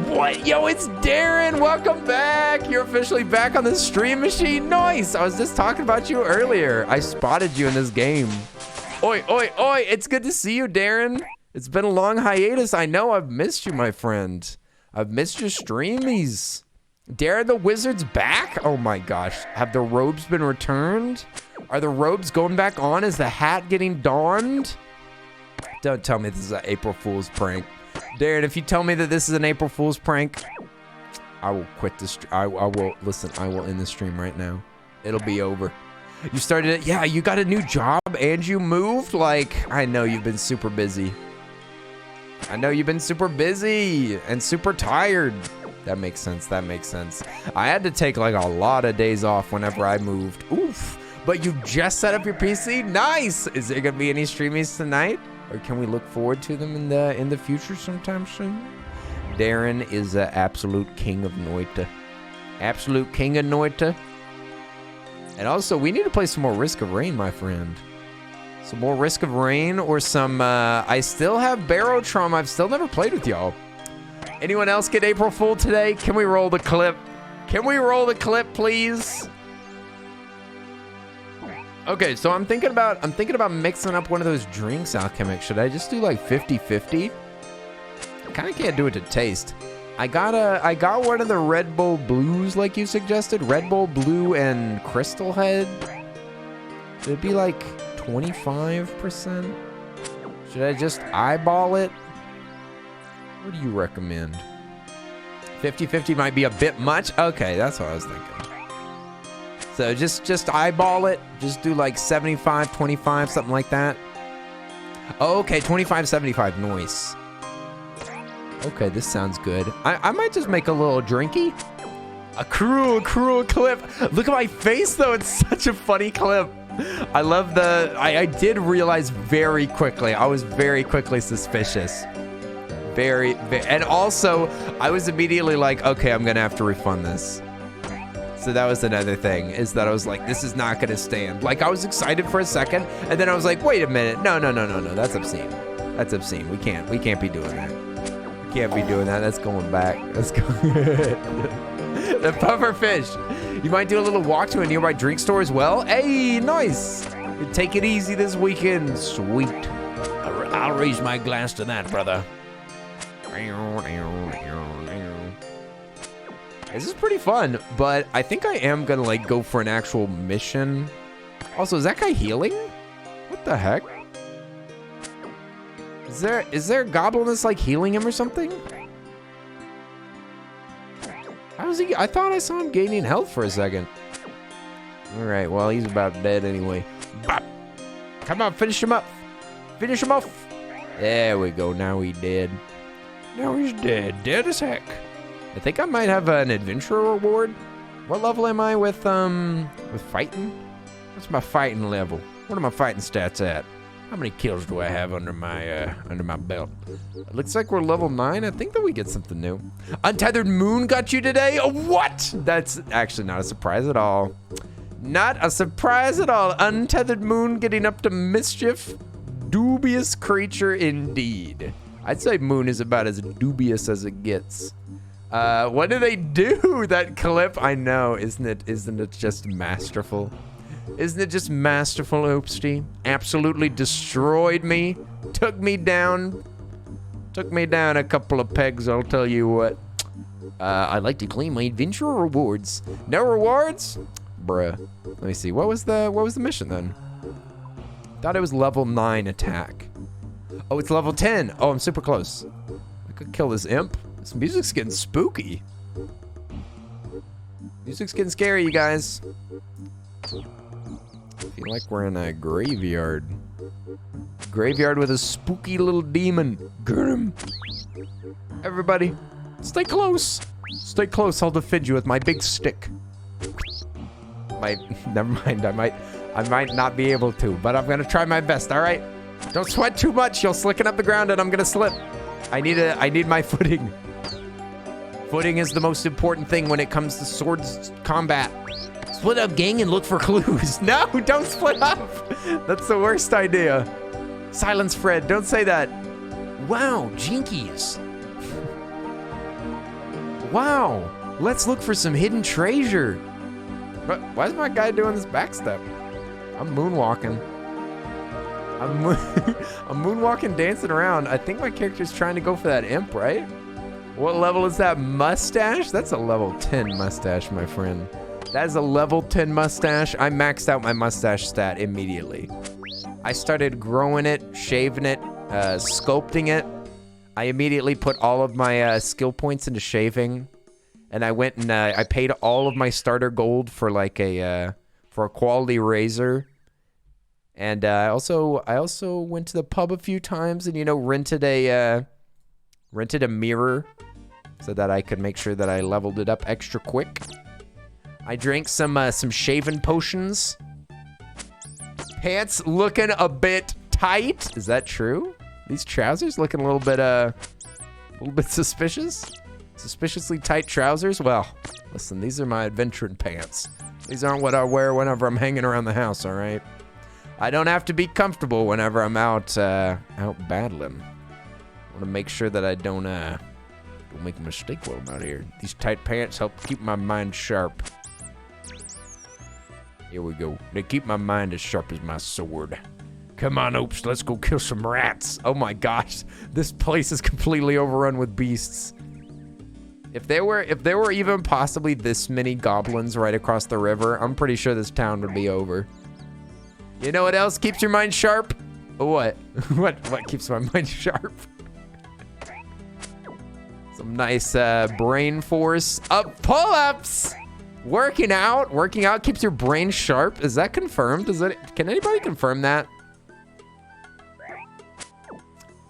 What? Yo, it's Darren. Welcome back. You're officially back on the stream machine. Nice. I was just talking about you earlier. I spotted you in this game. Oi, oi, oi. It's good to see you, Darren. It's been a long hiatus. I know I've missed you, my friend. I've missed your streamies. Darren the Wizard's back? Oh my gosh. Have the robes been returned? Are the robes going back on? Is the hat getting donned? Don't tell me this is an April Fool's prank. Darren, if you tell me that this is an April Fool's prank, I will quit the stream. I will, listen, I will end the stream right now. It'll be over. You started it? Yeah, you got a new job and you moved? Like, I know you've been super busy. I know you've been super busy and super tired. That makes sense. That makes sense. I had to take like a lot of days off whenever I moved. Oof. But you just set up your PC? Nice. Is there gonna be any streamies tonight? Or can we look forward to them in the future sometime soon? Darren is an absolute king of Noita. Absolute king of Noita. And also, we need to play some more Risk of Rain, my friend. Some more Risk of Rain or some, I still have Barotrom. I've still never played with y'all. Anyone else get April Fool today? Can we roll the clip? Can we roll the clip, please? Okay, so I'm thinking about mixing up one of those drinks, Alchemic. Should I just do like 50-50? I kind of can't do it to taste. I got one of the Red Bull Blues like you suggested. Red Bull Blue and Crystal Head. Should it be like 25%? Should I just eyeball it? What do you recommend? 50-50 might be a bit much. Okay, that's what I was thinking. So just eyeball it. Just do like 75-25, something like that. Oh, okay, 25-75, nice. Okay, this sounds good. I might just make a little drinky. A cruel clip. Look at my face though, it's such a funny clip. I love I did realize very quickly. I was very quickly suspicious. Very, and also I was immediately like, okay, I'm gonna have to refund this. So that was another thing, is that I was like, this is not gonna stand. Like, I was excited for a second, and then I was like, wait a minute, no, that's obscene. That's obscene. We can't be doing that. We can't be doing that. That's going back. Let's go. The puffer fish. You might do a little walk to a nearby drink store as well. Hey, nice. Take it easy this weekend. Sweet. I'll raise my glass to that, brother. This is pretty fun, but I think I am gonna like go for an actual mission. Also, is that guy healing? What the heck? Is there a goblin that's like healing him or something? How is he? I thought I saw him gaining health for a second. All right, well, he's about dead anyway. Bop. Come on, finish him up. Finish him off. There we go. Now he's dead. Now he's dead. Dead as heck. I think I might have an adventurer reward. What level am I with fighting? What's my fighting level? What are my fighting stats at? How many kills do I have under my belt? It looks like we're level 9. I think that we get something new. Untethered Moon got you today? Oh, what? That's actually not a surprise at all. Not a surprise at all. Untethered Moon getting up to mischief. Dubious creature indeed. I'd say Moon is about as dubious as it gets. What do they do? That clip, I know, isn't it just masterful? Isn't it just masterful, Oopsty? Absolutely destroyed me. Took me down a couple of pegs, I'll tell you what. I'd like to claim my adventurer rewards. No rewards? Bruh. Let me see. What was the mission then? Thought it was level 9 attack. Oh, it's level 10. Oh, I'm super close. I could kill this imp. This music's getting spooky. Music's getting scary, you guys. I feel like we're in a graveyard. Graveyard with a spooky little demon. Get him. Everybody, stay close. Stay close. I'll defend you with my big stick. Never mind. I might not be able to, but I'm gonna try my best. All right. Don't sweat too much. You'll slicken up the ground, and I'm gonna slip. I need my footing. Footing is the most important thing when it comes to swords combat. Split up, gang, and look for clues. No, don't split up. That's the worst idea. Silence, Fred. Don't say that. Wow, jinkies. Wow. Let's look for some hidden treasure. But why is my guy doing this backstep? I'm moonwalking. I'm moonwalking, dancing around. I think my character's trying to go for that imp, right? What level is that mustache? That's a level 10 mustache, my friend. That is a level 10 mustache. I maxed out my mustache stat immediately. I started growing it, shaving it, sculpting it. I immediately put all of my skill points into shaving. And I went and I paid all of my starter gold for like a quality razor. And I also went to the pub a few times and, you know, rented a mirror so that I could make sure that I leveled it up extra quick. I drank some shaving potions. Pants looking a bit tight. Is that true? These trousers looking a little bit suspicious. Suspiciously tight trousers. Well, listen, these are my adventuring pants. These aren't what I wear whenever I'm hanging around the house. All right. I don't have to be comfortable whenever I'm out battling. I want to make sure that I don't make a mistake while I'm out here. These tight pants help keep my mind sharp. Here we go. They keep my mind as sharp as my sword. Come on, Oops, let's go kill some rats. Oh my gosh, this place is completely overrun with beasts. If there were even possibly this many goblins right across the river, I'm pretty sure this town would be over. You know what else keeps your mind sharp? What? What keeps my mind sharp? Some nice brain force pull-ups. Working out keeps your brain sharp. Is that confirmed? Can anybody confirm that?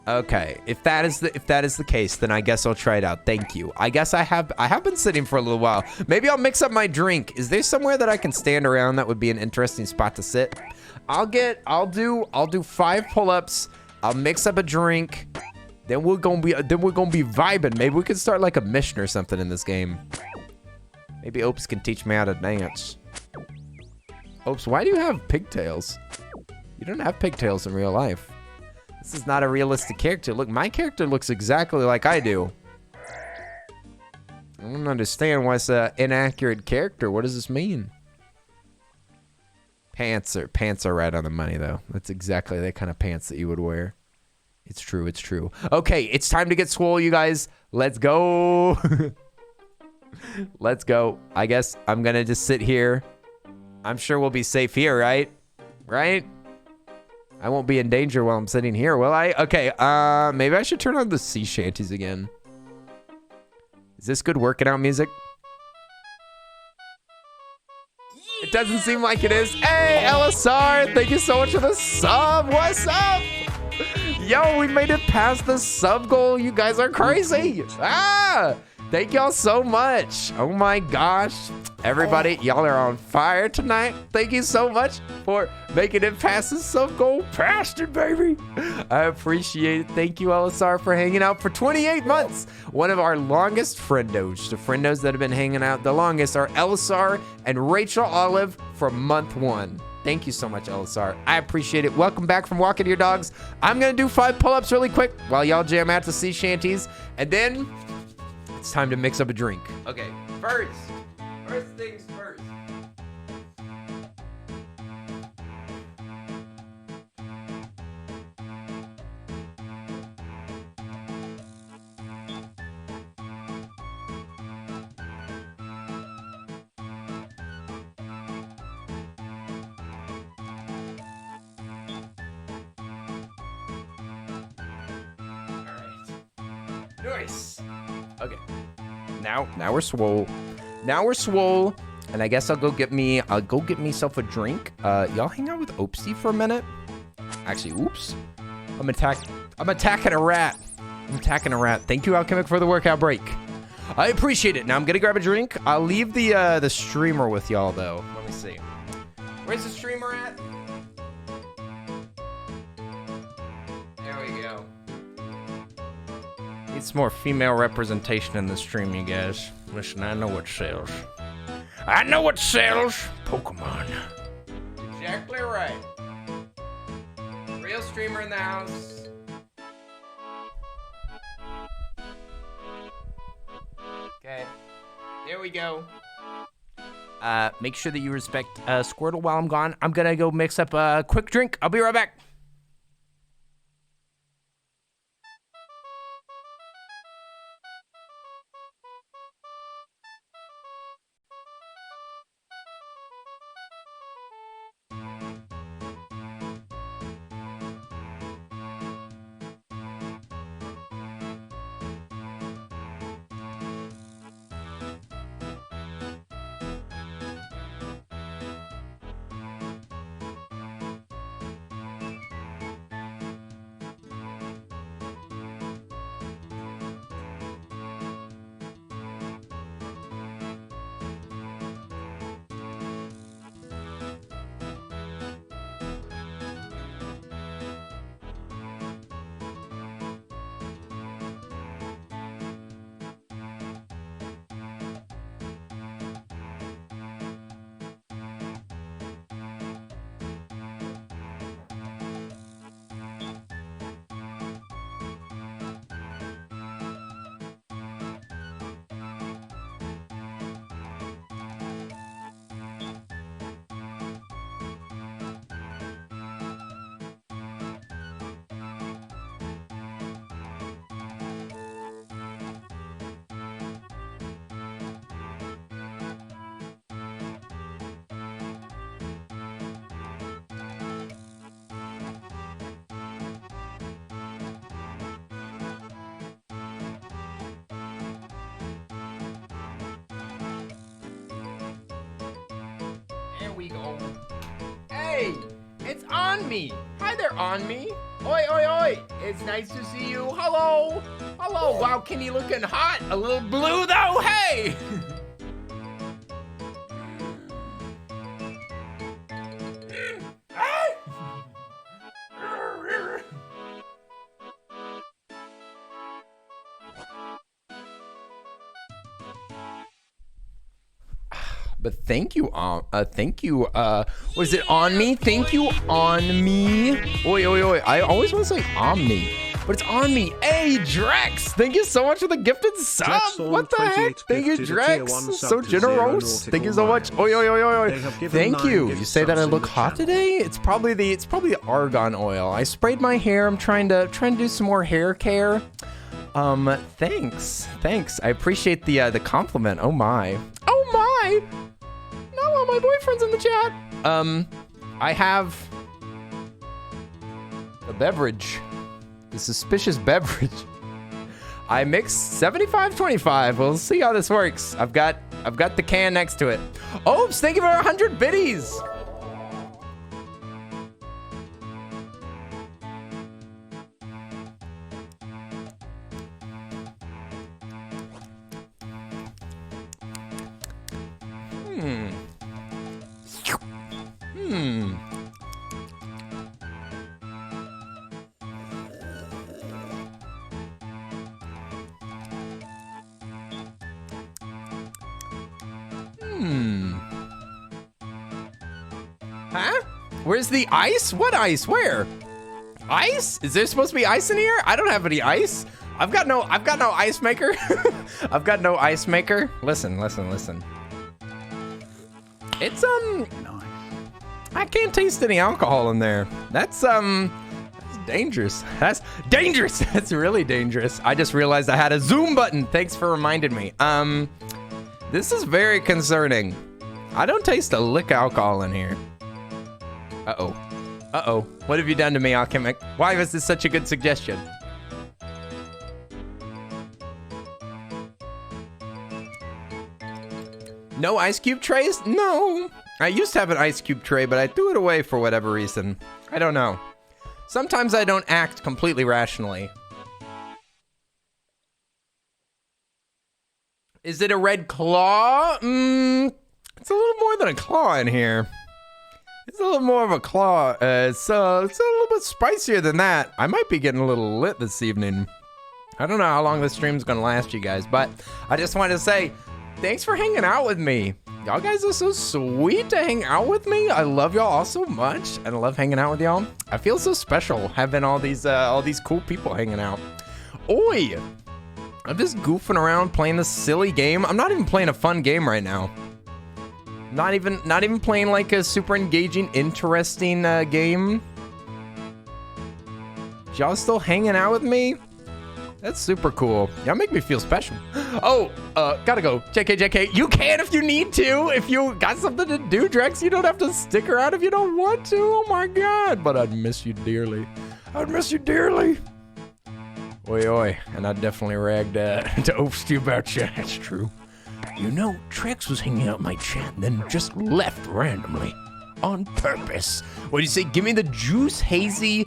Okay, if that is the case, then I guess I'll try it out. Thank you. I guess I have been sitting for a little while. Maybe I'll mix up my drink. Is there somewhere that I can stand around that would be an interesting spot to sit? I'll do 5 pull-ups. I'll mix up a drink. Then we're gonna be vibing. Maybe we could start like a mission or something in this game. Maybe Opes can teach me how to dance. Opes, why do you have pigtails? You don't have pigtails in real life. This is not a realistic character. Look, my character looks exactly like I do. I don't understand why it's an inaccurate character. What does this mean? Pants are right on the money, though. That's exactly the kind of pants that you would wear. It's true, it's true. Okay, it's time to get swole, you guys. Let's go. Let's go. I guess I'm gonna just sit here. I'm sure we'll be safe here, right? Right? I won't be in danger while I'm sitting here, will I? Okay, maybe I should turn on the sea shanties again. Is this good working out music? It doesn't seem like it is. Hey, LSR, thank you so much for the sub. What's up? Yo, we made it past the sub goal. You guys are crazy. Thank y'all so much. Oh my gosh. Everybody, y'all are on fire tonight. Thank you so much for making it past the sub goal. Past it, baby. I appreciate it. Thank you, LSR, for hanging out for 28 months. One of our longest friendos. The friendos that have been hanging out the longest are LSR and Rachel Olive for month 1. Thank you so much, LSR. I appreciate it. Welcome back from walking your dogs. I'm going to do 5 pull-ups really quick while y'all jam out to sea shanties. And then it's time to mix up a drink. Okay, first things first. Nice. Okay. Now we're swole. Now we're swole. And I guess I'll go get myself a drink. Y'all hang out with Oopsie for a minute. Actually, oops. I'm attacking a rat. Thank you, Alchemic, for the workout break. I appreciate it. Now I'm gonna grab a drink. I'll leave the streamer with y'all though. Let me see. Where's the streamer at? There we go. Need some more female representation in the stream, you guys. Listen, I know what sells. I know what sells. Pokemon. Exactly right. Real streamer in the house. Okay. There we go. Make sure that you respect Squirtle while I'm gone. I'm gonna go mix up a quick drink. I'll be right back. We go. Hey, it's on me. Hi there, on me. Oi, oi, oi. It's nice to see you. Hello. Hello. Wow, Kenny looking hot. A little blue though. Hey. But thank you, was it on me? Thank you, on me. Oi, oi, oi. I always want to say Omni, but it's on me. Hey, Drex, thank you so much for the gifted sub. What the heck? Thank you, Drex. So generous. Thank you so much. Oi, oi, oi, oi. Thank you. You say that I look hot today? It's probably the argan oil. I sprayed my hair. I'm trying to do some more hair care. Thanks. I appreciate the compliment. Oh my. Not all my boyfriends in the chat. I have a beverage. The suspicious beverage. I mixed 75-25. We'll see how this works. I've got the can next to it. Oops, thank you for 100 biddies. Huh? Where's the ice? What ice? Where? Ice? Is there supposed to be ice in here? I don't have any ice. I've got no ice maker. I've got no ice maker. Listen. It's nice. I can't taste any alcohol in there. That's dangerous. That's dangerous. That's really dangerous. I just realized I had a zoom button. Thanks for reminding me. This is very concerning. I don't taste a lick of alcohol in here. Uh-oh. What have you done to me, Alchemic? Why was this such a good suggestion? No ice cube trays? No. I used to have an ice cube tray, but I threw it away for whatever reason. I don't know. Sometimes I don't act completely rationally. Is it a red claw? It's a little more than a claw in here. It's a little more of a claw. It's a little bit spicier than that. I might be getting a little lit this evening. I don't know how long this stream's gonna last, you guys, but I just wanted to say thanks for hanging out with me. Y'all guys are so sweet to hang out with me. I love y'all all so much, and I love hanging out with y'all. I feel so special having all these cool people hanging out. Oi! I'm just goofing around playing this silly game. I'm not even playing a fun game right now. Not even playing like a super engaging, interesting game. Y'all still hanging out with me? That's super cool. Y'all make me feel special. Oh, gotta go. JK. You can if you need to. If you got something to do, Drex, you don't have to stick around if you don't want to. Oh my God. But I'd miss you dearly. I'd miss you dearly. Oi. And I definitely ragged to Oafs to you about you. That's true. You know, Trex was hanging out in my chat and then just left randomly. On purpose. What do you say? Give me the juice hazy.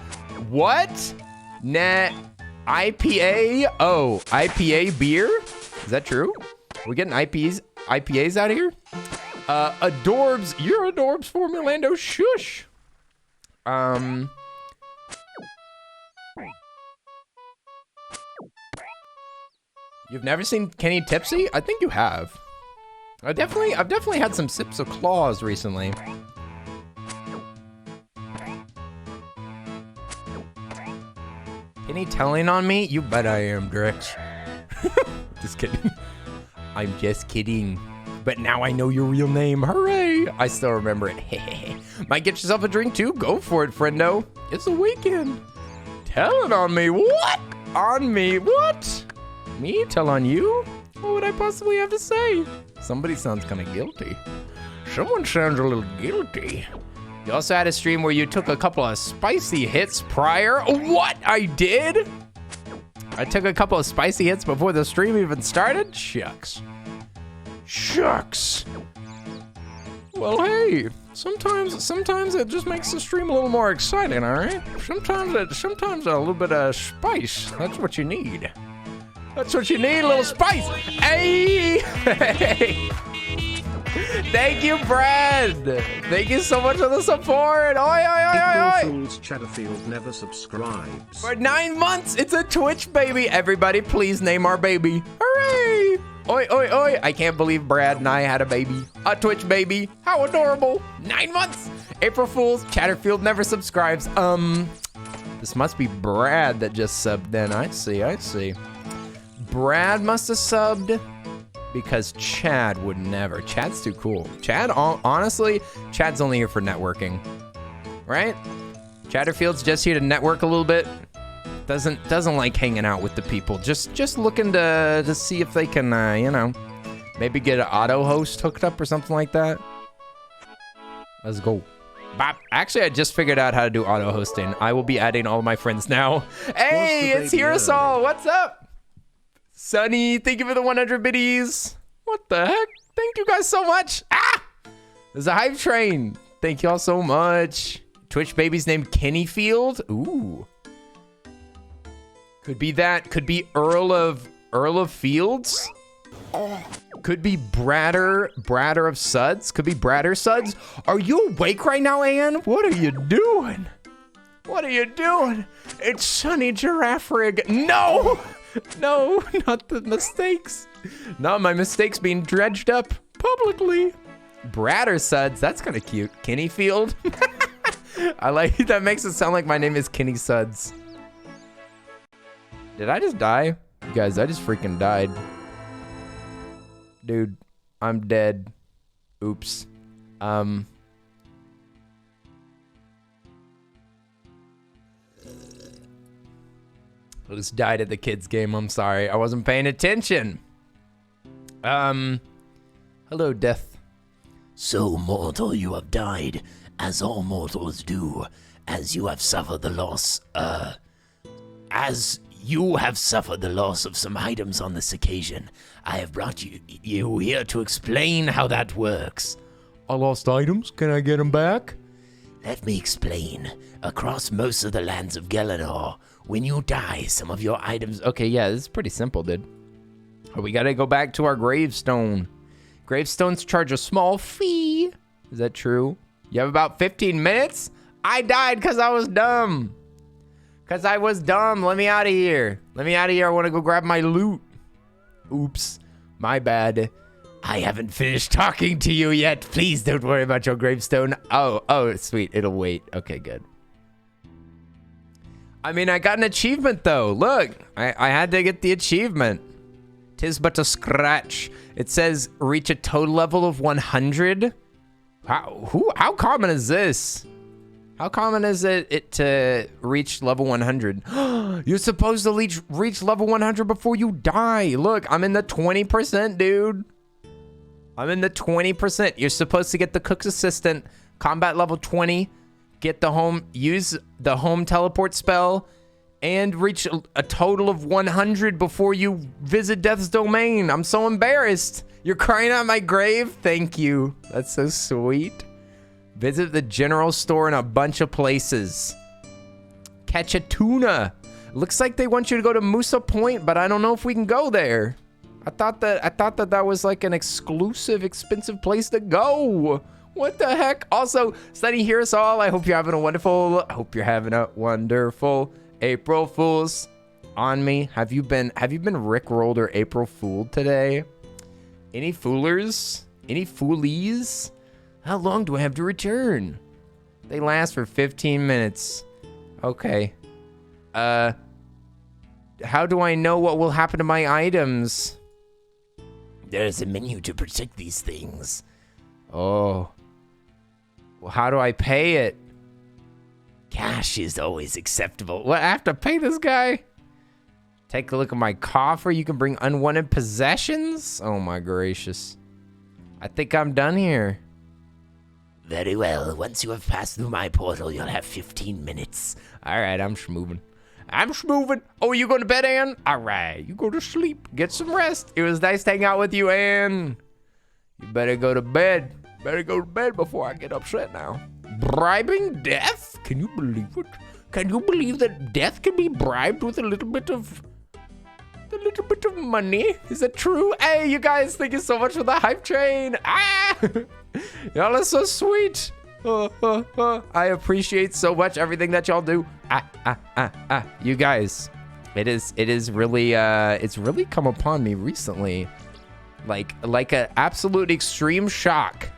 What? Nah. IPA? Oh, IPA beer? Is that true? We getting IPAs out of here? Adorbs. You're Adorbs for me, Lando. Shush. You've never seen Kenny tipsy? I think you have. I've definitely had some sips of claws recently. Kenny telling on me? You bet I am, Drex. Just kidding. I'm just kidding. But now I know your real name. Hooray! I still remember it. Might get yourself a drink too? Go for it, friendo. It's a weekend. Telling on me? What? On me? What? Me tell on you? What would I possibly have to say? Somebody sounds kind of guilty. Someone sounds a little guilty. You also had a stream where you took a couple of spicy hits prior. What? I did? I took a couple of spicy hits before the stream even started? Shucks. Well, hey, sometimes it just makes the stream a little more exciting, all right? Sometimes a little bit of spice. That's what you need. That's what you need, a little spice. Hey! Thank you, Brad. Thank you so much for the support. Oi. Fools Chatterfield never subscribes. For 9 months, it's a Twitch baby. Everybody, please name our baby. Hooray! Oi. I can't believe Brad and I had a baby. A Twitch baby. How adorable. 9 months. April Fools, Chatterfield never subscribes. This must be Brad that just subbed then. I see. Brad must have subbed. Because Chad would never. Chad's too cool. Chad, honestly, Chad's only here for networking, right? Chatterfield's just here to network a little bit. Doesn't like hanging out with the people. Just looking to see if they can, maybe get an auto host hooked up or something like that. Let's go. Bop. Actually, I just figured out how to do auto hosting. I will be adding all my friends now. Hey, it's Hirosol. What's up? Sunny, thank you for the 100 biddies. What the heck? Thank you guys so much. There's a hype train. Thank y'all so much. Twitch baby's named Kennyfield. Ooh. Could be that. Could be Earl of Fields. Could be Bradder of Suds. Could be Bradder Suds. Are you awake right now, Ann? What are you doing? It's Sunny Giraffe Rig. No, not the mistakes. Not my mistakes being dredged up publicly. Bradder Suds. That's kind of cute. Kennyfield. I like that. Makes it sound like my name is Kenny Suds. Did I just die? You guys, I just freaking died. Dude, I'm dead. Oops. I just died at the kids game. I'm sorry. I wasn't paying attention. Hello, Death. So, mortal, you have died, as all mortals do, as you have suffered the loss, as You have suffered the loss of some items on this occasion. I have brought you here to explain how that works. I lost items. Can I get them back? Let me explain. Across most of the lands of Gelenor, when you die, some of your items... Okay, yeah, this is pretty simple, dude. We gotta go back to our gravestone. Gravestones charge a small fee. Is that true? You have about 15 minutes? I died because I was dumb. Because I was dumb. Let me out of here. Let me out of here. I want to go grab my loot. Oops. My bad. I haven't finished talking to you yet. Please don't worry about your gravestone. Oh, sweet. It'll wait. Okay, good. I mean, I got an achievement, though. Look, I had to get the achievement. 'Tis but a scratch. It says reach a total level of 100. How common is this? How common is it to reach level 100? You're supposed to reach level 100 before you die. Look, I'm in the 20%, dude. I'm in the 20%. You're supposed to get the cook's assistant, combat level 20, use the home teleport spell, and reach a total of 100 before you visit Death's Domain. I'm so embarrassed. You're crying out my grave? Thank you. That's so sweet. Visit the general store in a bunch of places. Catch a tuna. Looks like they want you to go to Musa Point, but I don't know if we can go there. I thought that was like an exclusive, expensive place to go. What the heck? Also, Sunny, hear us all. I hope you're having a wonderful April Fools on me. Have you been Rickrolled or April Fooled today? Any foolers? Any foolies? How long do I have to return? They last for 15 minutes. Okay. How do I know what will happen to my items? There's a menu to protect these things. Oh. Well, how do I pay it? Cash is always acceptable. What, I have to pay this guy? Take a look at my coffer. You can bring unwanted possessions? Oh my gracious. I think I'm done here. Very well. Once you have passed through my portal, you'll have 15 minutes. All right, I'm schmoving. Oh, you going to bed, Ann? All right, you go to sleep. Get some rest. It was nice to hang out with you, Ann. You better go to bed. Better go to bed before I get upset now. Bribing death? Can you believe it? Can you believe that death can be bribed with a little bit of money? Is that true? Hey, you guys, thank you so much for the hype train. Ah! Y'all are so sweet. I appreciate so much everything that y'all do. You guys, it's really come upon me recently. Like an absolute extreme shock.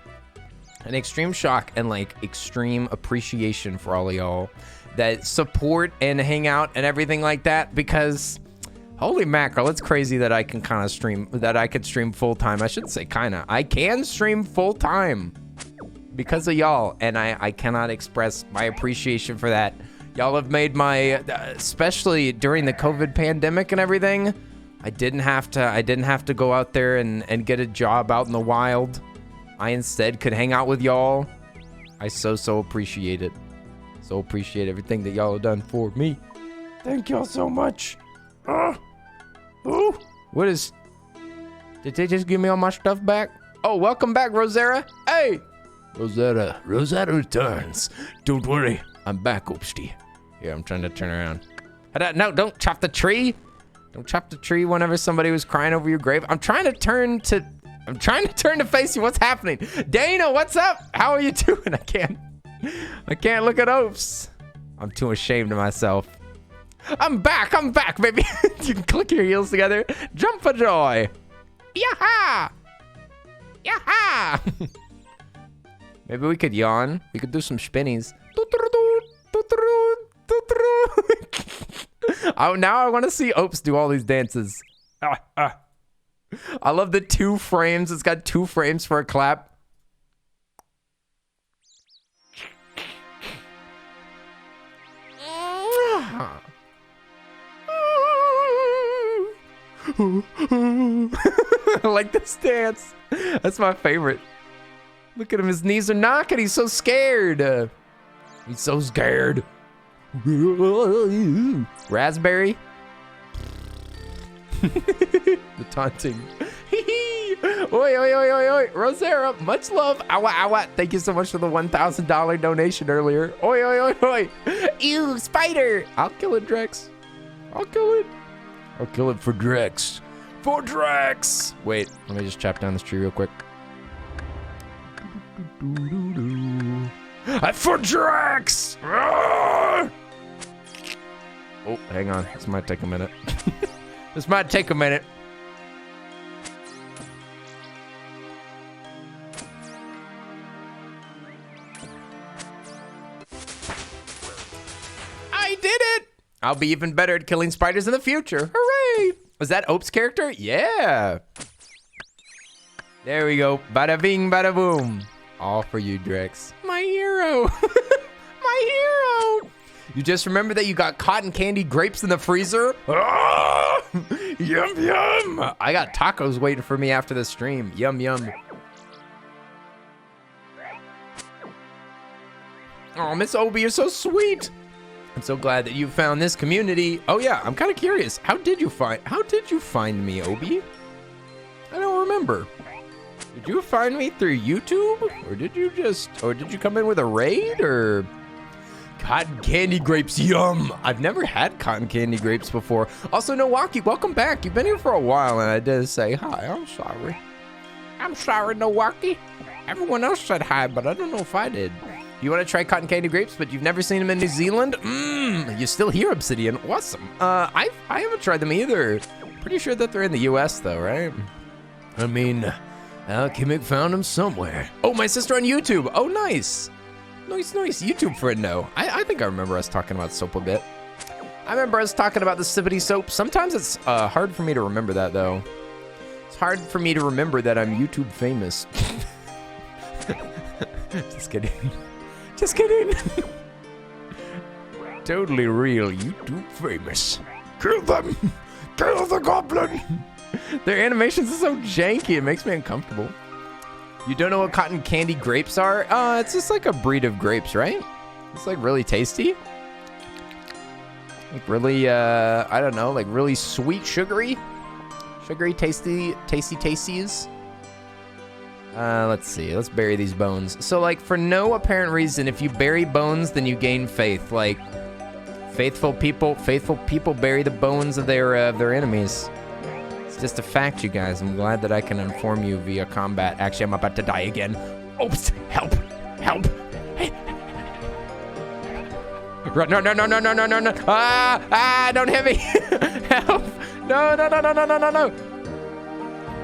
An extreme shock and like extreme appreciation for all of y'all that support and hang out and everything like that, because holy mackerel, it's crazy that I can kind of stream, that I could stream full time. I shouldn't say kind of, I can stream full time because of y'all, and I cannot express my appreciation for that. Y'all have made my, especially during the COVID pandemic and everything, I didn't have to go out there and get a job out in the wild. I instead could hang out with y'all. I so appreciate it. So appreciate everything that y'all have done for me. Thank y'all so much. What is... Did they just give me all my stuff back? Oh, welcome back, Rosera. Hey! Rosetta returns. Don't worry, I'm back, Oopsty. Here, I'm trying to turn around. No, don't chop the tree. Don't chop the tree whenever somebody was crying over your grave. I'm trying to turn to face you. What's happening? Dana, what's up? How are you doing? I can't look at Opes. I'm too ashamed of myself. I'm back, baby. You can click your heels together. Jump for joy. Yaha! Yaha! Maybe we could yawn. We could do some spinnies. Oh, now I want to see Opes do all these dances. I love the 2 frames. It's got 2 frames for a clap. I like this dance. That's my favorite. Look at him. His knees are knocking. He's so scared. He's so scared. Raspberry. The taunting. Oi, oi, oi, oi, oi. Rosera, much love. Awa, awa. Thank you so much for the $1,000 donation earlier. Oi, oi, oi, oi. Ew, spider. I'll kill it, Drex. I'll kill it. I'll kill it for Drex. For Drex. Wait, let me just chop down this tree real quick. For Drex! Oh, hang on. This might take a minute. This might take a minute. I did it! I'll be even better at killing spiders in the future. Hooray! Was that Ope's character? Yeah. There we go. Bada bing, bada boom. All for you, Drex. My hero. My hero. You just remember that you got cotton candy grapes in the freezer? Ah! Yum, yum. I got tacos waiting for me after the stream. Yum, yum. Oh, Miss Obi, you're so sweet. I'm so glad that you found this community. Oh yeah, I'm kind of curious. How did you find me, Obi? I don't remember. Did you find me through YouTube? Or did you come in with a raid or? Cotton candy grapes, yum. I've never had cotton candy grapes before. Also, Nowaki, welcome back. You've been here for a while and I did say hi. I'm sorry. I'm sorry, Nowaki. Everyone else said hi, but I don't know if I did. You want to try cotton candy grapes, but you've never seen them in New Zealand? You're still here, Obsidian. Awesome. I haven't tried them either. Pretty sure that they're in the US though, right? I mean, Alchemic found them somewhere. Oh, my sister on YouTube. Oh, nice. Nice. YouTube friend, no. I think I remember us talking about soap a bit. I remember us talking about the Sippity soap. Sometimes it's hard for me to remember that though. It's hard for me to remember that I'm YouTube famous. Just kidding. Just kidding. Totally real, YouTube famous. Kill them. Kill the goblin. Their animations are so janky, it makes me uncomfortable. You don't know what cotton candy grapes are? It's just like a breed of grapes, right? It's like really tasty. Like really, I don't know, like really sweet, sugary. Sugary, tasties. Let's see, let's bury these bones. So like for no apparent reason, if you bury bones, then you gain faith. Like faithful people bury the bones of their enemies. It's just a fact, you guys. I'm glad that I can inform you via combat. Actually, I'm about to die again. Oops, help. Hey. Run, no. Don't hit me. Help. No.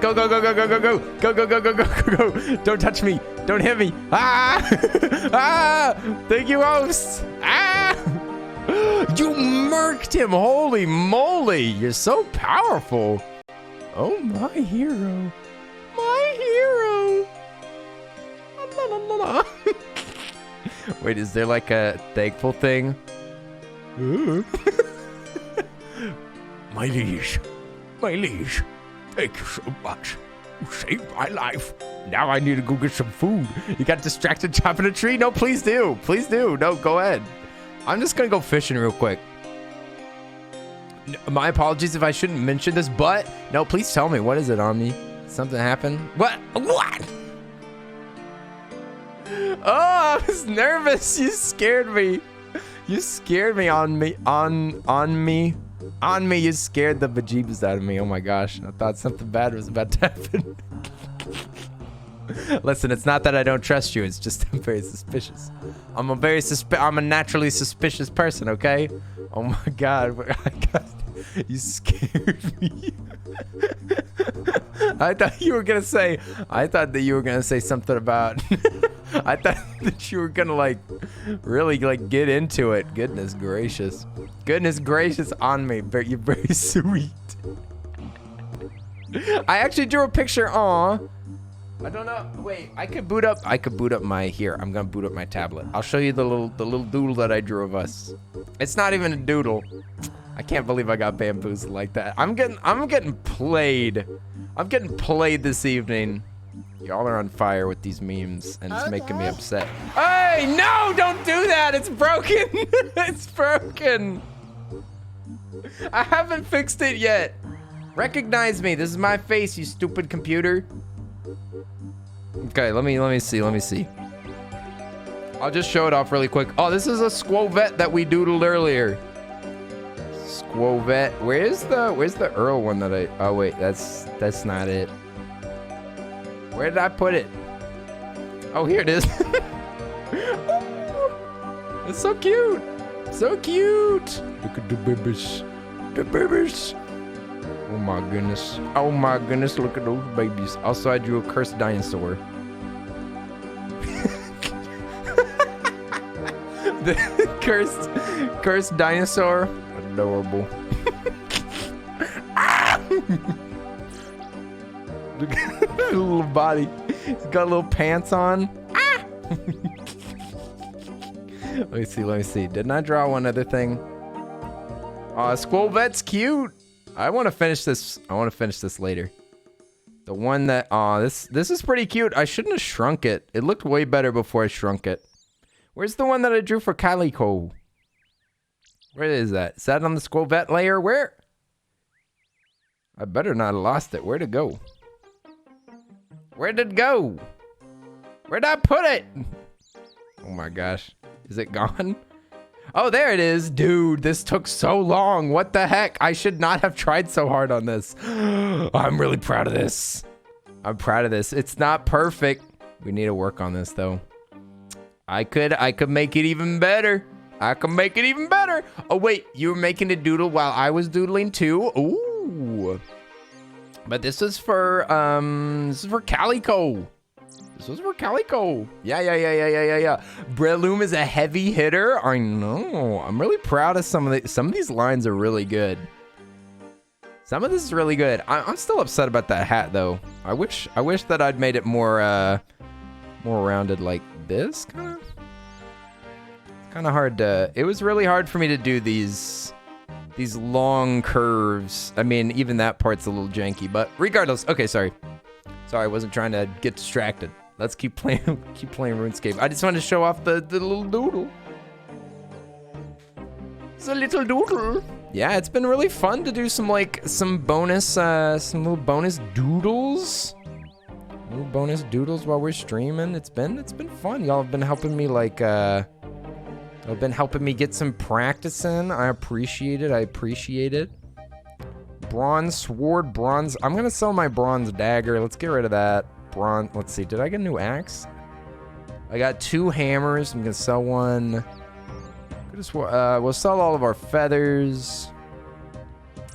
Go. Don't touch me. Don't hit me. Thank you, host. You murked him. Holy moly. You're so powerful. Oh, my hero. Wait, is there like a thankful thing? My liege. Thank you so much. You saved my life. Now I need to go get some food. You got distracted chopping a tree? No, please do. No, go ahead. I'm just gonna go fishing real quick. My apologies if I shouldn't mention this, but no, please tell me. What is it on me? Something happened? What? Oh, I was nervous. You scared me. You scared me on me. You scared the bejeebus out of me. Oh my gosh. I thought something bad was about to happen. Listen, it's not that I don't trust you. It's just I'm very suspicious. I'm a naturally suspicious person, okay? Oh my God. You scared me. I thought that you were gonna say something about I thought that you were gonna like really like get into it. Goodness gracious on me. You're very sweet. I actually drew a picture. Aw. I don't know. Wait, I could boot up my here. I'm gonna boot up my tablet. I'll show you the little doodle that I drew of us. It's not even a doodle. I can't believe I got bamboozled like that. I'm getting played. I'm getting played this evening. Y'all are on fire with these memes and it's making me upset. Hey, no, don't do that. It's broken. It's broken. I haven't fixed it yet. Recognize me. This is my face, you stupid computer. Okay, let me see. I'll just show it off really quick. Oh, this is a Squovet that we doodled earlier. Squovet. Where's the Earl one that I... Oh, wait. That's not it. Where did I put it? Oh, here it is. It's so cute. So cute. Look at the babies. The babies. Oh, my goodness. Oh, my goodness. Look at those babies. Also, I drew a cursed dinosaur. The cursed dinosaur. Adorable. Look at the little body. He's got little pants on. Ah! Let me see. Didn't I draw one other thing? Squovet's cute. I want to finish this. Later. The one that, this is pretty cute. I shouldn't have shrunk it. It looked way better before I shrunk it. Where's the one that I drew for Calico? Where is that? Is that on the Squovet layer? Where? I better not have lost it. Where'd it go? Where did it go? Where'd I put it? Oh my gosh. Is it gone? Oh, there it is. Dude, this took so long. What the heck? I should not have tried so hard on this. I'm really proud of this. I'm proud of this. It's not perfect. We need to work on this though. I could make it even better. Oh wait, you were making a doodle while I was doodling too. Ooh. But this is for Calico. Yeah. Breloom is a heavy hitter. I know. I'm really proud of some of these lines are really good. Some of this is really good. I'm still upset about that hat though. I wish that I'd made it more rounded like this kind of hard to, it was really hard for me to do these long curves. I mean, even that part's a little janky, but regardless. Okay, sorry, I wasn't trying to get distracted. Let's keep playing RuneScape. I just wanted to show off the little doodle. It's a little doodle. Yeah, it's been really fun to do some bonus, some little bonus doodles. Little bonus doodles while we're streaming. It's been fun. Y'all have been helping me get some practice in. I appreciate it. Bronze sword, bronze. I'm gonna sell my bronze dagger. Let's get rid of that. Bronze. Let's see. Did I get a new axe? I got 2 hammers. I'm gonna sell one. We'll sell all of our feathers.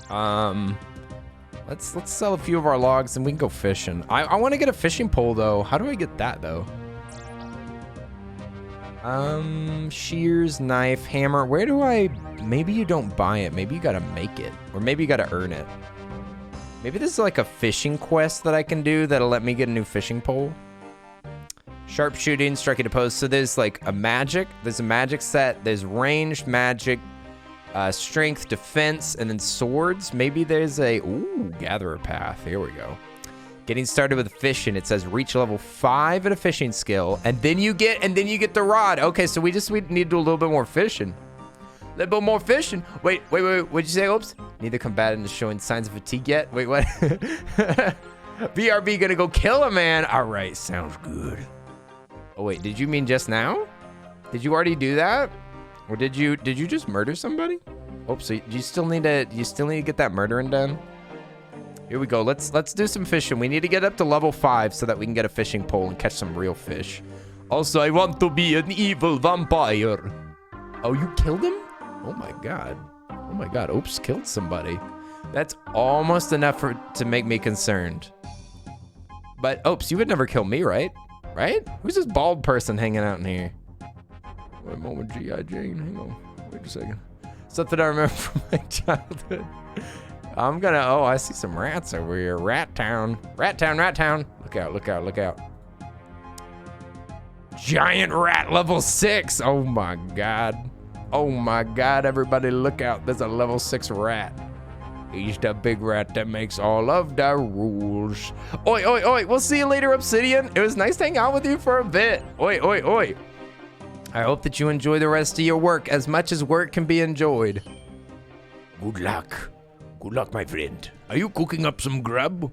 Let's sell a few of our logs and we can go fishing. I want to get a fishing pole though. How do I get that though? Shears, knife, hammer. Where do I... Maybe you don't buy it. Maybe you gotta make it. Or maybe you gotta earn it. Maybe this is like a fishing quest that I can do that'll let me get a new fishing pole. Sharpshooting, striking a post. So there's like a magic. There's a magic set. There's ranged magic, strength, defense, and then swords. Maybe there's a... Ooh, gatherer path. Here we go. Getting started with fishing. It says reach level 5 at a fishing skill, and then you get the rod. Okay, so we need to do a little bit more fishing. A little bit more fishing. Wait. What'd you say? Oops. Neither combatant is showing signs of fatigue yet. Wait, what? BRB gonna go kill a man. All right, sounds good. Oh wait, did you mean just now? Did you already do that, or did you just murder somebody? Oh, so you still need to get that murdering done. Here we go. Let's do some fishing. We need to get up to level 5 so that we can get a fishing pole and catch some real fish. Also, I want to be an evil vampire. Oh, you killed him? Oh my god. Oh my god. Oops, killed somebody. That's almost enough to make me concerned. But, oops, you would never kill me, right? Right? Who's this bald person hanging out in here? Wait a moment, G.I. Jane. Hang on. Wait a second. Something I remember from my childhood. I'm gonna, oh, I see some rats over here. Rat town. Look out. Giant rat level 6. Oh my god, everybody look out. There's a level 6 rat. He's the big rat that makes all of the rules. Oi. We'll see you later, Obsidian. It was nice to hang out with you for a bit. Oi. I hope that you enjoy the rest of your work as much as work can be enjoyed. Good luck. Good luck, my friend. Are you cooking up some grub?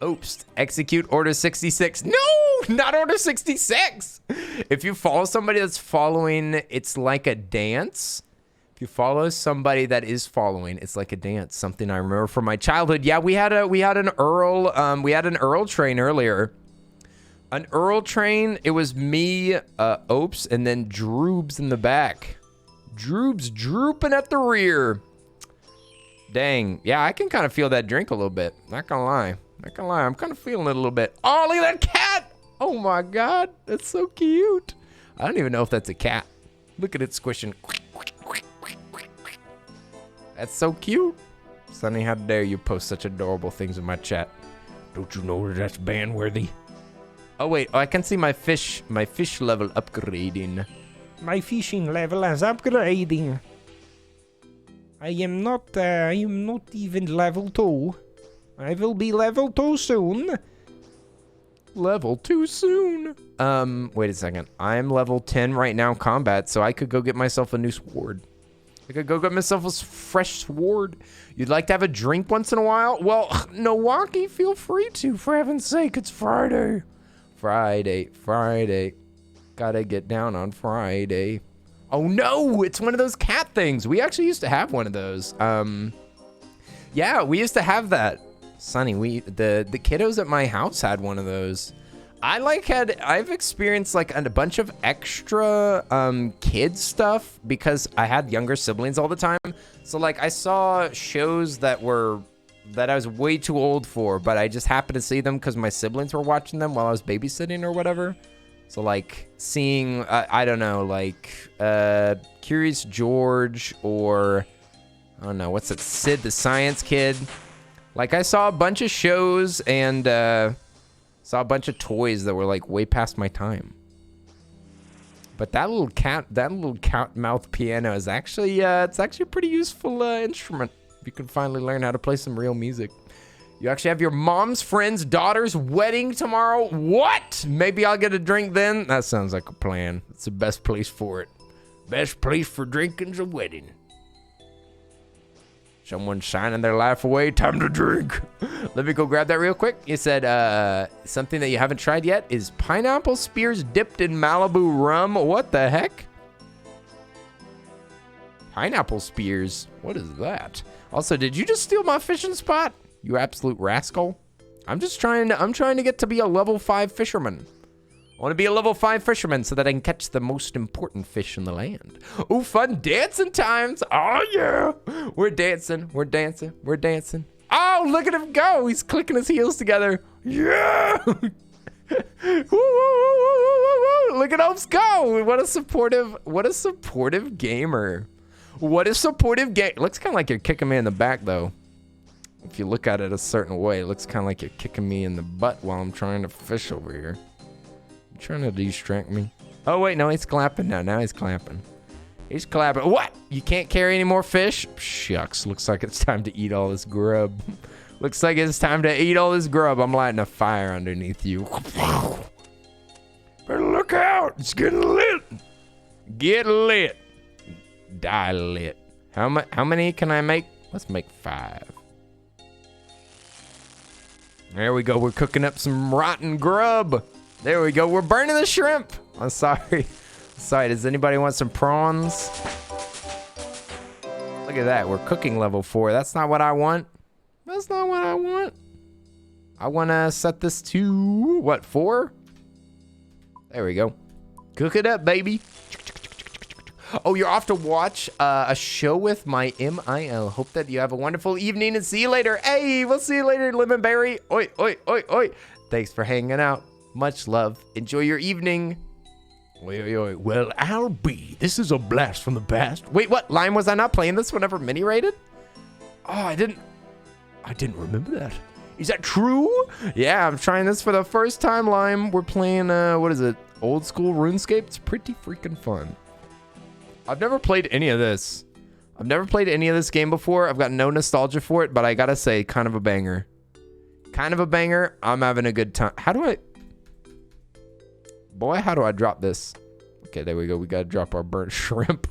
Oops. Execute order 66. No, not order 66. If you follow somebody that's following, it's like a dance. If you follow somebody that is following, it's like a dance. Something I remember from my childhood. Yeah, we had an Earl train earlier. An Earl train. It was me, Opes, and then Droobs in the back. Droobs drooping at the rear. Dang. Yeah, I can kind of feel that drink a little bit. Not gonna lie. I'm kind of feeling it a little bit. Oh, look at that cat. Oh my God. That's so cute. I don't even know if that's a cat. Look at it squishing. That's so cute. Sonny, how dare you post such adorable things in my chat. Don't you know that that's ban-worthy? Oh wait, I can see my fish level upgrading. My fishing level is upgrading. I am not even level 2. I will be level 2 soon. Level 2 soon. Wait a second. I'm level 10 right now in combat, so I could go get myself a new sword. I could go get myself a fresh sword. You'd like to have a drink once in a while? Well, Milwaukee, feel free to. For heaven's sake, it's Friday. Friday. Gotta get down on Friday. Oh no, it's one of those cat things. We actually used to have one of those. Yeah, we used to have that. Sonny, the kiddos at my house had one of those. I've experienced like a bunch of extra kid stuff because I had younger siblings all the time. So like I saw shows that I was way too old for, but I just happened to see them because my siblings were watching them while I was babysitting or whatever. So like seeing, I don't know, like Curious George or, I don't know, what's it, Sid the Science Kid. Like I saw a bunch of shows and saw a bunch of toys that were like way past my time. But that little cat mouth piano is actually, it's actually a pretty useful instrument. You can finally learn how to play some real music. You actually have your mom's friend's daughter's wedding tomorrow? What? Maybe I'll get a drink then? That sounds like a plan. It's the best place for it. Best place for drinking's a wedding. Someone's signing their life away. Time to drink. Let me go grab that real quick. You said something that you haven't tried yet is pineapple spears dipped in Malibu rum. What the heck? Pineapple spears? What is that? Also, did you just steal my fishing spot? You absolute rascal. I'm trying to get to be a level 5 fisherman. I want to be a level 5 fisherman so that I can catch the most important fish in the land. Oh, fun dancing times. Oh, yeah. We're dancing. Oh, look at him go. He's clicking his heels together. Yeah. Look at Opes go. What a supportive gamer. Looks kind of like you're kicking me in the back, though. If you look at it a certain way, it looks kind of like you're kicking me in the butt while I'm trying to fish over here. You trying to distract me? Oh, wait, no, he's clapping now. Now he's clapping. He's clapping. What? You can't carry any more fish? Shucks. Looks like it's time to eat all this grub. I'm lighting a fire underneath you. Better look out. It's getting lit. Get lit. Die lit. How many can I make? Let's make 5. There we go. We're cooking up some rotten grub. There we go. We're burning the shrimp. I'm sorry. Does anybody want some prawns? Look at that. We're cooking level 4. That's not what I want. I want to set this to, what, 4? There we go. Cook it up, baby. Oh, you're off to watch a show with my MIL. Hope that you have a wonderful evening and see you later. Hey, we'll see you later, Lemonberry. Oi, oi, oi, oi. Thanks for hanging out. Much love. Enjoy your evening. Oi, oi, oi. Well, I'll be. This is a blast from the past. Wait, what? Lime, was I not playing this whenever mini rated? Oh, I didn't remember that. Is that true? Yeah, I'm trying this for the first time, Lime. We're playing, what is it? Old school RuneScape. It's pretty freaking fun. I've never played any of this. I've never played any of this game before. I've got no nostalgia for it, but I gotta say, kind of a banger. I'm having a good time. How do I drop this? Okay, there we go. We gotta drop our burnt shrimp.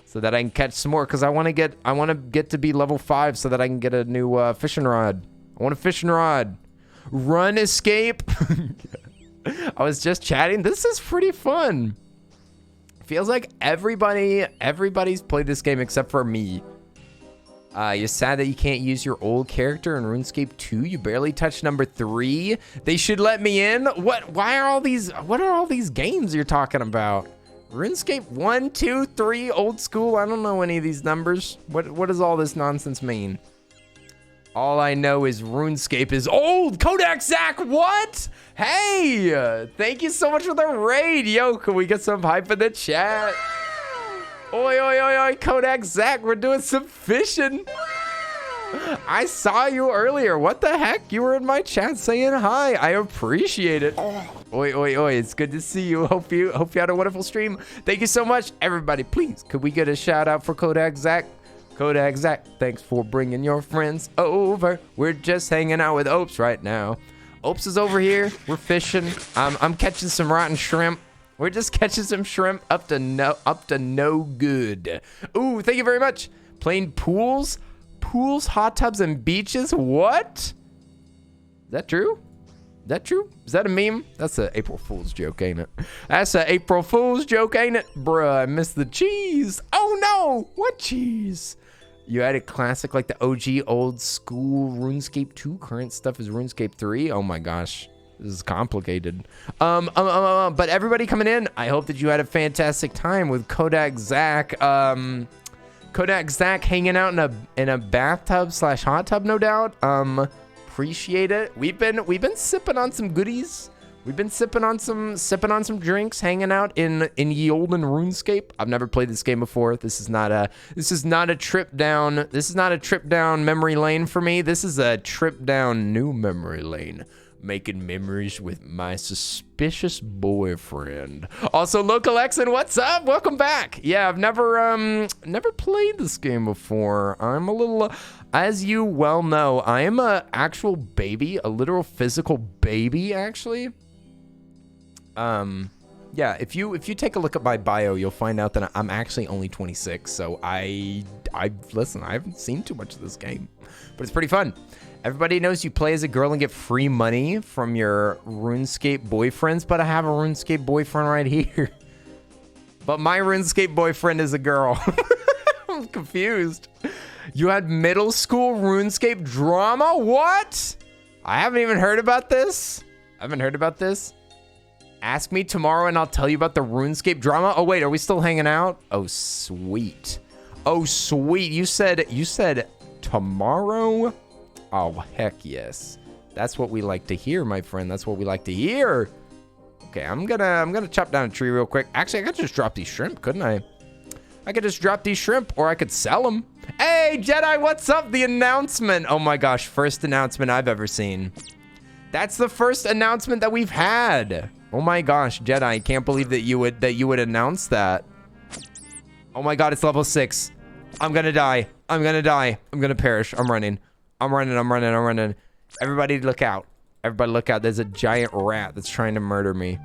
so that I can catch some more. Because I want to get to be level 5 so that I can get a new fishing rod. I want a fishing rod. Run escape. I was just chatting. This is pretty fun. Feels like everybody's played this game except for me. You're sad that you can't use your old character in RuneScape 2. You barely touched number 3. They should let me in. What? Why are all these? What are all these games you're talking about? RuneScape 1, 2, 3, old school. I don't know any of these numbers. What does all this nonsense mean? All I know is RuneScape is old. Kodak Zach, what? Hey, thank you so much for the raid. Yo, can we get some hype in the chat? Oi, oi, oi, oi, Kodak Zach, we're doing some fishing. I saw you earlier. What the heck? You were in my chat saying hi. I appreciate it. Oi, oi, oi, it's good to see you. Hope you had a wonderful stream. Thank you so much. Everybody, please, could we get a shout out for Kodak Zach? Kodak Zach, thanks for bringing your friends over. We're just hanging out with Opes right now. Opes is over here. We're fishing. I'm catching some rotten shrimp. We're just catching some shrimp up to no good. Ooh, thank you very much. Playing pools, hot tubs, and beaches. What? Is that true? Is that true? Is that a meme? That's an April Fool's joke, ain't it? That's an April Fool's joke, ain't it? Bruh, I missed the cheese. Oh no, what cheese? You added classic like the OG old school RuneScape 2. Current stuff is RuneScape 3. Oh my gosh. This is complicated. But everybody coming in, I hope that you had a fantastic time with Kodak Zach. Kodak Zach hanging out in a bathtub / hot tub, no doubt. Appreciate it. We've been sipping on some goodies. We've been sipping on some drinks, hanging out in ye olden RuneScape. I've never played this game before. This is not a trip down memory lane for me. This is a trip down new memory lane. Making memories with my suspicious boyfriend. Also, Local Exen, what's up? Welcome back. Yeah, I've never played this game before. I'm a little, as you well know, I am a actual baby, a literal physical baby, actually. Yeah, if you take a look at my bio, you'll find out that I'm actually only 26. So listen, I haven't seen too much of this game, but it's pretty fun. Everybody knows you play as a girl and get free money from your RuneScape boyfriends, but I have a RuneScape boyfriend right here. But my RuneScape boyfriend is a girl. I'm confused. You had middle school RuneScape drama? What? I haven't even heard about this. Ask me tomorrow and I'll tell you about the RuneScape drama. Oh wait, are we still hanging out? Oh sweet. Oh sweet. You said tomorrow? Oh, heck yes. That's what we like to hear, my friend. That's what we like to hear. Okay, I'm gonna chop down a tree real quick. Actually, I could just drop these shrimp, couldn't I? I could just drop these shrimp, or I could sell them. Hey, Jedi, what's up? The announcement. Oh my gosh, first announcement I've ever seen. That's the first announcement that we've had. Oh my gosh, Jedi, I can't believe that you would announce that. Oh my god, it's level 6. I'm gonna die. I'm gonna perish. I'm running. Everybody look out. There's a giant rat that's trying to murder me.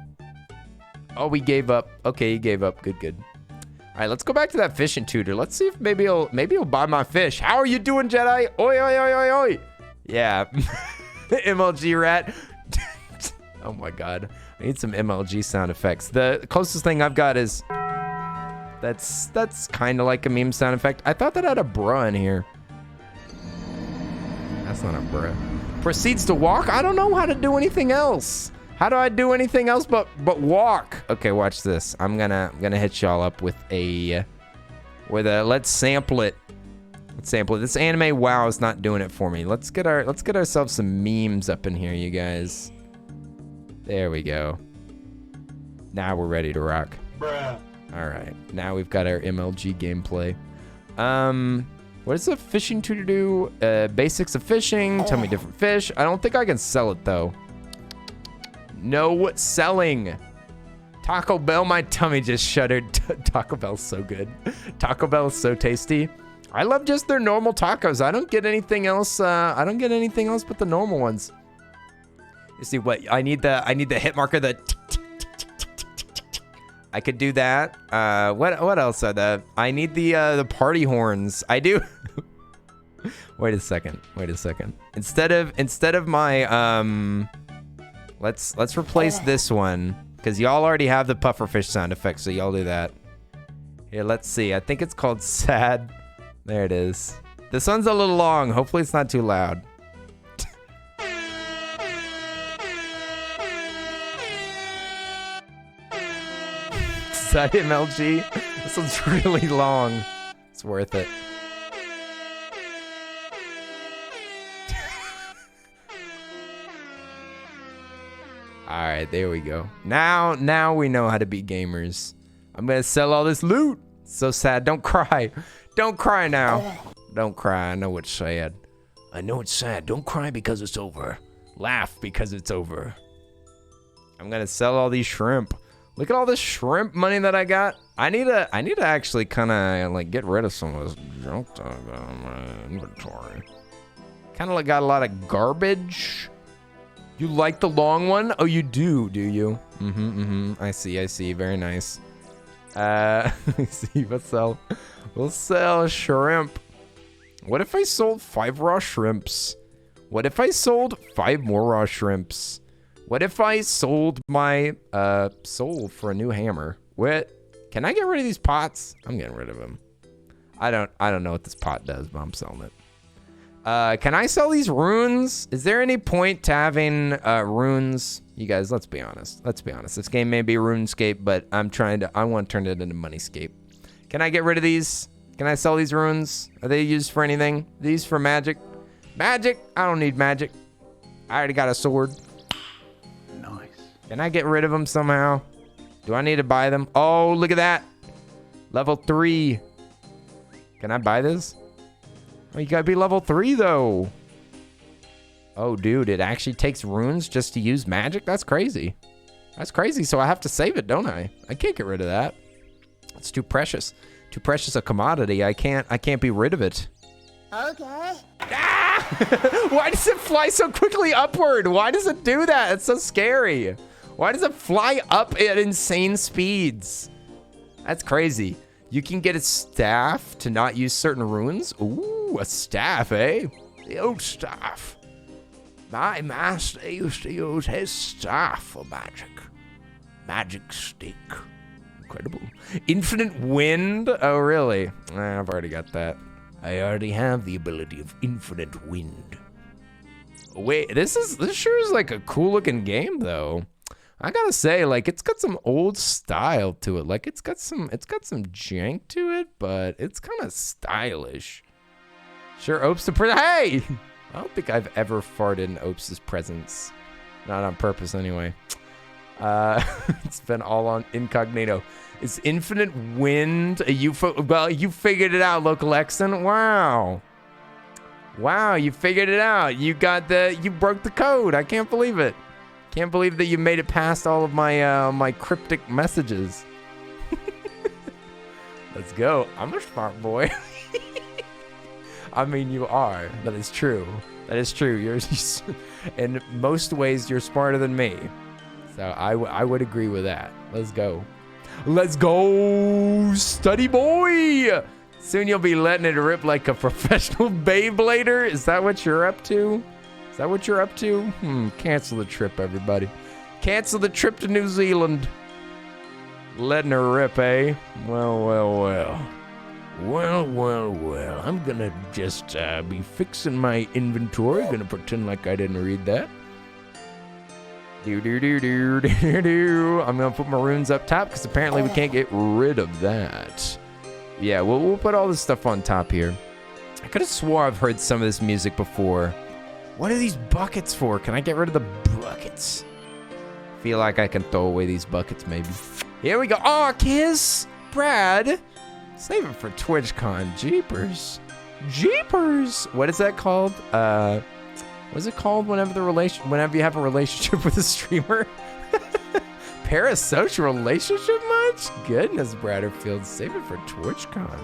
Oh, we gave up. Okay, he gave up. Good. All right, let's go back to that fishing tutor. Let's see if maybe he'll buy my fish. How are you doing, Jedi? Oi, oi, oi, oi, oi. Yeah. MLG rat. Oh my god. I need some MLG sound effects. The closest thing I've got is that's kind of like a meme sound effect. I thought that had a bruh in here. That's not a bruh. Proceeds to walk? I don't know how to do anything else. How do I do anything else but walk? Okay, watch this. I'm gonna hit y'all up with a let's sample it. This anime WoW is not doing it for me. Let's get ourselves some memes up in here, you guys. There we go. Now we're ready to rock. Bruh. All right. Now we've got our MLG gameplay. What does a fishing tutor do? Basics of fishing. Tell me different fish. I don't think I can sell it though. No selling. Taco Bell, my tummy just shuddered. Taco Bell's so good. Taco Bell is so tasty. I love just their normal tacos. I don't get anything else. I don't get anything else but the normal ones. You see what? I need the hit marker. I could do that. What else are the? I need the party horns. I do. Wait a second. Instead of my let's replace this one because y'all already have the pufferfish sound effect, so y'all do that. Here, let's see. I think it's called sad. There it is. This one's a little long. Hopefully it's not too loud. Sad MLG. This one's really long. It's worth it. All right, there we go. Now we know how to be gamers. I'm gonna sell all this loot. So sad. Don't cry. Don't cry now. Don't cry. I know what's sad. I know it's sad. Don't cry because it's over. Laugh because it's over. I'm gonna sell all these shrimp. Look at all this shrimp money that I got. I need to actually kind of like get rid of some of this junk that I got in my inventory. Kind of like got a lot of garbage. You like the long one? Oh, you do you? I see. Very nice. Let me see. We'll sell shrimp. What if I sold 5 raw shrimps? What if I sold 5 more raw shrimps? What if I sold my soul for a new hammer? What? Can I get rid of these pots? I'm getting rid of them. I don't know what this pot does, but I'm selling it. Can I sell these runes? Is there any point to having runes? You guys, let's be honest. This game may be RuneScape, but I want to turn it into Moneyscape. Can I get rid of these? Can I sell these runes? Are they used for anything? These for magic? Magic? I don't need magic. I already got a sword. Nice. Can I get rid of them somehow? Do I need to buy them? Oh, look at that. Level 3. Can I buy this? Oh, you gotta be level 3 though. Oh, dude, it actually takes runes just to use magic? That's crazy. That's crazy, so I have to save it, don't I? I can't get rid of that. It's too precious. Too precious a commodity. I can't be rid of it. Okay. Ah! Why does it fly so quickly upward? Why does it do that? It's so scary. Why does it fly up at insane speeds? That's crazy. You can get a staff to not use certain runes. Ooh, a staff, eh? The old staff. My master used to use his staff for magic. Magic stick. Incredible. Infinite wind? Oh, really? I've already got that. I already have the ability of infinite wind. Wait, this sure is like a cool looking game though. I gotta say, like, it's got some old style to it. Like, it's got some jank to it, but it's kind of stylish. Sure, Opes the presence. Hey! I don't think I've ever farted in Opes' presence. Not on purpose, anyway. It's been all on incognito. Is infinite wind a well, you figured it out, local Exon. Wow. Wow, you figured it out. You broke the code. I can't believe it. Can't believe that you made it past all of my my cryptic messages. Let's go. I'm a smart boy. I mean, you are. That is true. That is true. You're in most ways you're smarter than me. So I would agree with that. Let's go. Let's go, study boy. Soon you'll be letting it rip like a professional Beyblader. Is that what you're up to? Is that what you're up to? Cancel the trip, everybody. Cancel the trip to New Zealand. Letting her rip, eh? Well. I'm gonna just be fixing my inventory. Gonna pretend like I didn't read that. I'm gonna put my runes up top because apparently we can't get rid of that. Yeah, we'll put all this stuff on top here. I could have swore I've heard some of this music before. What are these buckets for? Can I get rid of the buckets? Feel like I can throw away these buckets, maybe. Here we go. Aw, kiss! Brad! Save it for TwitchCon. Jeepers! What is that called? What is it called whenever you have a relationship with a streamer? Parasocial relationship much? Goodness, Bradderfield. Save it for TwitchCon.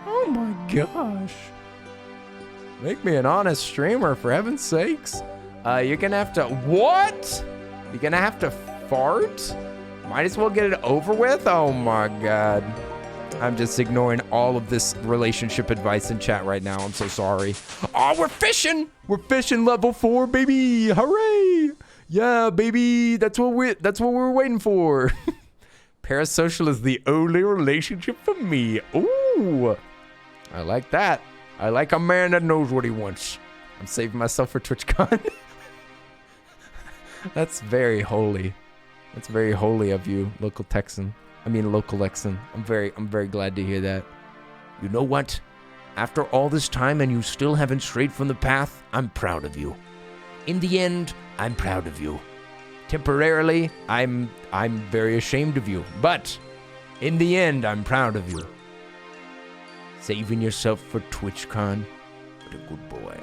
Oh my gosh. Make me an honest streamer, for heaven's sakes. You're gonna have to... What? You're gonna have to fart? Might as well get it over with. Oh my God. I'm just ignoring all of this relationship advice in chat right now. I'm so sorry. Oh, we're fishing. We're fishing level 4, baby. Hooray. Yeah, baby. That's what we're waiting for. Parasocial is the only relationship for me. Ooh. I like that. I like a man that knows what he wants. I'm saving myself for TwitchCon. That's very holy. That's very holy of you, local Texan. Local Lexan. I'm very glad to hear that. You know what? After all this time and you still haven't strayed from the path, I'm proud of you. In the end, I'm proud of you. Temporarily, I'm very ashamed of you. But in the end, I'm proud of you. Saving yourself for TwitchCon. What a good boy.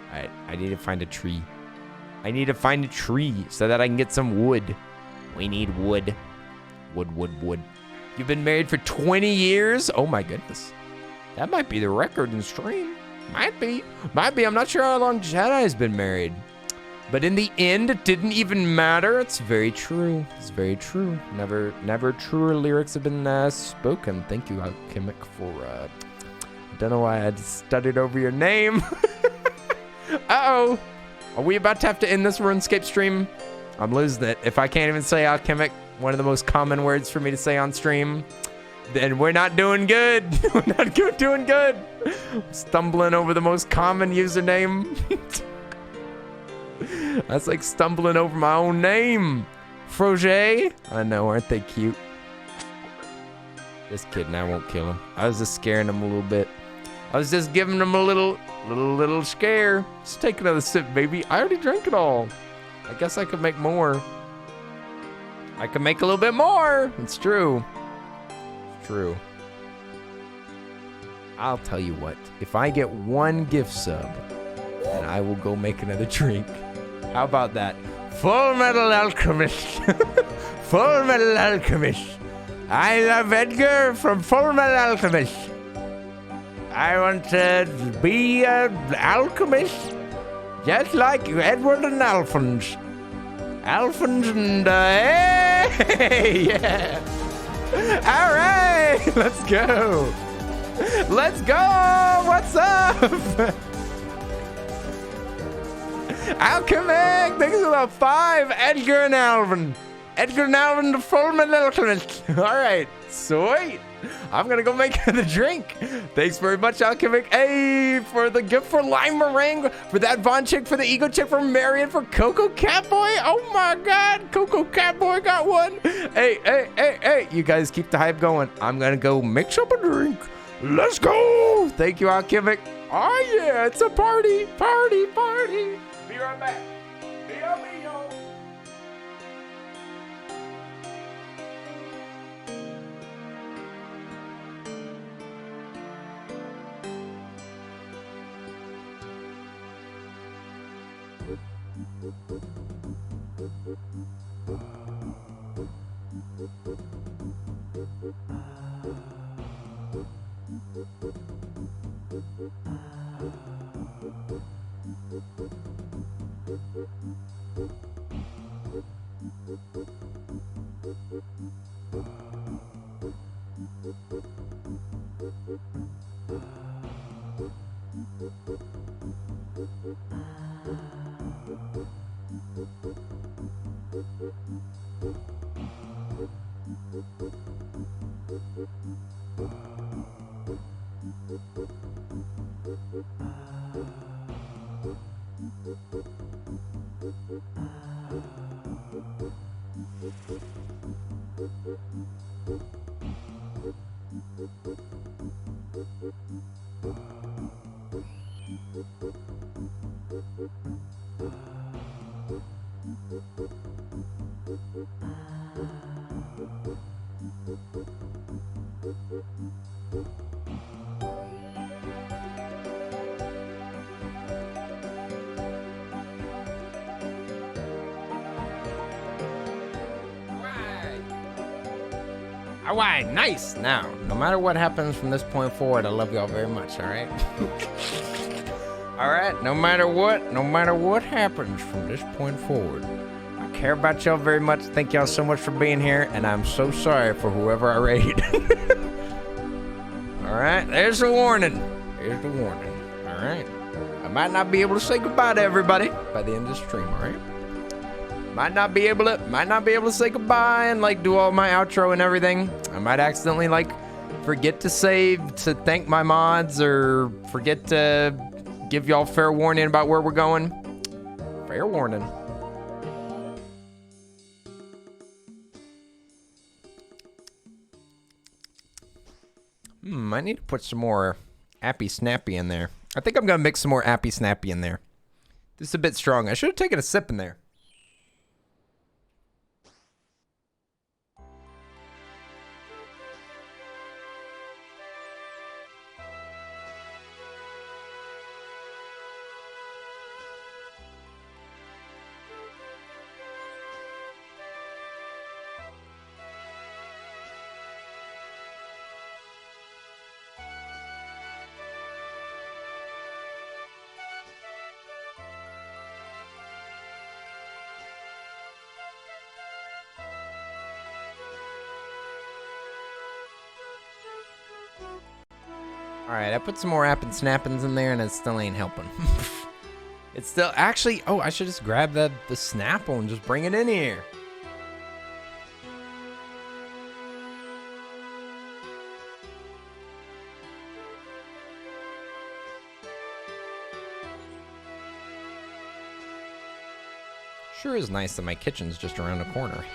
Alright, I need to find a tree. I need to find a tree so that I can get some wood. We need wood. Wood. You've been married for 20 years? Oh my goodness. That might be the record in stream. Might be. I'm not sure how long Jedi's been married. But in the end, it didn't even matter. It's very true. It's very true. Never truer lyrics have been spoken. Thank you, Alchemic, for, I don't know why I studied over your name. Uh-oh. Are we about to have to end this RuneScape stream? I'm losing it. If I can't even say Alchemic, one of the most common words for me to say on stream, then we're not doing good. We're not doing good. Stumbling over the most common username. That's like stumbling over my own name. Froger. I know, aren't they cute? Just kidding, I won't kill him. I was just scaring him a little bit. I was just giving him a little scare. Just take another sip, baby. I already drank it all. I guess I could make more. I can make a little bit more. It's true. It's true. I'll tell you what. If I get 1 gift sub, then I will go make another drink. How about that? Full Metal Alchemist. Full Metal Alchemist. I love Edgar from Full Metal Alchemist. I want to be an alchemist, just like Edward and Alphonse. Alphonse and, hey, yeah. All right, let's go. Let's go. What's up? Alchemic, thanks for the 5. Edgar and Alvin. Edgar and Alvin, the Full Metal Alchemist. All right, sweet. I'm gonna go make the drink. Thanks very much, Alchemic. Hey, for the gift for Lime Meringue, for that Von chick, for the Ego chick, for Marion, for Coco Catboy. Oh my God, Coco Catboy got one. Hey, you guys keep the hype going. I'm gonna go mix up a drink. Let's go. Thank you, Alchemic. Oh yeah, it's a party. Be right back. Yo. All right, nice. Now, no matter what happens from this point forward, I love y'all very much, all right? All right, no matter what happens from this point forward, I care about y'all very much. Thank y'all so much for being here, and I'm so sorry for whoever I raid. All right, there's the warning. There's the warning. All right. I might not be able to say goodbye to everybody by the end of the stream, all right? Might not be able to say goodbye and like do all my outro and everything. I might accidentally like forget to thank my mods or forget to give y'all fair warning about where we're going. Fair warning. I need to put some more Appy Snappy in there. I think I'm gonna mix some more Appy Snappy in there. This is a bit strong. I should have taken a sip in there. Alright, I put some more App and Snappins in there and it still ain't helping. It's still actually, oh, I should just grab the Snapple and just bring it in here. Sure is nice that my kitchen's just around the corner.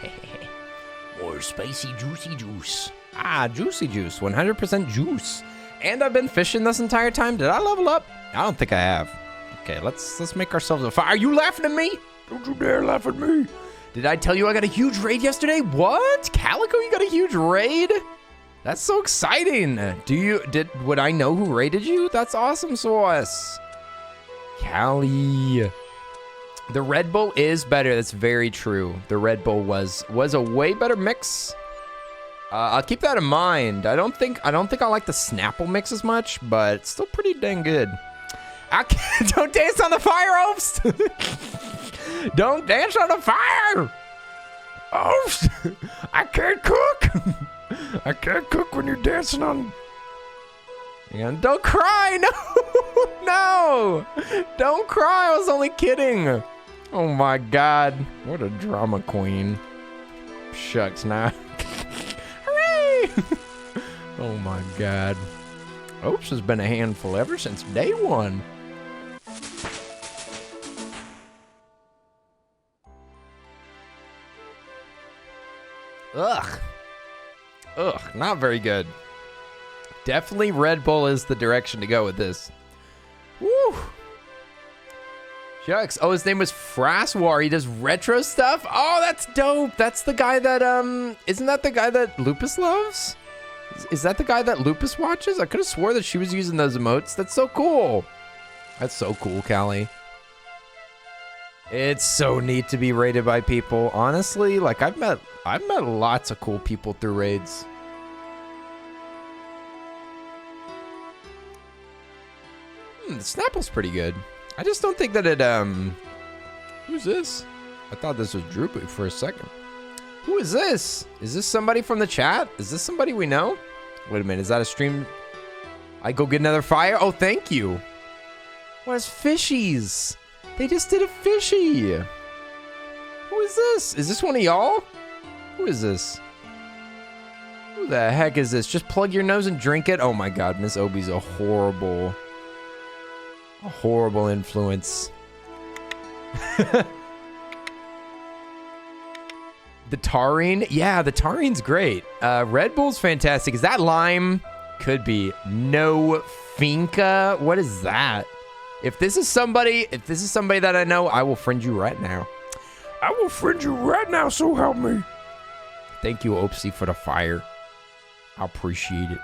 More spicy, juicy juice. Ah, juicy juice, 100% juice. And I've been fishing this entire time. Did I level up? I don't think I have. Okay, let's make ourselves a fire. Are you laughing at me? Don't you dare laugh at me. Did I tell you I got a huge raid yesterday? What? Calico, you got a huge raid? That's so exciting. Would I know who raided you? That's awesome sauce. Callie. The Red Bull is better. That's very true. The Red Bull was a way better mix. I'll keep that in mind. I don't think I like the Snapple mix as much, but it's still pretty dang good. Don't dance on the fire, Opes! Don't dance on the fire! Opes! I can't cook! I can't cook when you're dancing on... And don't cry! No! No! Don't cry! I was only kidding! Oh my god. What a drama queen. Shucks, nah. Oh my god. Opes has been a handful ever since day one. Ugh. Ugh, not very good. Definitely Red Bull is the direction to go with this. Woo! Shucks. Oh, his name was Fraswar. He does retro stuff? Oh, that's dope. That's the guy that, isn't that the guy that Lupus loves? Is that the guy that Lupus watches? I could have swore that she was using those emotes. That's so cool. That's so cool, Callie. It's so neat to be raided by people. Honestly, like I've met lots of cool people through raids. The Snapple's pretty good. I just don't think that it, who's this? I thought this was Droopy for a second. Who is this? Is this somebody from the chat? Is this somebody we know? Wait a minute, is that a stream? I go get another fire? Oh, thank you. Where's fishies? They just did a fishy. Who is this? Is this one of y'all? Who is this? Who the heck is this? Just plug your nose and drink it? Oh my god, Miss Obi's a horrible influence. The taurine? Yeah, the taurine's great. Red Bull's fantastic. Is that lime? Could be. No finca? What is that? If this is somebody that I know, I will friend you right now. I will friend you right now, so help me. Thank you, Opsy, for the fire. I appreciate it.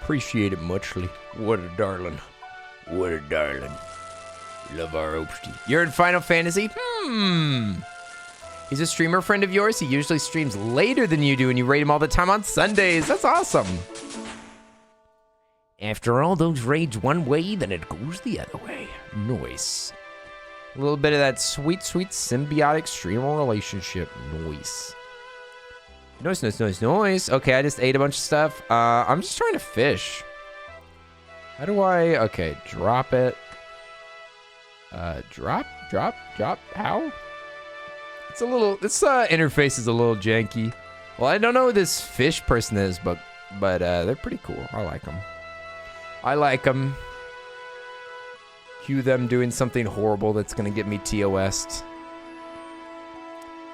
Appreciate it muchly. What a darling. What a darling. Love our Opsy. You're in Final Fantasy? He's a streamer friend of yours. He usually streams later than you do, and you rate him all the time on Sundays. That's awesome. After all those raids one way, then it goes the other way. Nice. A little bit of that sweet, sweet symbiotic streamer relationship. Nice. Nice, nice, nice, nice. Okay, I just ate a bunch of stuff. I'm just trying to fish. How do I... Okay, drop it. Drop. How? It's a little... This interface is a little janky. Well, I don't know who this fish person is, but they're pretty cool. I like them. I like them. Cue them doing something horrible that's gonna get me TOS'd.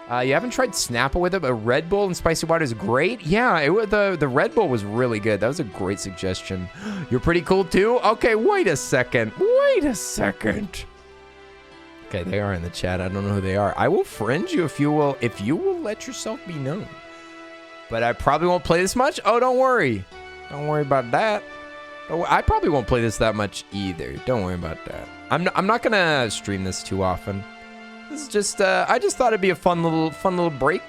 You haven't tried Snapple with it, but Red Bull and spicy water is great. Yeah, the Red Bull was really good. That was a great suggestion. You're pretty cool too? Okay, wait a second. Wait a second. Okay, they are in the chat. I don't know who they are. I will friend you if you will let yourself be known. But I probably won't play this much. Oh, don't worry. Don't worry about that. I probably won't play this that much either. Don't worry about that. I'm not gonna stream this too often. This is just I just thought it'd be a fun little break.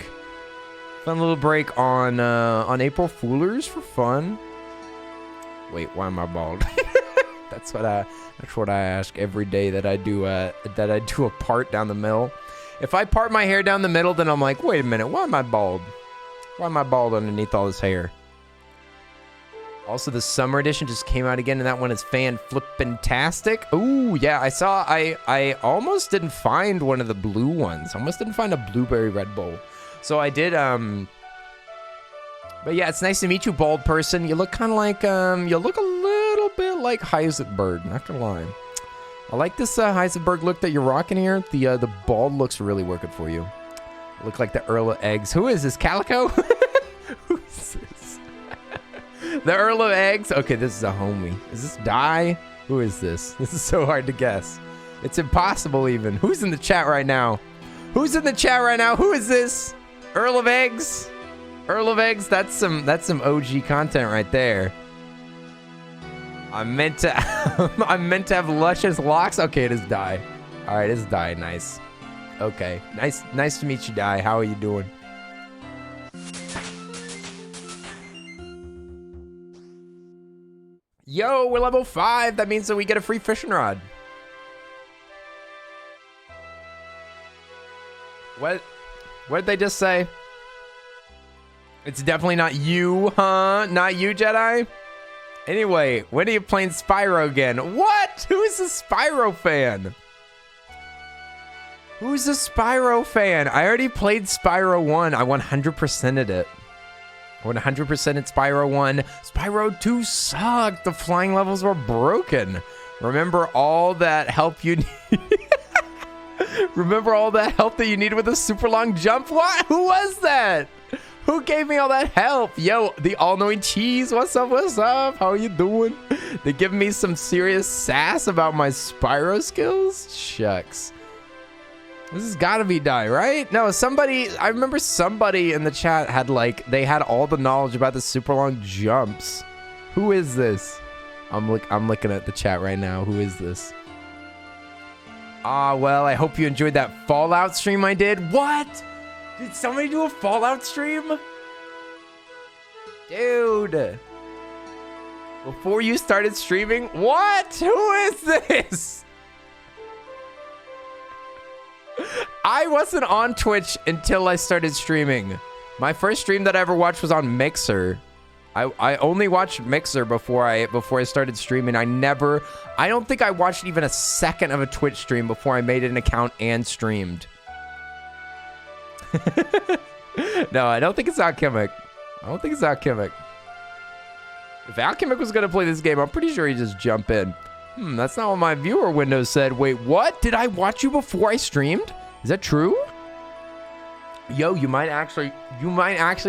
Fun little break on April Foolers for fun. Wait, why am I bald? That's what I ask every day that I do a part down the middle. If I part my hair down the middle, then I'm like, wait a minute, why am I bald? Why am I bald underneath all this hair? Also, the summer edition just came out again, and that one is fan-flippin-tastic. Ooh, yeah, I almost didn't find one of the blue ones. I almost didn't find a blueberry Red Bull. So I did, but yeah, it's nice to meet you, bald person. You look kind of like, you look a little bit like Heisenberg, not gonna lie. I like this Heisenberg look that you're rocking here. The bald looks really working for you. You look like the Earl of Eggs. Who is this, Calico? Who is this? The Earl of Eggs? Okay, this is a homie. Is this Die? Who is this? This is so hard to guess. It's impossible even. Who's in the chat right now? Who's in the chat right now? Who is this? Earl of Eggs? Earl of Eggs? That's some OG content right there. I'm meant to have luscious locks. Okay, it is Die. All right, it's Die. Nice. Okay, nice to meet you, Die. How are you doing? Yo, we're level 5. That means that we get a free fishing rod. What did they just say? It's definitely not you, huh? Not you, Jedi? Anyway, when are you playing Spyro again? What? Who is a Spyro fan? Who's a Spyro fan? I already played Spyro 1. I 100%ed it. 100%ed Spyro 1. Spyro 2 sucked. The flying levels were broken. Remember all that help you need? Remember all that help that you needed with a super long jump? What? Who was that? Who gave me all that help? Yo, the all-knowing cheese. What's up? What's up? How are you doing? They giving me some serious sass about my Spyro skills? Shucks. This has got to be Die, right? No, I remember somebody in the chat had they had all the knowledge about the super long jumps. Who is this? I'm looking at the chat right now. Who is this? Well, I hope you enjoyed that Fallout stream I did. What? Did somebody do a Fallout stream? Dude. Before you started streaming? What? Who is this? I wasn't on Twitch until I started streaming. My first stream that I ever watched was on Mixer. I only watched Mixer before I started streaming. I don't think I watched even a second of a Twitch stream before I made an account and streamed. No, I don't think it's Alchemic. I don't think it's Alchemic. If Alchemic was gonna play this game, I'm pretty sure he'd just jump in. That's not what my viewer window said. Wait, what? Did I watch you before I streamed? Is that true? Yo, you might actually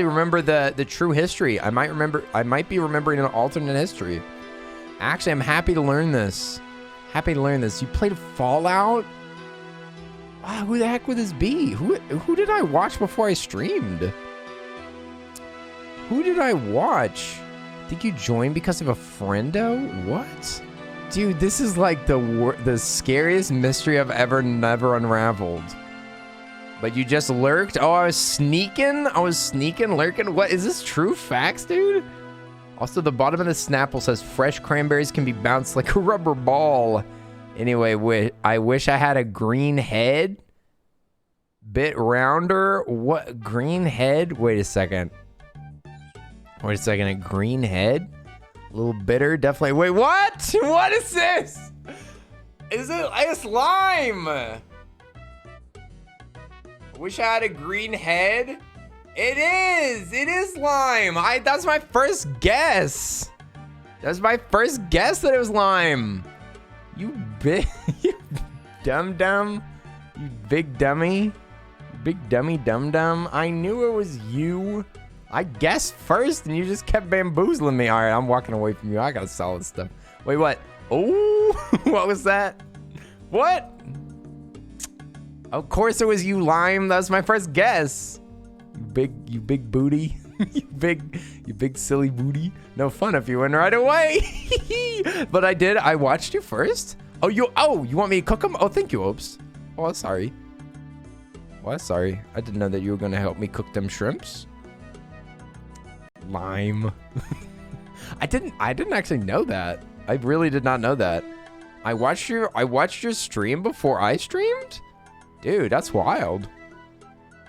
remember the true history. I might be remembering an alternate history. Actually, I'm happy to learn this. You played Fallout? Wow, who the heck would this be? Who did I watch before I streamed? Who did I watch? Think you joined because of a friendo? What? Dude, this is like the scariest mystery I've never unraveled. But you just lurked? Oh, I was sneaking, lurking. What, is this true facts, dude? Also, the bottom of the Snapple says fresh cranberries can be bounced like a rubber ball. Anyway, I wish I had a green head. Bit rounder. What? Green head? Wait a second. A green head? A little bitter, definitely. Wait, what? What is this? Is it? It's lime. I wish I had a green head. It is. It is lime. That's my first guess. That's my first guess that it was lime. You big, you dum-dum. You big dummy. Big dummy dum-dum. I knew it was you. I guessed first and you just kept bamboozling me. All right, I'm walking away from you. I gotta sell this stuff. Wait, what? Oh, what was that? What? Of course it was you, lime. That was my first guess. You big booty. you big silly booty. No fun if you win right away. But I did. I watched you first. Oh, you want me to cook them? Oh, thank you, Oops. Oh, sorry. Well, sorry. I didn't know that you were gonna help me cook them shrimps. Lime. I didn't actually know that. I really did not know that. I watched your stream before I streamed? Dude, that's wild.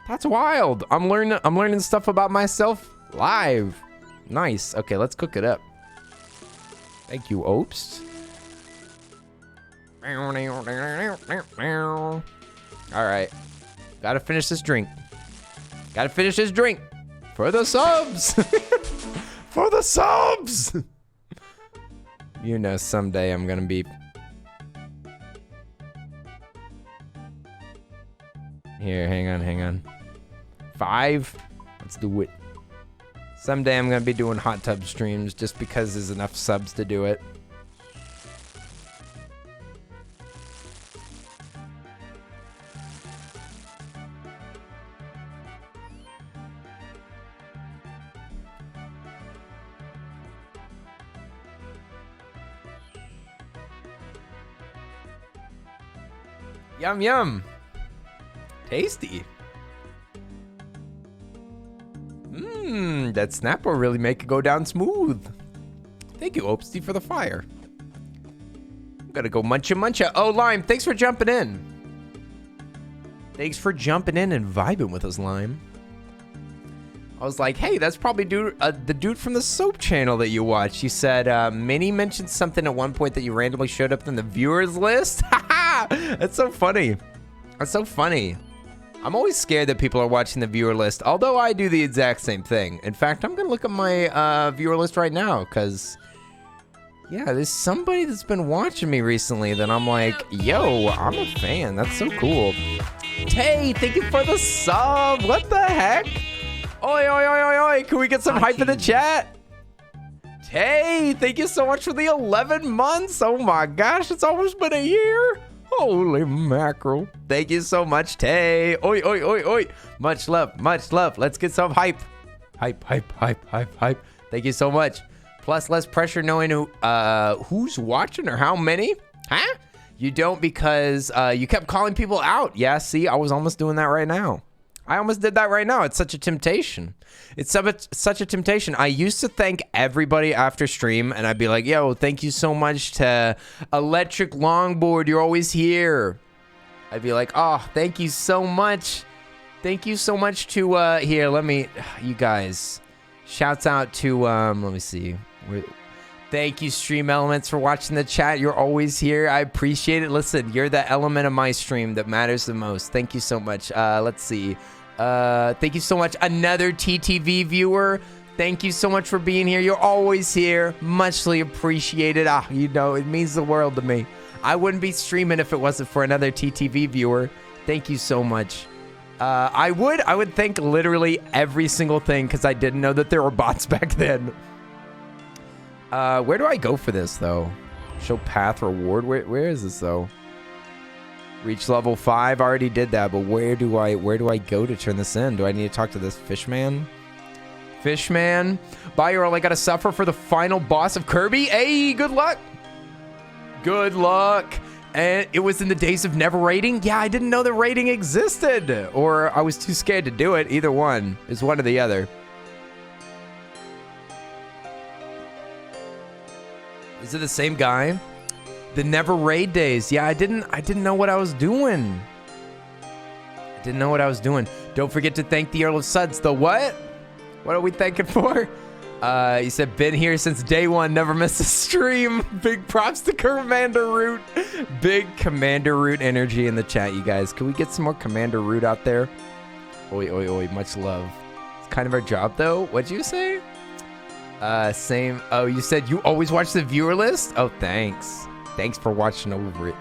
That's wild. I'm learning stuff about myself live. Nice. Okay, let's cook it up. Thank you, Oops. All right. Gotta finish this drink. For the subs. For the subs. You know, someday I'm gonna be... Here, hang on. 5. Let's do it. Someday I'm gonna be doing hot tub streams just because there's enough subs to do it. Yum, yum. Tasty. That snap will really make it go down smooth. Thank you, Opsty, for the fire. I'm gonna go muncha. Oh, Lime, thanks for jumping in. Thanks for jumping in and vibing with us, Lime. I was like, hey, that's probably the dude from the soap channel that you watch. You said, Minnie mentioned something at one point that you randomly showed up in the viewers list. That's so funny. That's so funny. I'm always scared that people are watching the viewer list, although I do the exact same thing. In fact, I'm gonna look at my viewer list right now, because, yeah, there's somebody that's been watching me recently that I'm like, yo, I'm a fan. That's so cool. Tay, thank you for the sub. What the heck? Oi. Can we get some hype in the chat? Tay, thank you so much for the 11 months. Oh my gosh, it's almost been a year. Holy mackerel. Thank you so much, Tay. Oi. Much love. Let's get some hype. Hype. Thank you so much. Plus, less pressure knowing who's watching or how many. Huh? You don't because you kept calling people out. Yeah, see, I was almost doing that right now. I almost did that right now. It's such a temptation. It's such a temptation. I used to thank everybody after stream, and I'd be like, yo, thank you so much to Electric Longboard. You're always here. I'd be like, oh, thank you so much. Thank you so much to, here, let me, you guys. Shouts out to, let me see. Thank you, Stream Elements, for watching the chat. You're always here. I appreciate it. Listen, you're the element of my stream that matters the most. Thank you so much. Let's see. Thank you so much. Another TTV viewer. Thank you so much for being here. You're always here. Muchly appreciated. You know, it means the world to me. I wouldn't be streaming if it wasn't for another TTV viewer. Thank you so much. I would thank literally every single thing because I didn't know that there were bots back then. Where do I go for this though? Show path reward. Where is this though? Reach level 5. I already did that, but where do I go to turn this in? Do I need to talk to this fishman? Fishman, bye, or I gotta suffer for the final boss of Kirby. Hey, good luck. Good luck. And it was in the days of never raiding. Yeah, I didn't know that raiding existed, or I was too scared to do it. Either one is one or the other. Is it the same guy? The never raid days. Yeah, I didn't know what I was doing. Don't forget to thank the Earl of Suds. The what? What are we thanking for? He said, been here since day one, never missed a stream. Big props to Commander Root. Big Commander Root energy in the chat, you guys. Can we get some more Commander Root out there? Oi, oi, oi, much love. It's kind of our job, though. What'd you say? Same. Oh, you said you always watch the viewer list? Oh, thanks. Thanks for watching over it.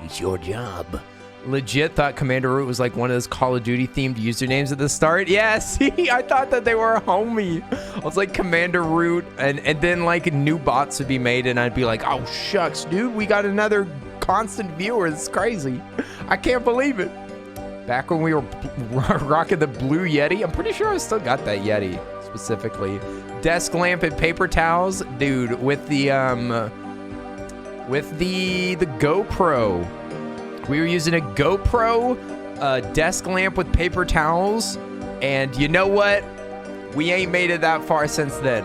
It's your job. Legit thought Commander Root was like one of those Call of Duty themed usernames at the start. Yeah, see, I thought that they were a homie. I was like Commander Root, and then like new bots would be made, and I'd be like, oh shucks, dude, we got another constant viewer. It's crazy. I can't believe it. Back when we were rocking the blue Yeti, I'm pretty sure I still got that Yeti specifically. Desk lamp and paper towels, dude, with the GoPro. We were using a GoPro, desk lamp with paper towels, and you know what? We ain't made it that far since then.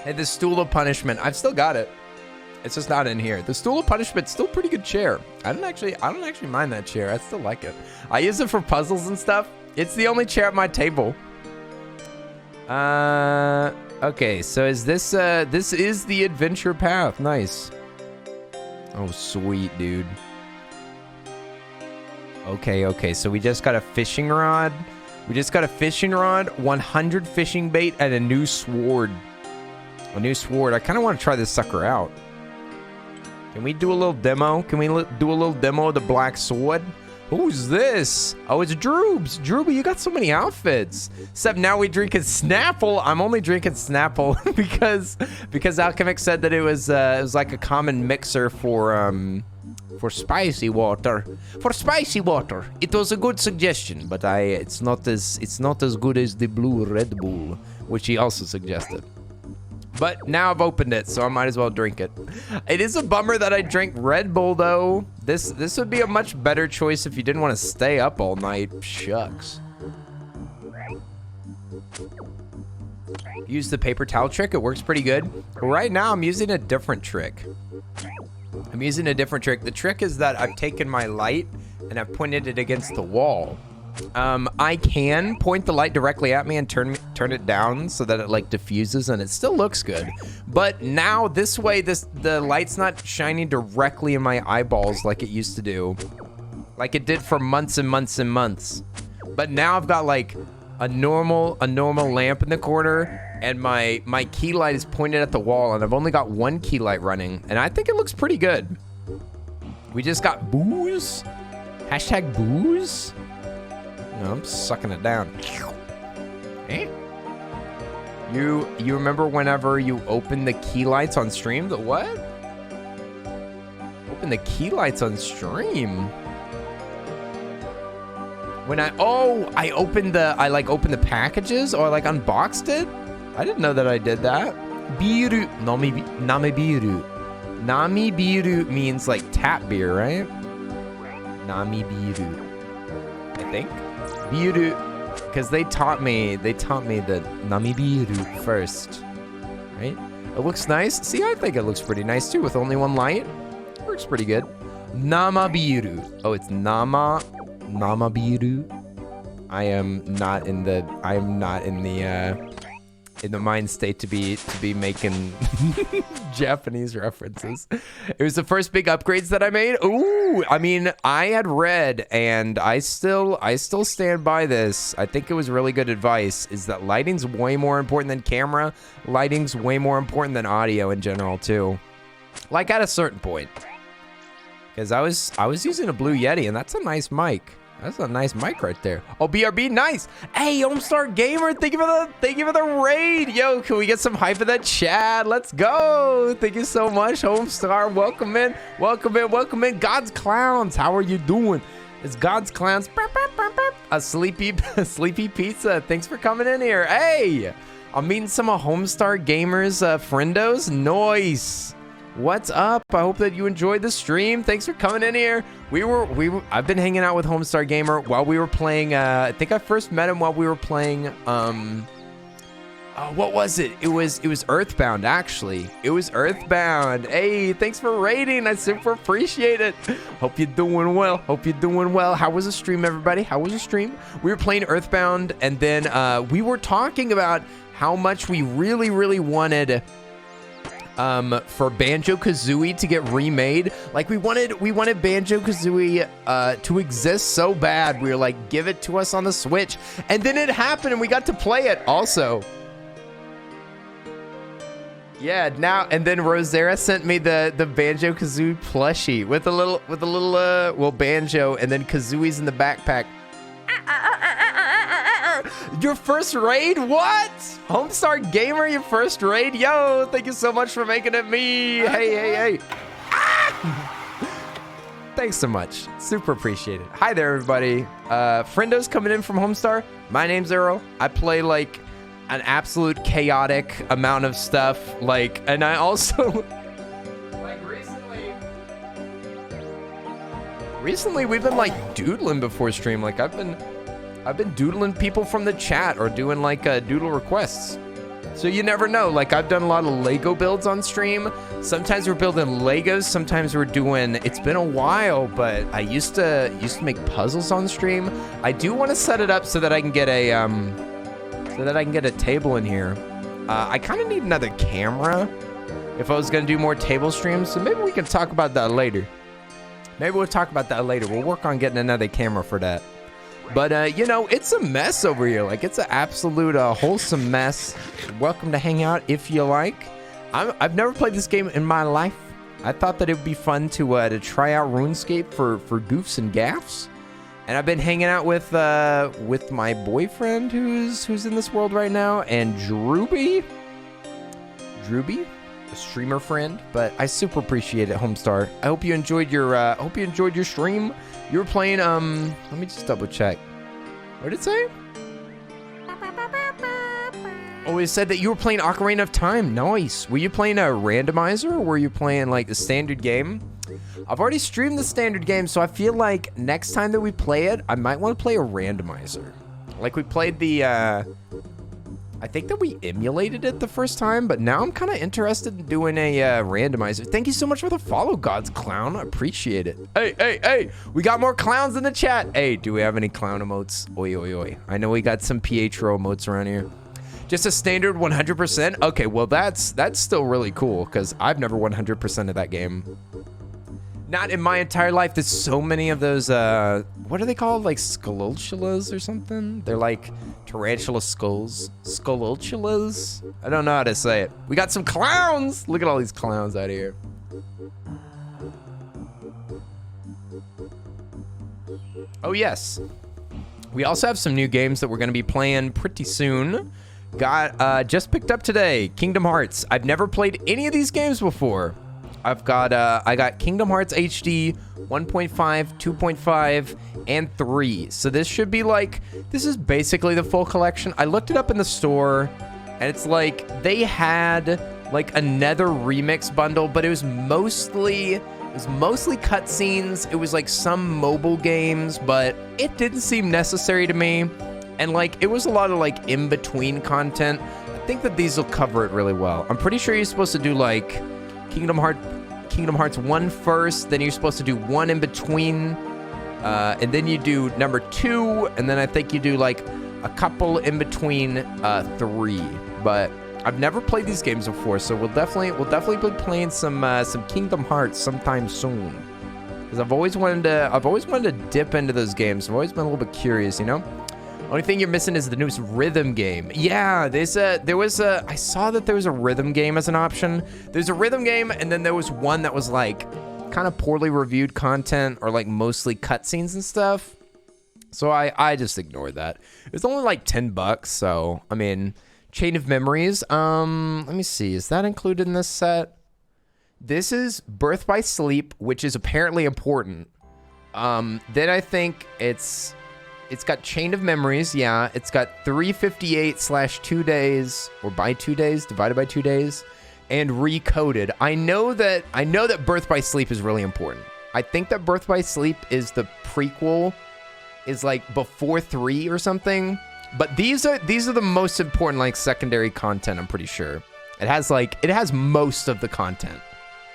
And the stool of punishment, I've still got it. It's just not in here. The stool of punishment, still pretty good chair. I don't actually mind that chair. I still like it. I use it for puzzles and stuff. It's the only chair at my table. Okay, so is this is the adventure path. Nice. Oh, sweet, dude. Okay, so we just got a fishing rod. 100 fishing bait, and a new sword. I kind of want to try this sucker out. Can we do a little demo? Do a little demo of the black sword? Who's this? Oh, it's Droobs. Drooby, you got so many outfits. Except now we drinking Snapple. I'm only drinking Snapple because Alchemic said that it was like a common mixer for spicy water. For spicy water, it was a good suggestion, but it's not as good as the blue Red Bull, which he also suggested. But now I've opened it, so I might as well drink it. It is a bummer that I drank Red Bull, though. This would be a much better choice if you didn't want to stay up all night. Shucks. Use the paper towel trick. It works pretty good. Right now, I'm using a different trick. The trick is that I've taken my light and I've pointed it against the wall. I can point the light directly at me and turn it down so that it like diffuses and it still looks good. But now this way, the light's not shining directly in my eyeballs like it used to do, like it did for months and months and months. But now I've got like a normal lamp in the corner, and my key light is pointed at the wall, and I've only got one key light running, and I think it looks pretty good. We just got booze. Hashtag booze. No, I'm sucking it down. Eh? You remember whenever you open the key lights on stream? The what? Open the key lights on stream. When I opened the packages, or like unboxed it. I didn't know that I did that. Biru, nami biru. Nami biru means like tap beer, right? Nami biru, I think. Biru, because they taught me the nami biru first, right? It looks nice. See, I think it looks pretty nice too with only one light. Works pretty good. Nama biru. Oh, it's nama biru. I am not in the mind state to be making Japanese references. It was the first big upgrades that I made. Ooh, I mean, I had read, and I still stand by this. I think it was really good advice, is that lighting's way more important than camera. Lighting's way more important than audio in general too. Like at a certain point. Because I was using a Blue Yeti, and that's a nice mic. That's a nice mic right there. Oh, BRB, nice. Hey, Homestar Gamer, thank you for the raid. Yo, can we get some hype in that chat? Let's go. Thank you so much, Homestar. Welcome in. God's Clowns, how are you doing? It's God's Clowns. A sleepy pizza. Thanks for coming in here. Hey, I'm meeting some of Homestar Gamer's friendos. Nice. What's up? I hope that you enjoyed the stream. Thanks for coming in here. I've been hanging out with Homestar Gamer while we were playing. I think I first met him while we were playing. what was it? It was Earthbound, actually. It was Earthbound. Hey, thanks for rating. I super appreciate it. Hope you're doing well. Hope you're doing well. How was the stream, everybody? How was the stream? We were playing Earthbound, and then we were talking about how much we really, really wanted for Banjo-Kazooie to get remade. Like, we wanted Banjo-Kazooie to exist so bad. We were like, give it to us on the Switch. And then it happened, and we got to play it also. Yeah, now, and then Rosera sent me the Banjo-Kazooie plushie with a little well, Banjo, and then Kazooie's in the backpack. Your first raid? What? Homestar Gamer, your first raid? Yo, thank you so much for making it me. Hey. Thanks so much. Super appreciate it. Hi there, everybody. Friendo's coming in from Homestar. My name's Earl. I play, like, an absolute chaotic amount of stuff. Like, and I also... like, recently we've been, like, doodling before stream. Like, I've been doodling people from the chat or doing like doodle requests. So you never know. Like, I've done a lot of Lego builds on stream. Sometimes we're building Legos. Sometimes we're doing, it's been a while, but I used to make puzzles on stream. I do want to set it up so that I can get a table in here. I kind of need another camera if I was going to do more table streams. So maybe we can talk about that later. We'll work on getting another camera for that. But, you know, it's a mess over here. Like, it's an absolute wholesome mess. Welcome to hang out if you like. I've never played this game in my life. I thought that it would be fun to try out RuneScape for goofs and gaffs. And I've been hanging out with my boyfriend who's in this world right now, and Drewby, a streamer friend. But I super appreciate it, Homestar. I hope you enjoyed your stream. You were playing, let me just double check. What did it say? Oh, it said that you were playing Ocarina of Time. Nice. Were you playing a randomizer, or were you playing, like, the standard game? I've already streamed the standard game, so I feel like next time that we play it, I might want to play a randomizer. Like, we played the, I think that we emulated it the first time, but now I'm kind of interested in doing a randomizer. Thank you so much for the follow, God's Clown. I appreciate it. Hey. We got more clowns in the chat. Hey, do we have any clown emotes? Oi. I know we got some Pietro emotes around here. Just a standard 100%? Okay, well, that's still really cool, because I've never 100%ed that game. Not in my entire life. There's so many of those, what are they called? Like Skulltulas or something? They're like tarantula skulls. Skulltulas? I don't know how to say it. We got some clowns! Look at all these clowns out here. Oh, yes. We also have some new games that we're going to be playing pretty soon. Just picked up today, Kingdom Hearts. I've never played any of these games before. I got Kingdom Hearts HD 1.5, 2.5, and 3. So this should be like, this is basically the full collection. I looked it up in the store, and it's like they had like another remix bundle, but it was mostly cutscenes. It was like some mobile games, but it didn't seem necessary to me. And like, it was a lot of like in-between content. I think that these will cover it really well. I'm pretty sure you're supposed to do like Kingdom Hearts 1 first, then you're supposed to do 1 in between, and then you do number 2, and then I think you do like a couple in between 3. But I've never played these games before, so we'll definitely be playing some Kingdom Hearts sometime soon. Because I've always wanted to dip into those games. I've always been a little bit curious, you know. Only thing you're missing is the newest rhythm game. Yeah, I saw that there was a rhythm game as an option. There's a rhythm game, and then there was one that was like kind of poorly reviewed content, or like mostly cutscenes and stuff. So I just ignored that. It's only like $10, so I mean, Chain of Memories. Let me see, is that included in this set? This is Birth by Sleep, which is apparently important. Then I think it's got Chain of Memories, yeah. It's got 358/2 days, or by 2 days, divided by 2 days, and Recoded. I know that Birth by Sleep is really important. I think that Birth by Sleep is the prequel, is like before 3 or something. But these are the most important like secondary content, I'm pretty sure. It has most of the content.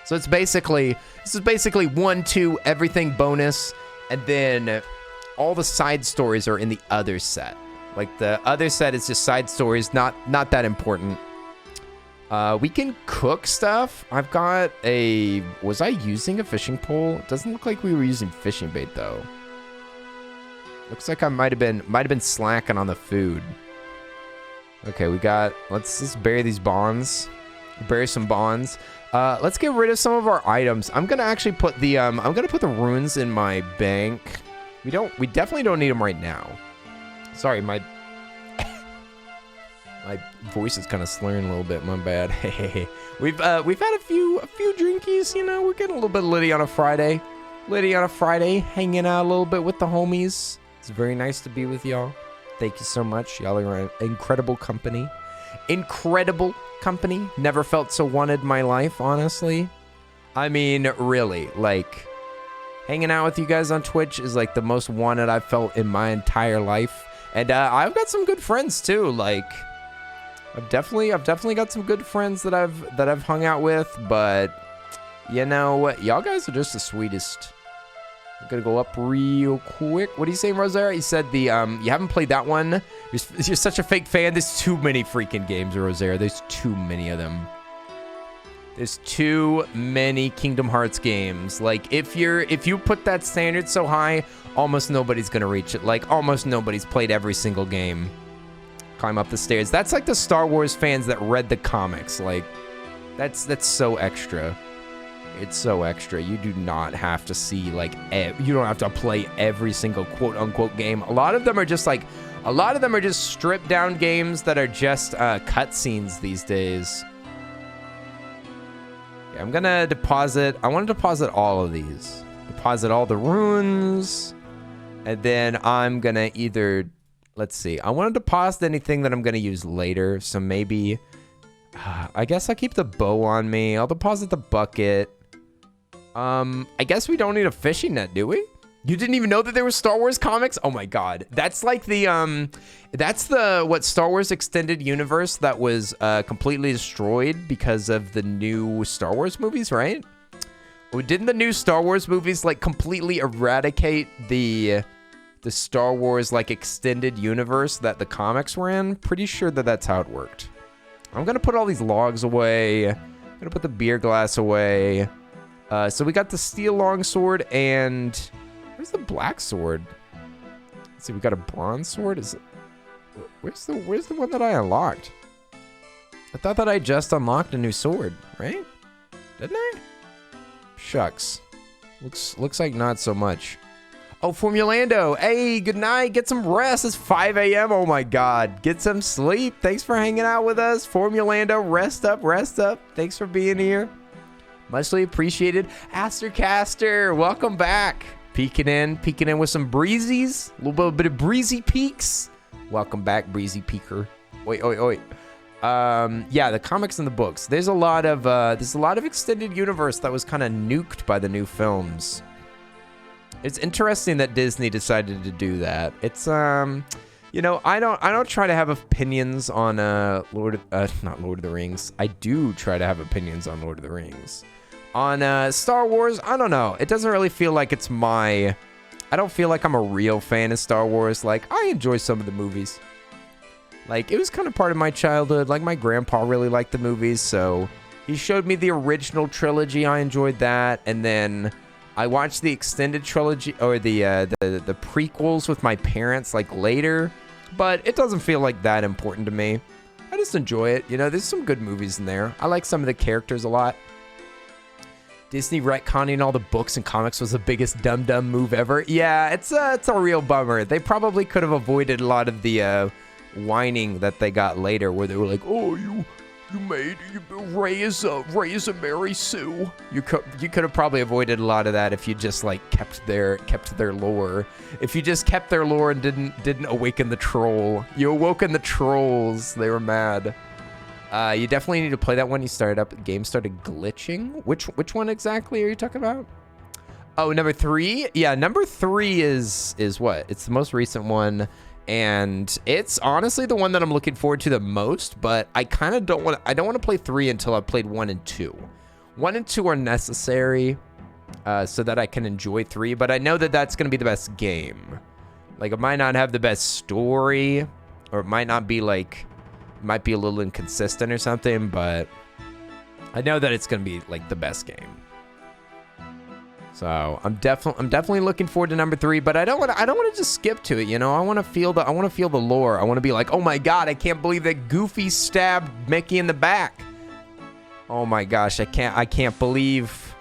So this is basically 1, 2, everything bonus, and then all the side stories are in the other set. Like the other set is just side stories, not that important. We can cook stuff. I've got was I using a fishing pole? It doesn't look like we were using fishing bait though. Looks like I might have been slacking on the food. Okay, let's just bury these bonds. Bury some bonds. Let's get rid of some of our items. I'm gonna actually put the runes in my bank. We definitely don't need them right now. Sorry, my voice is kind of slurring a little bit. My bad. We've had a few drinkies. You know, we're getting a little bit litty on a Friday. Hanging out a little bit with the homies. It's very nice to be with y'all. Thank you so much. Y'all are an incredible company. Never felt so wanted in my life, honestly. I mean, really, like, hanging out with you guys on Twitch is like the most wanted I've felt in my entire life. And I've got some good friends too. Like, I've definitely got some good friends that I've hung out with. But you know, y'all guys are just the sweetest. I'm gonna go up real quick. What are you saying, Rosera? You said you haven't played that one. You're such a fake fan. There's too many freaking games, Rosera. There's too many of them. There's too many Kingdom Hearts games. Like, if you put that standard so high, almost nobody's gonna reach it. Like, almost nobody's played every single game. Climb up the stairs. That's like the Star Wars fans that read the comics. Like, that's so extra. It's so extra. You do not have to see, like, you don't have to play every single quote-unquote game. A lot of them are just stripped down games that are just cutscenes these days. Okay, I'm gonna deposit. I want to deposit all of these. Deposit all the runes. And then I'm gonna either, let's see. I want to deposit anything that I'm gonna use later. So maybe, I guess I'll keep the bow on me. I'll deposit the bucket. I guess we don't need a fishing net, do we? You didn't even know that there were Star Wars comics? Oh my god. That's like that's the Star Wars extended universe that was completely destroyed because of the new Star Wars movies, right? Didn't the new Star Wars movies like completely eradicate the Star Wars like extended universe that the comics were in? Pretty sure that that's how it worked. I'm gonna put all these logs away. I'm gonna put the beer glass away. So we got the steel longsword and where's the black sword? Let's see, we got a bronze sword. Is it? Where's the one that I unlocked? I thought that I just unlocked a new sword, right? Didn't I? Shucks. Looks like not so much. Oh, Formulando. Hey, good night. Get some rest. It's 5 a.m. Oh my god. Get some sleep. Thanks for hanging out with us. Formulando, rest up, rest up. Thanks for being here. Muchly appreciated. Astercaster, welcome back. Peeking in with some breezies. A little bit of breezy peaks. Welcome back, breezy peeker. Oi. Yeah, the comics and the books. There's a lot of extended universe that was kind of nuked by the new films. It's interesting that Disney decided to do that. It's you know, I don't try to have opinions on not Lord of the Rings. I do try to have opinions on Lord of the Rings. On Star Wars, I don't know. It doesn't really feel like it's I don't feel like I'm a real fan of Star Wars. Like, I enjoy some of the movies. Like, it was kind of part of my childhood. Like, my grandpa really liked the movies, so he showed me the original trilogy. I enjoyed that, and then I watched the extended trilogy or the prequels with my parents like later, but it doesn't feel like that important to me. I just enjoy it. You know, there's some good movies in there. I like some of the characters a lot. Disney retconning all the books and comics was the biggest dumb move ever. Yeah, it's a real bummer. They probably could have avoided a lot of the whining that they got later, where they were like, "Oh, you made Rey is a Mary Sue." You could have probably avoided a lot of that if you just like kept their lore. If you just kept their lore and didn't awaken the troll. You awoken the trolls. They were mad. You definitely need to play that one. You started up. The game started glitching. Which one exactly are you talking about? Oh, number 3? Yeah, number 3 is what? It's the most recent one, and it's honestly the one that I'm looking forward to the most, but I kind of don't want to play 3 until I've played 1 and 2. 1 and 2 are necessary so that I can enjoy 3, but I know that that's going to be the best game. Like, it might not have the best story, or it might not be like, might be a little inconsistent or something, but I know that it's going to be like the best game. So I'm definitely looking forward to number 3, but I don't want to just skip to it, you know. I want to feel the lore. I want to be like, oh my god, I can't believe that Goofy stabbed Mickey in the back. Oh my gosh, I can't believe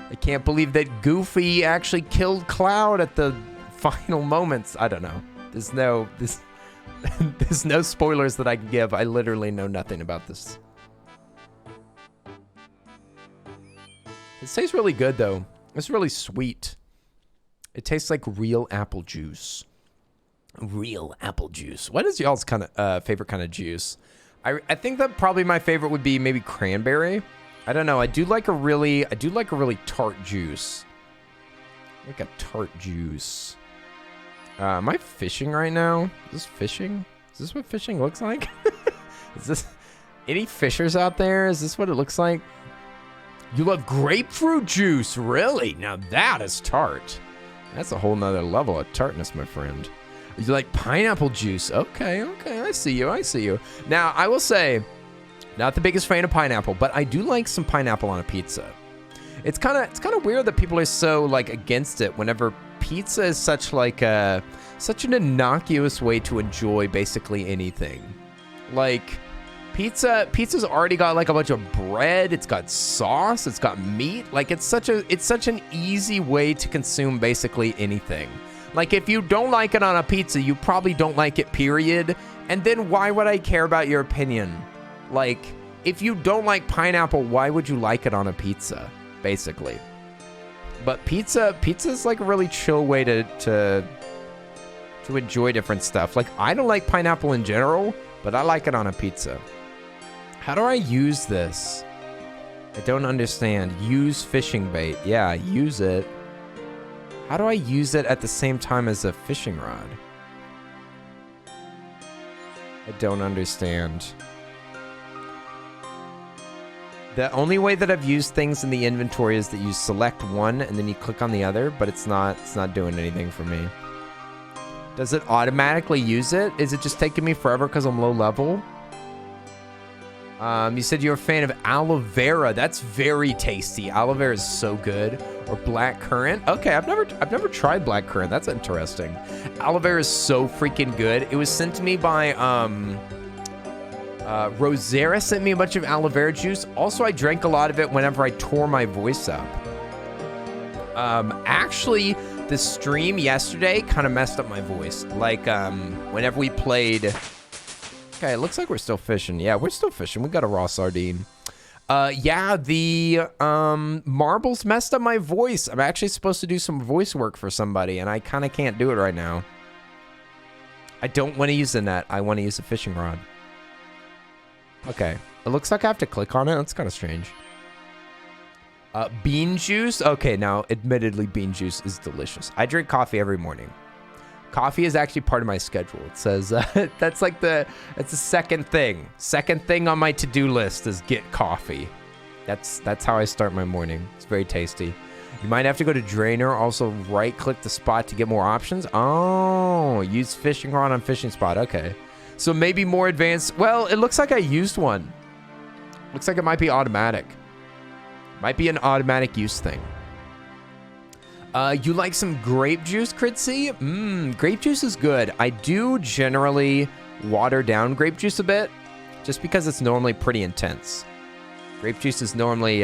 that Goofy actually killed Cloud at the final moments. I don't know. There's no spoilers that I can give. I literally know nothing about this. It tastes really good though. It's really sweet. It tastes like real apple juice. Real apple juice. What is y'all's kind of favorite kind of juice? I think that probably my favorite would be maybe cranberry. I don't know. I do like a really tart juice. Like a tart juice. Am I fishing right now? Is this fishing? Is this what fishing looks like? Is this any fishers out there? Is this what it looks like? You love grapefruit juice, really? Now that is tart. That's a whole nother level of tartness, my friend. You like pineapple juice? Okay, I see you. Now, I will say, not the biggest fan of pineapple, but I do like some pineapple on a pizza. It's kind of weird that people are so like against it whenever pizza is such an innocuous way to enjoy basically anything. Like pizza's already got like a bunch of bread, it's got sauce, it's got meat. Like it's such an easy way to consume basically anything. Like if you don't like it on a pizza, you probably don't like it, period. And then why would I care about your opinion? Like if you don't like pineapple, why would you like it on a pizza, basically? But pizza's like a really chill way to enjoy different stuff. Like I don't like pineapple in general, but I like it on a pizza. How do I use this? I don't understand. Use fishing bait. Yeah, use it. How do I use it at the same time as a fishing rod? I don't understand. The only way that I've used things in the inventory is that you select one and then you click on the other, but it's not doing anything for me. Does it automatically use it? Is it just taking me forever because I'm low level? You said you're a fan of aloe vera. That's very tasty. Aloe vera is so good. Or black currant. Okay, I've never tried black currant. That's interesting. Aloe vera is so freaking good. It was sent to me by Rosera sent me a bunch of aloe vera juice. Also, I drank a lot of it whenever I tore my voice up. Actually, the stream yesterday kind of messed up my voice. Like, whenever we played... Okay, it looks like we're still fishing. Yeah, we're still fishing. We got a raw sardine. Yeah, the marbles messed up my voice. I'm actually supposed to do some voice work for somebody, and I kind of can't do it right now. I don't want to use the net. I want to use a fishing rod. Okay, it looks like I have to click on it. That's kind of strange. Bean juice. Okay, now, admittedly, bean juice is delicious. I drink coffee every morning. Coffee is actually part of my schedule. It says that's the second thing. Second thing on my to-do list is get coffee. That's how I start my morning. It's very tasty. You might have to go to Drainer. Also, right-click the spot to get more options. Oh, use fishing rod on fishing spot. Okay. So maybe more advanced. Well, it looks like I used one. Looks like it might be automatic. Might be an automatic use thing. You like some grape juice, Critzy? Grape juice is good. I do generally water down grape juice a bit, just because it's normally pretty intense. Grape juice is normally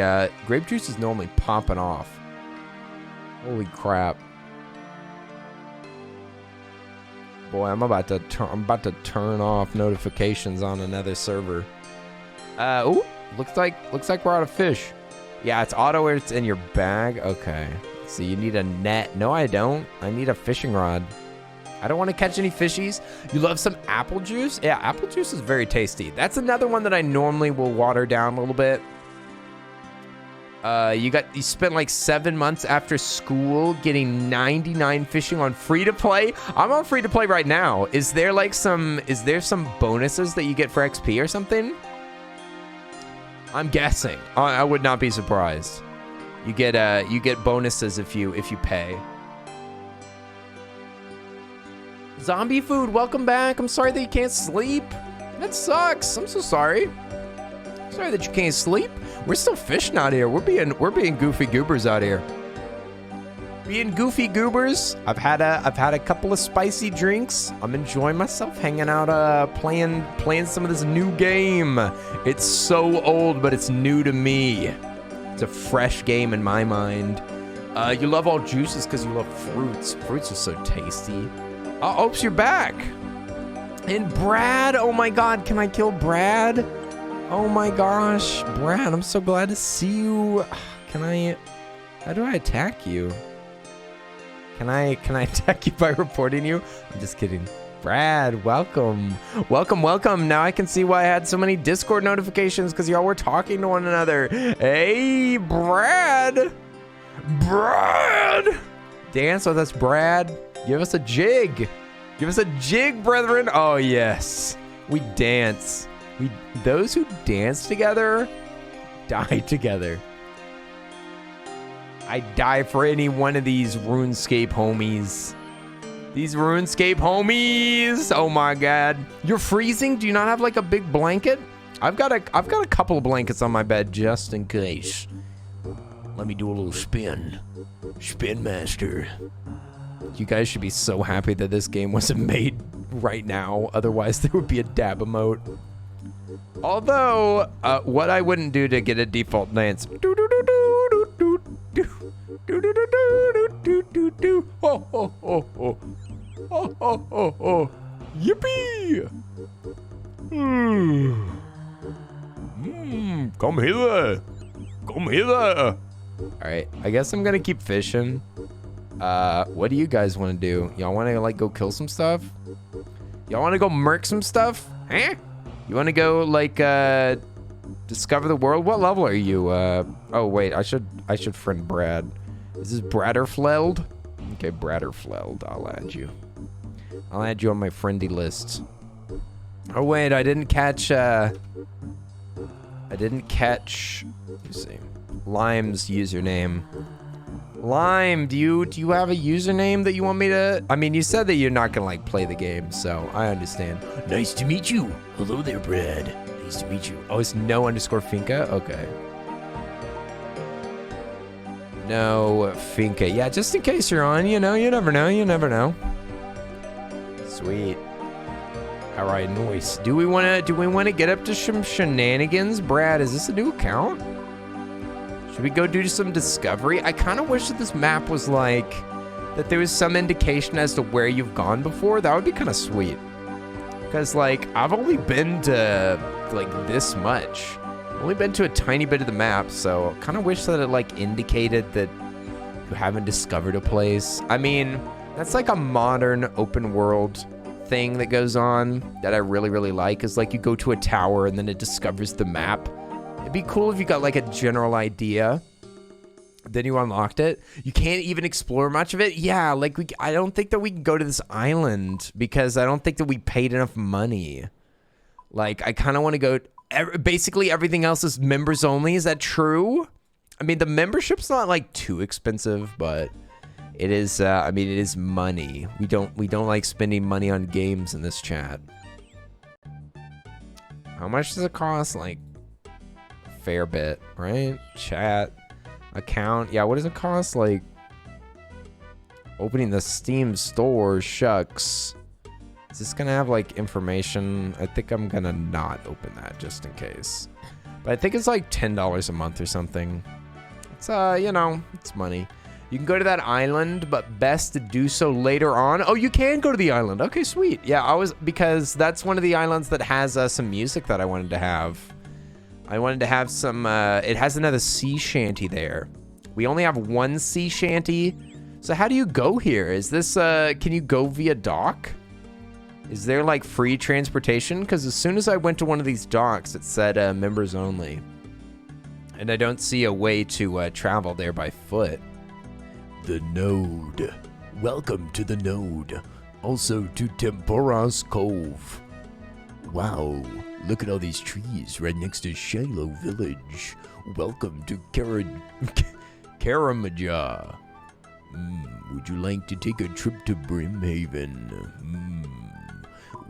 popping off. Holy crap! Boy, I'm about to turn off notifications on another server. Ooh, looks like we're out of fish. Yeah, it's auto where it's in your bag. Okay. So you need a net. No, I don't. I need a fishing rod. I don't want to catch any fishies. You love some apple juice? Yeah, apple juice is very tasty. That's another one that I normally will water down a little bit. You spent like 7 months after school getting 99 fishing on free to play. I'm on free to play right now. Is there some bonuses that you get for XP or something? I'm guessing. I would not be surprised. You get bonuses if you pay. Zombie food, welcome back. I'm sorry that you can't sleep. That sucks. I'm so sorry. Sorry that you can't sleep. We're still fishing out here. We're being goofy goobers out here. Being goofy goobers. I've had a couple of spicy drinks. I'm enjoying myself, hanging out, playing some of this new game. It's so old, but it's new to me. It's a fresh game in my mind. You love all juices because you love fruits. Fruits are so tasty. Oops, you're back. And Brad, oh my God, can I kill Brad? Oh my gosh, Brad, I'm so glad to see you. How do I attack you? Can I attack you by reporting you? I'm just kidding. Brad, welcome. Welcome. Now I can see why I had so many Discord notifications, because y'all were talking to one another. Hey, Brad. Dance with us, Brad. Give us a jig. Give us a jig, brethren. Oh, yes. We dance. Those who dance together die together. I die for any one of these RuneScape homies. These RuneScape homies. Oh my God. You're freezing? Do you not have like a big blanket? I've got a couple of blankets on my bed just in case. Let me do a little spin. Spin master. You guys should be so happy that this game wasn't made right now. Otherwise, there would be a dab emote. Although, what I wouldn't do to get a default dance. Yippee! Come hither. Come hither. Alright, I guess I'm gonna keep fishing. What do you guys want to do? Y'all want to, like, go kill some stuff? Y'all want to go murk some stuff? Huh? You want to go, like, discover the world? What level are you? Oh, wait, I should friend Brad. Is this Bradderfleld? Okay, Bradderfleld, I'll add you. I'll add you on my friendly list. Oh, wait, I didn't catch, let me see, Lime's username. Lime, do you have a username that you want me to... I mean, you said that you're not gonna, like, play the game, so I understand. Nice to meet you. Hello there, Brad. Nice to meet you. Oh, it's no_Finka? Okay. No Finka. Yeah, just in case you're on, you know, you never know. Sweet. All right, nice. Do we want to get up to some shenanigans? Brad, is this a new account? Should we go do some discovery? I kind of wish that this map was like, that there was some indication as to where you've gone before. That would be kind of sweet. Because, like, I've only been to, like, this much. I've only been to a tiny bit of the map, so I kind of wish that it, like, indicated that you haven't discovered a place. I mean, that's like a modern open world thing that goes on that I really, really like. Is like you go to a tower and then it discovers the map. It'd be cool if you got like a general idea, then you unlocked it. You can't even explore much of it. Yeah, like I don't think that we can go to this island because I don't think that we paid enough money. Like I kind of want to go. Basically, everything else is members only. Is that true? I mean, the membership's not like too expensive, but it is. I mean, it is money. We don't like spending money on games in this chat. How much does it cost? Like. Fair bit, right? Chat, account. Yeah, what does it cost? Like opening the Steam store. Shucks. Is this gonna have like information? I think I'm gonna not open that just in case. But I think it's like $10 a month or something. It's you know, it's money. You can go to that island, but best to do so later on. Oh, you can go to the island. Okay, sweet. Yeah, because that's one of the islands that has some music that I wanted to have. I wanted to have some, it has another sea shanty there. We only have one sea shanty. So how do you go here? Is this, can you go via dock? Is there like free transportation? Because as soon as I went to one of these docks, it said members only. And I don't see a way to travel there by foot. The Node. Welcome to the Node. Also to Temporas Cove. Wow, look at all these trees right next to Shiloh Village. Welcome to Karamajah. Would you like to take a trip to Brimhaven?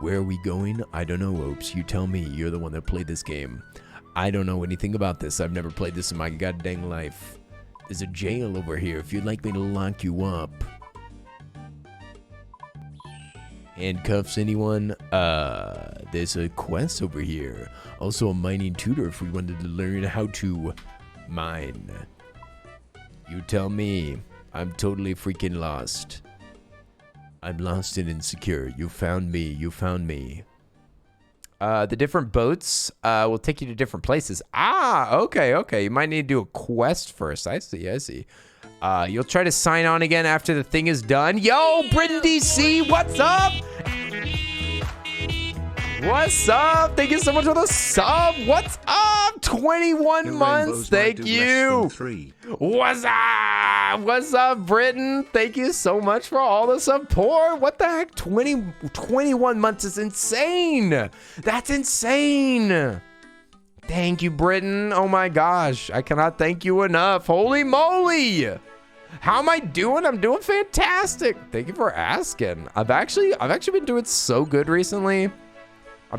Where are we going? I don't know, Opes. You tell me. You're the one that played this game. I don't know anything about this. I've never played this in my goddamn life. There's a jail over here if you'd like me to lock you up. Handcuffs, anyone? There's a quest over here. Also a mining tutor if we wanted to learn how to mine. You tell me. I'm totally freaking lost. I'm lost and insecure. You found me. You found me. The different boats will take you to different places. Ah, okay. You might need to do a quest first. I see. You'll try to sign on again after the thing is done. Yo, Britain DC, what's up? What's up? Thank you so much for the sub. What's up? 21 months. Thank you. What's up? What's up, Britain? Thank you so much for all the support. What the heck? 21 months is insane. That's insane. Thank you, Britain. Oh my gosh. I cannot thank you enough. Holy moly. How am I doing? I'm doing fantastic. Thank you for asking. I've actually been doing so good recently. I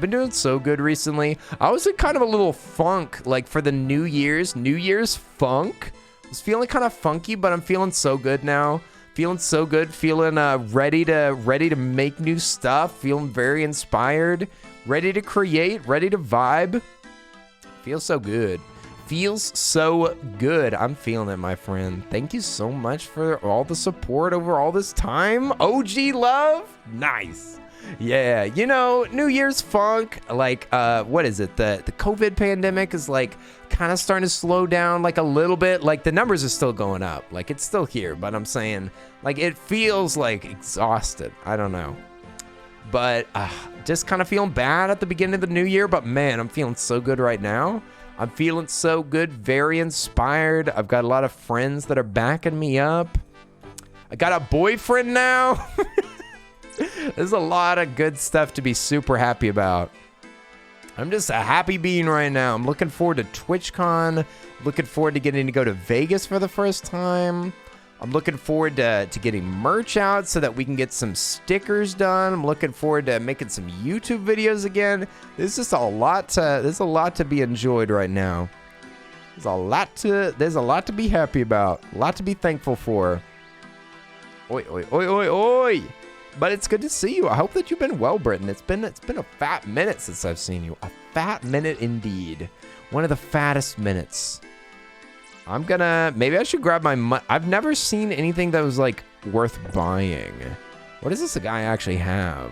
was in kind of a little funk, like for the New Year's funk. I was feeling kind of funky, but I'm feeling so good now. Feeling so good, feeling ready to make new stuff, feeling very inspired, ready to create, ready to vibe. Feels so good. I'm feeling it, my friend. Thank you so much for all the support over all this time. OG love. Nice. Yeah, you know, New Year's funk, like, what is it? The COVID pandemic is, like, kind of starting to slow down, like, a little bit. Like, the numbers are still going up. Like, it's still here, but I'm saying, like, it feels, like, exhausted. I don't know. But just kind of feeling bad at the beginning of the new year. But, man, I'm feeling so good right now. I'm feeling so good, very inspired. I've got a lot of friends that are backing me up. I got a boyfriend now. There's a lot of good stuff to be super happy about. I'm just a happy being right now. I'm looking forward to TwitchCon. Looking forward to getting to go to Vegas for the first time. I'm looking forward to getting merch out so that we can get some stickers done. I'm looking forward to making some YouTube videos again. There's just a lot to be enjoyed right now. There's a lot to be happy about. A lot to be thankful for. Oi, oi, oi, oi, oi. But it's good to see you. I hope that you've been well, Britain. It's been a fat minute since I've seen you. A fat minute indeed. One of the fattest minutes. Maybe I should grab my I've never seen anything that was like worth buying. What does this guy actually have?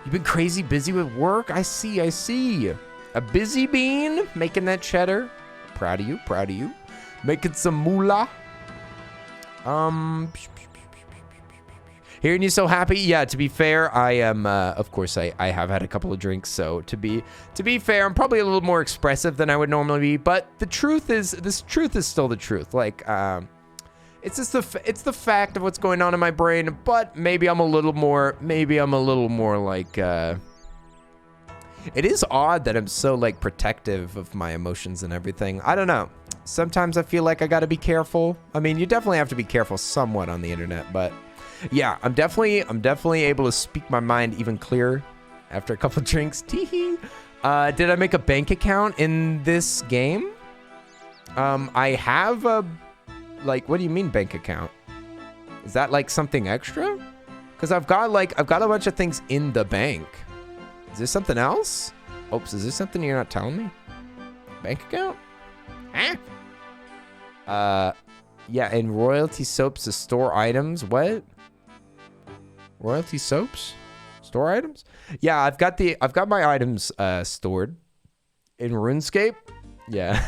You've been crazy busy with work? I see. A busy bean, making that cheddar. Proud of you. Making some moolah. Hearing you so happy. Yeah, to be fair, I am, of course, I have had a couple of drinks. So to be fair, I'm probably a little more expressive than I would normally be. But this truth is still the truth. Like, it's just it's the fact of what's going on in my brain. But maybe I'm a little more like, it is odd that I'm so like protective of my emotions and everything. I don't know. Sometimes I feel like I got to be careful. I mean, you definitely have to be careful somewhat on the internet, but yeah, I'm definitely able to speak my mind even clearer after a couple of drinks. Teehee. Did I make a bank account in this game? I have a, like, what do you mean bank account? Is that like something extra? Because I've got a bunch of things in the bank. Is there something else? Oops, is there something you're not telling me? Bank account? Huh? Yeah, and royalty soaps to store items. What? Royalty soaps? Store items? Yeah, I've got my items stored in RuneScape. Yeah.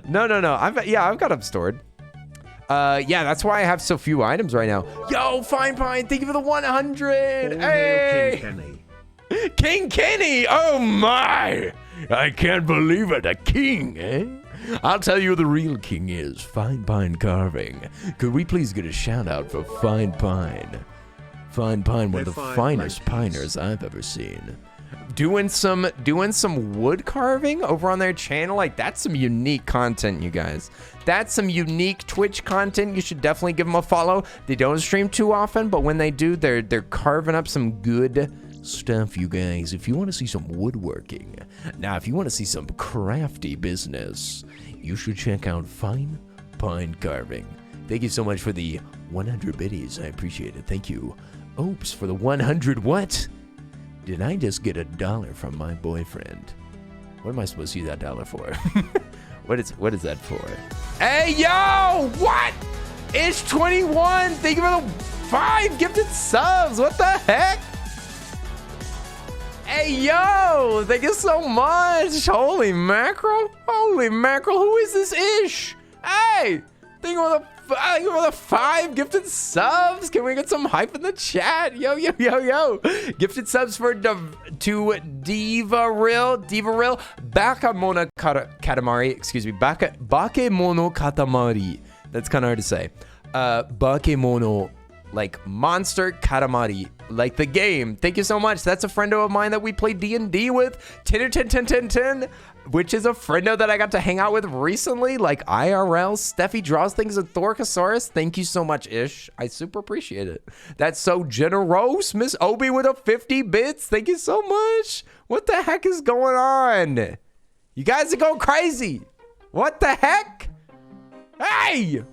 No. I've got them stored. Yeah, that's why I have so few items right now. Yo, Fine Pine, thank you for the 100. Hey, King Kenny. King Kenny. Oh my. I can't believe it. A king, eh? I'll tell you who the real king is. Fine Pine Carving. Could we please get a shout out for Fine Pine? Fine Pine, one of the finest piners I've ever seen. Doing some wood carving over on their channel. Like, that's some unique content, you guys. That's some unique Twitch content. You should definitely give them a follow. They don't stream too often, but when they do, they're carving up some good stuff, you guys. If you want to see some woodworking, now if you want to see some crafty business, you should check out Fine Pine Carving. Thank you so much for the 100 biddies. I appreciate it. Thank you. Oops, for the 100 what? Did I just get $1 from my boyfriend? What am I supposed to use that dollar for? What is that for? Hey, yo! What? It's 21. Thank you for the 5 gifted subs. What the heck? Hey, yo! Thank you so much. Holy mackerel. Holy mackerel. Who is this ish? Hey! Thank you for the 5 gifted subs. Can we get some hype in the chat? Yo, yo, yo, yo. Gifted subs to Diva Real, Bakemono Katamari, excuse me, Bakemono Katamari. That's kind of hard to say. Bakemono, like Monster Katamari, like the game. Thank you so much. That's a friendo of mine that we played D&D with. 10, which is a friendo that I got to hang out with recently, like IRL. Steffi draws things with Thorcosaurus. Thank you so much, Ish. I super appreciate it. That's so generous. Miss Obi with a 50 bits. Thank you so much. What the heck is going on? You guys are going crazy. What the heck? Hey!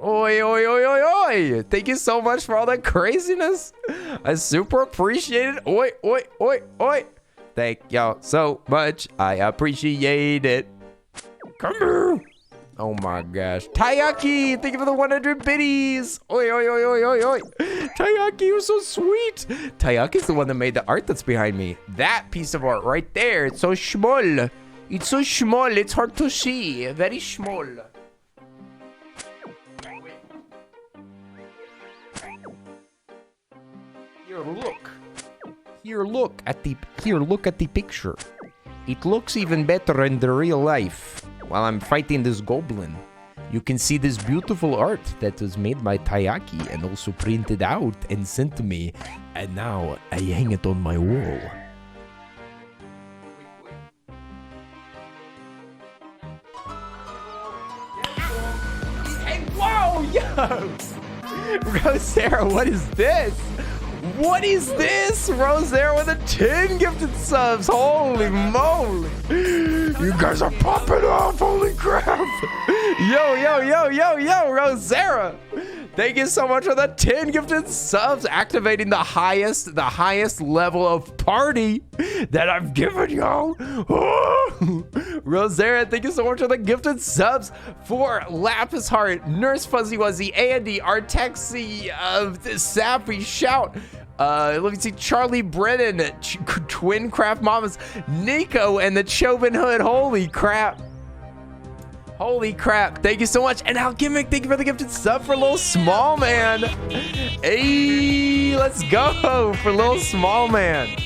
Oi, oi, oi, oi, oi. Thank you so much for all that craziness. I super appreciate it. Oi, oi, oi, oi. Thank y'all so much. I appreciate it. Come here. Oh my gosh. Taiyaki, thank you for the 100 biddies. Oi, oi, oi, oi, oi, oi. Taiyaki, you're so sweet. Taiyaki's the one that made the art that's behind me. That piece of art right there. It's so small. It's so small. It's hard to see. Very small. Here, look at the picture. It looks even better in the real life. While I'm fighting this goblin, you can see this beautiful art that was made by Taiyaki and also printed out and sent to me. And now I hang it on my wall. Hey, whoa, yo! Rosera, what is this? What is this? Rosera with a 10 gifted subs. Holy moly. You guys are popping off. Holy crap. Yo, yo, yo, yo, yo, Rosera. Thank you so much for the 10 gifted subs, activating the highest level of party that I've given y'all. Rosera, thank you so much for the gifted subs for Lapis Heart, Nurse Fuzzy Wuzzy, Andy, Artexi, Sappy, Shout. Let me see, Charlie Brennan, Twin Craft Mamas, Nico, and the Chauvin Hood. Holy crap. Holy crap. Thank you so much. And Alchemic, thank you for the gifted sub for Little Small Man. Hey, let's go for Little Small Man.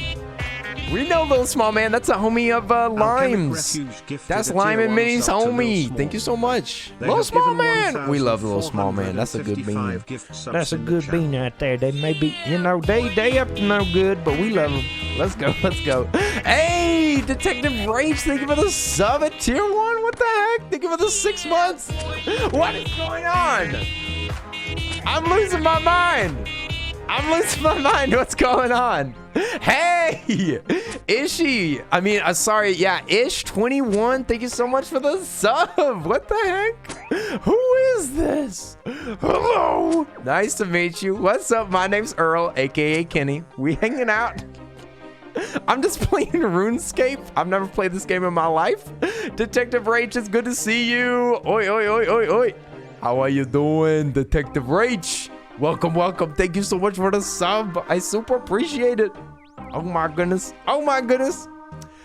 We know Little Small Man. That's a homie of Lime's. That's Lime and Minnie's homie. Thank you so much. Little Small Man. We love Little Small Man. That's a good bean. That's a good bean right there. They may be, you know, they up to no good, but we love them. Let's go. Let's go. Hey, Detective Rage. Thank you for the sub at tier 1. What the heck? Thank you for the 6 months. What is going on? I'm losing my mind. I'm losing my mind. What's going on? Hey, Ishi. I mean, sorry. Yeah, Ish21. Thank you so much for the sub. What the heck? Who is this? Hello. Nice to meet you. What's up? My name's Earl, aka Kenny. We hanging out. I'm just playing RuneScape. I've never played this game in my life. Detective Rach, it's good to see you. Oi, oi, oi, oi, oi. How are you doing, Detective Rach? Welcome, welcome. Thank you so much for the sub. I super appreciate it. Oh my goodness. Oh my goodness.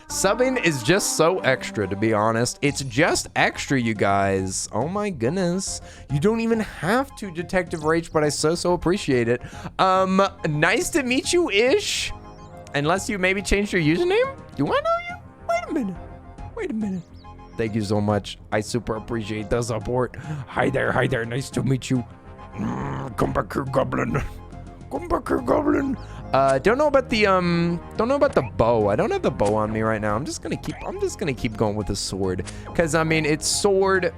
Subbing is just so extra, to be honest. It's just extra, you guys. Oh my goodness. You don't even have to, Detective Rach, but I so appreciate it. Nice to meet you, Ish. Unless you maybe changed your username? Do I know you? Wait a Wait a minute. Thank you so much. I super appreciate the support. Hi there. Nice to meet you. Come back here, goblin. Come back here, goblin. Don't know about the bow. I don't have the bow on me right now. I'm just gonna keep going with the sword. Cause I mean it's sword,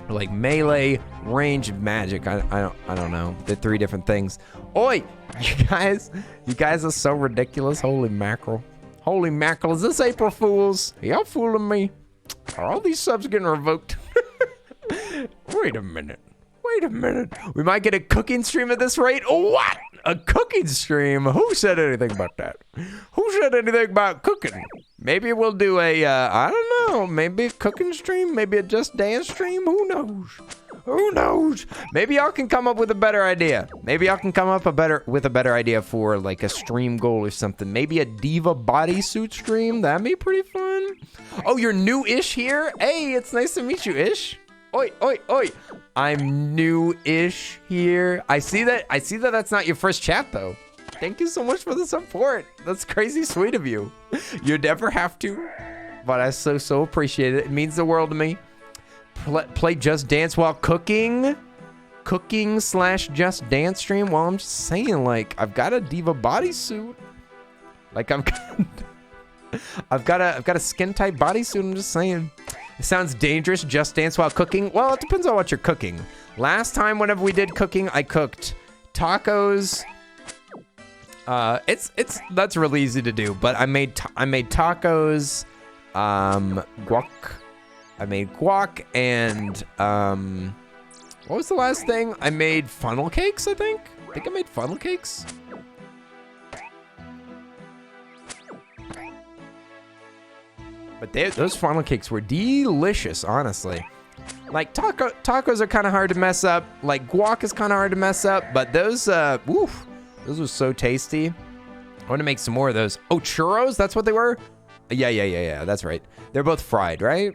like melee, range, magic. I don't know. They're 3 different things. Oi! You guys are so ridiculous. Holy mackerel. Holy mackerel. Is this April Fool's? Y'all fooling me? Are all these subs getting revoked? Wait a minute. We might get a cooking stream at this rate. What? A cooking stream? Who said anything about that? Who said anything about cooking? Maybe we'll do a, I don't know, maybe a cooking stream, maybe a Just Dance stream. Who knows? Maybe y'all can come up with a better idea. Maybe y'all can come up with a better idea for like a stream goal or something. Maybe a Diva bodysuit stream. That'd be pretty fun. Oh, you're new-ish here? Hey, it's nice to meet you, Ish. Oi. I'm new-ish here. I see that that's not your first chat though. Thank you so much for the support. That's crazy sweet of you. You never have to, but I so appreciate it. It means the world to me. Play Just Dance while cooking. Cooking/Just Dance stream. Well, I'm just saying, like, I've got a Diva bodysuit. Like I've got a skin tight bodysuit. I'm just saying. It sounds dangerous, Just Dance while cooking. Well, it depends on what you're cooking. Last time, whenever we did cooking, I cooked tacos. That's really easy to do. But I made tacos, guac. I made guac and what was the last thing? I made funnel cakes. I think I made funnel cakes. But those funnel cakes were delicious, honestly. Like tacos are kind of hard to mess up. Like guac is kind of hard to mess up. But those, those were so tasty. I want to make some more of those. Oh, churros? That's what they were? Yeah. That's right. They're both fried, right?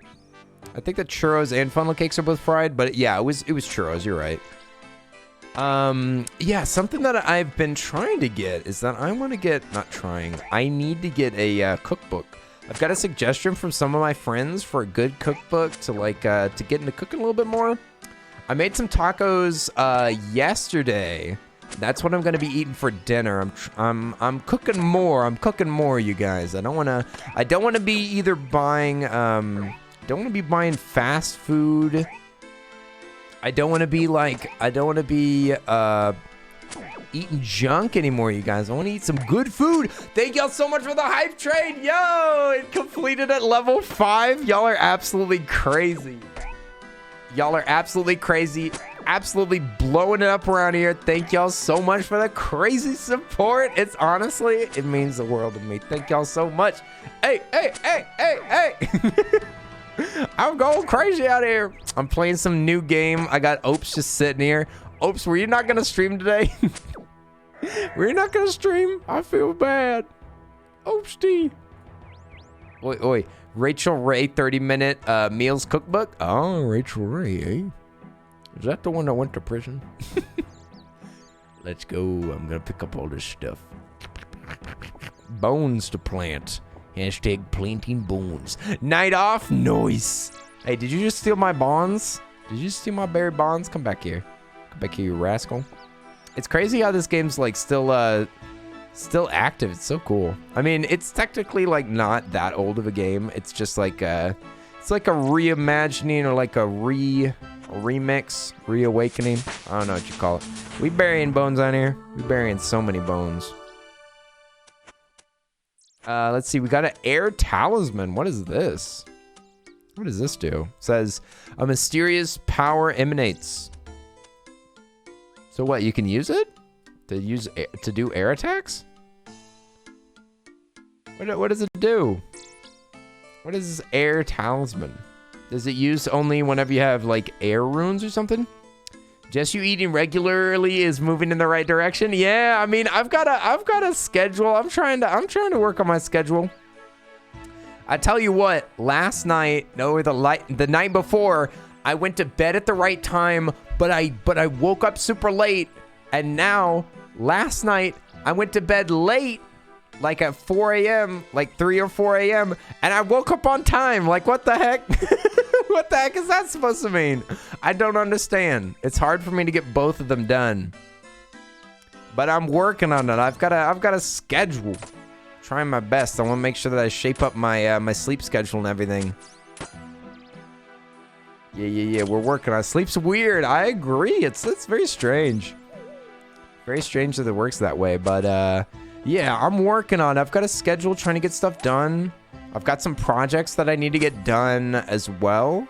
I think the churros and funnel cakes are both fried. But yeah, it was churros. You're right. Yeah, something that I've been trying to get is that I want to get, I need to get a cookbook. I've got a suggestion from some of my friends for a good cookbook to to get into cooking a little bit more. I made some tacos yesterday. That's what I'm gonna be eating for dinner. I'm cooking more. You guys. I don't wanna be either buying don't wanna be buying fast food. I don't wanna be eating junk anymore, you guys. I want to eat some good food. Thank y'all so much for the hype train. Yo, it completed at level 5. Y'all are absolutely crazy. Absolutely blowing it up around here. Thank y'all so much for the crazy support. It's honestly, it means the world to me. Thank y'all so much. Hey. I'm going crazy out here. I'm playing some new game. I got Opes just sitting here. Opes, were you not going to stream today? Were you not going to stream? I feel bad. Opes D. Oi. Rachel Ray 30-minute meals cookbook. Oh, Rachel Ray, eh? Is that the one that went to prison? Let's go. I'm going to pick up all this stuff. Bones to plant. Hashtag planting bones. Night off. Nice. Hey, did you just steal my bonds? Did you steal my berry bonds? Come back here. Come back here, you rascal. It's crazy how this game's like still active. It's so cool. I mean, it's technically like not that old of a game. It's just like it's like a reimagining or like a remix, reawakening. I don't know what you call it. We burying bones on here. We burying so many bones. Let's see. We got an air talisman. What is this? What does this do? It says a mysterious power emanates. So what? You can use it to do air attacks? What does it do? What is this air talisman? Does it use only whenever you have like air runes or something? Just you eating regularly is moving in the right direction. Yeah, I mean, I've got a schedule. I'm trying to work on my schedule. I tell you what, last night, the night before, I went to bed at the right time, but I woke up super late. And now, last night, I went to bed late, like at 4 a.m., like 3 or 4 a.m., and I woke up on time. Like, what the heck? What the heck is that supposed to mean? I don't understand. It's hard for me to get both of them done. But I'm working on it. I've got a schedule. Trying my best. I want to make sure that I shape up my my sleep schedule and everything. Yeah. We're working on it. Sleep's weird. I agree. It's very strange. Very strange that it works that way. But yeah, I'm working on it. I've got a schedule trying to get stuff done. I've got some projects that I need to get done as well.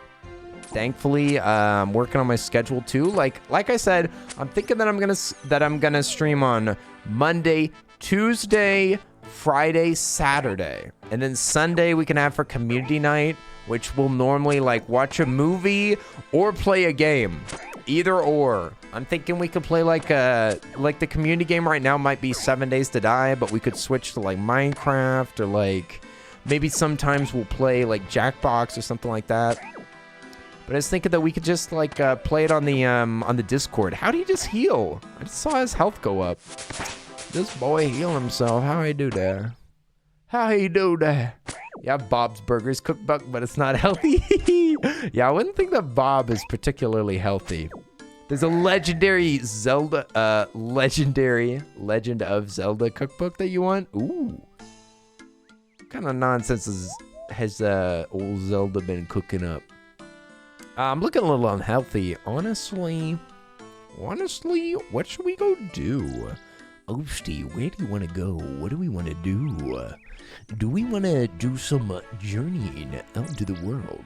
Thankfully, I'm working on my schedule too. Like I said, I'm thinking that I'm gonna stream on Monday, Tuesday, Friday, Saturday, and then Sunday we can have for community night, which will normally like watch a movie or play a game, either or. I'm thinking we could play like the community game right now might be 7 Days to Die, but we could switch to like Minecraft or like maybe sometimes we'll play like Jackbox or something like that. But I was thinking that we could just like play it on the Discord. How do you just heal? I just saw his health go up. This boy heal himself. How he do that? How he do that? Yeah, Bob's Burgers cookbook, but it's not healthy. Yeah, I wouldn't think that Bob is particularly healthy. There's a legendary Zelda, legendary Legend of Zelda cookbook that you want. Ooh. What kind of nonsense has old Zelda been cooking up? I'm looking a little unhealthy. Honestly, what should we go do? Oosty, where do you want to go? What do we want to do? Do we want to do some journeying out into the world?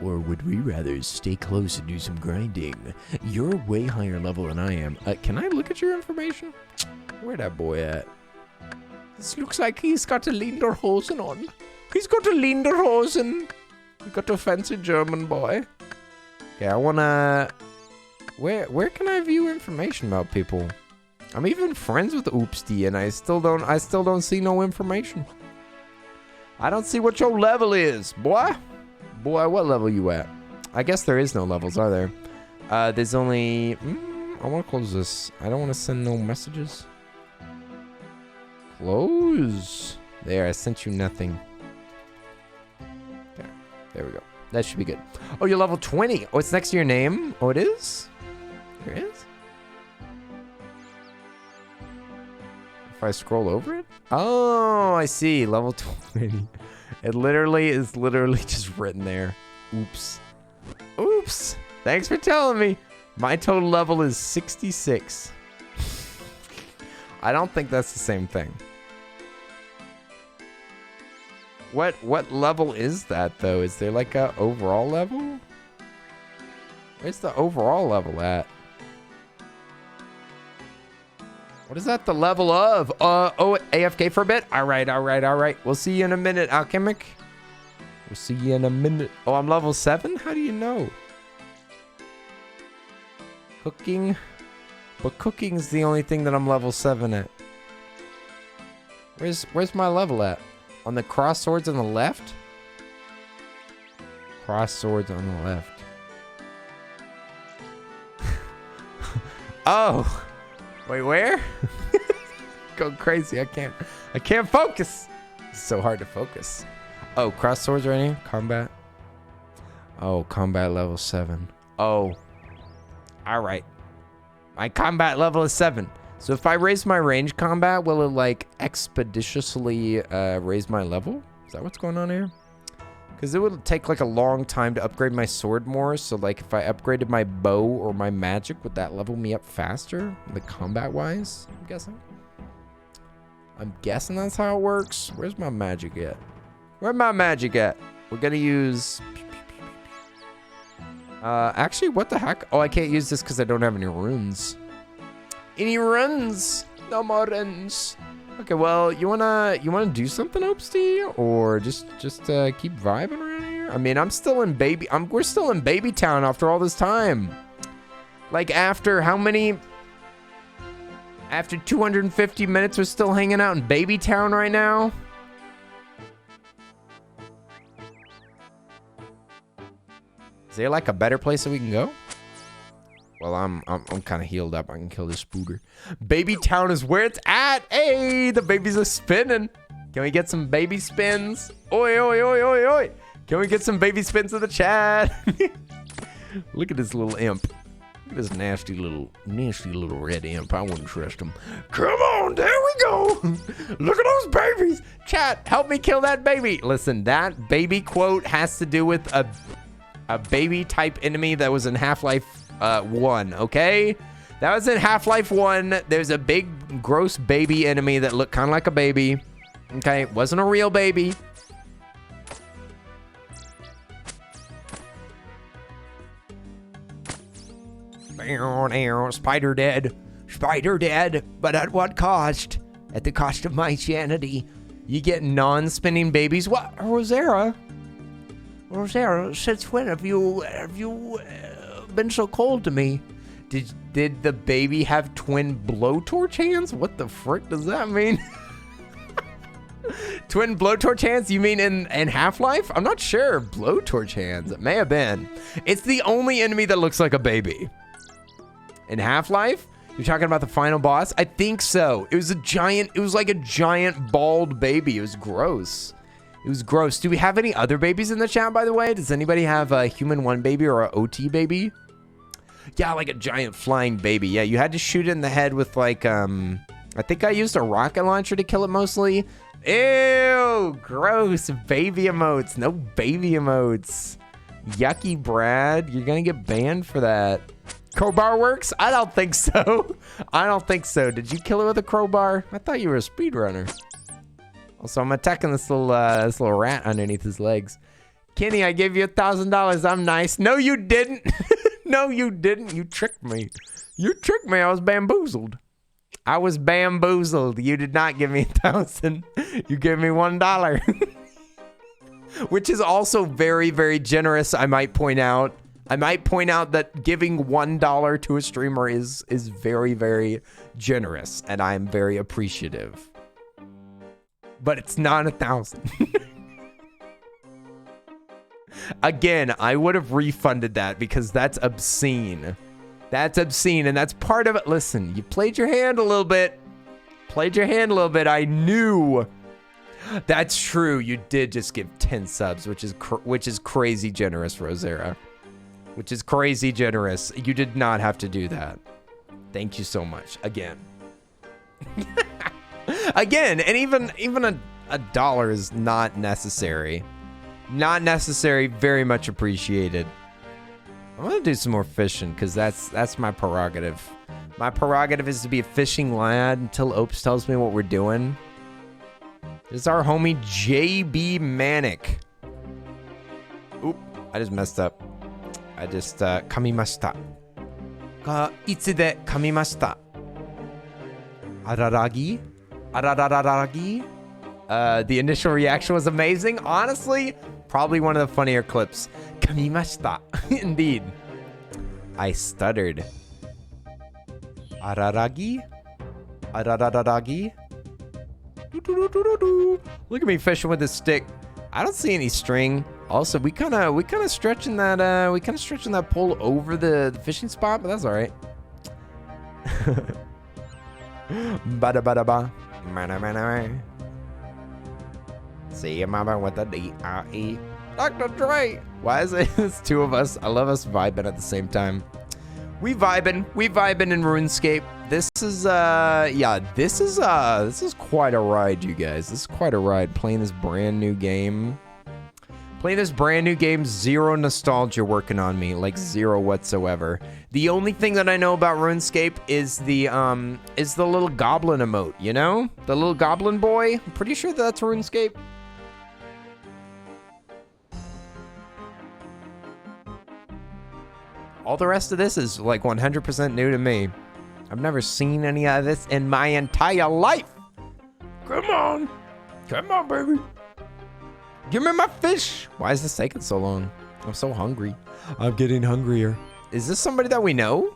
Or would we rather stay close and do some grinding? You're way higher level than I am. Can I look at your information? Where that boy at? This looks like he's got a Lederhosen on. He's got a Lederhosen. He got a fancy German boy. Okay, I wanna... Where can I view information about people? I'm even friends with Oopsty, and I still don't see no information. I don't see what your level is, boy. Boy, what level you at? I guess there is no levels, are there? There's only... I want to close this. I don't want to send no messages. Close. There, I sent you nothing. Okay, there we go. That should be good. Oh, you're level 20. Oh, it's next to your name? Oh, it is? There it is? If I scroll over it? Oh, I see. Level 20. It literally is just written there. Oops. Oops. Thanks for telling me. My total level is 66. I don't think that's the same thing. What level is that, though? Is there like a overall level? Where's the overall level at? What is that the level of? Oh, AFK for a bit? All right. We'll see you in a minute, Alchemic. We'll see you in a minute. Oh, I'm level 7? How do you know? Cooking. But cooking's the only thing that I'm level 7 at. Where's my level at? On the cross swords on the left? Cross swords on the left. Oh. Wait, where? Go crazy. I can't focus. It's so hard to focus. Oh, cross swords right here? Combat. Oh, combat level 7. Oh. Alright. My combat level is 7. So if I raise my range combat, will it like expeditiously raise my level? Is that what's going on here? Because it would take like a long time to upgrade my sword more. So like if I upgraded my bow or my magic, would that level me up faster? Like combat wise, I'm guessing. I'm guessing that's how it works. Where's my magic at? Where's my magic at? We're gonna use... actually, what the heck? Oh, I can't use this because I don't have any runes. Any runes? No more runes. Okay, well, you wanna do something, Oopsty, or just keep vibing around here? I mean, we're still in Baby Town after all this time. Like after how many? After 250 minutes, we're still hanging out in Baby Town right now. Is there like a better place that we can go? Well, I'm kind of healed up. I can kill this spooter. Baby town is where it's at. Hey, the babies are spinning. Can we get some baby spins? Oi, oi, oi, oi, oi. Can we get some baby spins in the chat? Look at this little imp. Look at this nasty little red imp. I wouldn't trust him. Come on, there we go. Look at those babies. Chat, help me kill that baby. Listen, that baby quote has to do with a baby type enemy that was in Half-Life 1, okay? That was in Half-Life 1. There's a big, gross baby enemy that looked kind of like a baby. Okay, wasn't a real baby. Spider dead. Spider dead. But at what cost? At the cost of my sanity. You get non-spinning babies? What? Rosera, since when have you been so cold to me? Did the baby have twin blowtorch hands? What the frick does that mean? Twin blowtorch hands? You mean in Half-Life? I'm not sure. Blowtorch hands. It may have been. It's the only enemy that looks like a baby. In Half-Life? You're talking about the final boss? I think so. It was like a giant bald baby. It was gross. It was gross. Do we have any other babies in the chat, by the way? Does anybody have a human 1 baby or a OT baby? Yeah, like a giant flying baby. Yeah, you had to shoot it in the head with like, I think I used a rocket launcher to kill it mostly. Ew, gross. Baby emotes. No baby emotes. Yucky, Brad. You're gonna get banned for that. Crowbar works? I don't think so. I don't think so. Did you kill it with a crowbar? I thought you were a speedrunner. Also, I'm attacking this little rat underneath his legs. Kenny, I gave you $1,000. I'm nice. No, you didn't. No, you didn't. You tricked me. You tricked me. I was bamboozled. I was bamboozled. You did not give me $1,000. You gave me $1. Which is also very, very generous, I might point out. I might point out that giving $1 to a streamer is very, very generous, and I'm very appreciative. But it's not 1,000. Again, I would have refunded that because that's obscene. That's obscene, and that's part of it. Listen, you played your hand a little bit. Played your hand a little bit. I knew. That's true. You did just give 10 subs, which is crazy generous, Rosera. Which is crazy generous. You did not have to do that. Thank you so much. Again. Again, and even a dollar is not necessary. Not necessary, very much appreciated. I'm gonna do some more fishing because that's my prerogative. My prerogative is to be a fishing lad until Opes tells me what we're doing. This is our homie JB Manic. Oop, I just messed up. I just kamimashita. Itsude kamimashita. Araragi? Arararagi? The initial reaction was amazing. Honestly, probably one of the funnier clips. Kamimashita. Indeed. I stuttered. Araragi? Arararagi? Look at me fishing with this stick. I don't see any string. Also, we kind of stretching that pole over the fishing spot, but that's all right. Bada bada ba. Mana mana. See you, mama, with the D-R-E. Dr. Dre. Why is it? It's two of us. I love us vibing at the same time. We vibing in RuneScape. This is this is quite a ride, you guys. This is quite a ride playing this brand new game. Zero nostalgia working on me, like zero whatsoever. The only thing that I know about RuneScape is the little goblin emote, you know? The little goblin boy. I'm pretty sure that's RuneScape. All the rest of this is like 100% new to me. I've never seen any of this in my entire life. Come on, baby. Give me my fish. Why is this taking so long? I'm so hungry. I'm getting hungrier. Is this somebody that we know?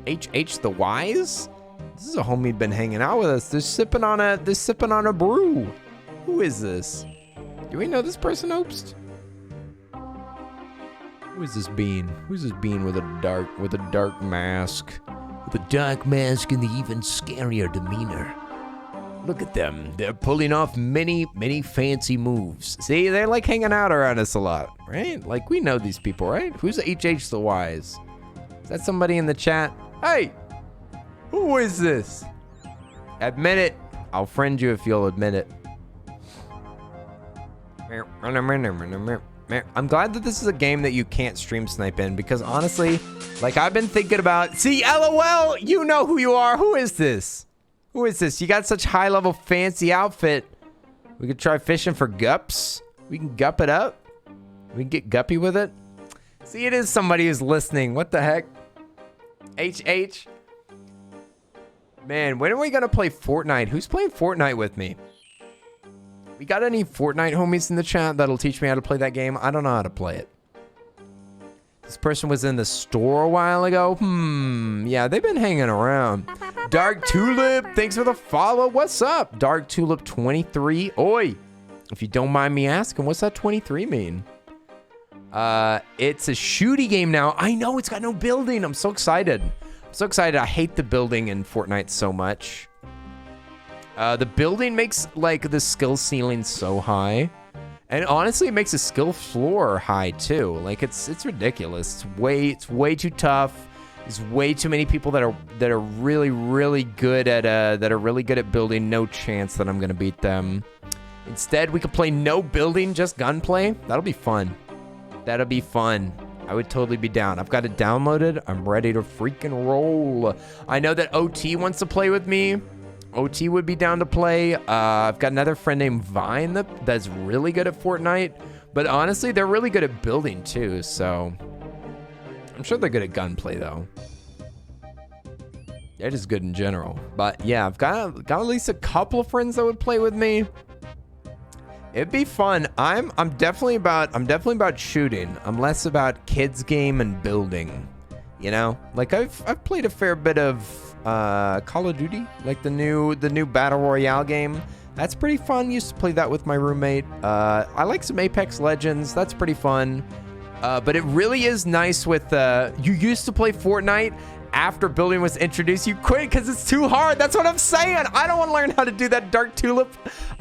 HH the Wise? This is a homie been hanging out with us. They're sipping on a brew. Who is this? Do we know this person, Opes? Who is this bean? Who's this bean with a dark mask? With a dark mask and the even scarier demeanor. Look at them. They're pulling off many, many fancy moves. See, they like hanging out around us a lot, right? Like, we know these people, right? Who's HH the Wise? Is that somebody in the chat? Hey! Who is this? Admit it. I'll friend you if you'll admit it. I'm glad that this is a game that you can't stream snipe in, because honestly, like, I've been thinking about... See, LOL! You know who you are. Who is this? Who is this? You got such high-level fancy outfit. We could try fishing for gups. We can gup it up. We can get guppy with it. See, it is somebody who's listening. What the heck? HH? Man, when are we gonna play Fortnite? Who's playing Fortnite with me? We got any Fortnite homies in the chat that'll teach me how to play that game? I don't know how to play it. This person was in the store a while ago. Yeah, they've been hanging around. Dark Tulip, thanks for the follow. What's up? Dark Tulip 23. Oi. If you don't mind me asking, what's that 23 mean? It's a shooty game now. I know, it's got no building. I'm so excited. I'm so excited. I hate the building in Fortnite so much. The building makes, like, the skill ceiling so high. And honestly, it makes the skill floor high, too. Like, it's ridiculous. It's way too tough. There's way too many people that are really good at building. No chance that I'm gonna beat them. Instead, we could play no building, just gunplay. That'll be fun. That'll be fun. I would totally be down. I've got it downloaded. I'm ready to freaking roll. I know that OT wants to play with me. OT would be down to play. I've got another friend named Vine that's really good at Fortnite. But honestly, they're really good at building too, so... I'm sure they're good at gunplay though. They're just good in general. But yeah, I've got at least a couple of friends that would play with me. It'd be fun. I'm definitely about shooting. I'm less about kids game and building. You know, like I've played a fair bit of Call of Duty, like the new Battle Royale game. That's pretty fun. Used to play that with my roommate. I like some Apex Legends. That's pretty fun. But it really is nice with you used to play Fortnite after building was introduced. You quit because it's too hard. That's what I'm saying. I don't want to learn how to do that, Dark Tulip.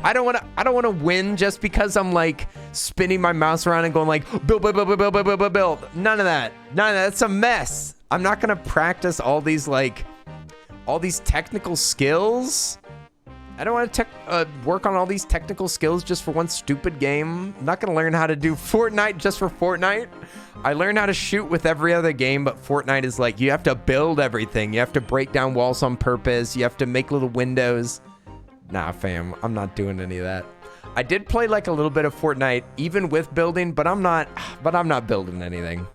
I don't want to win just because I'm like spinning my mouse around and going like build. None of that. It's a mess. I'm not gonna practice all these technical skills. I don't want to work on all these technical skills just for one stupid game. I'm not going to learn how to do Fortnite just for Fortnite. I learned how to shoot with every other game, but Fortnite is like, you have to build everything. You have to break down walls on purpose. You have to make little windows. Nah, fam, I'm not doing any of that. I did play like a little bit of Fortnite, even with building, but I'm not building anything.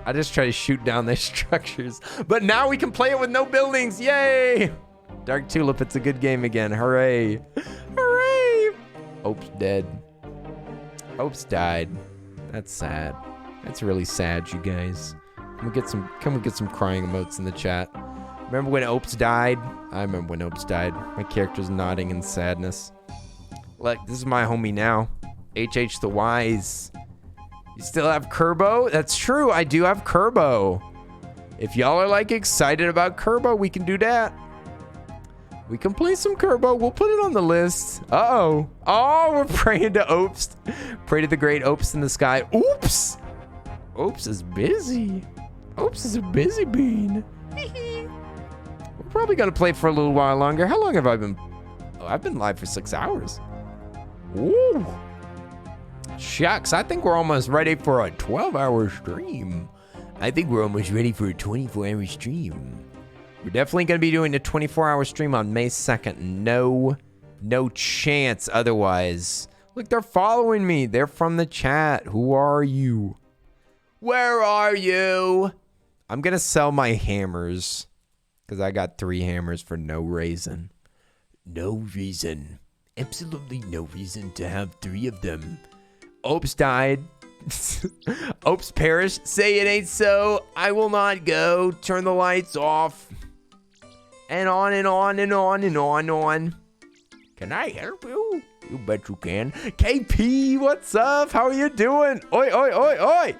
I just try to shoot down their structures. But now we can play it with no buildings. Yay! Dark Tulip, it's a good game again. Hooray. Hooray! Hope's dead. Hope's died. That's sad. That's really sad, you guys. Can we get some crying emotes in the chat? Remember when Opes died? I remember when Opes died. My character's nodding in sadness. Look, this is my homie now. HH the Wise. You still have Kerbo? That's true, I do have Kerbo. If y'all are like excited about Kerbo, we can do that. We can play some Kerbo. We'll put it on the list. Uh-oh. Oh, we're praying to Opes. Pray to the great Opes in the sky. Oops. Opes is busy. Opes is a busy bean. We're probably going to play for a little while longer. How long have I been? Oh, I've been live for 6 hours. Ooh. Shucks. I think we're almost ready for a 12-hour stream. I think we're almost ready for a 24-hour stream. We're definitely going to be doing a 24-hour stream on May 2nd. No chance otherwise. Look, they're following me. They're from the chat. Who are you? Where are you? I'm going to sell my hammers because I got 3 hammers for no reason. No reason. Absolutely no reason to have 3 of them. Opes died. Opes perished. Say it ain't so. I will not go. Turn the lights off. And on and on and on and on and on. Can I help you? You bet you can. KP, what's up? How are you doing? Oi, oi, oi, oi.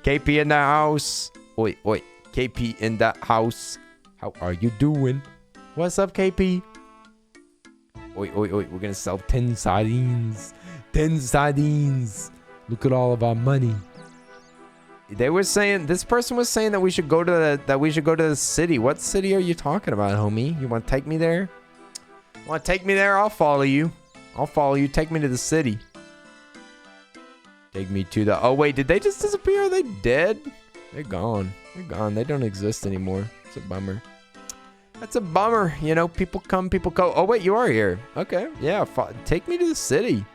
KP in the house. Oi, oi. KP in the house. How are you doing? What's up, KP? Oi, oi, oi. We're gonna sell 10 sardines. 10 sardines. Look at all of our money. They were saying, this person was saying that we should go to the city. What city are you talking about, homie? You want to take me there? Want to take me there? I'll follow you. I'll follow you. Take me to the city. Take me to the... Oh, wait. Did they just disappear? Are they dead? They're gone. They're gone. They don't exist anymore. It's a bummer. That's a bummer. You know, people come, people go. Oh, wait. You are here. Okay. Yeah. Take me to the city.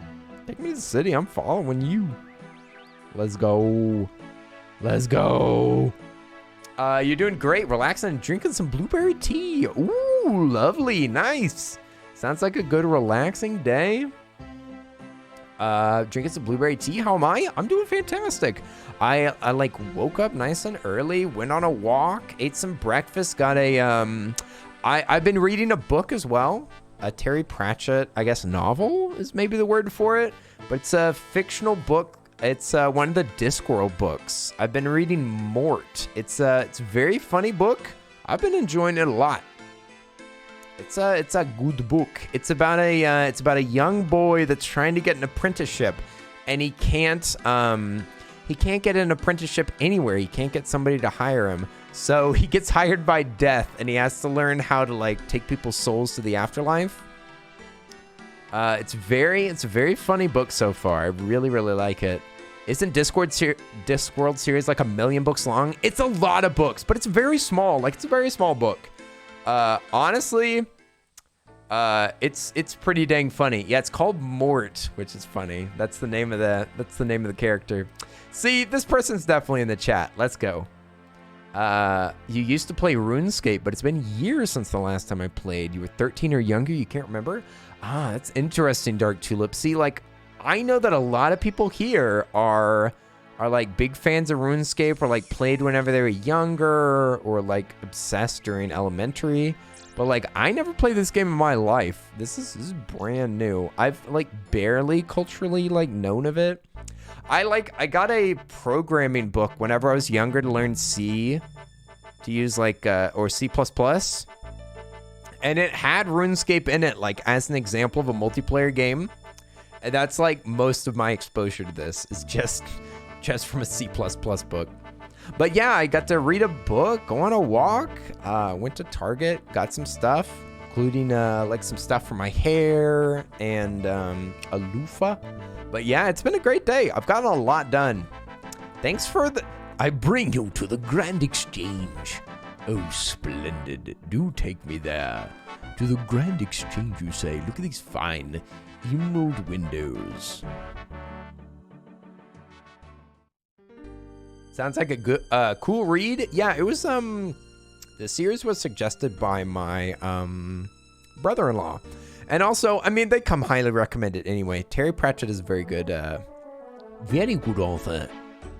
Take me to the city. I'm following you. Let's go. Let's go. You're doing great. Relaxing and drinking some blueberry tea. Ooh, lovely. Nice. Sounds like a good relaxing day. Drinking some blueberry tea. How am I? I'm doing fantastic. I like woke up nice and early, went on a walk, ate some breakfast, got a I've been reading a book as well. A Terry Pratchett, I guess, novel is maybe the word for it, but it's a fictional book. It's one of the Discworld books. I've been reading Mort. It's a very funny book. I've been enjoying it a lot. It's a good book. It's about a young boy that's trying to get an apprenticeship, and he can't get an apprenticeship anywhere. He can't get somebody to hire him. So he gets hired by death, and he has to learn how to like take people's souls to the afterlife. It's a very funny book so far. I really like it. Isn't Discworld series like 1,000,000 books long? It's a lot of books, but it's very small. Like, it's a very small book. Honestly, it's pretty dang funny. Yeah, it's called Mort, which is funny. That's the name of the character. See, this person's definitely in the chat. Let's go. You used to play RuneScape, but it's been years since the last time I played. You were 13 or younger. You can't remember? Ah, that's interesting, Dark Tulip. See, like, I know that a lot of people here are like big fans of RuneScape, or like played whenever they were younger, or like obsessed during elementary. But like, I never played this game in my life. This is brand new. I've like barely culturally like known of it. I got a programming book whenever I was younger to learn C, to use like or C++. And it had RuneScape in it, like as an example of a multiplayer game. And that's like most of my exposure to this is just from a C++ book. But yeah, I got to read a book, go on a walk, went to Target, got some stuff, including like some stuff for my hair and a loofah. But yeah, it's been a great day. I've gotten a lot done. Thanks for the... I bring you to the Grand Exchange. Oh, splendid. Do take me there. To the Grand Exchange, you say. Look at these fine emerald windows. Sounds like a good, cool read. Yeah, it was, the series was suggested by my, brother-in-law. And also, I mean, they come highly recommended anyway. Terry Pratchett is a very good author.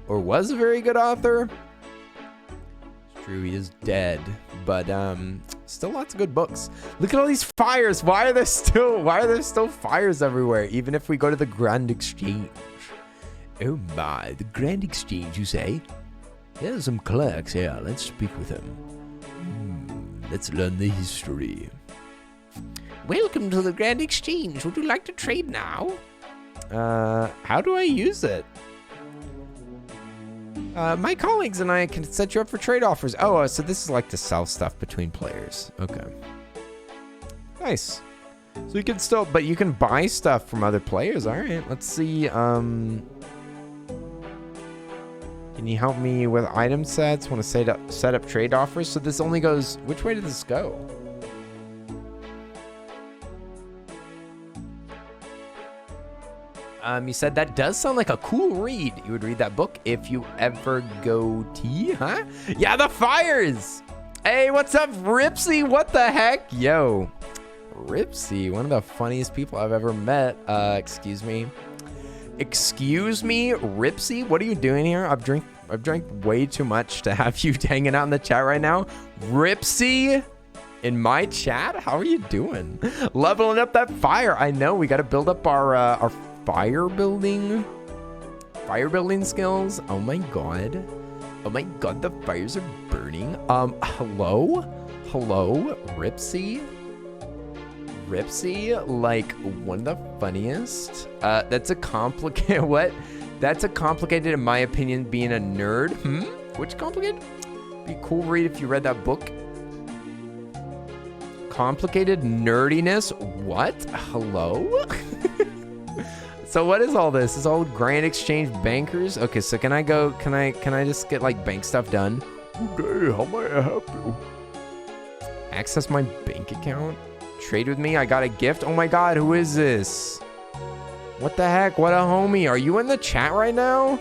Or was a very good author. It's true, he is dead. But, still lots of good books. Look at all these fires. Why are there still fires everywhere? Even if we go to the Grand Exchange. Oh my, the Grand Exchange, you say? There's some clerks here. Let's speak with them. Let's learn the history. Welcome to the Grand Exchange. Would you like to trade now? How do I use it? My colleagues and I can set you up for trade offers. Oh, so this is like to sell stuff between players. Okay. Nice. So you can still, but you can buy stuff from other players. All right, let's see. Can you help me with item sets? Want to set up trade offers? So this only goes, which way did this go? You said that does sound like a cool read. You would read that book if you ever go tea, huh? Yeah, the fires. Hey, what's up, Ripsy? What the heck? Yo, Ripsy, one of the funniest people I've ever met. Excuse me, Ripsy. What are you doing here? I've drank way too much to have you hanging out in the chat right now. Ripsy, In my chat? How are you doing? Leveling up that fire. I know we got to build up our fire building skills. Oh my god. Oh my god, the fires are burning. Hello, Ripsy, like one of the funniest. That's a complicated. What? That's a complicated, in my opinion, being a nerd. Which complicated? Be cool read if you read that book. Complicated nerdiness. What? Hello. So what is all this? Is all Grand Exchange bankers? Okay, so can I just get like bank stuff done? Okay, how may I help you? Access my bank account? Trade with me? I got a gift? Oh my god, who is this? What the heck? What a homie. Are you in the chat right now?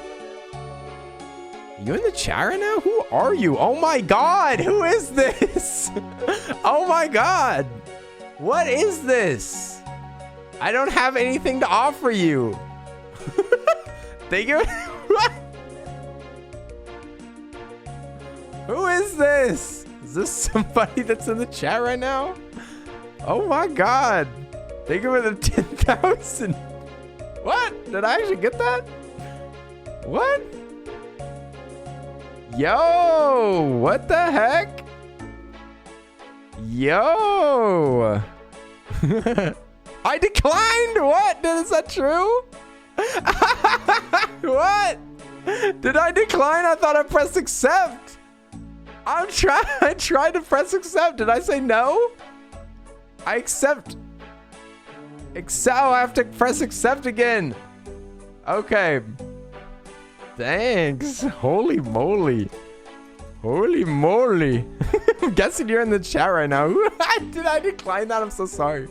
You in the chat right now? Who are you? Oh my god, who is this? Oh my god. What is this? I don't have anything to offer you. Thank you. Who is this? Is this somebody that's in the chat right now? Oh my god. Thank you for the 10,000. What? Did I actually get that? What? Yo, what the heck? Yo. I declined. What? Is that true? What? Did I decline? I thought I pressed accept. I tried to press accept. Did I say no? I accept. Oh, I have to press accept again. Okay. Thanks. Holy moly. Holy moly. I'm guessing you're in the chat right now. Did I decline that? I'm so sorry.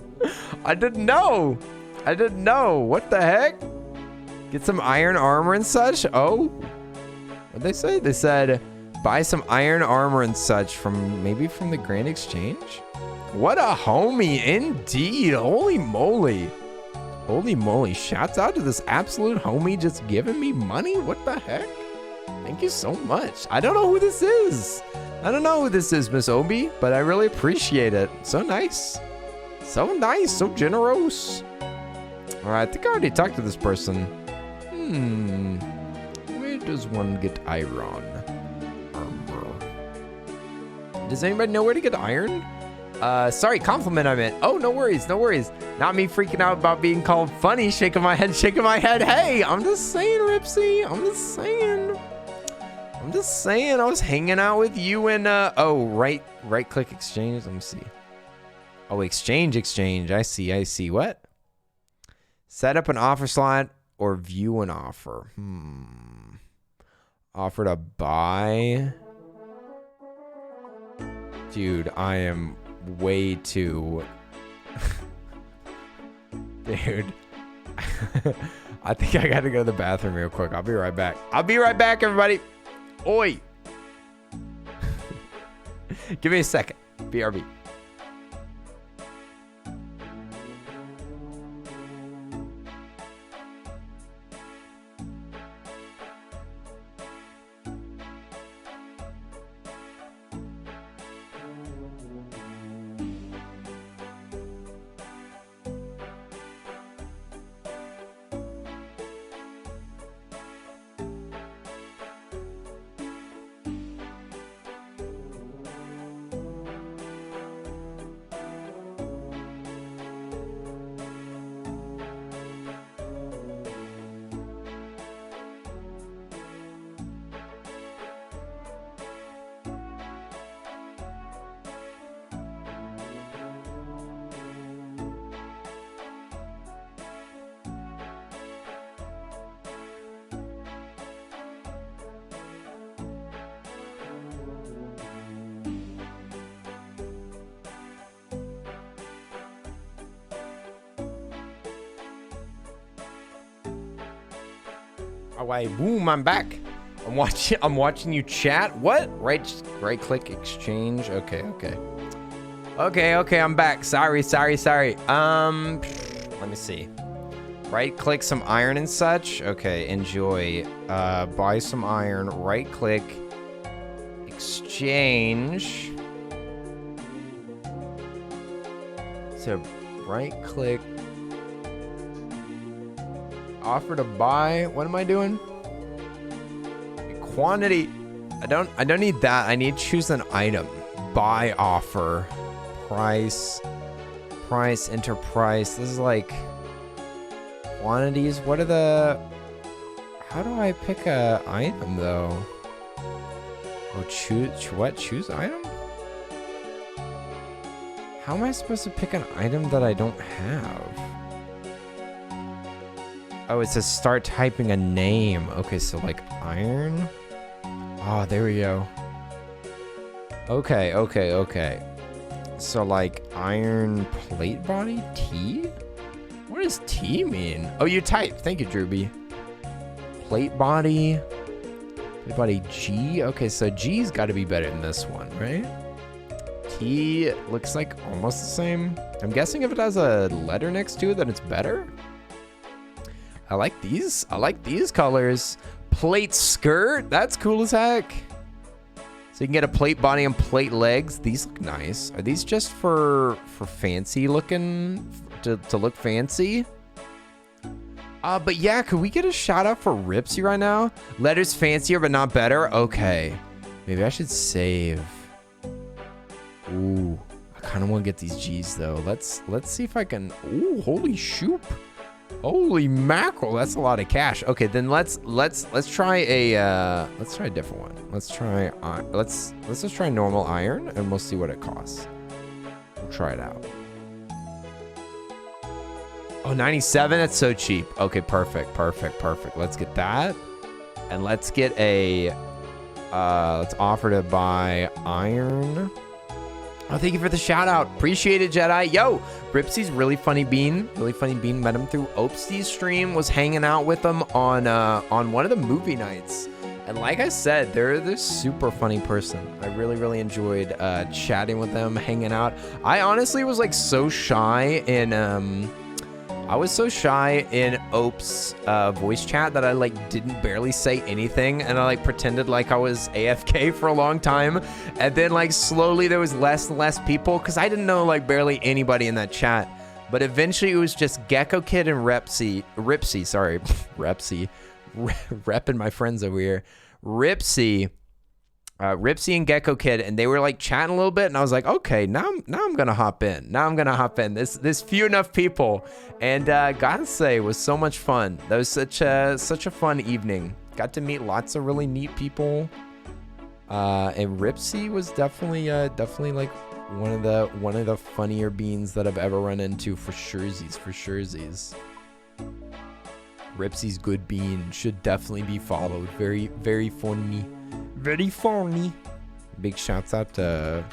I didn't know. What the heck? Get some iron armor and such? Oh. What'd they say? They said buy some iron armor and such maybe from the Grand Exchange? What a homie indeed. Holy moly. Shouts out to this absolute homie just giving me money. What the heck? Thank you so much. I don't know who this is. Miss Obi, but I really appreciate it. So nice. So generous. All right, I think I already talked to this person. Where does one get iron armor? Does anybody know where to get iron? Sorry, compliment I meant. Oh, no worries. Not me freaking out about being called funny, shaking my head. Hey, I'm just saying, Ripsy. I'm just saying, I was hanging out with you and, right click exchange. Let me see. Oh, exchange. I see. What? Set up an offer slot or view an offer. Offer to buy. Dude, I am way too... Dude. I think I gotta go to the bathroom real quick. I'll be right back, everybody. Oi. Give me a second. BRB. Alright, boom, I'm back. I'm watching you chat. What? Right click exchange. Okay, I'm back. Sorry. Let me see. Right click some iron and such. Okay, enjoy. Buy some iron. Right click exchange. to right click. Offer to buy. What am I doing? Quantity. I don't need that. I need to choose an item. Buy offer. Price. Price, enter price. This is like quantities. What are the... How do I pick a item though? Oh, choose what? Choose item? How am I supposed to pick an item that I don't have? Oh, it says start typing a name. Okay, so like iron. Oh, there we go. Okay. So like iron plate body T? What does T mean? Oh, you type. Thank you, Drewby. Plate body G. Okay, so G's got to be better than this one, right? T looks like almost the same. I'm guessing if it has a letter next to it, then it's better. I like these. I like these colors. Plate skirt. That's cool as heck. So you can get a plate body and plate legs. These look nice. Are these just for fancy looking, to look fancy? But yeah, could we get a shout out for Ripsy right now? Letters fancier but not better? Okay. Maybe I should save. Ooh, I kind of want to get these G's though. Let's see if I can. Ooh, holy shoot. Holy mackerel, that's a lot of cash. Okay, then let's try a different one. Let's just try normal iron and we'll see what it costs. We'll try it out. Oh, 97, that's so cheap. Okay, perfect. Let's get that. And let's get a let's offer to buy iron. Oh, thank you for the shout out. Appreciate it, Jedi. Yo, Ripsy's really funny bean. Met him through Opsty's stream. Was hanging out with him on one of the movie nights. And like I said, they're this super funny person. I really enjoyed chatting with them, hanging out. I honestly was like so shy in Ope's voice chat that I like didn't barely say anything, and I like pretended like I was AFK for a long time, and then like slowly there was less and less people because I didn't know like barely anybody in that chat. But eventually it was just Gecko Kid and Ripsy, repping my friends over here. Ripsy and Gecko Kid, and they were like chatting a little bit, and I was like, okay, now I'm gonna hop in. There's few enough people, and gotta say, it was so much fun. That was such a fun evening. Got to meet lots of really neat people, and Ripsy was definitely like one of the funnier beans that I've ever run into for surezies. Ripsy's good bean should definitely be followed. Very funny. Very funny. Big shouts out to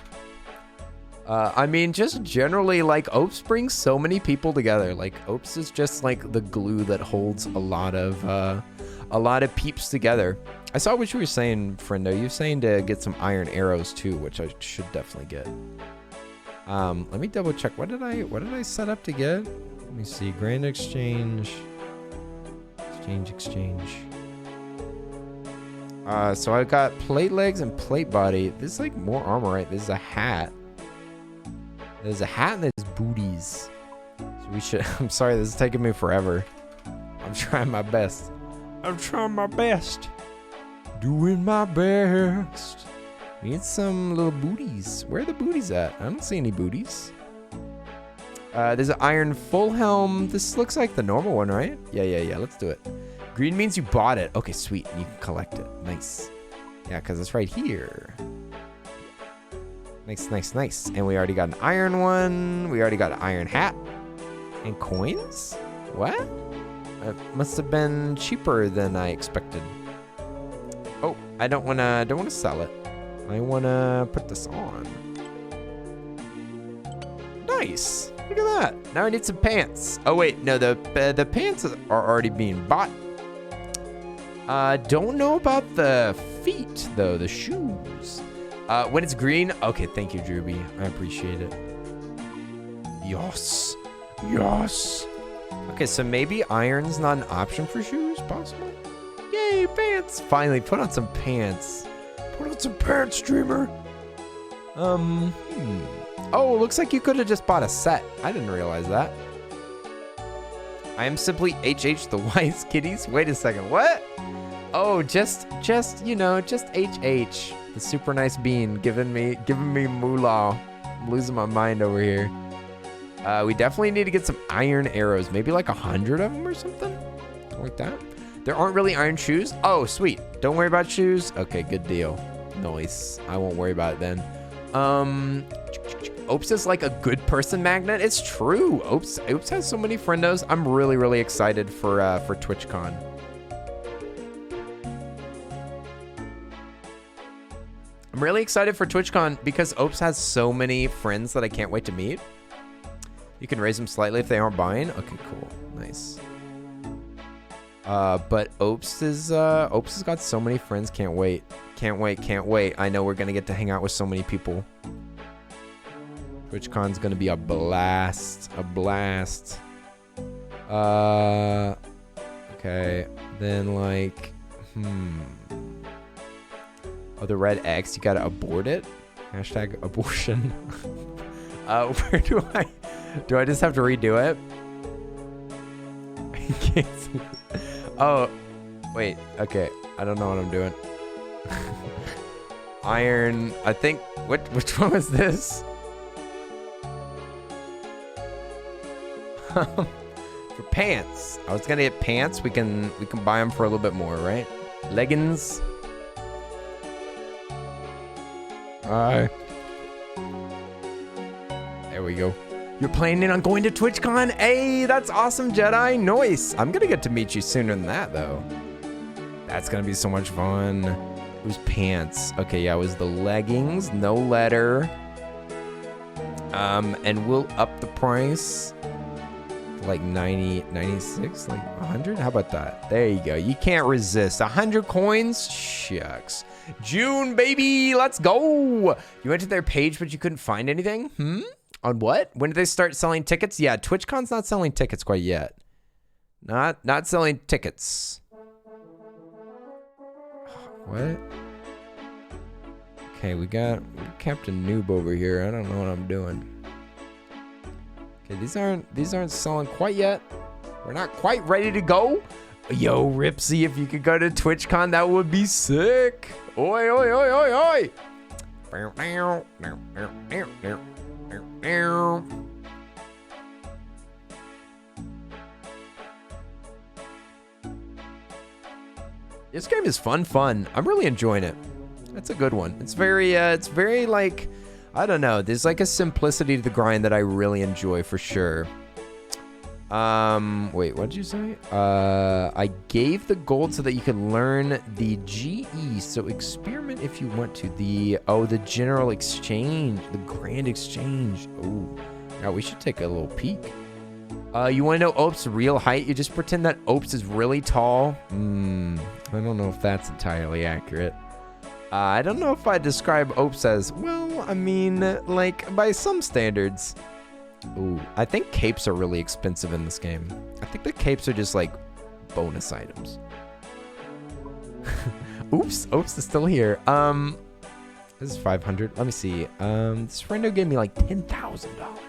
I mean, just generally, like, Opes brings so many people together. Like, Opes is just like the glue that holds a lot of peeps together. I saw what you were saying, Friendo. You're saying to get some iron arrows too, which I should definitely get. Let me double check. What did I set up to get? Let me see. Grand exchange. Exchange. So I got plate legs and plate body. This is like more armor, right? This is a hat. There's a hat and there's booties. So we should... I'm sorry, this is taking me forever. I'm trying my best. Doing my best. We need some little booties. Where are the booties at? I don't see any booties. There's an iron full helm. This looks like the normal one, right? Yeah. Let's do it. Green means you bought it. Okay, sweet. You can collect it. Nice. Yeah, because it's right here. Nice. And we already got an iron one. We already got an iron hat. And coins? What? It must have been cheaper than I expected. Oh, I don't wanna sell it. I wanna put this on. Nice. Look at that. Now I need some pants. Oh wait, no, the pants are already being bought. Don't know about the feet though, the shoes. When it's green, okay, thank you, Drewby. I appreciate it. Yes. Okay, so maybe iron's not an option for shoes, possibly. Yay, pants! Finally, put on some pants. Put on some pants, streamer. Oh, looks like you could have just bought a set. I didn't realize that. I am simply HH the Wise Kitties. Wait a second, what? Oh, just you know, just HH, the super nice bean, giving me moolah. I'm losing my mind over here. We definitely need to get some iron arrows, maybe like 100 of them or something like that. There aren't really iron shoes. Oh, sweet. Don't worry about shoes. Okay, good deal. Nice. I won't worry about it then. Opes is like a good person magnet. It's true. Opes has so many friendos. I'm really, really excited for TwitchCon. I'm really excited for TwitchCon because Opes has so many friends that I can't wait to meet. You can raise them slightly if they aren't buying. Okay, cool. Nice. But Opes has got so many friends. Can't wait. Can't wait. I know we're gonna get to hang out with so many people. TwitchCon's gonna be a blast. Okay. Then like, Oh, the red X, you gotta abort it? Hashtag abortion. Where do I just have to redo it? I can't see. Oh, wait, okay. I don't know what I'm doing. Iron, I think, which one was this? For pants. I was gonna get pants. We can buy them for a little bit more, right? Leggings. Alright. There we go. You're planning on going to TwitchCon? Hey, that's awesome, Jedi. Nice. I'm gonna get to meet you sooner than that, though. That's gonna be so much fun. It was pants. Okay, yeah, it was the leggings. No letter. And we'll up the price to like 90, 96, like 100. How about that? There you go. You can't resist. 100 coins? Shucks. June, baby. Let's go. You went to their page, but you couldn't find anything? On what? When did they start selling tickets? Yeah, TwitchCon's not selling tickets quite yet. Not selling tickets. What? Okay, we got Captain Noob over here. I don't know what I'm doing. Okay, these aren't selling quite yet. We're not quite ready to go. Yo, Ripsy, if you could go to TwitchCon, that would be sick. Oi, oi, oi, oi, oi. This game is fun. I'm really enjoying it. That's a good one. It's very like, I don't know. There's like a simplicity to the grind that I really enjoy for sure. Wait, what did you say? I gave the gold so that you can learn the GE. So experiment if you want to. The general exchange, the grand exchange. Oh, yeah, we should take a little peek. You want to know Opes' real height? You just pretend that Opes is really tall. I don't know if that's entirely accurate. I don't know if I describe Opes as, well, I mean, like, by some standards. Ooh, I think capes are really expensive in this game. I think the capes are just, like, bonus items. Oops, Opes is still here. This is 500. Let me see. This friendo gave me, like, $10,000. I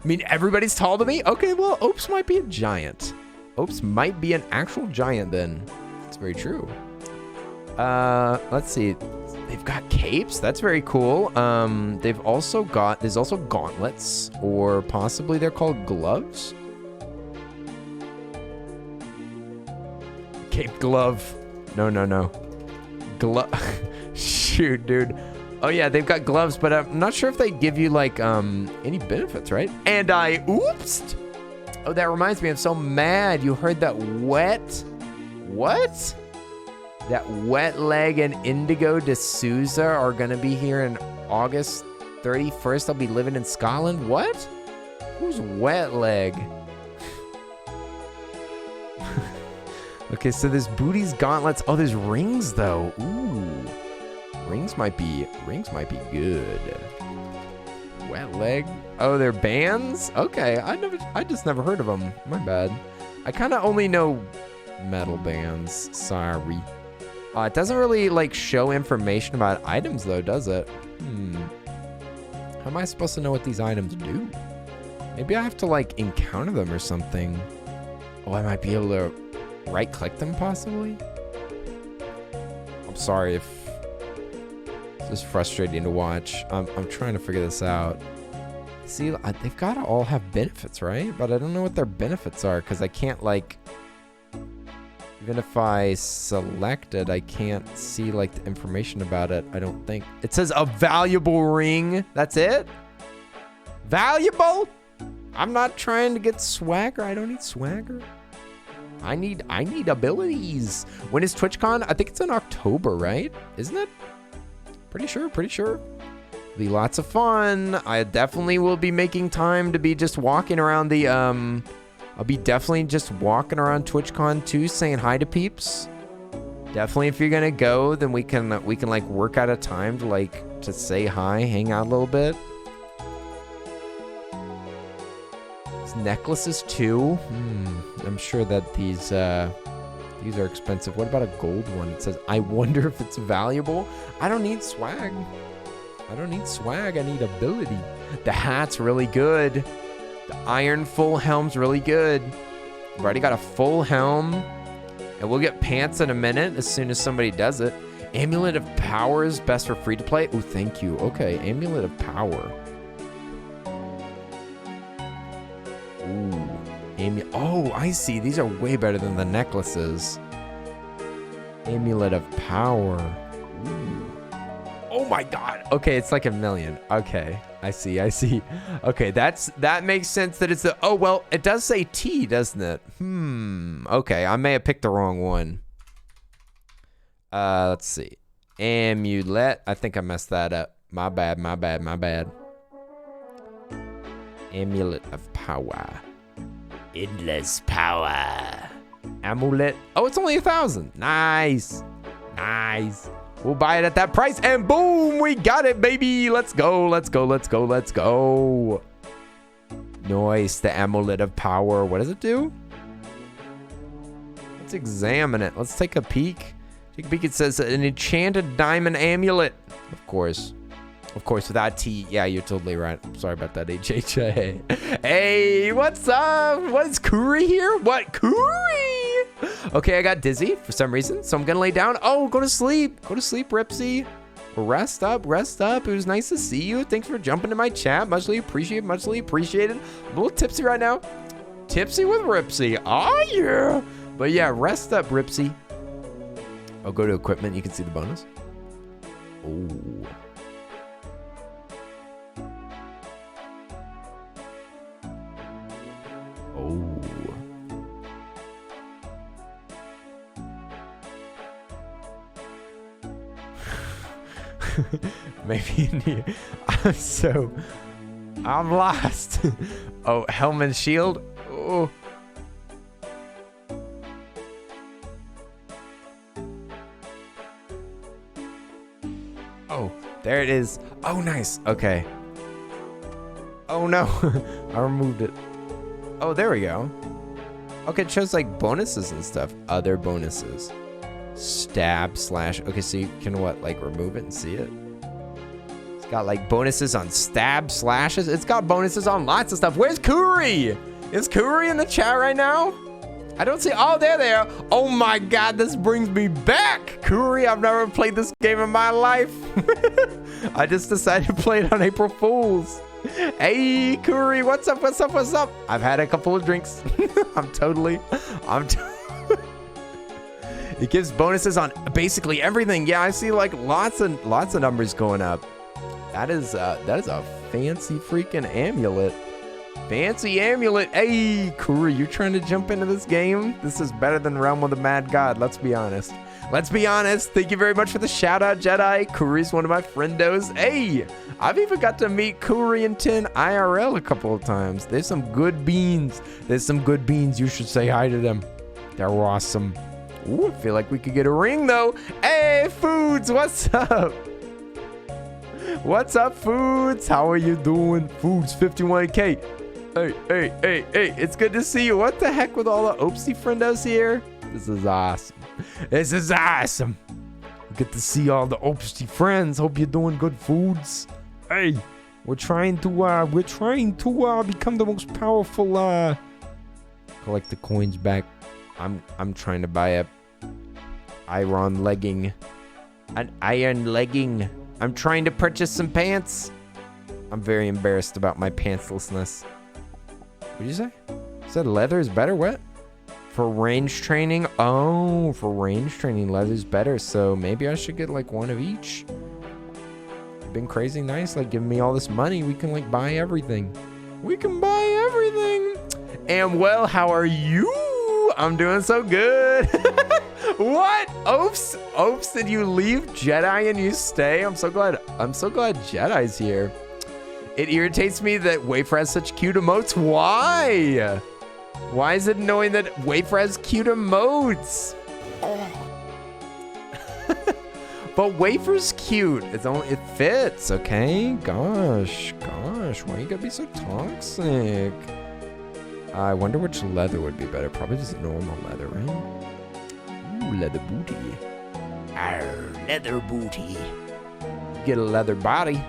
mean, everybody's tall to me? Okay, well, Opes might be a giant. Opes might be an actual giant then. That's very true. Let's see. They've got capes. That's very cool. There's also gauntlets, or possibly they're called gloves. Cape glove. No. Shoot, dude. Oh yeah, they've got gloves, but I'm not sure if they give you like any benefits, right? And I oopsed. Oh, that reminds me, I'm so mad. You heard that what? That Wet Leg and Indigo D'Souza are gonna be here in August 31st. I'll be living in Scotland. What? Who's Wet Leg? Okay, so there's booties, gauntlets. Oh, there's rings though. Ooh. Rings might be good. Wet Leg. Oh, they're bands? Okay, I just never heard of them. My bad. I kind of only know metal bands. Sorry. It doesn't really like show information about items though, does it? How am I supposed to know what these items do? Maybe I have to like encounter them or something. Oh, I might be able to right click them possibly? I'm sorry if this is frustrating to watch. I'm trying to figure this out. See, they've got to all have benefits, right? But I don't know what their benefits are because I can't like, even if I select it, I can't see like the information about it. I don't think. It says a valuable ring. That's it? Valuable? I'm not trying to get swagger. I don't need swagger. I need abilities. When is TwitchCon? I think it's in October, right? Isn't it? Pretty sure. Be lots of fun. I definitely will be making time to be just walking around the I'll be definitely just walking around TwitchCon too, saying hi to peeps. Definitely if you're gonna go, then we can like work out a time to say hi, hang out a little bit. These necklaces too. I'm sure that these are expensive. What about a gold one? It says, I wonder if it's valuable. I don't need swag. I need ability. The hat's really good. The iron full helm's really good. I've already got a full helm. And we'll get pants in a minute as soon as somebody does it. Amulet of Power is best for free to play. Oh, thank you. Okay, Amulet of Power. Ooh. Oh, I see. These are way better than the necklaces. Amulet of Power. Ooh. Oh my god. Okay, it's like 1 million. Okay, I see. Okay, that makes sense that it's the... Oh, well, it does say T, doesn't it? Okay, I may have picked the wrong one. Let's see. Amulet. I think I messed that up. My bad. Amulet of Power. Endless power. Amulet. Oh, it's only 1,000. Nice. We'll buy it at that price, and boom, we got it, baby. Let's go. Nice, the Amulet of Power. What does it do? Let's examine it. Let's take a peek. It says an enchanted diamond amulet. Of course, without T. Yeah, you're totally right. I'm sorry about that, HHA. Hey, what's up? What is Kuri here? What, Kuri? Okay, I got dizzy for some reason, so I'm gonna lay down. Oh, go to sleep, Ripsy. Rest up. It was nice to see you. Thanks for jumping in my chat. Muchly appreciated. I'm a little tipsy right now. Tipsy with Ripsy. Oh, yeah. But yeah, rest up, Ripsy. I'll go to equipment. You can see the bonus. Ooh. Oh. Maybe in here. I'm lost. Oh, helm and shield. Oh. Oh, there it is. Oh, nice. Okay. Oh no, I removed it. Oh, there we go. Okay, it shows like bonuses and stuff. Other bonuses. Stab slash. Okay, so you can what, like remove it and see it? It's got like bonuses on stab slashes. It's got bonuses on lots of stuff. Where's Kuri? Is Kuri in the chat right now? I don't see. Oh, there they are. Oh my god, this brings me back. Kuri, I've never played this game in my life. I just decided to play it on April Fools. Hey, Kuri, what's up? I've had a couple of drinks. It gives bonuses on basically everything. Yeah, I see like lots of numbers going up. That is a fancy freaking amulet. Fancy amulet. Hey, Kuri, you trying to jump into this game? This is better than Realm of the Mad God. Let's be honest. Thank you very much for the shout out, Jedi. Kuri's one of my friendos. Hey, I've even got to meet Kuri and 10 IRL a couple of times. There's some good beans. You should say hi to them. They're awesome. Ooh, I feel like we could get a ring though. Hey, Foods, what's up? What's up, Foods? How are you doing? Foods 51K. Hey, it's good to see you. What the heck with all the Opsy friendos here? This is awesome. Get to see all the Opsy friends. Hope you're doing good, Foods. Hey, We're trying to become the most powerful. Collect the coins back. I'm trying to buy a iron legging. An iron legging. I'm trying to purchase some pants. I'm very embarrassed about my pantslessness. What did you say? You said leather is better? What? For range training? Oh, for range training, leather's better. So maybe I should get like one of each. Been crazy nice, like giving me all this money. We can like buy everything. We can buy everything. And well, how are you? I'm doing so good. What? Oops, did you leave Jedi and you stay? I'm so glad Jedi's here. It irritates me that Wafer has such cute emotes. Why? Why is it annoying that Wafer has cute emotes? But Wafer's cute. It fits, okay? Gosh, why you gotta be so toxic? I wonder which leather would be better. Probably just normal leather, right? Ooh, leather booty. Arr, leather booty. Get a leather body.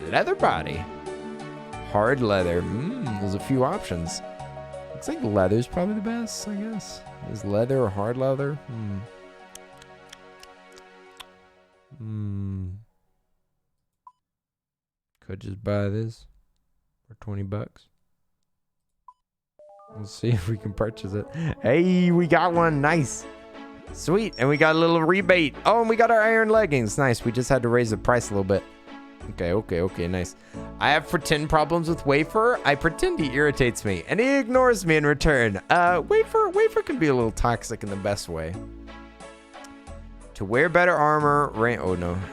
Leather body. Hard leather. There's a few options. Looks like leather's probably the best, I guess. Is leather or hard leather? Could just buy this for 20 bucks. Let's see if we can purchase it. Hey, we got one. Nice. Sweet. And we got a little rebate. Oh, and we got our iron leggings. Nice. We just had to raise the price a little bit. Okay. Nice. I have pretend problems with Wafer. I pretend he irritates me, and he ignores me in return. Wafer can be a little toxic in the best way. To wear better armor,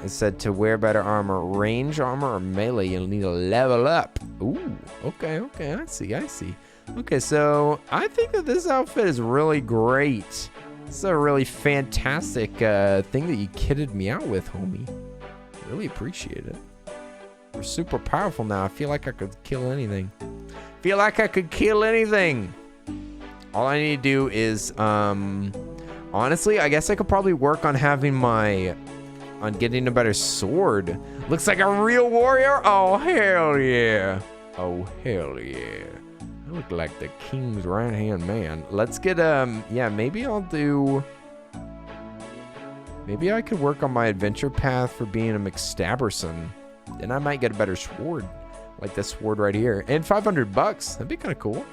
it said to wear better armor, range armor or melee, you'll need to level up. Ooh, okay, I see. Okay, so I think that this outfit is really great. This is a really fantastic thing that you kitted me out with, homie. Really appreciate it. We're super powerful now. I feel like I could kill anything. All I need to do is, honestly, I guess I could probably work on on getting a better sword. Looks like a real warrior. Oh, hell yeah. I look like the king's right-hand man. Let's get, maybe I could work on my adventure path for being a McStabberson. Then I might get a better sword. Like this sword right here. And 500 bucks. That'd be kind of cool.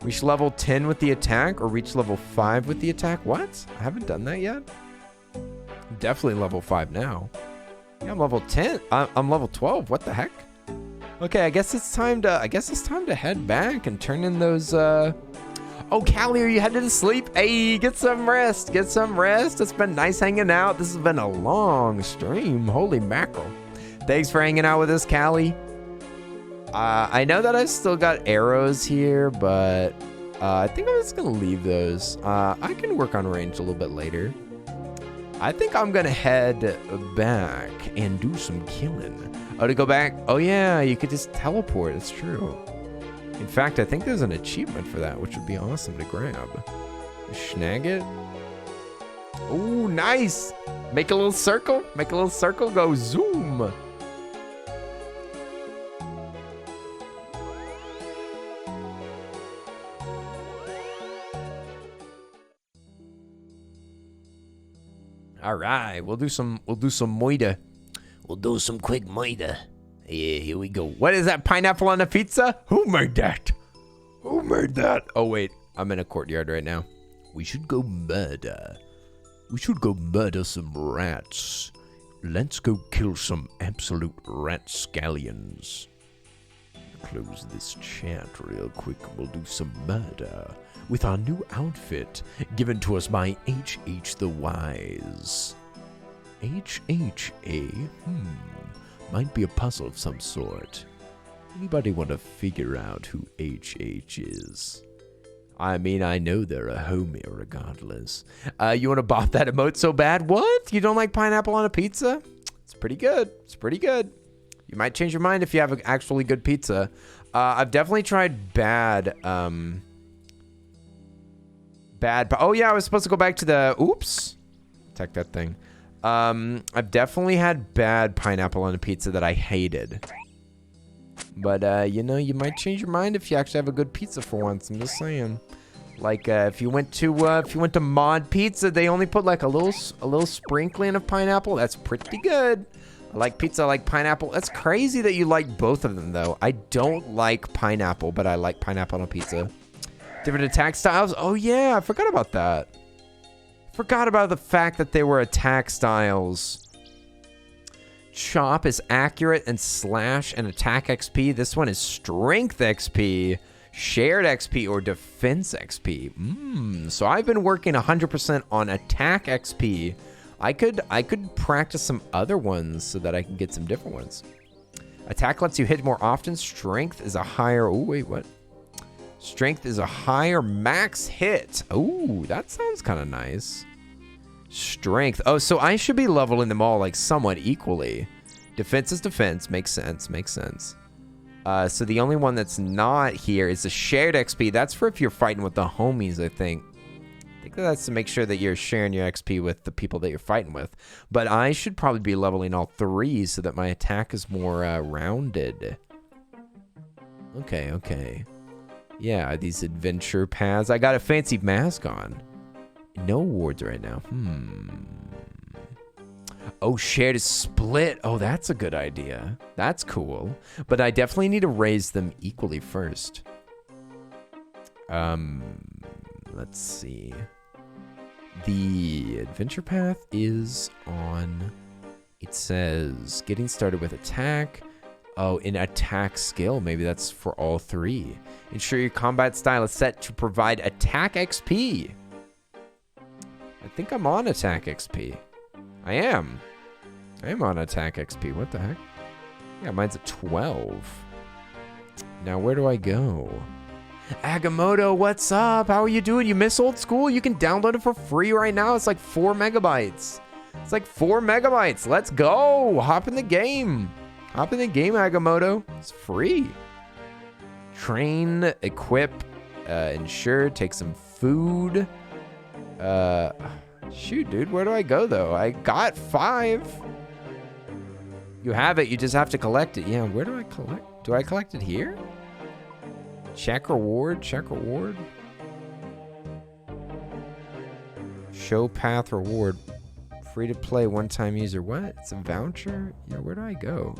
Reach level 10 with the attack or reach level 5 with the attack. What? I haven't done that yet. I'm definitely level 5 now. Yeah, I'm level 10. I'm level 12. What the heck? Okay, I guess it's time to head back and turn in those Oh, Callie, are you headed to sleep? Hey, get some rest. It's been nice hanging out. This has been a long stream. Holy mackerel. Thanks for hanging out with us, Callie. I know that I still got arrows here, but I think I'm just going to leave those. I can work on range a little bit later. I think I'm going to head back and do some killing. Oh, to go back? Oh, yeah, you could just teleport. It's true. In fact, I think there's an achievement for that, which would be awesome to grab. Snag it. Oh, nice. Make a little circle. Go zoom. All right, we'll do some moida. We'll do some quick moida. Yeah, here we go. What is that, pineapple on a pizza? Who made that? Oh, wait, I'm in a courtyard right now. We should go murder some rats. Let's go kill some absolute rat scallions. Close this chat real quick. We'll do some murder with our new outfit given to us by HH the Wise. HH, eh? Might be a puzzle of some sort. Anybody want to figure out who HH is? I mean, I know they're a homie regardless. You want to bop that emote so bad? What? You don't like pineapple on a pizza? It's pretty good. You might change your mind if you have an actually good pizza. I've definitely tried bad. Oh yeah, I was supposed to go back to the. Oops. Attack that thing. I've definitely had bad pineapple on a pizza that I hated. But, you know, you might change your mind if you actually have a good pizza for once. I'm just saying. Like, if you went to Mod Pizza, they only put like a little sprinkling of pineapple. That's pretty good. I like pizza, I like pineapple. That's crazy that you like both of them, though. I don't like pineapple, but I like pineapple on pizza. Different attack styles? Oh, yeah, I forgot about that. Forgot about the fact that they were attack styles. Chop is accurate and slash and attack XP. This one is strength XP, shared XP, or defense XP. So I've been working 100% on attack XP. I could practice some other ones so that I can get some different ones. Attack lets you hit more often. Strength is a higher... Oh, wait, what? Strength is a higher max hit. Oh, that sounds kind of nice. Strength. Oh, so I should be leveling them all like somewhat equally. Defense is defense. Makes sense. Makes sense. So the only one that's not here is the shared XP. That's for if you're fighting with the homies, I think. I think that's to make sure that you're sharing your XP with the people that you're fighting with. But I should probably be leveling all three so that my attack is more rounded. Okay, okay. Yeah, these adventure paths. I got a fancy mask on. No awards right now. Oh, shared is split. Oh, that's a good idea. That's cool. But I definitely need to raise them equally first. Let's see. The adventure path is on... It says getting started with attack. Oh, in attack skill. Maybe that's for all three. Ensure your combat style is set to provide attack XP. I think I'm on attack XP. I am on attack XP. What the heck? Yeah, mine's at 12. Now, where do I go? Agamotto, what's up? How are you doing? You miss old school? You can download it for free right now. It's like 4 megabytes. It's like 4 megabytes. Let's go. Hop in the game. Hop in the game, Agamotto. It's free. Train, equip, ensure, take some food. Shoot, dude, where do I go, though? I got 5. You have it. You just have to collect it. Yeah, where do I collect? Do I collect it here? Check reward. Check reward. Show path reward. Free to play one-time user. What? It's a voucher? Yeah, where do I go?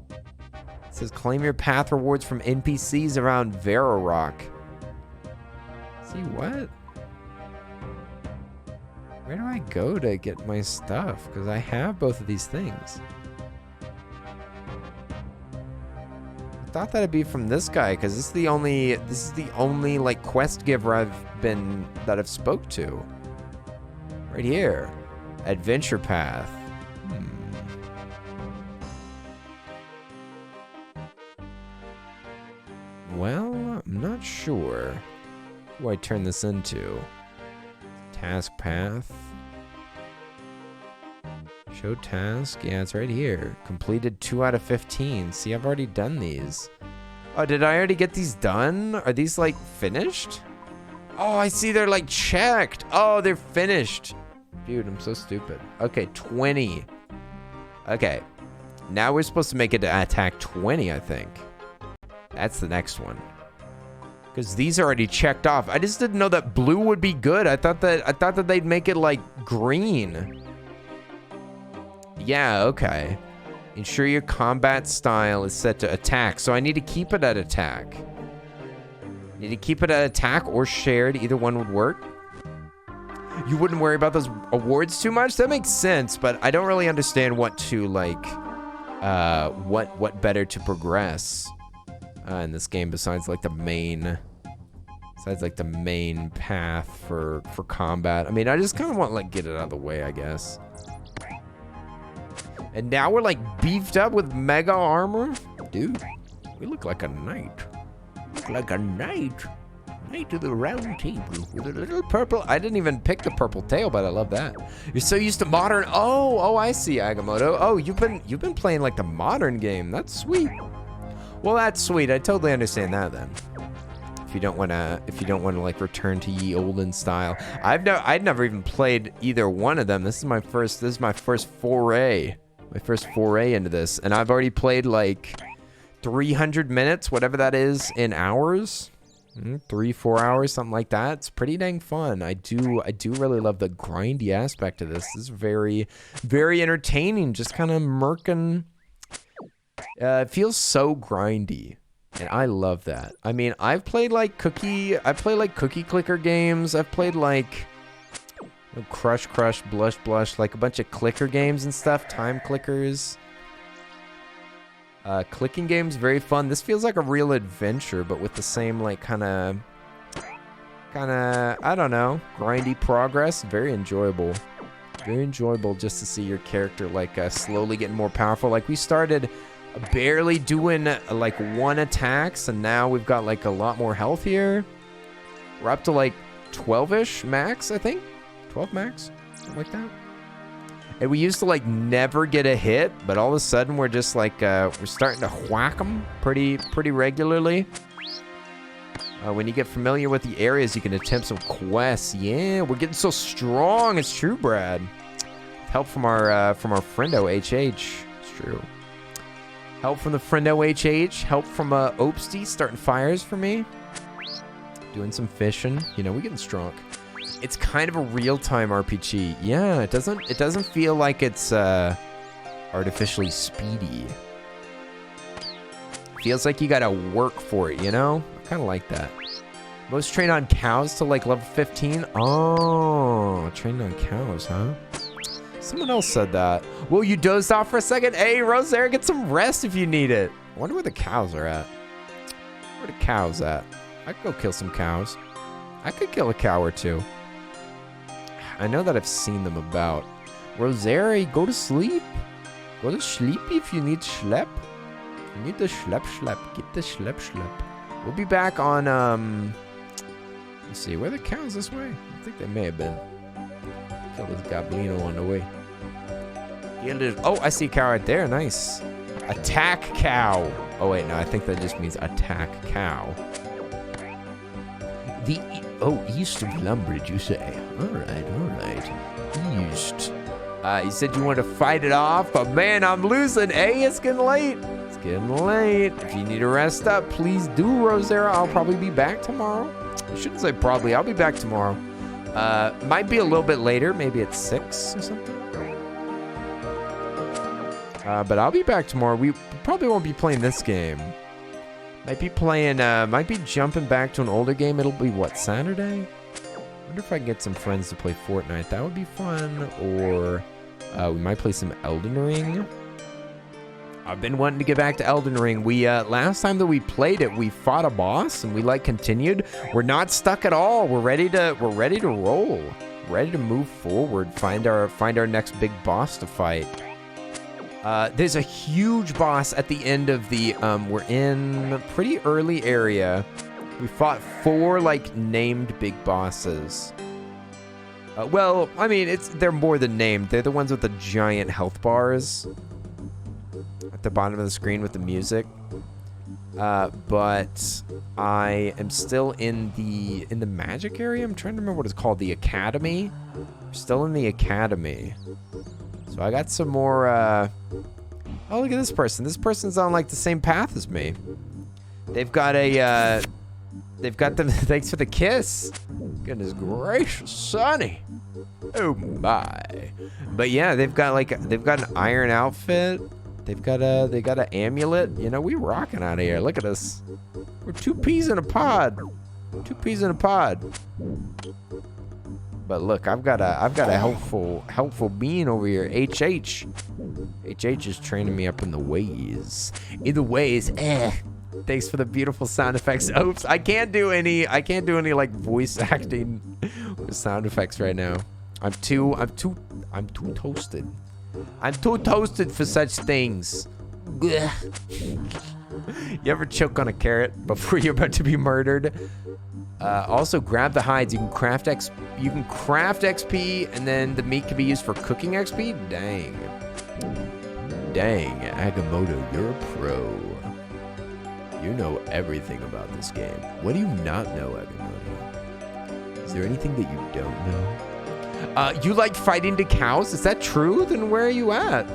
It says claim your path rewards from NPCs around Vera Rock. See what? Where do I go to get my stuff? Because I have both of these things. I thought that'd be from this guy, because this is the only like quest giver that I've spoke to. Right here. Adventure path. Well, I'm not sure who I turn this into. Task path. Show task. Yeah, it's right here. Completed 2 out of 15. See, I've already done these. Oh, did I already get these done? Are these like finished? Oh, I see they're like checked. Oh, they're finished. Dude, I'm so stupid. Okay, 20. Okay. Now we're supposed to make it to attack 20, I think. That's the next one. Because these are already checked off. I just didn't know that blue would be good. I thought that they'd make it like green. Yeah, okay. Ensure your combat style is set to attack. So I need to keep it at attack. Need to keep it at attack or shared. Either one would work. You wouldn't worry about those awards too much? That makes sense, but I don't really understand what to like, what better to progress in this game besides like the main path for combat. I mean, I just kind of want to like get it out of the way, I guess. And now we're like beefed up with mega armor. Dude, we look like a knight. Look like a knight. Knight of the round table with a little purple. I didn't even pick the purple tail, but I love that. You're so used to modern. Oh, I see, Agamotto. Oh, you've been playing like the modern game. That's sweet. Well, that's sweet. I totally understand that then. If you don't want to like return to ye olden style. I'd never even played either one of them. This is my first foray. My first foray into this, and I've already played like 300 minutes, whatever that is in hours. 3-4 hours, something like that. It's pretty dang fun. I do really love the grindy aspect of this. This is very, very entertaining. Just kind of murking. It feels so grindy, and I love that. I mean, I've played like cookie clicker games. I've played like Crush, Blush, like a bunch of clicker games and stuff. Time clickers. Clicking games, very fun. This feels like a real adventure, but with the same like kind of I don't know, grindy progress. Very enjoyable just to see your character like slowly getting more powerful. Like we started barely doing like 1 attacks, and now we've got like a lot more health here. We're up to like 12ish max, I think. 12 max, something like that. And we used to like never get a hit, but all of a sudden we're just like we're starting to whack them pretty regularly. When you get familiar with the areas, you can attempt some quests. Yeah, we're getting so strong. It's true, Brad. Help from our friendo HH. It's true. Help from the friendo HH. Help from Opsty starting fires for me. Doing some fishing. You know, we're getting strong. It's kind of a real-time RPG. Yeah, it doesn't feel like it's artificially speedy. Feels like you gotta work for it, you know? I kind of like that. Most train on cows to like level 15. Oh, trained on cows, huh? Someone else said that. Whoa, you dozed off for a second? Hey, Rosaire, get some rest if you need it. I wonder where the cows are at. Where the cows at? I could go kill some cows. I could kill a cow or two. I know that I've seen them about. Rosaire, go to sleep. Go to sleep if you need schlep. You need the schlep. Get the schlep. We'll be back on, let's see, where are the cows this way? I think they may have been. Kill this goblino on the way. Oh, I see a cow right there. Nice. Attack cow. Oh, wait, no, I think that just means attack cow. East of lumber, did you say? All right. East. You said you wanted to fight it off, but man, I'm losing. Hey, it's getting late. If you need to rest up, please do, Rosera. I'll probably be back tomorrow. I shouldn't say probably. I'll be back tomorrow. Might be a little bit later, maybe at 6 or something. But I'll be back tomorrow. We probably won't be playing this game. Might be jumping back to an older game. It'll be what, Saturday? Wonder if I can get some friends to play Fortnite. That would be fun. Or we might play some Elden Ring. I've been wanting to get back to Elden Ring. We last time that we played it, we fought a boss and we like continued. We're not stuck at all. We're ready to roll. Ready to move forward. Find our next big boss to fight. There's a huge boss at the end of the, we're in a pretty early area. We fought 4, like, named big bosses. Well, I mean, they're more than named. They're the ones with the giant health bars at the bottom of the screen with the music. But I am still in the magic area. I'm trying to remember what it's called. The Academy. We're still in the Academy. So I got some more, oh, look at this person. This person's on, like, the same path as me. They've got them, thanks for the kiss. Goodness gracious, Sonny. Oh, my. But, yeah, they've got an iron outfit. They got an amulet. You know, we rocking out of here. Look at us. We're 2 peas in a pod. 2 peas in a pod. But look, I've got a helpful being over here. HH is training me up in the ways. Thanks for the beautiful sound effects. Oops, I can't do any like voice acting with sound effects right now. I'm too toasted. I'm too toasted for such things. You ever choke on a carrot before you're about to be murdered? Also, grab the hides. You can craft XP, and then the meat can be used for cooking XP. Dang, Agamotto, you're a pro. You know everything about this game. What do you not know, Agamotto? Is there anything that you don't know? You like fighting the cows? Is that true? Then where are you at?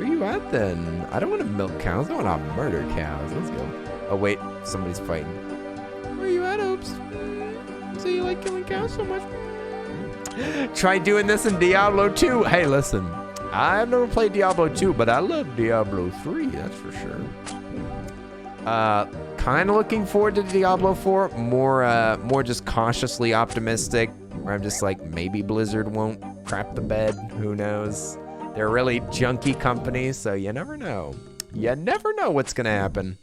Where you at then? I don't want to milk cows. I want to murder cows. Let's go. Oh wait, somebody's fighting. Where you at, Oops? So you like killing cows so much? Try doing this in Diablo 2. Hey, listen. I've never played Diablo 2, but I love Diablo 3, that's for sure. Kind of looking forward to Diablo 4. More just cautiously optimistic. Where I'm just like, maybe Blizzard won't crap the bed. Who knows? They're a really junky company, so you never know. You never know what's gonna happen.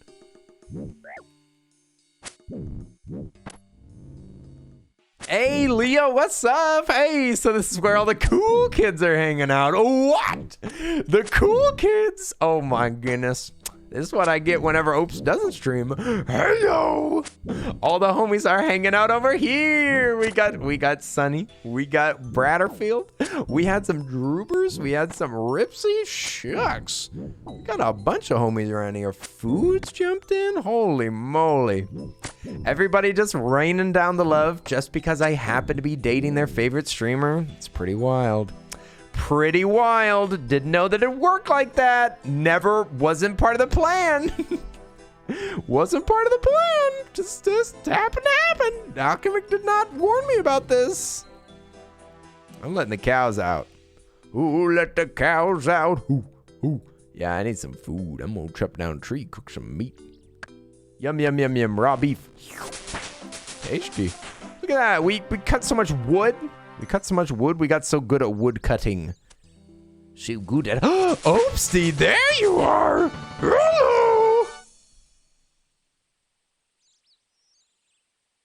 Hey, Leo, what's up? Hey, so this is where all the cool kids are hanging out. What? The cool kids? Oh my goodness. This is what I get whenever Oops doesn't stream. Hello! All the homies are hanging out over here. We got Sunny. We got Bratterfield. We had some Droopers. We had some Ripsy. Shucks. We got a bunch of homies around here. Foods jumped in. Holy moly. Everybody just raining down the love just because I happen to be dating their favorite streamer. It's pretty wild. Pretty wild. Didn't know that it worked like that. Never wasn't part of the plan. Wasn't part of the plan. Just happened to happen. Alchemic did not warn me about this. I'm letting the cows out. Ooh, let the cows out. Ooh, ooh. Yeah, I need some food. I'm gonna chop down a tree, cook some meat. Yum, yum, yum, yum. Raw beef. Tasty. Look at that. We cut so much wood. We cut so much wood. We got so good at wood cutting. So good at... Oopsie, there you are. Hello.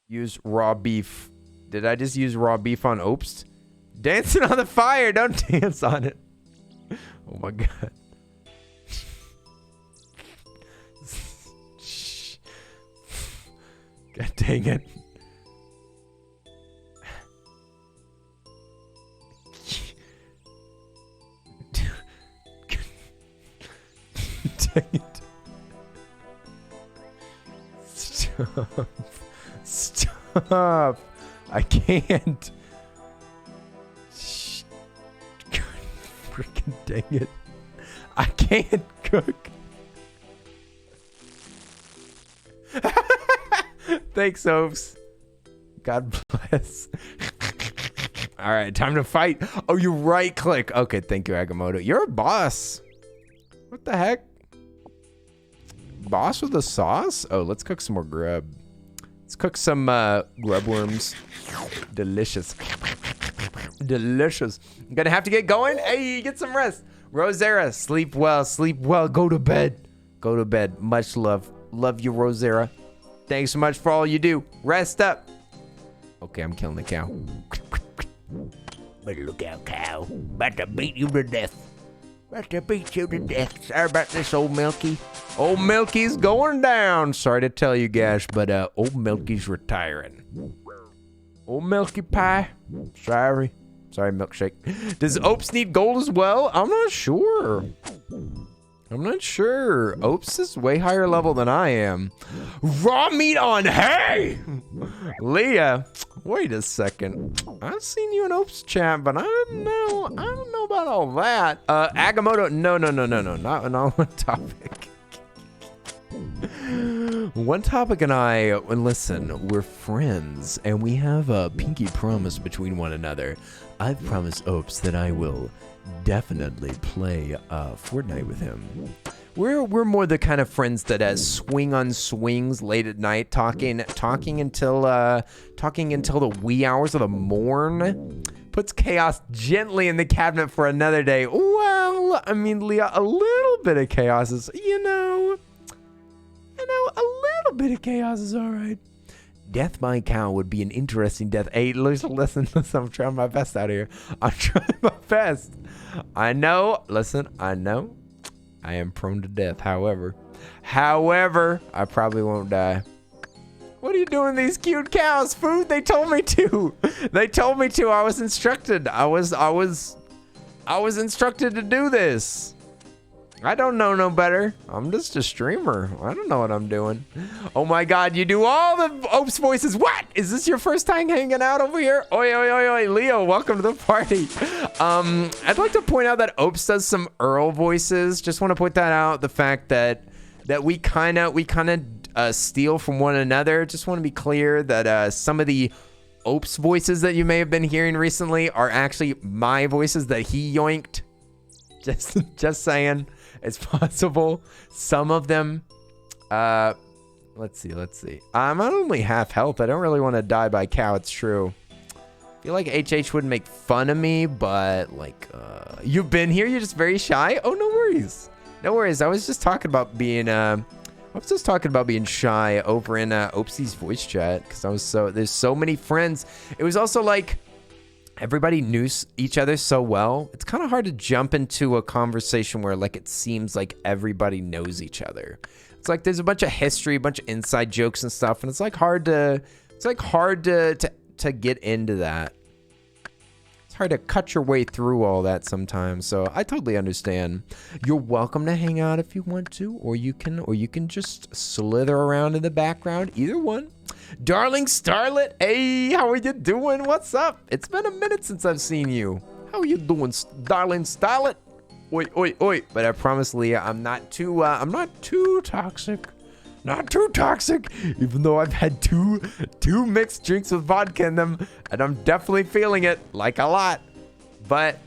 Use raw beef. Did I just use raw beef on Oops? Dancing on the fire. Don't dance on it. Oh my God. God dang it. Dang it. Stop. Stop. I can't. God, freaking dang it. I can't cook. Thanks, Oops. God bless. All right, time to fight. Oh, you right click. Okay, thank you, Agamotto. You're a boss. What the heck? Boss with a sauce? Oh, let's cook some more grub. Let's cook some grub worms. Delicious. Delicious. I'm gonna have to get going. Hey, get some rest. Rosera, sleep well, sleep well. Go to bed. Go to bed. Much love. Love you, Rosera. Thanks so much for all you do. Rest up. Okay, I'm killing the cow. Better look out, cow. About to beat you to death. About to beat you to death. Sorry about this, old Milky. Old Milky's going down. Sorry to tell you guys, but old Milky's retiring. Old Milky Pie. Sorry. Sorry, Milkshake. Does Oops need gold as well? I'm not sure. I'm not sure. Oops is way higher level than I am. Raw meat on hay! Leah, wait a second. I've seen you in Oops chat, but I don't know about all that. Agamotto, no, not one topic. One topic and I, listen, we're friends, and we have a pinky promise between one another. I've promised Oops that I will definitely play Fortnite with him. We're more the kind of friends that swing on swings late at night, talking until the wee hours of the morn. Puts chaos gently in the cabinet for another day. Well, I mean, Leah, a little bit of chaos is, a little bit of chaos is all right. Death by cow would be an interesting death. Hey, listen, I'm trying my best out here. I'm trying my best. I know, I am prone to death. However, I probably won't die. What are you doing these cute cows? Food? They told me to. I was instructed. I was instructed to do this. I don't know no better. I'm just a streamer. I don't know what I'm doing. Oh my God, you do all the Opes voices. What? Is this your first time hanging out over here? Oi, oi, oi, oi, Leo, welcome to the party. I'd like to point out that Opes does some Earl voices. Just want to point that out. The fact that we kind of steal from one another. Just want to be clear that some of the Opes voices that you may have been hearing recently are actually my voices that he yoinked. Just saying. It's possible. Some of them. Let's see. I'm on only half health. I don't really want to die by cow. It's true. I feel like HH would make fun of me, but like, you've been here. You're just very shy. Oh, no worries. No worries. I was just talking about being shy over in Oopsie's voice chat because there's so many friends. It was also like everybody knew each other so well. It's kind of hard to jump into a conversation where like it seems like everybody knows each other. It's like there's a bunch of history, a bunch of inside jokes and stuff, and it's hard to get into that. It's hard to cut your way through all that sometimes, so I totally understand. You're welcome to hang out if you want to, or you can just slither around in the background. Either one. Darling Starlet, hey, how are you doing? What's up? It's been a minute since I've seen you. How are you doing, Darling Starlet? Oi, oi, oi. But I promise, Leah, I'm not too toxic. Not too toxic, even though I've had two mixed drinks with vodka in them, and I'm definitely feeling it, like a lot. But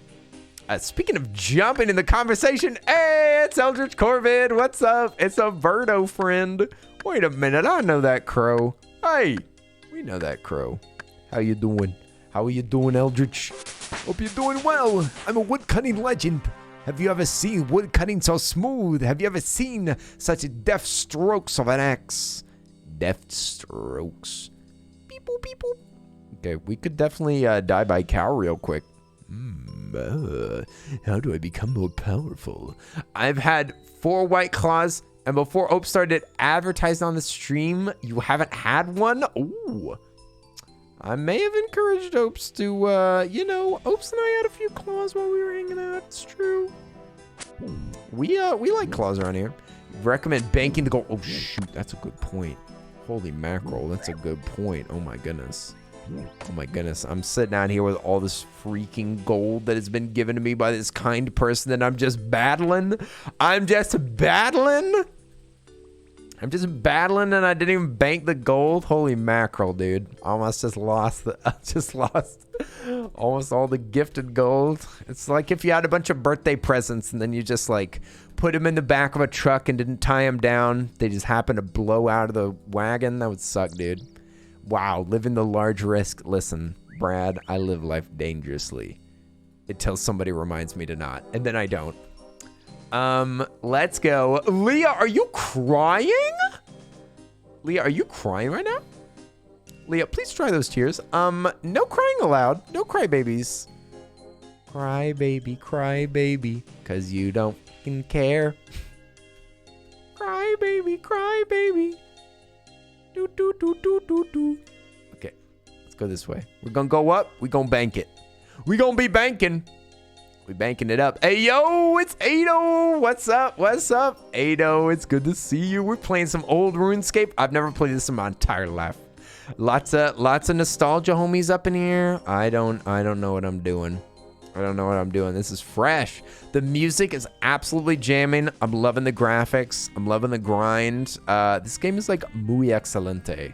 speaking of jumping in the conversation, hey, it's Eldritch Corvid. What's up? It's a Birdo friend. Wait a minute, I know that crow. Hey, we know that crow. How you doing? How are you doing, Eldritch? Hope you're doing well. I'm a woodcutting legend. Have you ever seen wood cutting so smooth? Have you ever seen such deft strokes of an axe? Deft strokes. Beep, boop, beep, boop. Okay, we could definitely die by cow real quick. How do I become more powerful? I've had 4 White Claws, and before Ope started advertising on the stream, you haven't had one? Ooh. I may have encouraged Opes to, Opes and I had a few claws while we were hanging out. It's true. We like claws around here. Recommend banking the gold. Oh, shoot. That's a good point. Holy mackerel. That's a good point. Oh, my goodness. Oh, my goodness. I'm sitting out here with all this freaking gold that has been given to me by this kind person that I'm just battling. I'm just battling, and I didn't even bank the gold. Holy mackerel, dude. Almost just lost almost all the gifted gold. It's like if you had a bunch of birthday presents and then you just like put them in the back of a truck and didn't tie them down. They just happened to blow out of the wagon. That would suck, dude. Wow, living the large risk. Listen, Brad, I live life dangerously until somebody reminds me to not, and then I don't. Let's go. Leah, are you crying? Leah, are you crying right now? Leah, please try those tears. No crying allowed. No crybabies. Cry baby, cause you don't fucking care. Cry baby. Do do do do do do. Okay, let's go this way. We're gonna go up. We're gonna bank it. We're gonna be banking. We banking it up. Hey, yo, it's Ado. What's up? What's up? Ado, it's good to see you. We're playing some old RuneScape. I've never played this in my entire life. Lots of nostalgia homies up in here. I don't know what I'm doing. This is fresh. The music is absolutely jamming. I'm loving the graphics. I'm loving the grind. This game is like muy excelente.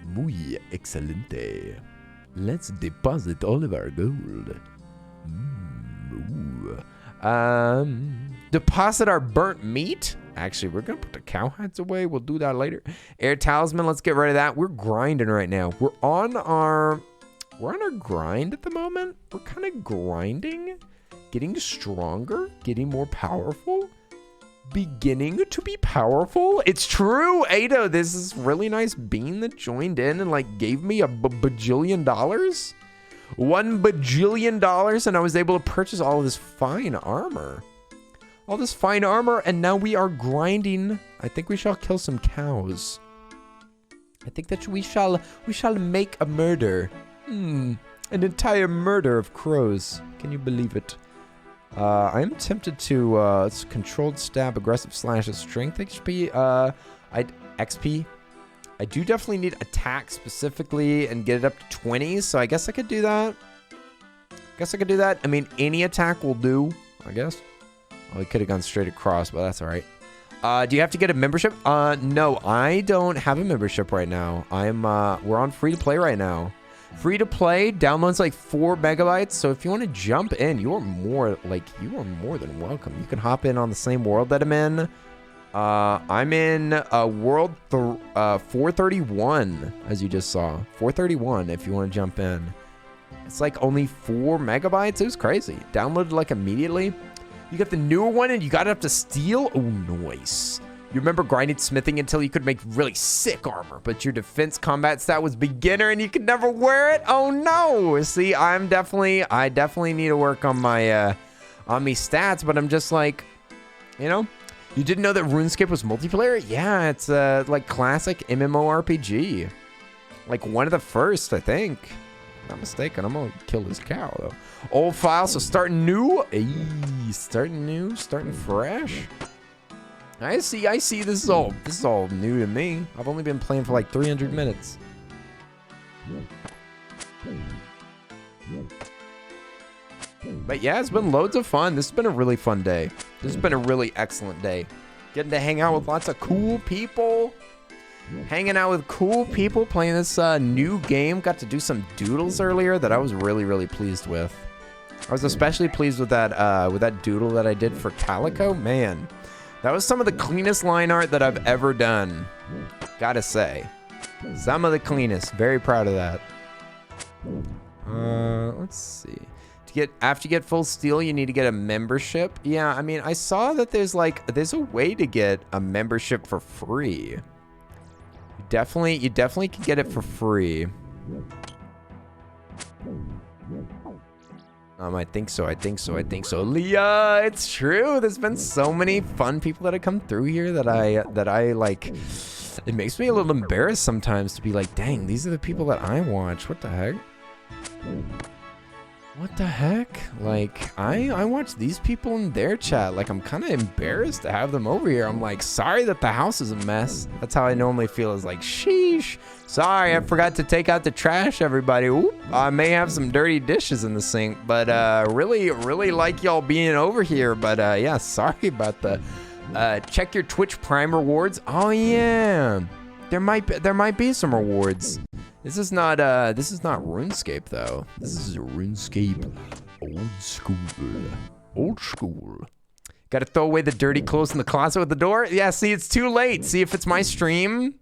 Muy excelente. Let's deposit all of our gold. Deposit our burnt meat. Actually, we're gonna put the cowhides away. We'll do that later. Air talisman. Let's get rid of that. We're grinding right now. We're on our grind at the moment. We're kind of grinding, getting stronger, getting more powerful, beginning to be powerful. It's true, Ado. This is really nice bean that joined in and like gave me a bajillion dollars. $1 bajillion, and I was able to purchase all of this fine armor. And now we are grinding. I think we shall kill some cows. I think that we shall make a murder. An entire murder of crows. Can you believe it? I'm tempted to, it's controlled stab, aggressive slash, strength XP, XP. I do definitely need attack specifically and get it up to 20, so I guess I could do that. I mean, any attack will do, I guess. Oh, we could have gone straight across, but that's all right. Do you have to get a membership? No, I don't have a membership right now. We're on free to play right now. Free to play, downloads like 4 megabytes. So if you want to jump in, you are more than welcome. You can hop in on the same world that I'm in. I'm in world 431, as you just saw. 431 if you want to jump in. It's like only 4 megabytes. It was crazy. Downloaded like immediately. You got the newer one and you got it up to steel. Oh, nice. You remember grinding smithing until you could make really sick armor, but your defense combat stat was beginner and you could never wear it? Oh no. See, I definitely need to work on my stats, but I'm just like, you know, you didn't know that RuneScape was multiplayer? Yeah, it's like classic MMORPG. Like one of the first, I think. Not mistaken. I'm gonna kill this cow though. Old file, so starting new. Hey, starting new, starting fresh. I see. This is all new to me. I've only been playing for like 300 minutes. But yeah, it's been loads of fun. This has been a really fun day. This has been a really excellent day. Getting to hang out with lots of cool people. Hanging out with cool people, playing this new game. Got to do some doodles earlier that I was really, really pleased with. I was especially pleased with that doodle that I did for Calico. Man, that was some of the cleanest line art that I've ever done. Gotta say. Some of the cleanest. Very proud of that. Let's see. After you get full steel, you need to get a membership. Yeah, I mean, I saw that there's a way to get a membership for free. You definitely can get it for free. I think so. Leah, it's true. There's been so many fun people that have come through here that I like. It makes me a little embarrassed sometimes to be like, dang, these are the people that I watch. What the heck? What the heck? Like, I watch these people in their chat. Like, I'm kind of embarrassed to have them over here. I'm like, sorry that the house is a mess. That's how I normally feel, is like, sheesh. Sorry, I forgot to take out the trash, everybody. Oop, I may have some dirty dishes in the sink, but really like y'all being over here. But yeah, sorry about the check your Twitch Prime rewards. Oh yeah, there might be some rewards. This is not RuneScape though. This is RuneScape old school. Got to throw away the dirty clothes in the closet with the door. Yeah, see, it's too late. See, if it's my stream,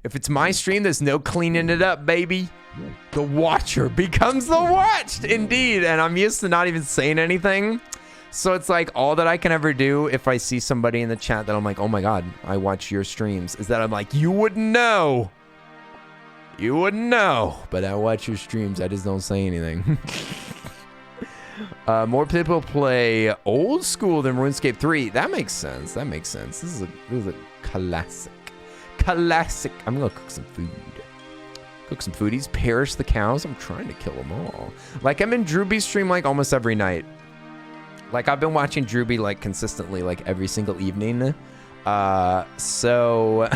there's no cleaning it up, baby. The watcher becomes the watched, indeed. And I'm used to not even saying anything. So it's like all that I can ever do if I see somebody in the chat that I'm like, oh my God, I watch your streams, is that I'm like, you wouldn't know. You wouldn't know, but I watch your streams. I just don't say anything. More people play old school than RuneScape 3. That makes sense. This is a classic. I'm gonna cook some food. Cook some foodies. Perish the cows. I'm trying to kill them all. Like, I'm in Drewby's stream like almost every night. Like, I've been watching Drewby like consistently like every single evening. So,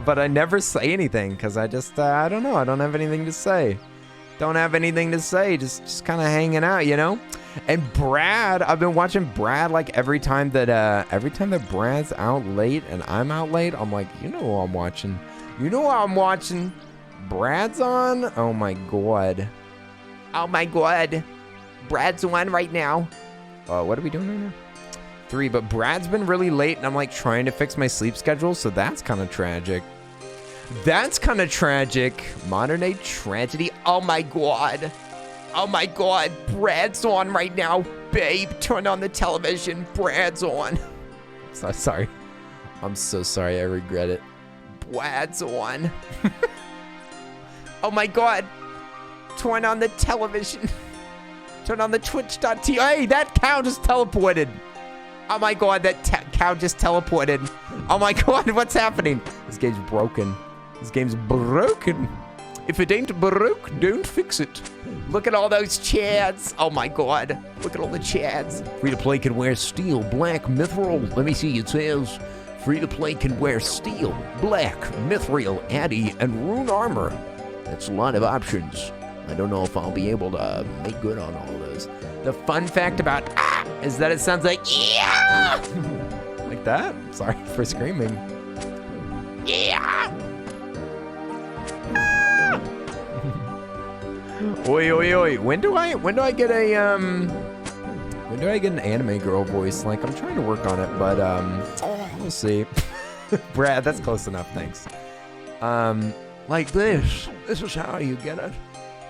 but I never say anything because I just, I don't know. I don't have anything to say. Just kind of hanging out, you know? And Brad, I've been watching Brad like every time that Brad's out late and I'm out late, I'm like, you know who I'm watching. Brad's on? Oh my God. Brad's on right now. What are we doing right now? 3, but Brad's been really late and I'm like trying to fix my sleep schedule, so that's kind of tragic. Modern day tragedy. Oh my God, Brad's on right now. Babe, turn on the television. Brad's on. So sorry. I'm so sorry. I regret it. Brad's on. Oh my God. Turn on the television. Turn on the Twitch.tv. Hey, that cow just teleported. Oh my God, that cow just teleported. Oh my God, what's happening? This game's broken. If it ain't broke, don't fix it. Look at all those chads. Oh my god. Look at all the chads. Free-to-play can wear steel, black, mithril. Let me see, it says free-to-play can wear steel, black, mithril, addy, and rune armor. That's a lot of options. I don't know if I'll be able to make good on all of those. The fun fact about is that it sounds like yeah! Like that? Sorry for screaming. Yeah! Oi, oi, oi. When do I get an anime girl voice? Like, I'm trying to work on it, but we'll see. Brad, that's close enough, thanks. Like this. This is how you get it.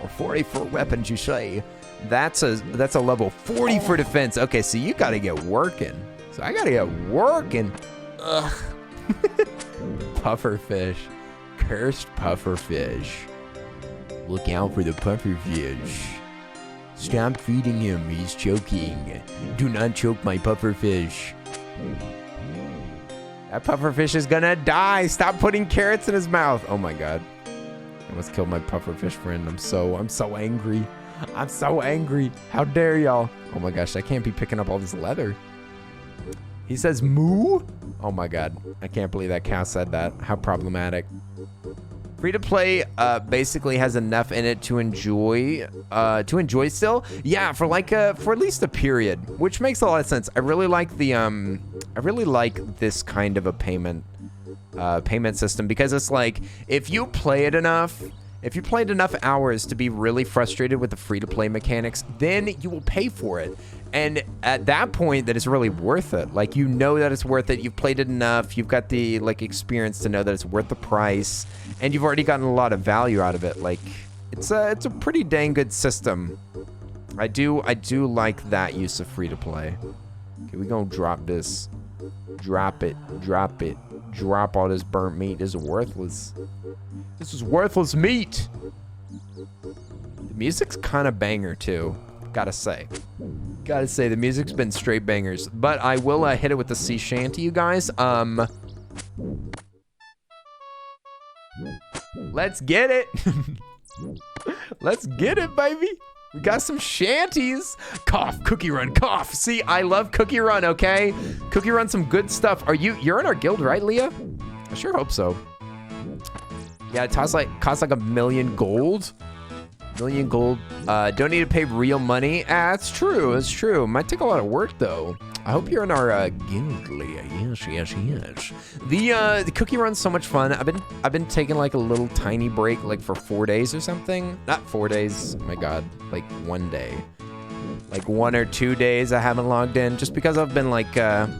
Or 40 for weapons, you say. That's a level 40 for defense. Okay, so you gotta get working. So I gotta get working. Ugh. Pufferfish. Cursed pufferfish. Look out for the pufferfish. Stop feeding him, he's choking. Do not choke my pufferfish. That pufferfish is gonna die. Stop putting carrots in his mouth. Oh my god. I almost killed my pufferfish friend. I'm so angry. I'm so angry. How dare y'all? Oh my gosh, I can't be picking up all this leather. He says moo? Oh my god. I can't believe that cow said that. How problematic. Free to play basically has enough in it to enjoy still. Yeah, for at least a period, which makes a lot of sense. I really like this kind of a payment system, because it's like if you played enough hours to be really frustrated with the free to play mechanics, then you will pay for it. And at that point, that is really worth it. Like, you know that it's worth it. You've played it enough. You've got the experience to know that it's worth the price, and you've already gotten a lot of value out of it. Like, it's a pretty dang good system. I do like that use of free to play. Okay, we gonna drop this. Drop it. Drop it. Drop all this burnt meat. This is worthless. This is worthless meat. The music's kind of banger too. Gotta say, the music's been straight bangers. But I will hit it with the sea shanty, you guys. Let's get it. Let's get it, baby. We got some shanties. Cough, Cookie Run, cough. See, I love Cookie Run, okay? Cookie Run, some good stuff. You're in our guild, right, Leah? I sure hope so. Yeah, it costs like $1 million gold. Million gold. Don't need to pay real money. That's true. It's true. Might take a lot of work though. I hope you're in our guild, Leah. Yes. The Cookie Run's so much fun. I've been taking like a little tiny break, like for 4 days or something. Not 4 days. Oh my god, like 1 day. Like 1 or 2 days I haven't logged in, just because I've been like I've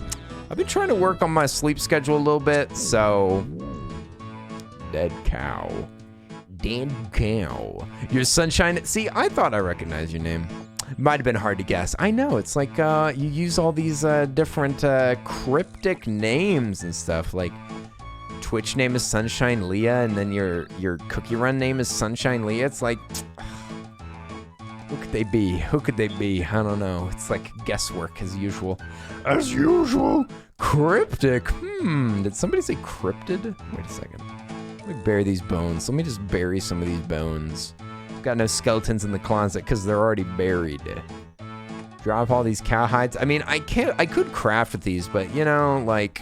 been trying to work on my sleep schedule a little bit. So dead cow. Dead cow. Your sunshine. See, I thought I recognized your name. Might have been hard to guess. I know, it's like you use all these different cryptic names and stuff. Like Twitch name is Sunshine Leah, and then your Cookie Run name is Sunshine Leah. It's like, who could they be? Who could they be? I don't know. It's like guesswork as usual. As usual. Cryptic. Did somebody say cryptid? Wait a second. Let me bury these bones. Let me just bury some of these bones. Got no skeletons in the closet because they're already buried. Drop all these cow hides. I mean, I could craft with these, but you know, like,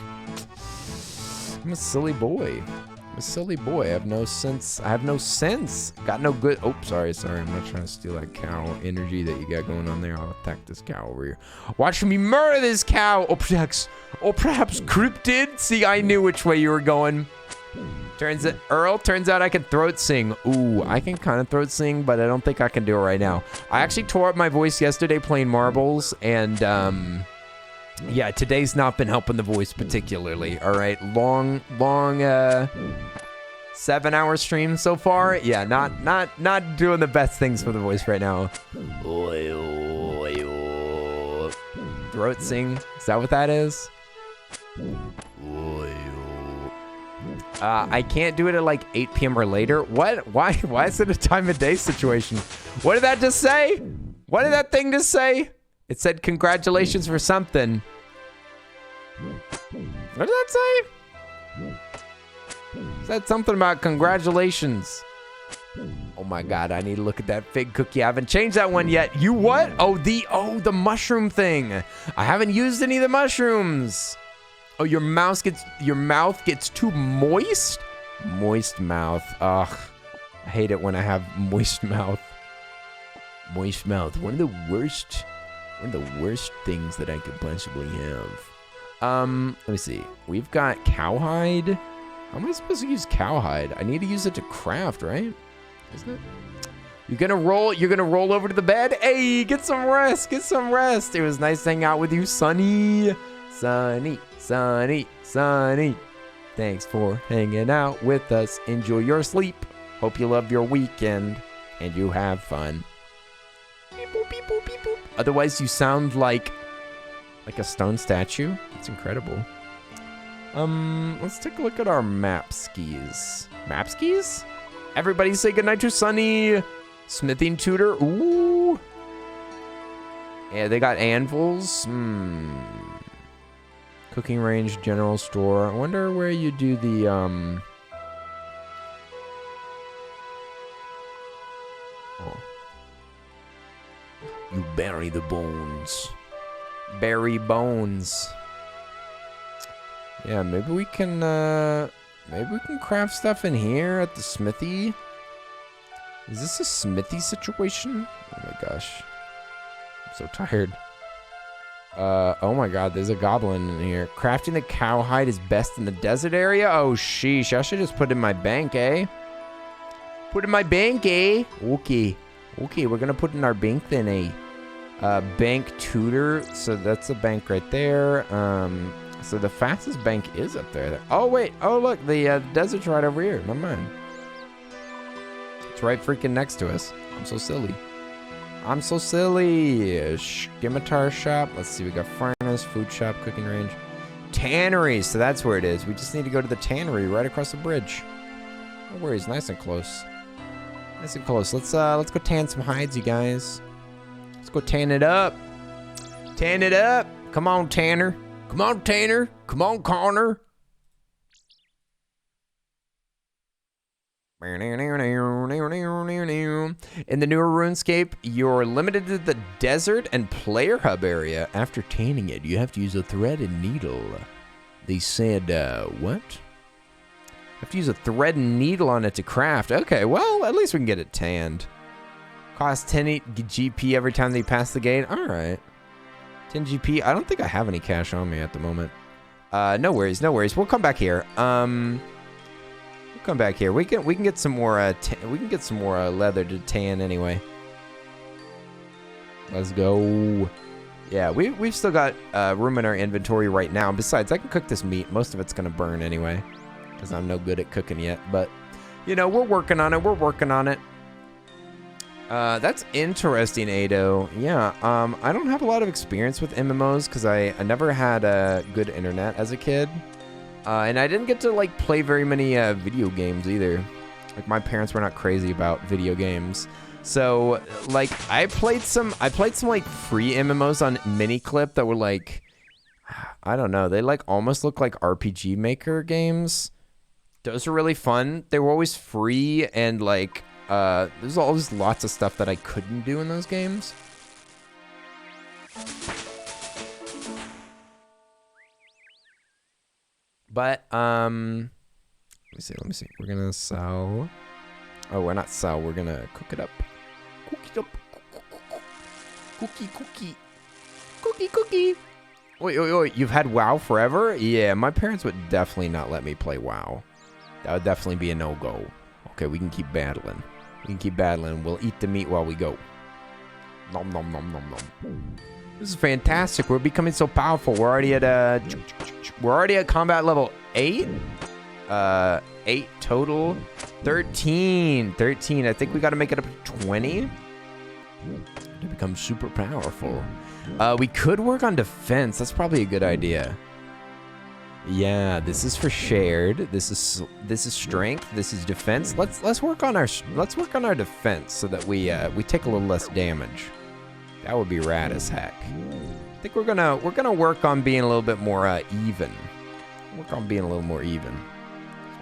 I'm a silly boy. I have no sense. Got no good. Oh, sorry. I'm not trying to steal that cow energy that you got going on there. I'll attack this cow over here. Watch me murder this cow. Or perhaps cryptid. See, I knew which way you were going. Turns out I can throat sing. Ooh, I can kind of throat sing, but I don't think I can do it right now. I actually tore up my voice yesterday playing marbles, and yeah, today's not been helping the voice particularly. All right, long 7-hour stream so far. Yeah, not doing the best things for the voice right now. Throat sing. Is that what that is? I can't do it at like 8 p.m. or later. What? Why is it a time of day situation? What did that just say? What did that thing just say? It said congratulations for something. What did that say? It said something about congratulations. Oh my God, I need to look at that fig cookie. I haven't changed that one yet. You what? Oh, the mushroom thing. I haven't used any of the mushrooms. Oh, your mouth gets too moist? Moist mouth. Ugh. I hate it when I have moist mouth. Moist mouth. One of the worst things that I could possibly have. Let me see. We've got cowhide. How am I supposed to use cowhide? I need to use it to craft, right? Isn't it? You're gonna roll over to the bed? Hey, get some rest. Get some rest. It was nice hanging out with you, Sunny. Sunny. Thanks for hanging out with us. Enjoy your sleep. Hope you love your weekend and you have fun. Beep boop, beep boop, beep boop. Otherwise, you sound like a stone statue. It's incredible. Let's take a look at our map skis. Map skis? Everybody say goodnight to Sunny. Smithing tutor. Ooh. Yeah, they got anvils. Cooking range, general store. I wonder where you do the, Oh. You bury the bones. Bury bones. Yeah, maybe we can craft stuff in here at the smithy. Is this a smithy situation? Oh my gosh. I'm so tired. Oh my god, there's a goblin in here. Crafting the cowhide is best in the desert area? Oh sheesh, I should just put it in my bank, eh? Put it in my bank, eh? Okay. Okay, we're gonna put it in our bank then, eh? Bank tutor, so that's a bank right there. So the fastest bank is up there. Oh wait, oh look, the desert's right over here. Never mind. It's right freaking next to us. I'm so silly. I'm so silly. Scimitar shop. Let's see, we got furnace, food shop, cooking range. Tannery, so that's where it is. We just need to go to the tannery right across the bridge. No worries, nice and close. Nice and close. Let's go tan some hides, you guys. Let's go tan it up. Tan it up. Come on, Tanner. Come on, Tanner. Come on, Connor. In the newer RuneScape, you're limited to the desert and player hub area. After tanning it, you have to use a thread and needle. They said, what? Have to use a thread and needle on it to craft. Okay, well, at least we can get it tanned. Cost 10 GP every time they pass the gate. All right. 10 GP. I don't think I have any cash on me at the moment. No worries, no worries. We'll come back here. We'll come back here. We can get some more. We can get some more leather to tan anyway. Let's go. Yeah, we've still got room in our inventory right now. Besides, I can cook this meat. Most of it's gonna burn anyway, because I'm no good at cooking yet. But you know, we're working on it. We're working on it. That's interesting, Ado. Yeah, I don't have a lot of experience with MMOs because I never had good internet as a kid. And I didn't get to, like, play very many video games either. Like, my parents were not crazy about video games. So, like, I played some like, free MMOs on Miniclip that were, like, I don't know. They, like, almost look like RPG Maker games. Those were really fun. They were always free and, like... there's always lots of stuff that I couldn't do in those games. But, let me see. We're gonna sell. Oh, we're not sell. We're gonna cook it up. Cook it up. Cookie. Wait. You've had WoW forever? Yeah, my parents would definitely not let me play WoW. That would definitely be a no-go. Okay, we can keep battling. We'll eat the meat while we go. Nom nom nom nom nom. This is fantastic. We're becoming so powerful. We're already at combat level 8. 8 total. 13. I think we got to make it up to 20 to become super powerful. We could work on defense. That's probably a good idea. Yeah, this is for shared. This is strength. This is defense. Let's work on our defense so that we take a little less damage. That would be rad as heck. I think we're gonna work on being a little bit more even. Let's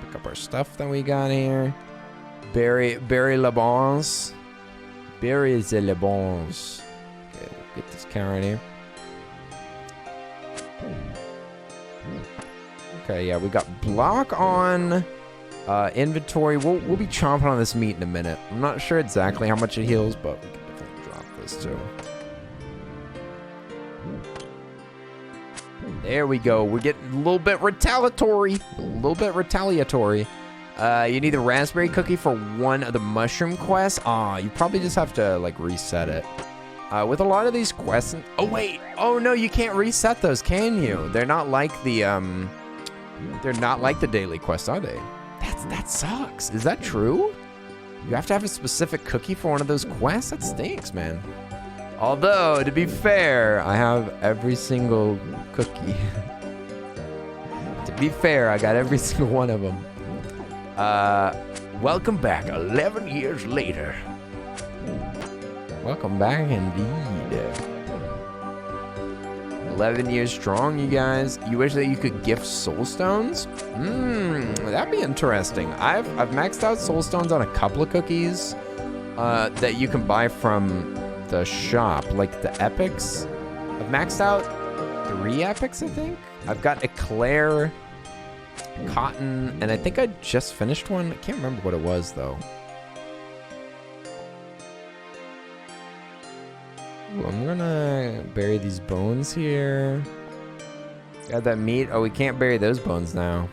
pick up our stuff that we got here. Berry Le Bons. Berries Le Bons. Okay, we'll get this count right here. Okay, yeah, we got block on inventory. We'll be chomping on this meat in a minute. I'm not sure exactly how much it heals, but we can definitely drop this too. There we go. We're getting a little bit retaliatory. You need the raspberry cookie for one of the mushroom quests. You probably just have to like reset it. With a lot of these quests, oh wait, oh no, you can't reset those, can you? They're not like the daily quests, are they? That sucks. Is that true? You have to have a specific cookie for one of those quests? That stinks, man. Although, to be fair, I have every single cookie. To be fair, I got every single one of them. Welcome back 11 years later. Welcome back indeed. 11 years strong, you guys. You wish that you could gift soul stones? That'd be interesting. I've maxed out soul stones on a couple of cookies that you can buy from the shop, like the epics. I've maxed out 3 epics, I think. I've got eclair, cotton, and I think I just finished one. I can't remember what it was though. Ooh, I'm gonna bury these bones here. Got that meat. Oh, we can't bury those bones now.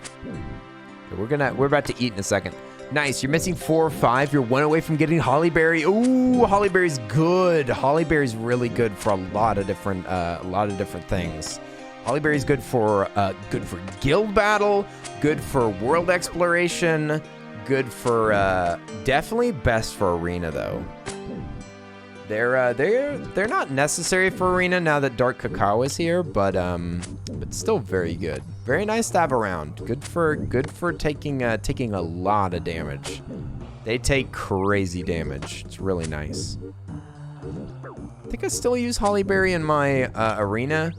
Okay, we're about to eat in a second. Nice. You're missing 4 or 5. You're 1 away from getting hollyberry. Ooh, hollyberry's good. Hollyberry's really good for a lot of different things. Hollyberry's good for guild battle, good for world exploration, good for definitely best for arena though. They're not necessary for arena now that Dark Cacao is here, but still very good. Very nice to have around. Good for taking a lot of damage. They take crazy damage. It's really nice. I think I still use Hollyberry in my arena.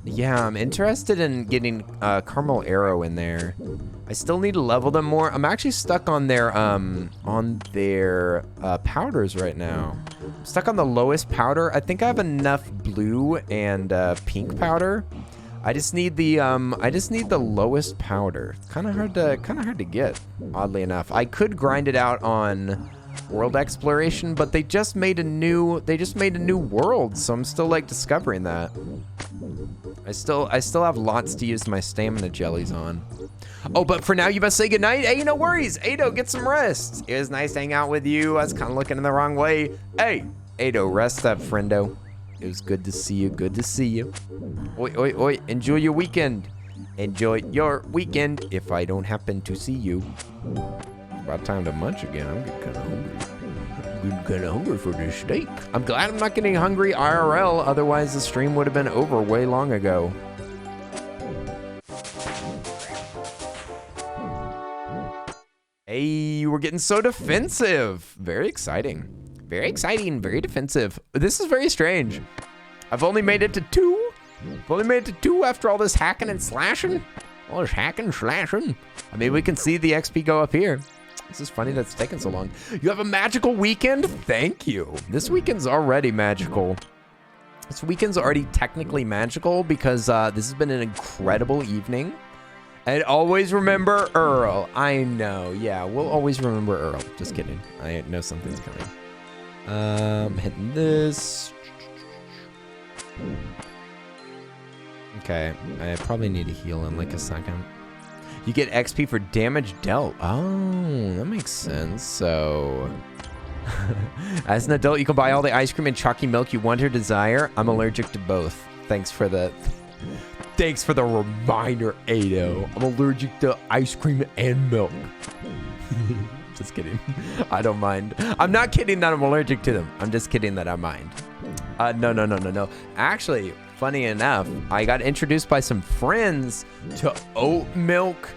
Yeah, I'm interested in getting Caramel Arrow in there. I still need to level them more. I'm actually stuck on their powders right now. I'm stuck on the lowest powder. I think I have enough blue and pink powder. I just need the lowest powder. Kind of hard to get, oddly enough. I could grind it out on world exploration, but they just made a new world, so I'm still like discovering that. I still have lots to use my stamina jellies on. Oh, but for now you must say goodnight. Hey, no worries. Ado, get some rest. It was nice to hang out with you. I was kind of looking in the wrong way. Hey, Ado, rest up, friendo. It was good to see you. Good to see you. Oi, oi, oi. Enjoy your weekend. Enjoy your weekend if I don't happen to see you. It's about time to munch again. I'm getting kind of hungry. I'm getting kind of hungry for this steak. I'm glad I'm not getting hungry IRL. Otherwise, the stream would have been over way long ago. Hey, we're getting so defensive. Very exciting. Very exciting, very defensive. This is very strange. I've only made it to 2. I've only made it to 2 after all this hacking and slashing. All this hacking and slashing. I mean, we can see the XP go up here. This is funny that's taking so long. You have a magical weekend? Thank you. This weekend's already magical. This weekend's already technically magical because this has been an incredible evening. And always remember Earl. I know. Yeah, we'll always remember Earl. Just kidding. I know something's coming. Hitting this. Okay, I probably need to heal in like a second. You get XP for damage dealt. Oh, that makes sense. So, as an adult, you can buy all the ice cream and chalky milk you want or desire. I'm allergic to both. Thanks for the reminder, Ado. I'm allergic to ice cream and milk. Just kidding. I don't mind. I'm not kidding that I'm allergic to them. I'm just kidding that I mind. No. Actually, funny enough, I got introduced by some friends to oat milk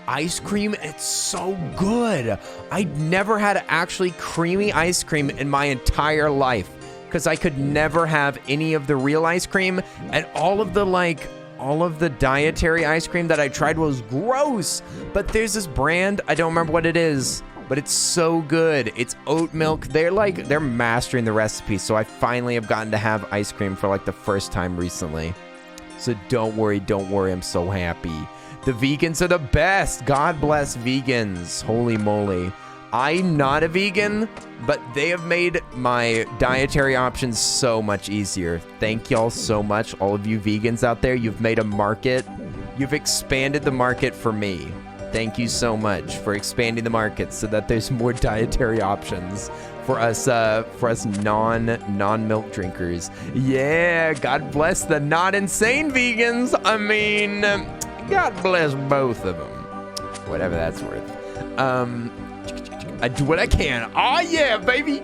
ice cream. It's so good. I'd never had actually creamy ice cream in my entire life because I could never have any of the real ice cream, and all of the like all of the dietary ice cream that I tried was gross. But there's this brand, I don't remember what it is, but it's so good. It's oat milk. They're mastering the recipe. So I finally have gotten to have ice cream for like the first time recently. So don't worry. I'm so happy. The vegans are the best. God bless vegans. Holy moly. I'm not a vegan, but they have made my dietary options so much easier. Thank y'all so much, all of you vegans out there. You've made a market. You've expanded the market for me. Thank you so much for expanding the market so that there's more dietary options for us non-milk drinkers. Yeah, God bless the not insane vegans. I mean, God bless both of them. Whatever that's worth. I do what I can. Oh yeah, baby.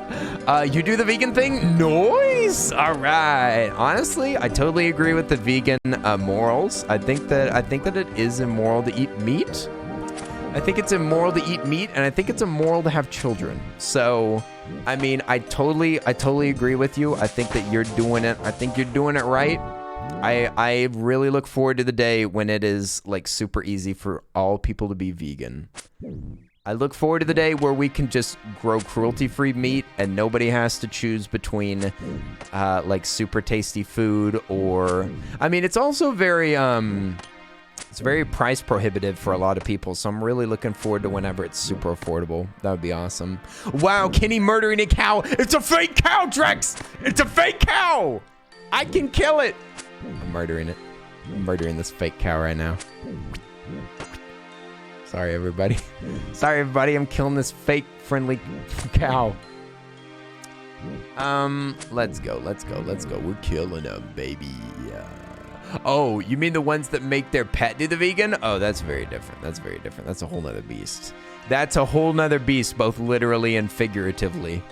You do the vegan thing? Nice. All right. Honestly, I totally agree with the vegan morals. I think that it is immoral to eat meat. I think it's immoral to eat meat, and I think it's immoral to have children. So, I mean, I totally agree with you. I think that you're doing it. I think you're doing it right. I really look forward to the day when it is like super easy for all people to be vegan. I look forward to the day where we can just grow cruelty-free meat and nobody has to choose between like super tasty food or... I mean, it's also very... It's very price prohibitive for a lot of people, so I'm really looking forward to whenever it's super affordable. That would be awesome. Wow, Kenny murdering a cow. It's a fake cow, Drex! It's a fake cow! I can kill it! I'm murdering it. I'm murdering this fake cow right now. Sorry, everybody. Sorry, everybody. I'm killing this fake friendly cow. Let's go. We're killing them, baby. Oh, you mean the ones that make their pet do the vegan? Oh, that's very different. That's a whole nother beast. That's a whole nother beast, both literally and figuratively.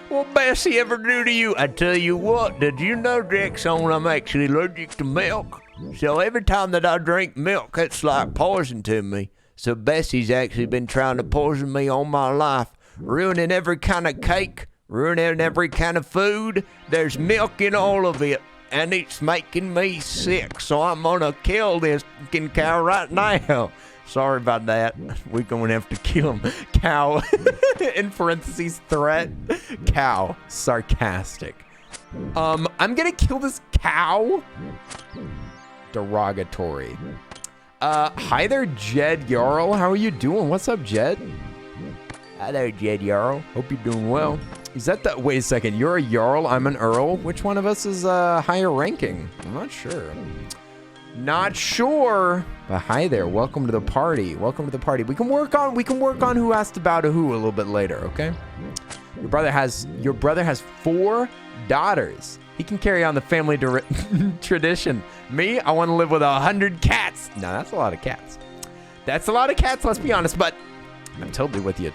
What Bessie ever do to you? I tell you what, did you know, Jackson, I'm actually allergic to milk? So every time that I drink milk, it's like poison to me. So Bessie's actually been trying to poison me all my life, ruining every kind of cake, ruining every kind of food. There's milk in all of it, and it's making me sick. So I'm gonna kill this fucking cow right now. Sorry about that. We're gonna have to kill him. Cow, in parentheses, threat. Cow, sarcastic. I'm gonna kill this cow. Derogatory. Hi there, Jed Jarl. How are you doing? What's up, Jed? Hi there, Jed Jarl. Hope you're doing well. Is that the... Wait a second. You're a Jarl. I'm an Earl. Which one of us is higher ranking? I'm not sure. Not sure. But hi there. Welcome to the party. Welcome to the party. We can work on who has to bow to who a little bit later, okay? Your brother has 4 daughters. He can carry on the family tradition. Me, I want to live with 100 cats. No, that's a lot of cats. That's a lot of cats, let's be honest, but I'm totally with you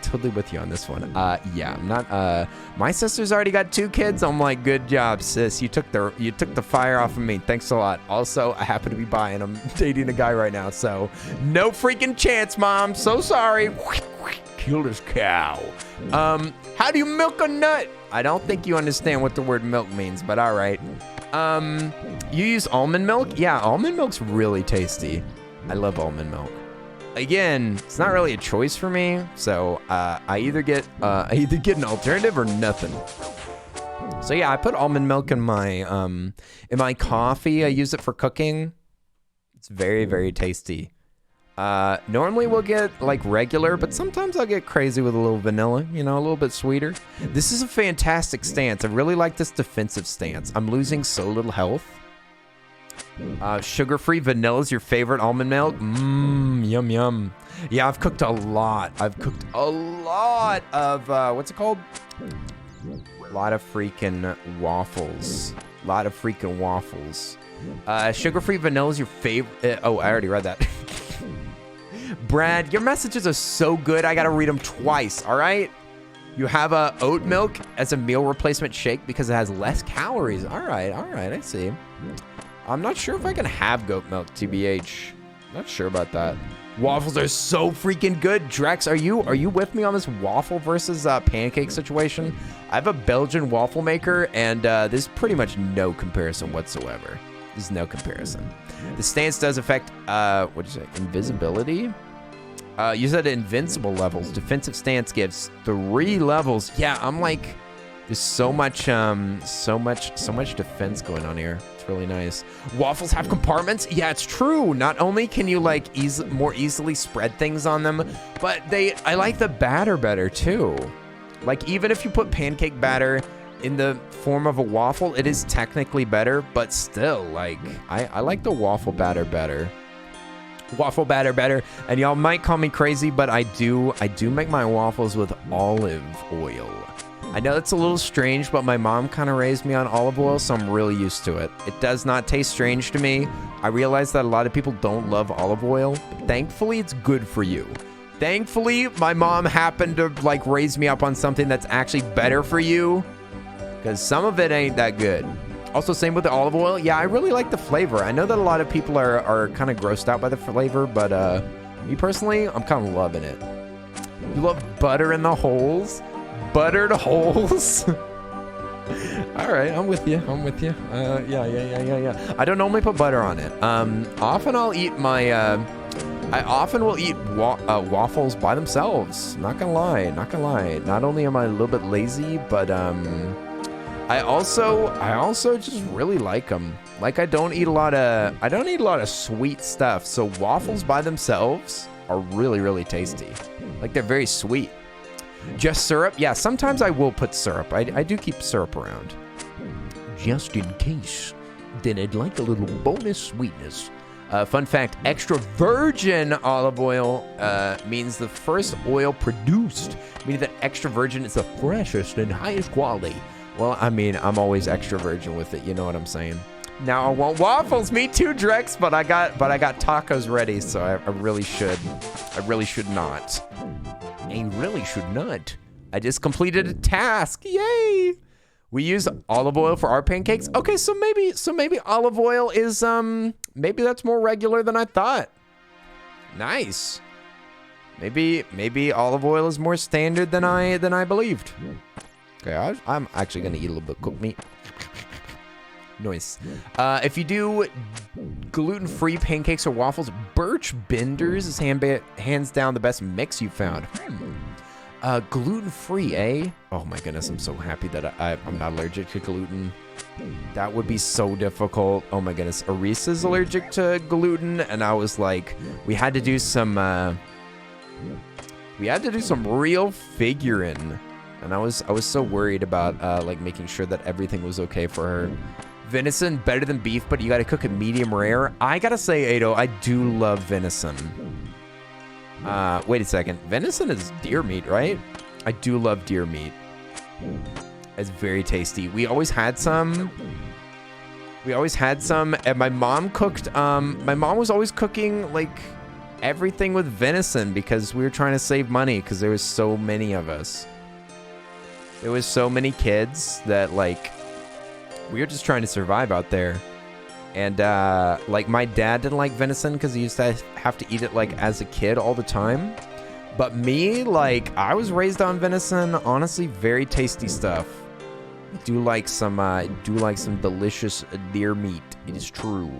on this one. Yeah, I'm not, my sister's already got 2 kids. I'm like, good job, sis. You took the fire off of me. Thanks a lot. Also, I happen to be I'm dating a guy right now, so no freaking chance, Mom. So sorry. Kill this cow. How do you milk a nut? I don't think you understand what the word milk means, but all right. You use almond milk? Yeah, almond milk's really tasty. I love almond milk. Again, it's not really a choice for me, so I either get an alternative or nothing. So yeah, I put almond milk in my coffee. I use it for cooking. It's very, very tasty. Normally we'll get like regular, but sometimes I'll get crazy with a little vanilla, you know, a little bit sweeter. This is a fantastic stance. I really like this defensive stance. I'm losing so little health. Sugar-free vanilla is your favorite almond milk? Yum, yum. Yeah, I've cooked a lot. I've cooked a lot of, what's it called? A lot of freaking waffles. Sugar-free vanilla is your favorite. Oh, I already read that. Brad, your messages are so good. I gotta read them twice, all right? You have oat milk as a meal replacement shake because it has less calories. All right, I see. I'm not sure if I can have goat milk, TBH. Not sure about that. Waffles are so freaking good. Drex, are you with me on this waffle versus pancake situation? I have a Belgian waffle maker, and there's pretty much no comparison whatsoever. There's no comparison. The stance does affect, what'd you say, invisibility? You said invincible levels. Defensive stance gives 3 levels. Yeah, I'm like, there's so much defense going on here. It's really nice. Waffles have compartments. Yeah, it's true. Not only can you like more easily spread things on them, but I like the batter better too. Like even if you put pancake batter in the form of a waffle, it is technically better, but still, like, I like the waffle batter better. Waffle batter better. And y'all might call me crazy, but I do make my waffles with olive oil. I know it's a little strange, but my mom kind of raised me on olive oil, so I'm really used to it. It does not taste strange to me. I realize that a lot of people don't love olive oil, but thankfully it's good for you. Thankfully, my mom happened to like raise me up on something that's actually better for you, because some of it ain't that good. Also, same with the olive oil. Yeah, I really like the flavor. I know that a lot of people are kind of grossed out by the flavor, but me personally, I'm kind of loving it. You love butter in the holes? Buttered holes? All right, I'm with you. I'm with you. Yeah. I don't normally put butter on it. Often I'll eat my... I often will eat waffles by themselves. Not gonna lie. Not only am I a little bit lazy, but I also just really like them. Like I don't eat a lot of sweet stuff. So waffles by themselves are really, really tasty. Like they're very sweet. Just syrup? Yeah, sometimes I will put syrup. I do keep syrup around. Just in case. Then I'd like a little bonus sweetness. Fun fact, extra virgin olive oil means the first oil produced, meaning that extra virgin is the freshest and highest quality. Well, I mean, I'm always extra virgin with it, you know what I'm saying? Now I want waffles, me too, Drex, but I got tacos ready, so I really should not. I really should not. I just completed a task, yay! We use olive oil for our pancakes. Okay, so maybe olive oil is maybe that's more regular than I thought. Nice. Maybe olive oil is more standard than I believed. Okay, I'm actually gonna eat a little bit of cooked meat. Nice. If you do gluten-free pancakes or waffles, Birch Benders is hands down the best mix you found. Gluten-free, eh? Oh my goodness, I'm so happy that I'm not allergic to gluten. That would be so difficult. Oh my goodness, Arisa's allergic to gluten, and I was like, we had to do some real figuring, and I was so worried about like making sure that everything was okay for her. Venison better than beef, but you gotta cook it medium rare. I gotta say, Ado, I do love venison. Wait a second. Venison is deer meat, right? I do love deer meat. It's very tasty. We always had some, and my mom cooked, my mom was always cooking, like, everything with venison because we were trying to save money because there was so many of us. There was so many kids that, like, we were just trying to survive out there. And, like, my dad didn't like venison because he used to have to eat it, like, as a kid all the time. But me, like, I was raised on venison. Honestly, very tasty stuff. I do like some delicious deer meat. It is true.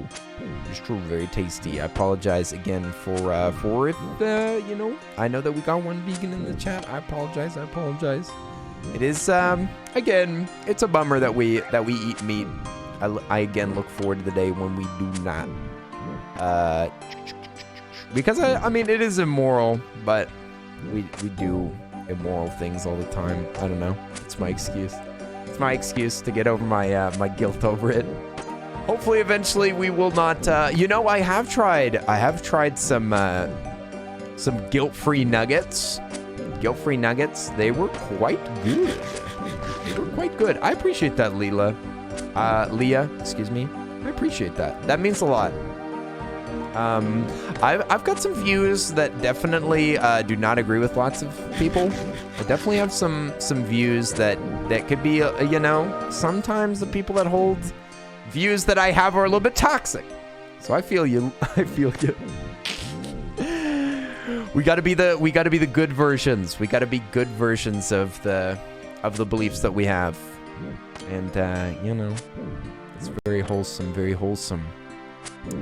It's true, very tasty. I apologize again for if, you know, I know that we got one vegan in the chat. I apologize. It is, again, it's a bummer that we eat meat. I again look forward to the day when we do not. Because I mean, it is immoral, but we do immoral things all the time. I don't know. It's my excuse. It's my excuse to get over my guilt over it. Hopefully, eventually, we will not. You know, I have tried some guilt-free nuggets. Guilt-free nuggets. They were quite good. I appreciate that, Leah, excuse me. I appreciate that. That means a lot. I've got some views that definitely do not agree with lots of people. I definitely have some views that could be, you know, sometimes the people that hold views that I have are a little bit toxic. So I feel you. We got to be the good versions. We got to be good versions of the beliefs that we have. And you know, It's very wholesome, very wholesome.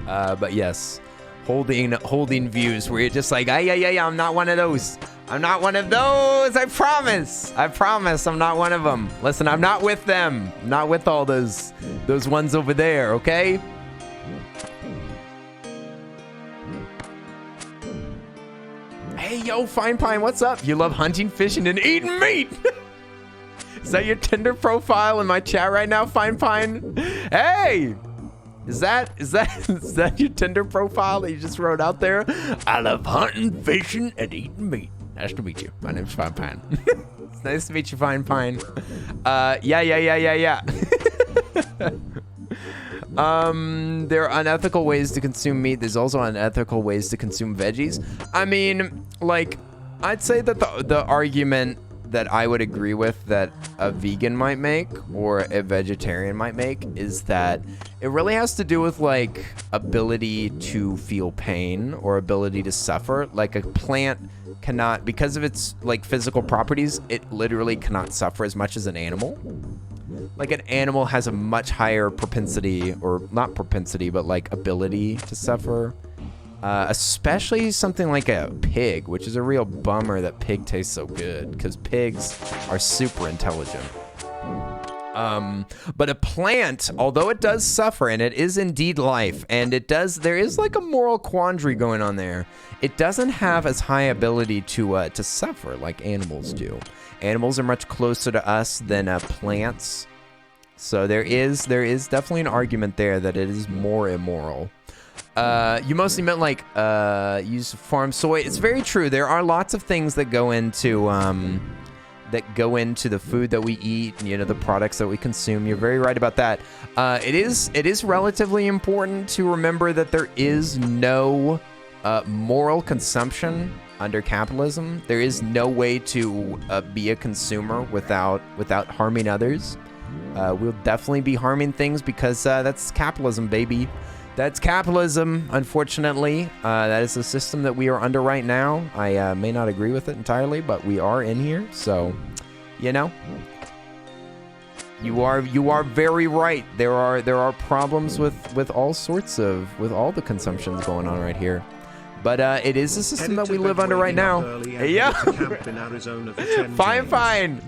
But yes, holding views where you're just like, yeah, I'm not one of those. I'm not one of those. I promise. I'm not one of them. Listen, I'm not with them. I'm not with all those ones over there, okay? Hey, yo, Fine Pine, what's up? You love hunting, fishing, and eating meat. Is that your Tinder profile in my chat right now, Fine Pine? Hey! Is that your Tinder profile that you just wrote out there? I love hunting, fishing, and eating meat. Nice to meet you. My name's Fine Pine. It's nice to meet you, Fine Pine. Yeah. There are unethical ways to consume meat. There's also unethical ways to consume veggies. I mean, like, I'd say that the argument that I would agree with that a vegan might make or a vegetarian might make is that it really has to do with like ability to feel pain or ability to suffer. Like a plant cannot, because of its like physical properties, it literally cannot suffer as much as an animal. Like an animal has a much higher propensity, or not propensity, but like ability to suffer. Especially something like a pig, which is a real bummer that pig tastes so good, because pigs are super intelligent. But a plant, although it does suffer, and it is indeed life, and there is like a moral quandary going on there. It doesn't have as high ability to suffer like animals do. Animals are much closer to us than plants. So there is definitely an argument there that it is more immoral. You mostly meant like use farm soy. It's very true. There are lots of things that go into the food that we eat, and, the products that we consume. You're very right about that. It is relatively important to remember that there is no moral consumption under capitalism. There is no way to be a consumer without harming others. We'll definitely be harming things because that's capitalism, baby. That's capitalism, unfortunately. That is the system that we are under right now. I may not agree with it entirely, but we are in here, so, you are very right. There are problems with all the consumptions going on right here. But it is the system that we live under right now. Yeah. Fine.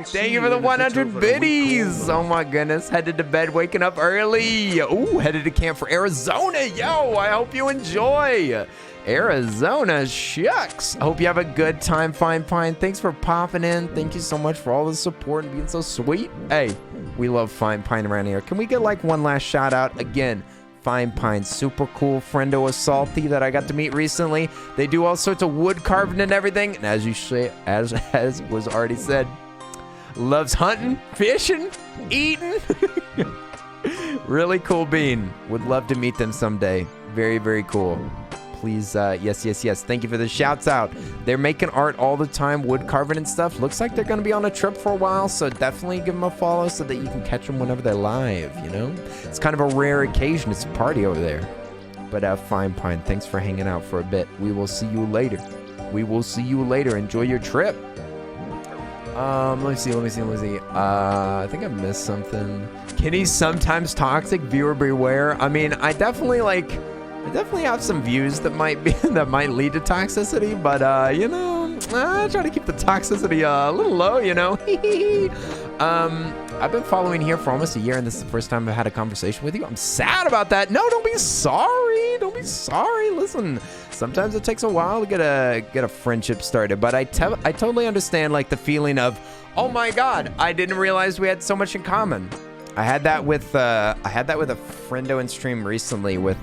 Thank you for the 100 biddies. Oh my goodness. Headed to bed, waking up early. Ooh, headed to camp for Arizona. Yo, I hope you enjoy. Arizona, shucks. I hope you have a good time, Fine Pine. Thanks for popping in. Thank you so much for all the support and being so sweet. Hey, we love Fine Pine around here. Can we get like one last shout out again? Fine Pine, super cool friendo of Salty that I got to meet recently. They do all sorts of wood carving and everything. And as you say, as was already said, loves hunting, fishing, eating. Really cool bean. Would love to meet them someday. Very, very cool. Please, yes. Thank you for the shouts out. They're making art all the time, wood carving and stuff. Looks like they're going to be on a trip for a while, so definitely give them a follow so that you can catch them whenever they're live, It's kind of a rare occasion. It's a party over there. But Fine Pine, thanks for hanging out for a bit. We will see you later. Enjoy your trip. Let me see. I think I missed something. Kenny's sometimes toxic. Viewer beware. I mean, I definitely have some views that might lead to toxicity, but I try to keep the toxicity a little low, I've been following here for almost a year, and this is the first time I've had a conversation with you. I'm sad about that. No, don't be sorry. Listen, sometimes it takes a while to get a friendship started, but I totally understand like the feeling of, oh my God, I didn't realize we had so much in common. I had that with a friendo in stream recently with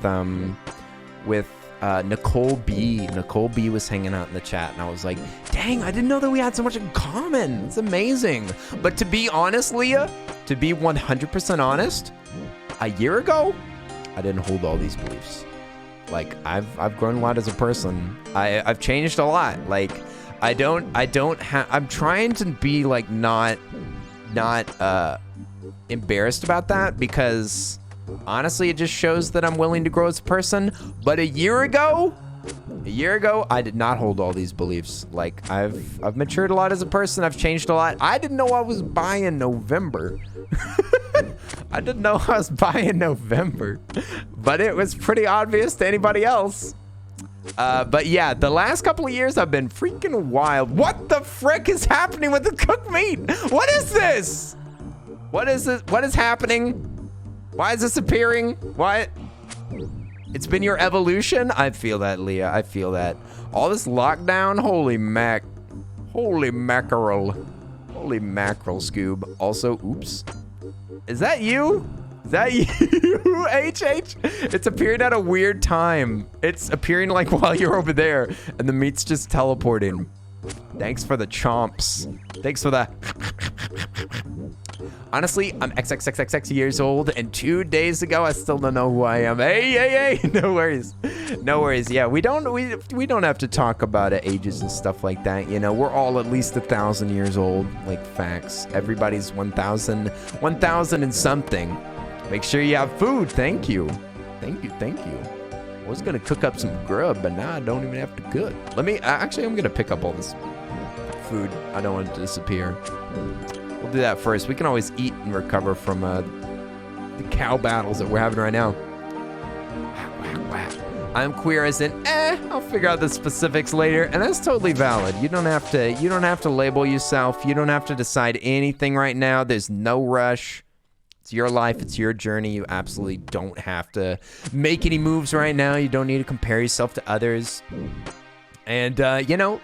Nicole B. Nicole B was hanging out in the chat, and I was like, dang, I didn't know that we had so much in common. It's amazing. But to be honest, Leah, to be 100% honest, a year ago, I didn't hold all these beliefs. Like, I've grown a lot as a person. I've changed a lot. Like, I'm trying to be like not embarrassed about that, because honestly, it just shows that I'm willing to grow as a person. But a year ago, I did not hold all these beliefs. Like, I've matured a lot as a person. I've changed a lot. I didn't know I was bi in November. I didn't know I was bi in November, but it was pretty obvious to anybody else. But yeah, the last couple of years I've been freaking wild. What the frick is happening with the cooked meat? What is this? What is this? What is happening? Why is this appearing? What? It's been your evolution? I feel that, Leah. I feel that. All this lockdown? Holy mac. Holy mackerel. Holy mackerel, Scoob. Also, oops. Is that you? Is that you, HH? It's appearing at a weird time. It's appearing like while you're over there, and the meat's just teleporting. Thanks for the chomps. Thanks for the... Honestly, I'm XXXXX years old, and 2 days ago, I still don't know who I am. Hey. No worries. No worries. Yeah, we don't have to talk about ages and stuff like that. You know, we're all at least 1,000 years old. Like, facts. Everybody's 1,000 and something. Make sure you have food. Thank you. Thank you. I was gonna cook up some grub, but now I don't even have to cook. Actually, I'm gonna pick up all this food. I don't want it to disappear. We'll do that first. We can always eat and recover from the cow battles that we're having right now. I'm queer as in, I'll figure out the specifics later, and that's totally valid. You don't have to label yourself. You don't have to decide anything right now. There's no rush. It's your life. It's your journey. You absolutely don't have to make any moves right now. You don't need to compare yourself to others. And,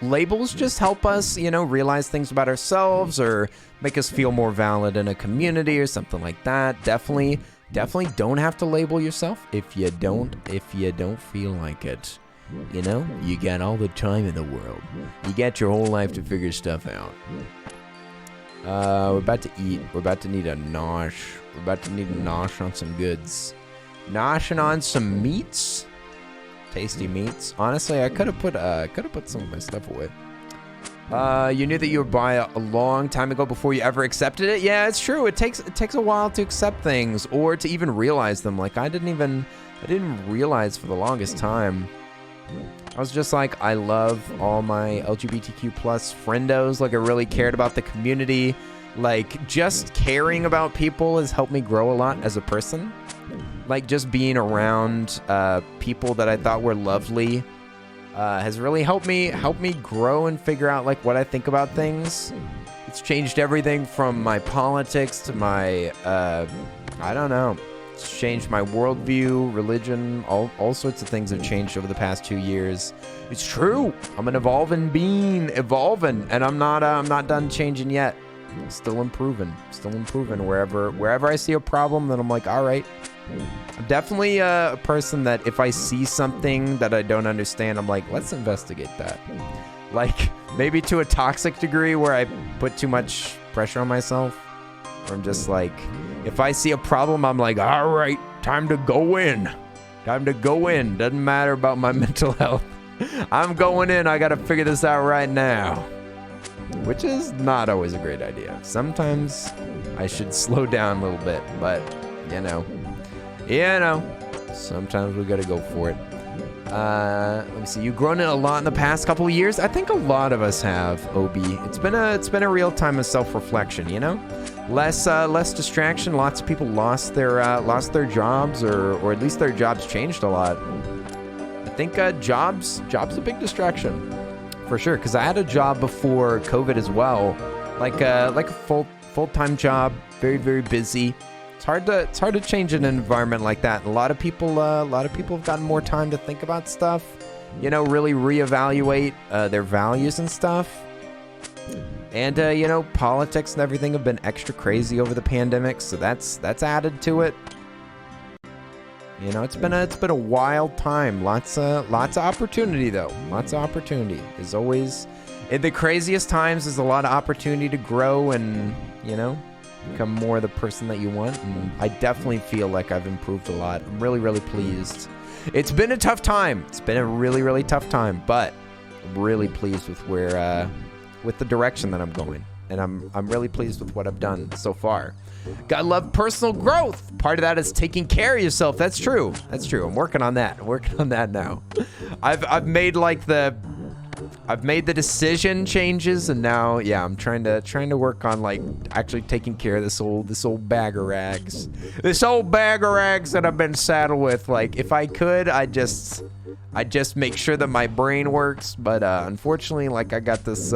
labels just help us, realize things about ourselves or make us feel more valid in a community or something like that. Definitely don't have to label yourself if you don't feel like it. You got all the time in the world. You got your whole life to figure stuff out. We're about to eat. We're about to need a nosh. We're about to need a nosh on some goods. Noshing on some meats. Tasty meats. Honestly, I could have put some of my stuff away. You knew that you were bi a long time ago before you ever accepted it? Yeah, it's true. It takes a while to accept things or to even realize them. Like I didn't realize for the longest time. I was just like, I love all my LGBTQ plus friendos. Like I really cared about the community. Like just caring about people has helped me grow a lot as a person. Like just being around people that I thought were lovely has really helped me grow and figure out like what I think about things. It's changed everything from my politics to my I don't know. It's changed my worldview, religion, all sorts of things have changed over the past 2 years. It's true. I'm an evolving being, and I'm not done changing yet. Still improving. Wherever I see a problem, then I'm like, all right. I'm definitely a person that if I see something that I don't understand, I'm like, let's investigate that. Like maybe to a toxic degree where I put too much pressure on myself. Or I'm just like, if I see a problem, I'm like, all right, time to go in. Doesn't matter about my mental health. I'm going in. I got to figure this out right now. Which is not always a great idea. Sometimes I should slow down a little bit, but sometimes we got to go for it. Let me see. You've grown it a lot in the past couple of years. I think a lot of us have, Obi. It's been a real time of self-reflection, Less distraction. Lots of people lost their jobs, or at least their jobs changed a lot. I think jobs a big distraction, for sure. Because I had a job before COVID as well, like a full-time job, very very busy. It's hard to change in an environment like that. And a lot of people have gotten more time to think about stuff, really reevaluate their values and stuff. And politics and everything have been extra crazy over the pandemic, so that's added to it. It's been a wild time. Lots of opportunity though. Lots of opportunity. There's always, in the craziest times, there's a lot of opportunity to grow and become more the person that you want. And I definitely feel like I've improved a lot. I'm really really pleased. It's been a tough time. It's been a really really tough time, but I'm really pleased with where. With the direction that I'm going, and I'm really pleased with what I've done so far. Gotta love personal growth. Part of that is taking care of yourself. That's true. I'm working on that. now. I've made like the I've made the decision changes, and now, yeah, I'm trying to work on like actually taking care of this old bag of rags. This old bag of rags that I've been saddled with. Like, if I could, I'd just make sure that my brain works. But unfortunately, like, I got this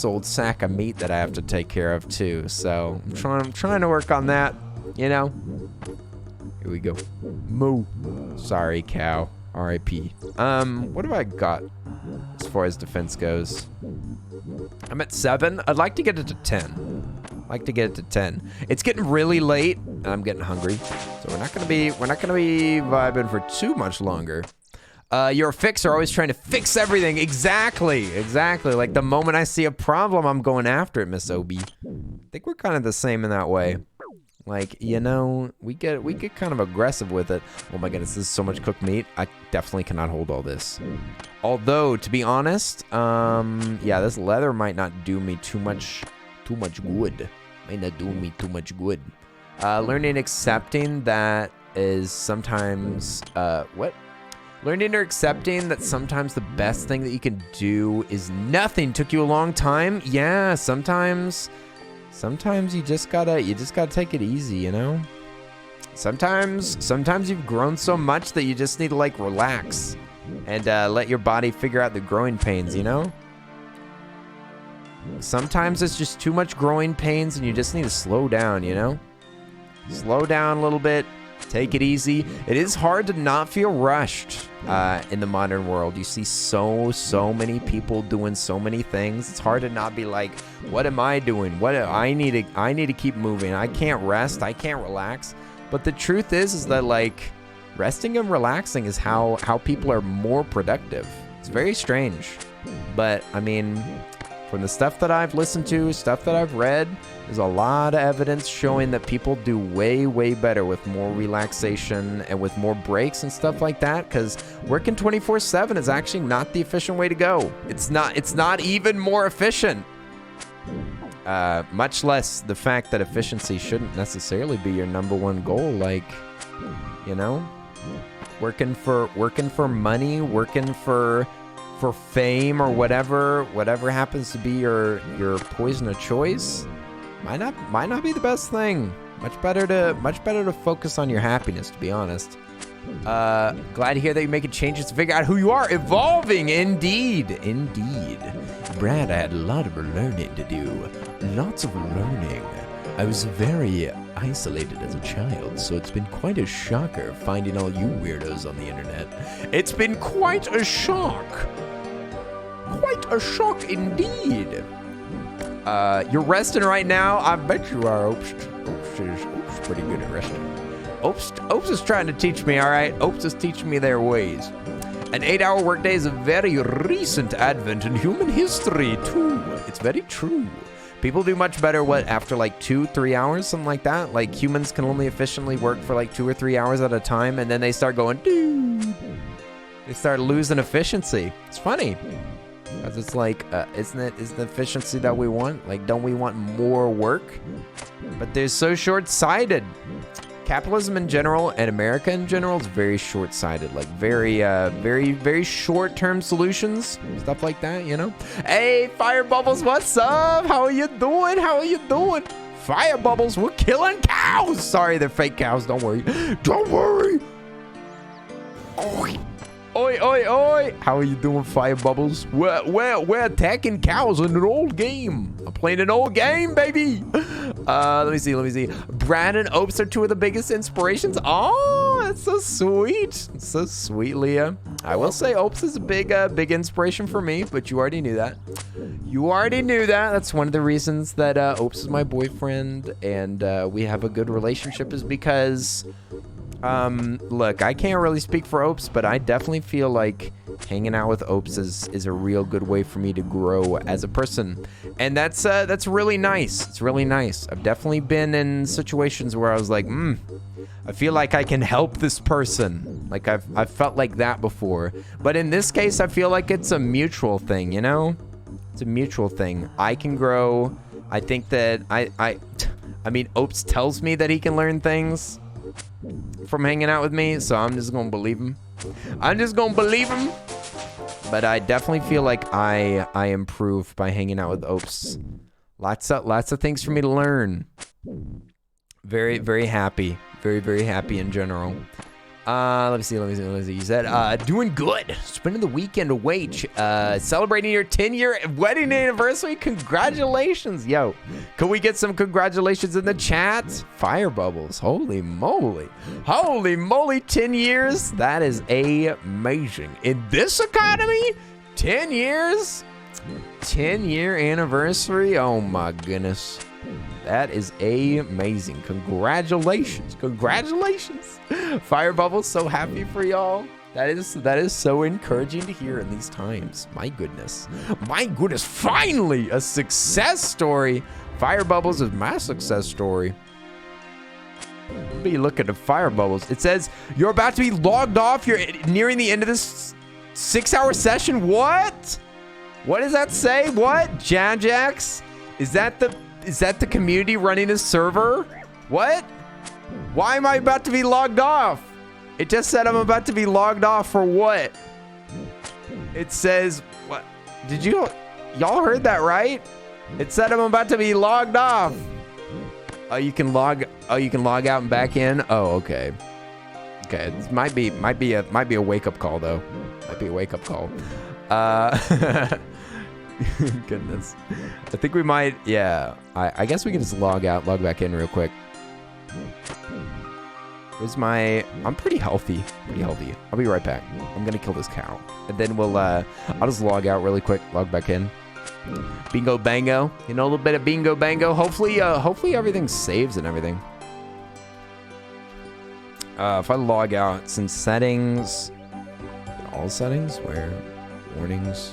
old sack of meat that I have to take care of too. So I'm trying to work on that. You know. Here we go. Moo. Sorry, cow. R.I.P. What have I got as far as defense goes? I'm at 7. I'd like to get it to 10. It's getting really late, and I'm getting hungry, so we're not gonna be vibing for too much longer. You're a fixer, always trying to fix everything. Exactly. Like the moment I see a problem, I'm going after it, Miss Obi. I think we're kind of the same in that way. Like, you know, we get kind of aggressive with it. Oh my goodness, this is so much cooked meat. I definitely cannot hold all this. Although, to be honest, yeah, this leather might not do me too much good. Learning accepting that is sometimes, Learning or accepting that sometimes the best thing that you can do is nothing. Took you a long time? Yeah, sometimes you just gotta take it easy, you know? Sometimes you've grown so much that you just need to like relax and let your body figure out the growing pains, you know? Sometimes it's just too much growing pains and you just need to slow down, you know? Slow down a little bit, take it easy. It is hard to not feel rushed in the modern world. You see so many people doing so many things. It's hard to not be like, what am I doing? I need to keep moving. I can't rest. I can't relax. But the truth is that like resting and relaxing is how people are more productive. It's very strange. But I mean, from the stuff that I've listened to, stuff that I've read, there's a lot of evidence showing that people do way better with more relaxation and with more breaks and stuff like that, because working 24/7 is actually not the efficient way to go. It's not even more efficient. Much less the fact that efficiency shouldn't necessarily be your number one goal. Like, you know, working for money, working for fame or whatever happens to be your poison of choice might not be the best thing. Much better to focus on your happiness, to be honest. Glad to hear that you're making changes to figure out who you are. Evolving, indeed. Brad, I had a lot of learning to do. Lots of learning. I was very isolated as a child, so it's been quite a shocker finding all you weirdos on the internet. It's been quite a shock. Quite a shock indeed. You're resting right now? I bet you are, Opes. Opes is pretty good at resting. Opes is trying to teach me, all right? Opes is teaching me their ways. An 8-hour workday is a very recent advent in human history, too. It's very true. People do much better, after like 2-3 hours, something like that? Like humans can only efficiently work for like 2 or 3 hours at a time, and then they start going, dude. They start losing efficiency. It's funny. Because it's like, isn't the efficiency that we want? Like, don't we want more work? But they're so short-sighted. Capitalism in general and America in general is very short-sighted. Like, very short-term solutions. Stuff like that, you know? Hey, Fire Bubbles, what's up? How are you doing? Fire Bubbles, we're killing cows! Sorry, they're fake cows. Don't worry. Oi. How are you doing, Fire Bubbles? We're attacking cows in an old game. I'm playing an old game, baby. Let me see. Brad and Opes are two of the biggest inspirations. Oh, that's so sweet. It's so sweet, Leah. I will say Opes is a big inspiration for me, but you already knew that. That's one of the reasons that Opes is my boyfriend and we have a good relationship is because... look, I can't really speak for Opes, but I definitely feel like hanging out with Opes is a real good way for me to grow as a person. And that's really nice. It's really nice. I've definitely been in situations where I was like, I feel like I can help this person. Like I've felt like that before. But in this case, I feel like it's a mutual thing, you know? It's a mutual thing. I can grow. I think that I mean, Opes tells me that he can learn things from hanging out with me, so I'm just gonna believe him. but I definitely feel like I improve by hanging out with Opes. Lots of things for me to learn. Very, very happy. Very, very happy in general. Let me see. You said, doing good. Spending the weekend away. Celebrating your 10-year wedding anniversary. Congratulations. Yo, can we get some congratulations in the chat? Fire bubbles. Holy moly. Holy moly, 10 years. That is amazing. In this economy, 10 years? 10-year anniversary? Oh my goodness. That is amazing. Congratulations. Congratulations. Fire bubbles, so happy for y'all. That is so encouraging to hear in these times. My goodness. My goodness. Finally, a success story. Fire bubbles is my success story. Be looking at fire bubbles. It says you're about to be logged off. You're nearing the end of this 6-hour session. What? What does that say? What? Jajax? Is that the community running a server? What? Why am I about to be logged off? It just said I'm about to be logged off for what? It says, what? Did y'all heard that right? It said I'm about to be logged off. Oh, you can log out and back in? Oh, okay. Okay, this might be a wake-up call though. Might be a wake-up call. Goodness. I think we might, yeah. I guess we can just log back in real quick. I'm pretty healthy. I'll be right back. I'm gonna kill this cow. And then I'll just log out really quick, log back in. Bingo bango. You know, a little bit of bingo bango. Hopefully everything saves and everything. If I log out, it's in settings. All settings? Where? Warnings.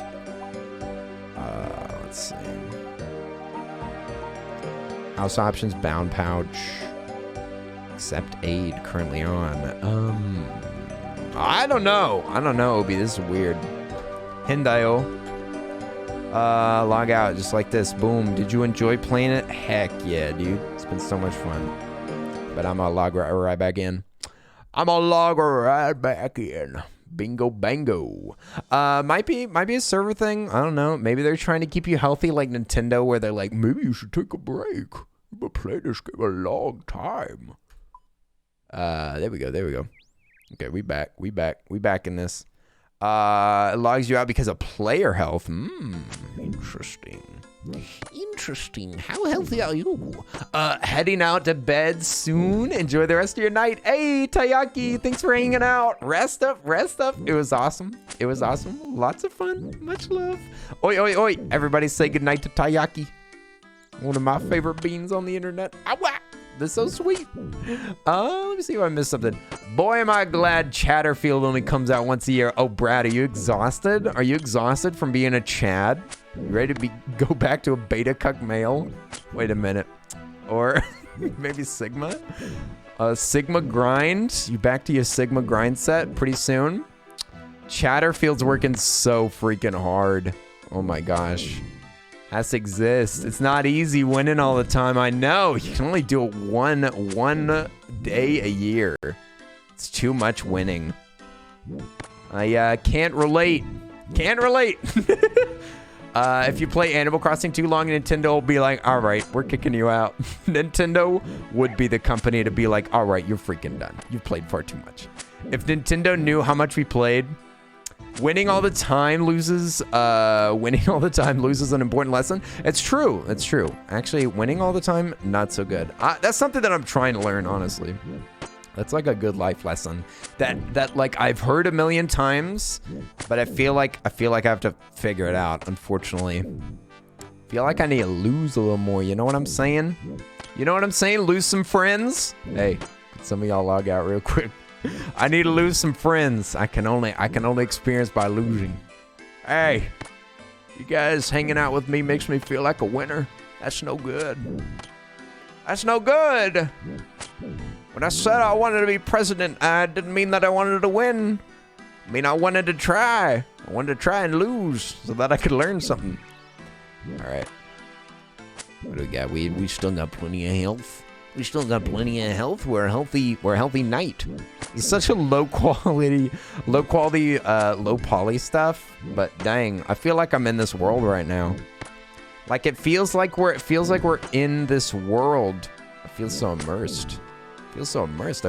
Let's see. House options, bound pouch. Accept aid currently on. I don't know, Obi. This is weird. Hindayo. Log out just like this. Boom. Did you enjoy playing it? Heck yeah, dude. It's been so much fun. But I'm gonna log right back in. Bingo bango. Might be a server thing. I don't know. Maybe they're trying to keep you healthy like Nintendo, where they're like, maybe you should take a break. You've been playing this game a long time. There we go. Okay, we back in this. It logs you out because of player health. Interesting. How healthy are you? Heading out to bed soon. Enjoy the rest of your night. Hey, Tayaki, thanks for hanging out. Rest up. It was awesome. Lots of fun. Much love. Oi. Everybody say goodnight to Tayaki. One of my favorite beans on the internet. This is so sweet. Let me see if I missed something. Boy, am I glad Chatterfield only comes out once a year. Oh, Brad, are you exhausted? Are you exhausted from being a Chad? You ready to go back to a beta cuck male? Wait a minute. Or maybe Sigma? Sigma grind? You back to your Sigma grind set pretty soon? Chatterfield's working so freaking hard. Oh my gosh. Has to exist. It's not easy winning all the time. I know. You can only do it one day a year. It's too much winning. I can't relate. If you play Animal Crossing too long, Nintendo will be like, all right, we're kicking you out. Nintendo would be the company to be like, all right, you're freaking done. You've played far too much. If Nintendo knew how much we played, winning all the time loses an important lesson. It's true. Actually, winning all the time, not so good. That's something that I'm trying to learn, honestly. That's like a good life lesson that like I've heard a million times, but I feel like I have to figure it out, unfortunately. I feel like I need to lose a little more, you know what I'm saying? Lose some friends? Hey, could some of y'all log out real quick? I need to lose some friends. I can only experience by losing. Hey, you guys hanging out with me makes me feel like a winner. That's no good. When I said I wanted to be president, I didn't mean that I wanted to win. I mean, I wanted to try. I wanted to try and lose so that I could learn something. All right. What do we got? We still got plenty of health. We still got plenty of health. We're a healthy knight. It's such a low quality, low poly stuff. But dang, I feel like I'm in this world right now. Like it feels like we're in this world. I feel so immersed. I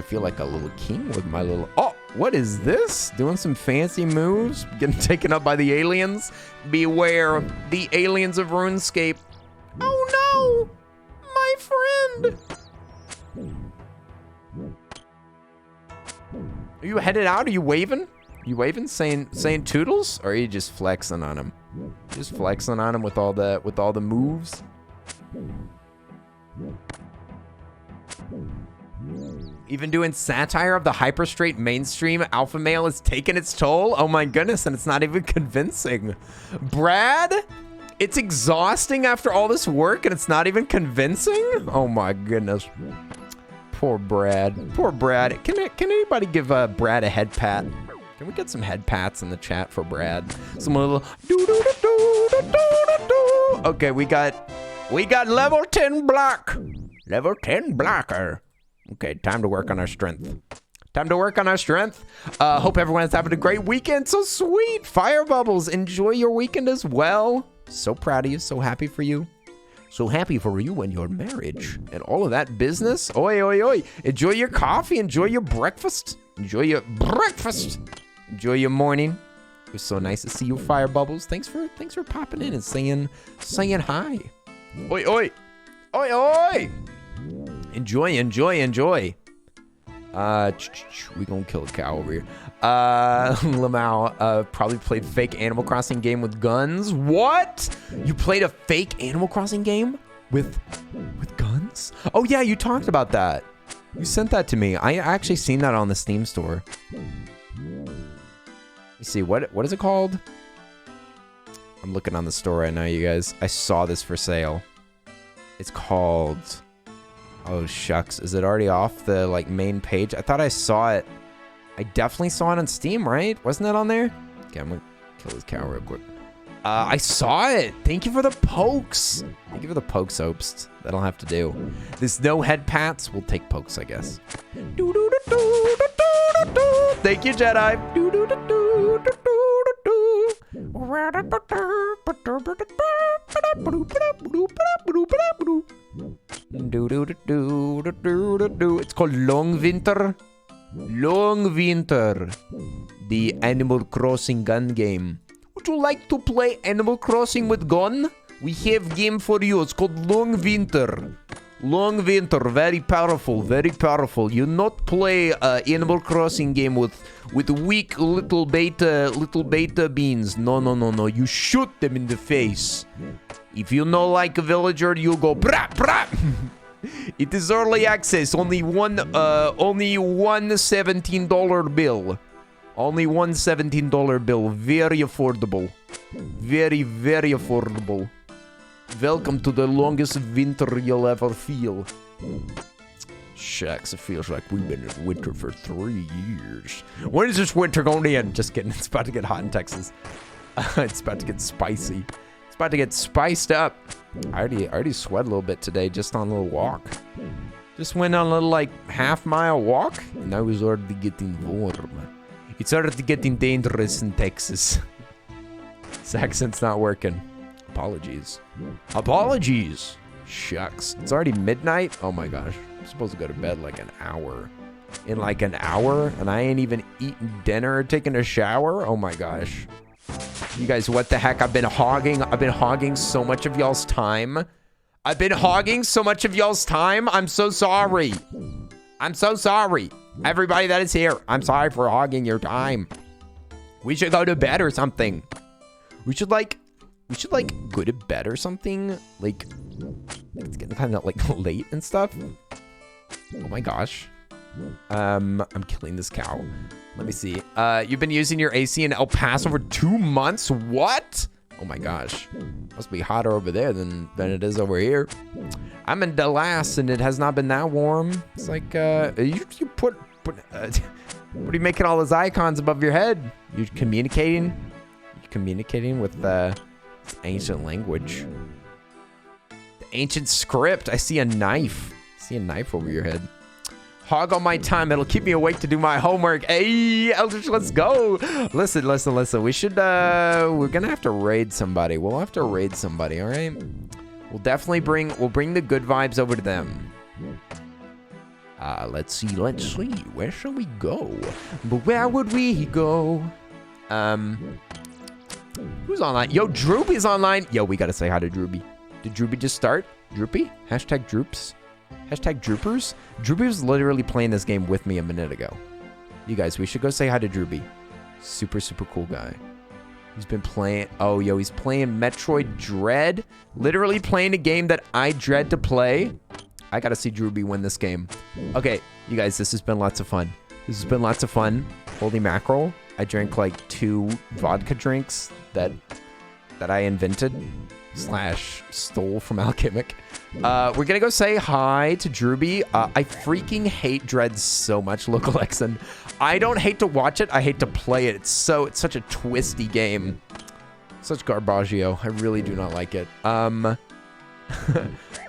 feel like a little king with my little. Oh, what is this? Doing some fancy moves, getting taken up by the aliens. Beware, the aliens of RuneScape. Oh no, my friend. Are you headed out? Are you waving? Saying toodles? Or are you just flexing on him? Just flexing on him with all the moves? Even doing satire of the hyper straight mainstream alpha male is taking its toll? Oh my goodness, and it's not even convincing. Brad? It's exhausting after all this work and it's not even convincing? Oh my goodness. Poor Brad. Poor Brad. Can anybody give Brad a head pat? Can we get some head pats in the chat for Brad? Some little Okay, we got level 10 block. Level 10 blocker. Okay, time to work on our strength. Hope everyone is having a great weekend. So sweet. Fire Bubbles, enjoy your weekend as well. So proud of you. So happy for you. So happy for you and your marriage and all of that business. Oi, oi, oi. Enjoy your coffee. Enjoy your breakfast. Enjoy your morning. It was so nice to see you, Fire Bubbles. Thanks for popping in and saying hi. Oi, oi. Oi, oi. Enjoy. We gonna kill a cow over here. Lamau probably played fake Animal Crossing game with guns. What? You played a fake Animal Crossing game with guns? Oh yeah, you talked about that. You sent that to me. I actually seen that on the Steam store. Let me see, what is it called? I'm looking on the store right now, you guys. I saw this for sale. It's called... Oh shucks, is it already off the main page? I thought I saw it. I definitely saw it on Steam, right? Wasn't that on there? Okay, I'm gonna kill this cow real quick. I saw it. Thank you for the pokes. Thank you for the pokes, Obst. That'll have to do. There's no head pats. We'll take pokes, I guess. Thank you, Jedi. It's called Long Winter. Long Winter. The Animal Crossing gun game. Would you like to play Animal Crossing with gun? We have game for you. It's called Long Winter. Long Winter. Very powerful. Very powerful. You not play Animal Crossing game with weak little beta beans. No. You shoot them in the face. If you know like a villager, you go brap brap. It is early access. Only one $17 bill. Only one $17 bill. Very affordable. Very, very affordable. Welcome to the longest winter you'll ever feel. Shucks, it feels like we've been in winter for 3 years. When is this winter going to end? Just kidding. It's about to get hot in Texas. It's about to get spicy. It's about to get spiced up. I already sweat a little bit today just on a little walk. Just went on a little half-mile walk, and I was already getting warm. It's already getting dangerous in Texas. This accent's not working. Apologies. Apologies. Shucks. It's already midnight? Oh my gosh. I'm supposed to go to bed an hour. In an hour? And I ain't even eaten dinner or taken a shower? Oh my gosh. You guys, what the heck? I've been hogging so much of y'all's time. I'm so sorry. I'm so sorry. Everybody that is here, I'm sorry for hogging your time. We should go to bed or something. We should go to bed or something. It's getting kind of late and stuff. Oh my gosh. I'm killing this cow. Let me see. You've been using your AC in El Paso for 2 months? What? Oh my gosh. Must be hotter over there than it is over here. I'm in Dallas and it has not been that warm. It's you put what are you making all those icons above your head? You're communicating with ancient language. The ancient script. I see a knife. see a knife over your head. Hog all my time. It'll keep me awake to do my homework. Hey, Eldritch, let's go. Listen. We should, we're gonna have to raid somebody. We'll have to raid somebody, all right? We'll definitely bring the good vibes over to them. Let's see. Where shall we go? But where would we go? Who's online? Yo, Droopy's online. Yo, we gotta say hi to Droopy. Did Droopy just start? Droopy? Hashtag Droops? Hashtag Droopers? Droopy was literally playing this game with me a minute ago. You guys, we should go say hi to Droopy. Super, super cool guy. He's been playing... Oh, yo, he's playing Metroid Dread. Literally playing a game that I dread to play. I gotta see Droopy win this game. Okay, you guys, this has been lots of fun. Holy mackerel. I drank like 2 vodka drinks that I invented / stole from Alchemic. We're gonna go say hi to Droopy. I freaking hate Dread so much, Local Exon. I don't hate to watch it, I hate to play it. It's such a twisty game. Such garbaggio. I really do not like it.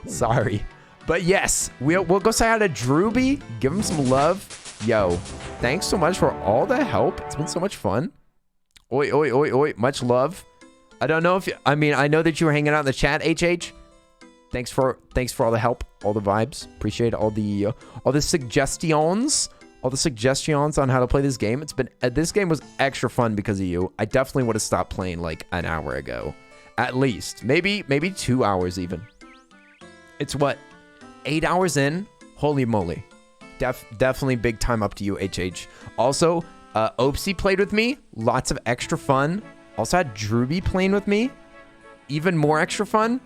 Sorry. But yes, we'll go say hi to Droopy. Give him some love. Yo, thanks so much for all the help. It's been so much fun. Oi. Much love. I don't know if you, I know that you were hanging out in the chat, HH. Thanks for all the help, all the vibes. Appreciate all the suggestions, on how to play this game. It's been this game was extra fun because of you. I definitely would have stopped playing like an hour ago, at least. Maybe 2 hours even. It's what, 8 hours in? Holy moly. Definitely big time up to you, HH. Also, Opsy played with me. Lots of extra fun. Also had Droopy playing with me. Even more extra fun.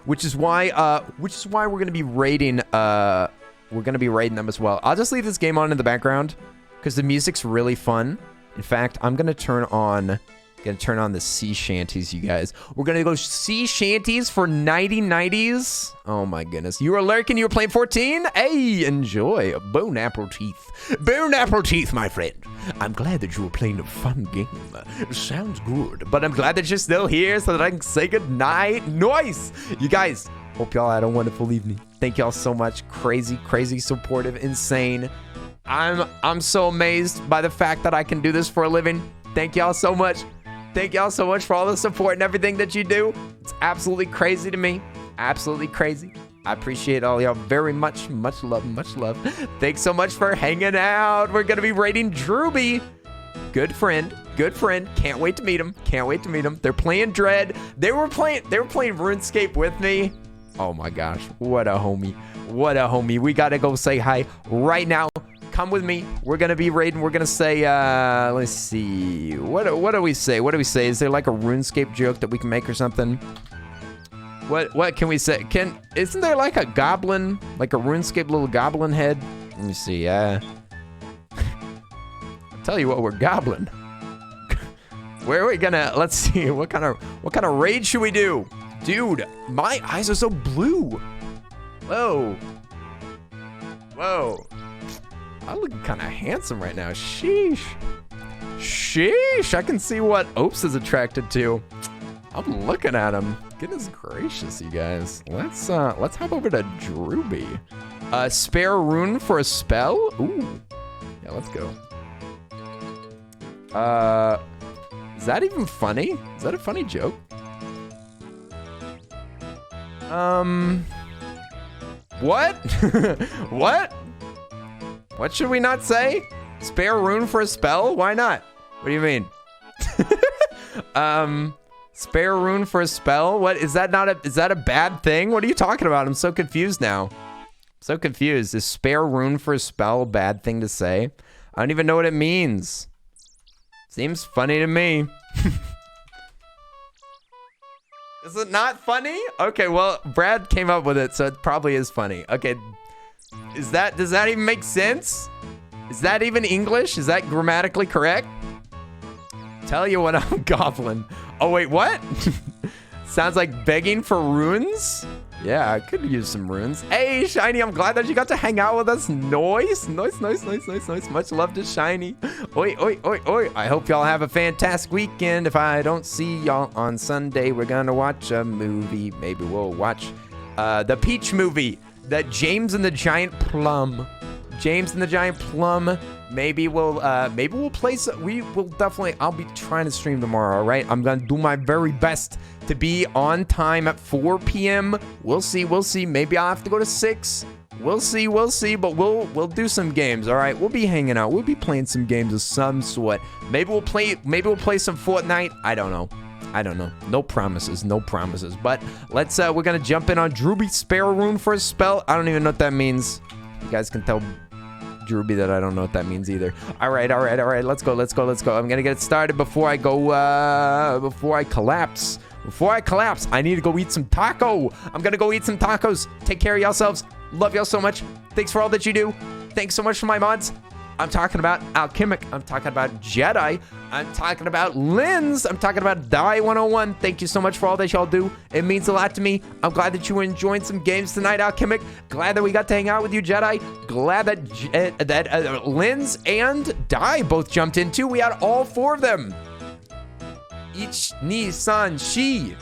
Which is why we're gonna be raiding them as well. I'll just leave this game on in the background because the music's really fun. In fact, I'm gonna turn on the sea shanties, you guys. We're gonna go sea shanties for 90s. Oh my goodness. You were lurking, you were playing 14? Hey, enjoy. Bone apple teeth. Bone apple teeth, my friend. I'm glad that you were playing a fun game. Sounds good. But I'm glad that you're still here so that I can say goodnight. Nice. You guys, hope y'all had a wonderful evening. Thank y'all so much. Crazy supportive, insane. I'm so amazed by the fact that I can do this for a living. Thank y'all so much. Thank y'all so much for all the support and everything that you do. It's absolutely crazy to me. Absolutely crazy. I appreciate all y'all very much. Much love. Thanks so much for hanging out. We're going to be raiding Droopy. Good friend. Can't wait to meet him. They're playing Dread. They were playing RuneScape with me. Oh my gosh. What a homie. We got to go say hi right now. Come with me. We're gonna be raiding. We're gonna say, let's see. What do we say? Is there like a RuneScape joke that we can make or something? What can we say? Isn't there like a goblin, like a RuneScape little goblin head? Let me see. I'll tell you what, we're goblin. Where are we gonna? Let's see. What kind of raid should we do? Dude, my eyes are so blue. Whoa. I'm looking kind of handsome right now. Sheesh. I can see what Opes is attracted to. I'm looking at him. Goodness gracious, you guys. Let's hop over to Droopy. Spare rune for a spell? Ooh. Yeah, let's go. Is that even funny? Is that a funny joke? What? What? What should we not say? Spare rune for a spell? Why not? What do you mean? Spare rune for a spell? What is that? Is that a bad thing? What are you talking about? I'm so confused now. Is spare rune for a spell a bad thing to say? I don't even know what it means. Seems funny to me. Is it not funny? Okay, well, Brad came up with it, so it probably is funny. Okay. Does that even make sense? Is that even English? Is that grammatically correct? Tell you what, I'm goblin. Oh wait, what? Sounds like begging for runes? Yeah, I could use some runes. Hey, Shiny, I'm glad that you got to hang out with us. Nice. Much love to Shiny. Oi. I hope y'all have a fantastic weekend. If I don't see y'all on Sunday, we're gonna watch a movie. Maybe we'll watch the Peach movie. That James and the Giant Plum. James and the Giant Plum. Maybe we'll play some. We will definitely. I'll be trying to stream tomorrow. All right. I'm gonna do my very best to be on time at 4 p.m. We'll see. We'll see. Maybe I'll have to go to 6. We'll see. We'll see. But we'll do some games. All right. We'll be hanging out. We'll be playing some games of some sort. Maybe we'll play some Fortnite. I don't know. No promises. But let's. We're gonna jump in on Drewby's spare rune for a spell. I don't even know what that means. You guys can tell Drewby that I don't know what that means either. All right. Let's go. I'm gonna get it started before I go. Before I collapse. I need to go eat some taco. I'm gonna go eat some tacos. Take care of yourselves. Love y'all so much. Thanks for all that you do. Thanks so much for my mods. I'm talking about Alchemic. I'm talking about Jedi. I'm talking about Lens. I'm talking about Die 101. Thank you so much for all that y'all do. It means a lot to me. I'm glad that you were enjoying some games tonight, Alchemic. Glad that we got to hang out with you, Jedi. Glad that Lens and Die both jumped in too. We had all 4 of them. Ich, ni, san, shi.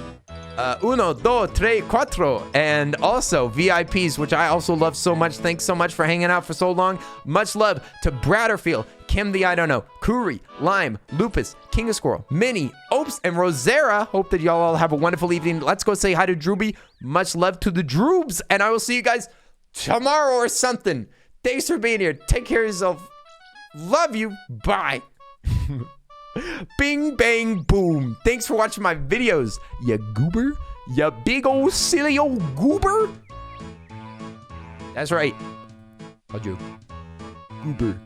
Uno, dos, tres, cuatro, and also VIPs, which I also love so much. Thanks so much for hanging out for so long. Much love to Bratterfield, Kim the I Don't Know, Kuri, Lime, Lupus, King of Squirrel, Minnie, Opes, and Rosera. Hope that y'all all have a wonderful evening. Let's go say hi to Drewby. Much love to the Droobs, and I will see you guys tomorrow or something. Thanks for being here. Take care of yourself. Love you. Bye. Bing, bang, boom. Thanks for watching my videos, ya goober. Ya big old silly old goober. That's right. I'll joke. Goober.